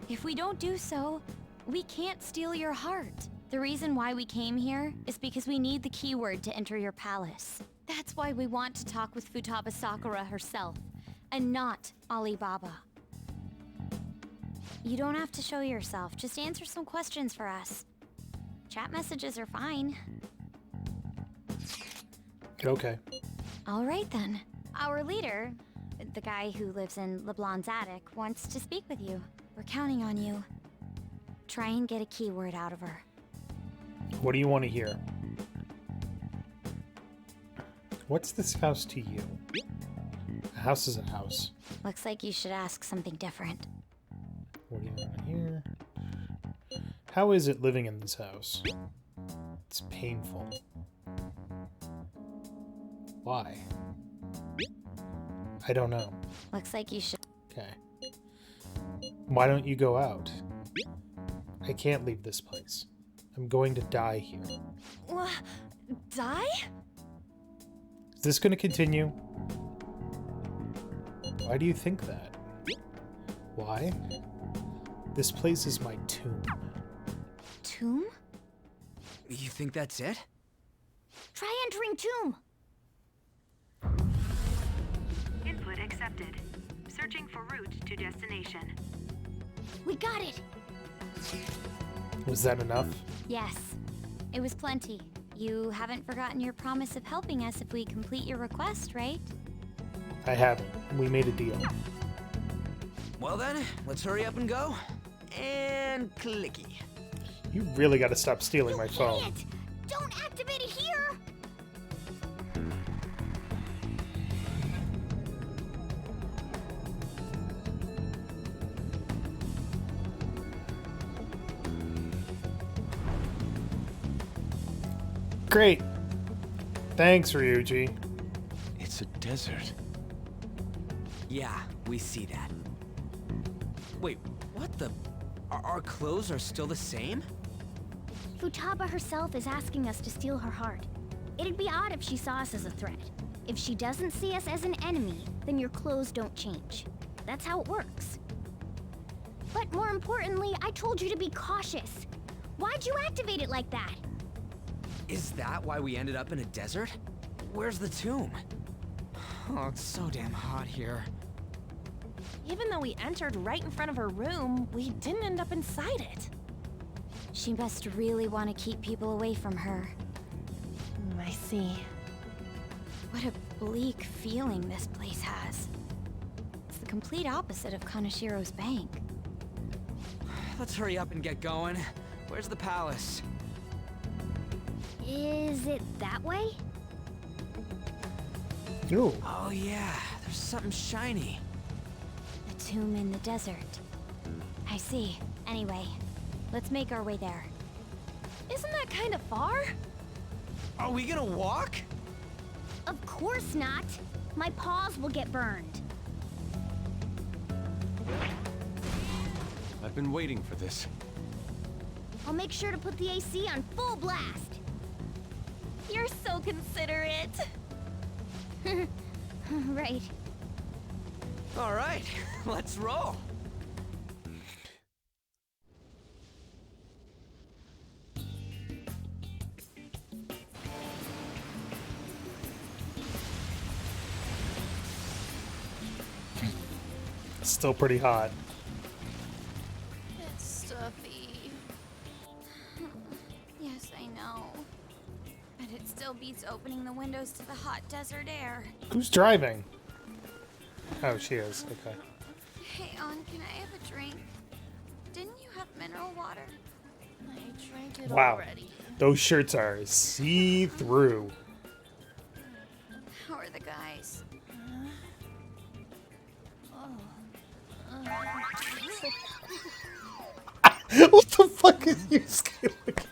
[SPEAKER 10] If we don't do so, we can't steal your heart. The reason why we came here is because we need the keyword to enter your palace. That's why we want to talk with Futaba Sakura herself, and not Alibaba. You don't have to show yourself, just answer some questions for us. Chat messages are fine.
[SPEAKER 1] Okay.
[SPEAKER 10] All right then. Our leader, the guy who lives in LeBlanc's attic, wants to speak with you. We're counting on you. Try and get a keyword out of her.
[SPEAKER 1] What do you want to hear? What's this house to you? A house is a house.
[SPEAKER 10] Looks like you should ask something different.
[SPEAKER 1] What do you want to hear? How is it living in this house? It's painful. Why? I don't know.
[SPEAKER 10] Looks like you should...
[SPEAKER 1] Okay. Why don't you go out? I can't leave this place. I'm going to die here.
[SPEAKER 16] Die?
[SPEAKER 1] Is this going to continue? Why do you think that? Why? This place is my tomb.
[SPEAKER 10] Tomb?
[SPEAKER 12] You think that's it?
[SPEAKER 8] Try entering tomb.
[SPEAKER 13] Input accepted. Searching for route to destination.
[SPEAKER 8] We got it.
[SPEAKER 1] Was that enough?
[SPEAKER 10] Yes. It was plenty. You haven't forgotten your promise of helping us if we complete your request, right?
[SPEAKER 1] I haven't. We made a deal.
[SPEAKER 12] Well then, let's hurry up and go. And clicky.
[SPEAKER 1] You really got to stop stealing my phone.
[SPEAKER 8] Idiot! Don't activate it here!
[SPEAKER 1] Great. Thanks, Ryuji.
[SPEAKER 5] It's a desert.
[SPEAKER 12] Yeah, we see that. Wait, what the... Our clothes are still the same?
[SPEAKER 8] Futaba herself is asking us to steal her heart. It'd be odd if she saw us as a threat. If she doesn't see us as an enemy, then your clothes don't change. That's how it works. But more importantly, I told you to be cautious. Why'd you activate it like that?
[SPEAKER 12] Is that why we ended up in a desert? Where's the tomb? Oh, it's so damn hot here.
[SPEAKER 16] Even though we entered right in front of her room, we didn't end up inside it.
[SPEAKER 10] She must really want to keep people away from her.
[SPEAKER 16] I see.
[SPEAKER 10] What a bleak feeling this place has. It's the complete opposite of Kanashiro's bank.
[SPEAKER 12] Let's hurry up and get going. Where's the palace?
[SPEAKER 8] Is it that way?
[SPEAKER 1] Ooh.
[SPEAKER 12] Oh yeah, there's something shiny.
[SPEAKER 10] A tomb in the desert. I see. Anyway, let's make our way there.
[SPEAKER 16] Isn't that kind of far?
[SPEAKER 12] Are we gonna walk?
[SPEAKER 8] Of course not. My paws will get burned.
[SPEAKER 14] I've been waiting for this.
[SPEAKER 8] I'll make sure to put the AC on full blast.
[SPEAKER 16] You're so considerate.
[SPEAKER 8] Right.
[SPEAKER 12] All right, let's roll.
[SPEAKER 1] Still pretty hot.
[SPEAKER 10] It's stuffy. Yes, I know. But it still beats opening the windows to the hot desert air.
[SPEAKER 1] Who's driving? Oh, she is. Okay.
[SPEAKER 10] Hey, On, can I have a drink? Didn't you have mineral water?
[SPEAKER 16] I drank it
[SPEAKER 1] Wow.
[SPEAKER 16] already.
[SPEAKER 1] Those shirts are see-through.
[SPEAKER 10] How are the guys?
[SPEAKER 1] What the fuck is you scaling at?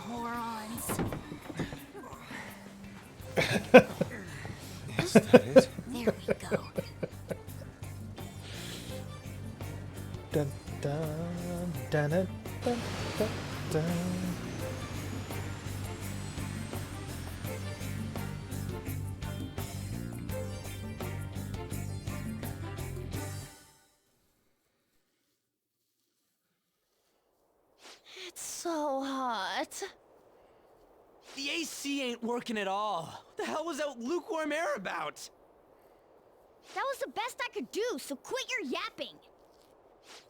[SPEAKER 10] Morons.
[SPEAKER 5] Is that it?
[SPEAKER 10] There we go.
[SPEAKER 1] Dun, dun, dun, dun, dun, dun, dun.
[SPEAKER 16] It's so What?
[SPEAKER 12] The AC ain't working at all. What the hell was that lukewarm air about?
[SPEAKER 8] That was the best I could do, so quit your yapping.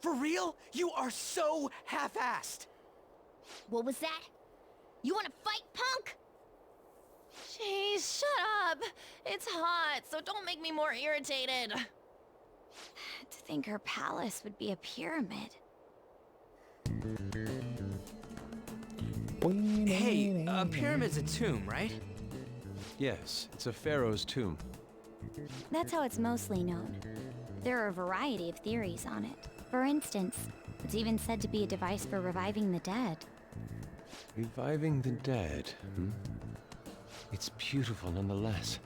[SPEAKER 12] For real? You are so half-assed.
[SPEAKER 8] What was that? You wanna fight, punk?
[SPEAKER 16] Jeez, shut up. It's hot, so don't make me more irritated.
[SPEAKER 10] To think her palace would be a pyramid.
[SPEAKER 12] Hey, a pyramid's a tomb, right?
[SPEAKER 14] Yes, it's a pharaoh's tomb.
[SPEAKER 10] That's how it's mostly known. There are a variety of theories on it. For instance, it's even said to be a device for reviving the dead.
[SPEAKER 14] Reviving the dead, hmm? It's beautiful nonetheless.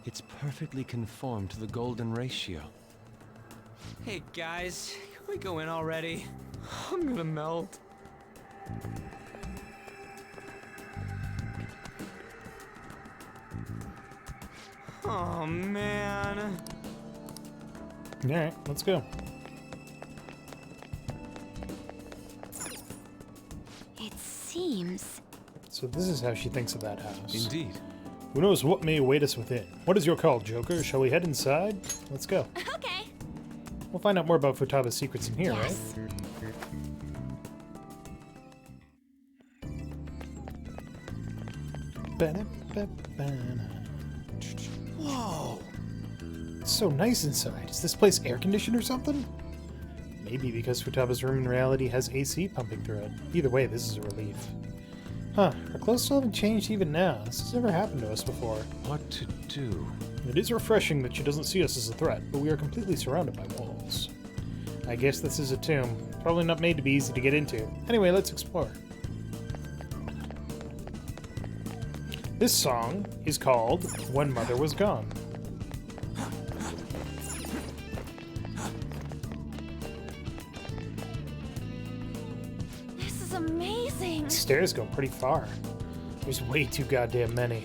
[SPEAKER 14] It's perfectly conformed to the golden ratio.
[SPEAKER 12] Hey guys, can we go in already? I'm gonna melt. Oh man.
[SPEAKER 1] Alright, let's go.
[SPEAKER 10] It seems...
[SPEAKER 1] So this is how she thinks of that house.
[SPEAKER 14] Indeed.
[SPEAKER 1] Who knows what may await us within? What is your call, Joker? Shall we head inside? Let's go.
[SPEAKER 10] Okay.
[SPEAKER 1] We'll find out more about Futaba's secrets in here,
[SPEAKER 10] Yes.
[SPEAKER 1] right?
[SPEAKER 12] Whoa.
[SPEAKER 1] It's so nice inside. Is this place air conditioned or something? Maybe because Futaba's room in reality has AC pumping through it. Either way, this is a relief. Huh, our clothes still haven't changed even now. This has never happened to us before.
[SPEAKER 14] What to do?
[SPEAKER 1] It is refreshing that she doesn't see us as a threat, but we are completely surrounded by walls. I guess this is a tomb. Probably not made to be easy to get into. Anyway, let's explore. This song is called When Mother Was Gone.
[SPEAKER 16] This is amazing.
[SPEAKER 1] Stairs go pretty far. There's way too goddamn many.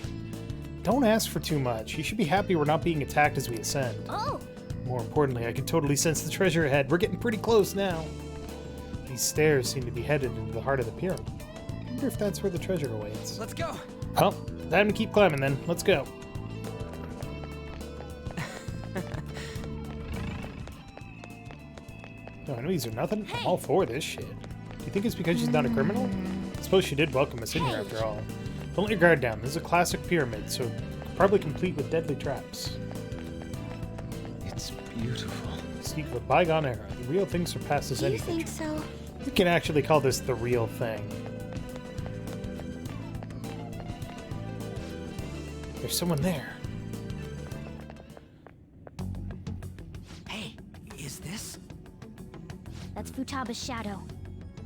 [SPEAKER 1] Don't ask for too much. You should be happy we're not being attacked as we ascend.
[SPEAKER 8] Oh!
[SPEAKER 1] More importantly, I can totally sense the treasure ahead. We're getting pretty close now. These stairs seem to be headed into the heart of the pyramid. I wonder if that's where the treasure awaits.
[SPEAKER 12] Let's go.
[SPEAKER 1] Well, time to keep climbing then. Let's go. No, enemies are nothing. I'm all for this shit. Do you think it's because she's not a criminal? I suppose she did welcome us in here after all. Don't let your guard down. This is a classic pyramid, so probably complete with deadly traps.
[SPEAKER 14] It's beautiful.
[SPEAKER 1] Speak of a bygone era. The real thing surpasses
[SPEAKER 10] Do you
[SPEAKER 1] anything.
[SPEAKER 10] think so?
[SPEAKER 1] We can actually call this the real thing. There's someone there.
[SPEAKER 12] Hey, is this?
[SPEAKER 8] That's Futaba's shadow.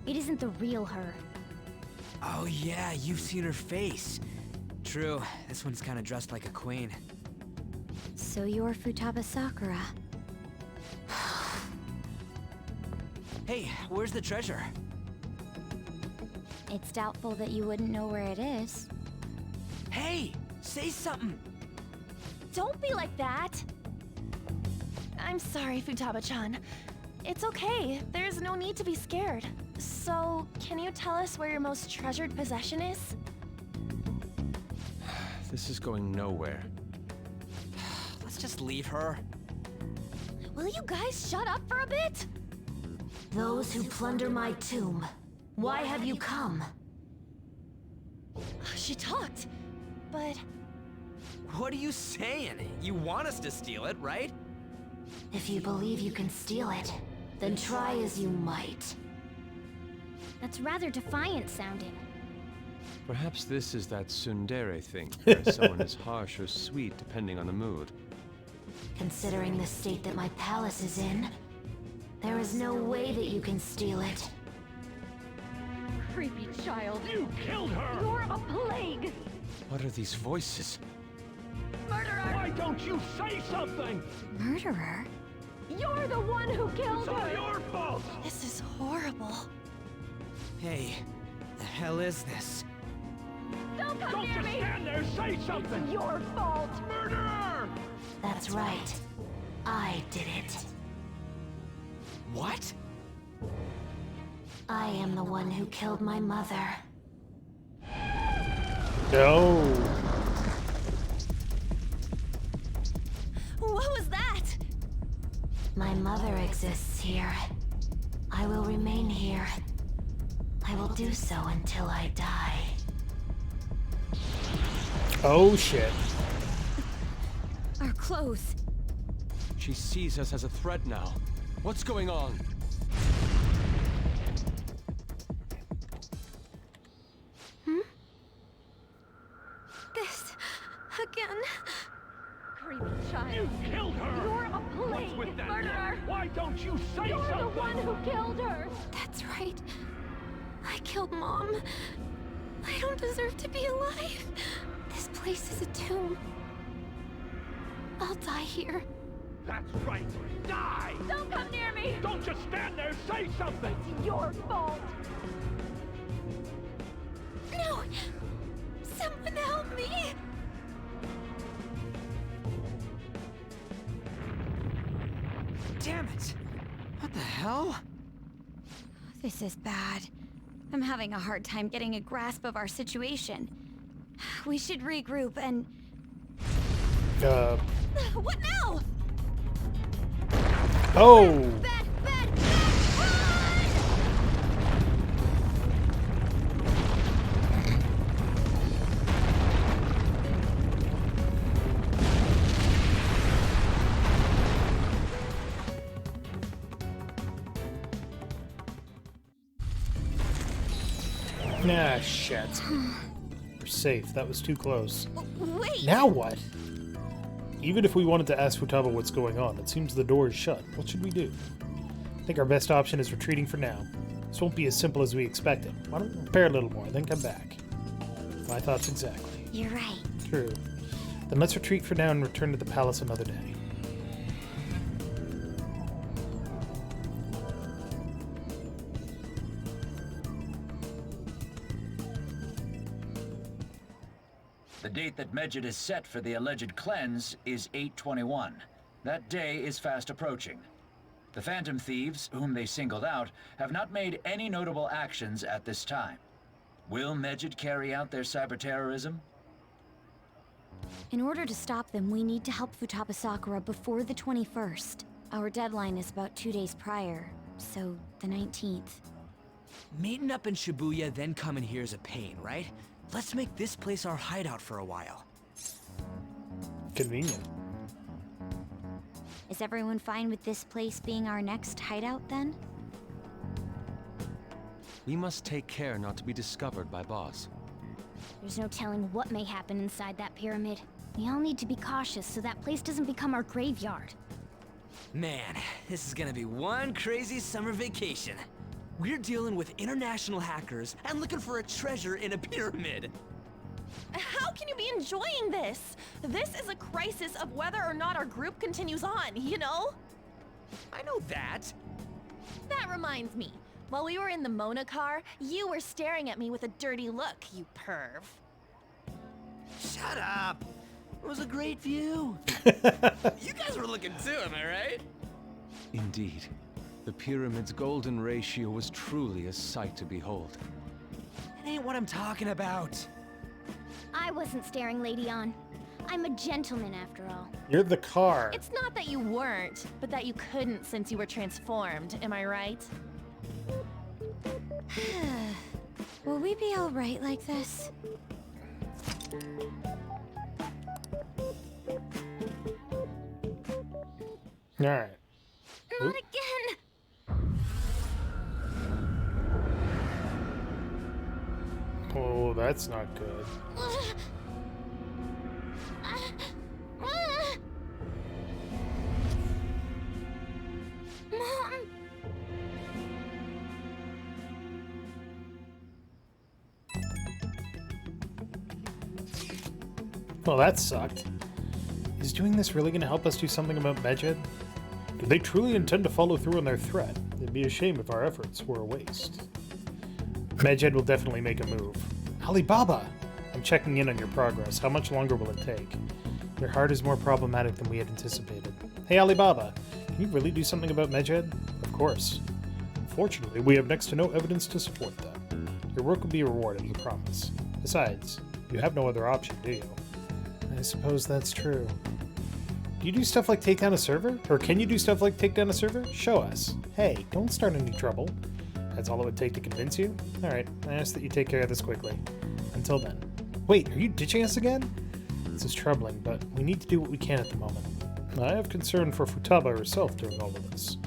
[SPEAKER 8] It isn't the real her.
[SPEAKER 12] Oh yeah, you've seen her face. True, this one's kind of dressed like a queen.
[SPEAKER 10] So you're Futaba Sakura.
[SPEAKER 12] Hey, where's the treasure?
[SPEAKER 10] It's doubtful that you wouldn't know where it is.
[SPEAKER 12] Hey, say something.
[SPEAKER 16] Don't be like that. I'm sorry, Futaba-chan. It's okay. There's no need to be scared. So, can you tell us where your most treasured possession is?
[SPEAKER 14] This is going nowhere.
[SPEAKER 12] Let's just leave her.
[SPEAKER 16] Will you guys shut up for a bit?
[SPEAKER 2] Those who plunder my tomb, why have you come?
[SPEAKER 16] She talked, but...
[SPEAKER 12] What are you saying? You want us to steal it, right?
[SPEAKER 2] If you believe you can steal it, then try as you might.
[SPEAKER 8] That's rather defiant sounding.
[SPEAKER 14] Perhaps this is that tsundere thing, where someone is harsh or sweet depending on the mood.
[SPEAKER 2] Considering the state that my palace is in, there is no way that you can steal it.
[SPEAKER 17] Creepy child.
[SPEAKER 2] You killed her!
[SPEAKER 17] You're a plague!
[SPEAKER 14] What are these voices?
[SPEAKER 17] Murderer!
[SPEAKER 18] Why don't you say something?
[SPEAKER 10] Murderer?
[SPEAKER 17] You're the one who killed
[SPEAKER 18] It's all
[SPEAKER 17] her!
[SPEAKER 18] your fault!
[SPEAKER 16] This is horrible.
[SPEAKER 12] Hey, the hell is this?
[SPEAKER 17] Don't come
[SPEAKER 18] Don't
[SPEAKER 17] near
[SPEAKER 18] just
[SPEAKER 17] me!
[SPEAKER 18] stand there, say something!
[SPEAKER 17] It's your fault!
[SPEAKER 18] Murderer!
[SPEAKER 2] That's right. I did it.
[SPEAKER 12] What?
[SPEAKER 2] I am the one who killed my mother.
[SPEAKER 1] No.
[SPEAKER 10] What was that?
[SPEAKER 2] My mother exists here. I will remain here. I will do so until I die.
[SPEAKER 1] Oh shit.
[SPEAKER 10] Our clothes.
[SPEAKER 14] She sees us as a threat now. What's going on?
[SPEAKER 10] This again.
[SPEAKER 17] Creepy child.
[SPEAKER 18] You killed her!
[SPEAKER 17] You're a plague,
[SPEAKER 18] What's with that?
[SPEAKER 17] murderer!
[SPEAKER 18] Why don't you say
[SPEAKER 17] You're
[SPEAKER 18] something?
[SPEAKER 17] the one who killed her!
[SPEAKER 10] That's right. I killed Mom. I don't deserve to be alive. This place is a tomb. I'll die here.
[SPEAKER 18] That's right. Die!
[SPEAKER 17] Don't come near me!
[SPEAKER 18] Don't just stand there. Say something.
[SPEAKER 17] It's your fault!
[SPEAKER 10] No! Someone help me!
[SPEAKER 12] Damn it! What the hell?
[SPEAKER 10] This is bad. I'm having a hard time getting a grasp of our situation. We should regroup and... What now?
[SPEAKER 1] Oh!
[SPEAKER 10] Bad, run!
[SPEAKER 1] Nah, shit. We're safe. That was too close.
[SPEAKER 10] Wait!
[SPEAKER 1] Now what? Even if we wanted to ask Futaba what's going on, it seems the door is shut. What should we do? I think our best option is retreating for now. This won't be as simple as we expected. Why don't we prepare a little more, then come back? My thoughts exactly.
[SPEAKER 10] You're right.
[SPEAKER 1] True. Then let's retreat for now and return to the palace another day.
[SPEAKER 3] The date that Medjed has set for the alleged cleanse is 8/21. That day is fast approaching. The Phantom Thieves, whom they singled out, have not made any notable actions at this time. Will Medjed carry out their cyber-terrorism?
[SPEAKER 10] In order to stop them, we need to help Futaba Sakura before the 21st. Our deadline is about 2 days prior, so the 19th.
[SPEAKER 12] Meeting up in Shibuya, then coming here is a pain, right? Let's make this place our hideout for a while.
[SPEAKER 1] Convenient.
[SPEAKER 10] Is everyone fine with this place being our next hideout, then?
[SPEAKER 14] We must take care not to be discovered by Boss.
[SPEAKER 8] There's no telling what may happen inside that pyramid. We all need to be cautious so that place doesn't become our graveyard.
[SPEAKER 12] Man, this is gonna be one crazy summer vacation. We're dealing with international hackers and looking for a treasure in a pyramid.
[SPEAKER 16] How can you be enjoying this? This is a crisis of whether or not our group continues on, you know?
[SPEAKER 12] I know that.
[SPEAKER 16] That reminds me. While we were in the Mona car, you were staring at me with a dirty look, you perv.
[SPEAKER 12] Shut up. It was a great view. You guys were looking too, am I right?
[SPEAKER 14] Indeed. The pyramid's golden ratio was truly a sight to behold.
[SPEAKER 12] That ain't what I'm talking about.
[SPEAKER 8] I wasn't staring Lady On. I'm a gentleman after all.
[SPEAKER 1] You're the car.
[SPEAKER 16] It's not that you weren't, but that you couldn't since you were transformed, am I right?
[SPEAKER 10] Will we be alright like this?
[SPEAKER 1] Alright.
[SPEAKER 10] Not again!
[SPEAKER 1] Oh, that's not good.
[SPEAKER 10] Mom!
[SPEAKER 1] Well, that sucked. Is doing this really going to help us do something about Medjed? Do they truly intend to follow through on their threat? It'd be a shame if our efforts were a waste. Medjed will definitely make a move. Alibaba! I'm checking in on your progress. How much longer will it take? Your heart is more problematic than we had anticipated. Hey Alibaba, can you really do something about Medjed? Of course. Unfortunately, we have next to no evidence to support that. Your work will be rewarded, we promise. Besides, You have no other option, do you? I suppose that's true. Do you do stuff like take down a server? Or can you do stuff like take down a server? Show us. Hey, don't start any trouble. That's all it would take to convince you? Alright, I ask that you take care of this quickly. Until then. Wait, are you ditching us again? This is troubling, but we need to do what we can at the moment. I have concern for Futaba herself during all of this.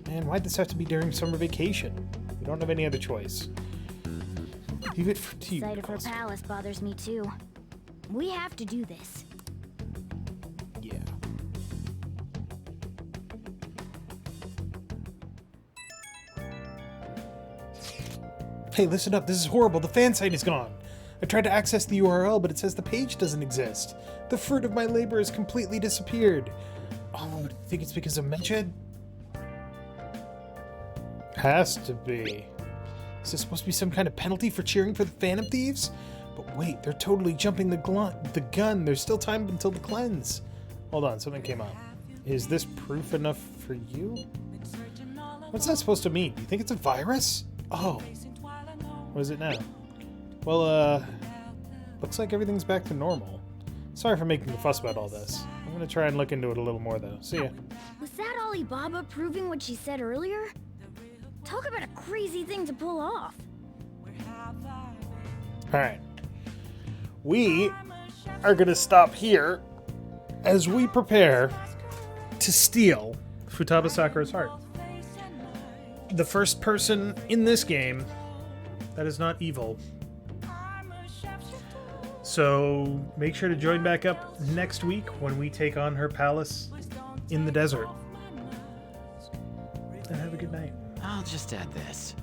[SPEAKER 1] Man, why'd this have to be during summer vacation? We don't have any other choice. Leave it to you.
[SPEAKER 8] The sight of her palace bothers me too. We have to do this.
[SPEAKER 1] Yeah. Hey, listen up. This is horrible. The fan site is gone. I tried to access the URL, but it says the page doesn't exist. The fruit of my labor has completely disappeared. Oh, do you think it's because of Medjed? Has to be. Is this supposed to be some kind of penalty for cheering for the Phantom Thieves? But wait, they're totally jumping the gun. There's still time until the cleanse. Hold on, something came up. Is this proof enough for you? What's that supposed to mean? Do you think it's a virus? Oh. What is it now? Well, looks like everything's back to normal. Sorry for making a fuss about all this. I'm gonna try and look into it a little more, though. See ya.
[SPEAKER 8] Was that Alibaba proving what she said earlier? Talk about a crazy thing to pull off.
[SPEAKER 1] Alright. We are gonna stop here as we prepare to steal Futaba Sakura's heart. The first person in this game that is not evil. So make sure to join back up next week when we take on her palace in the desert. And have a good night.
[SPEAKER 9] I'll just add this.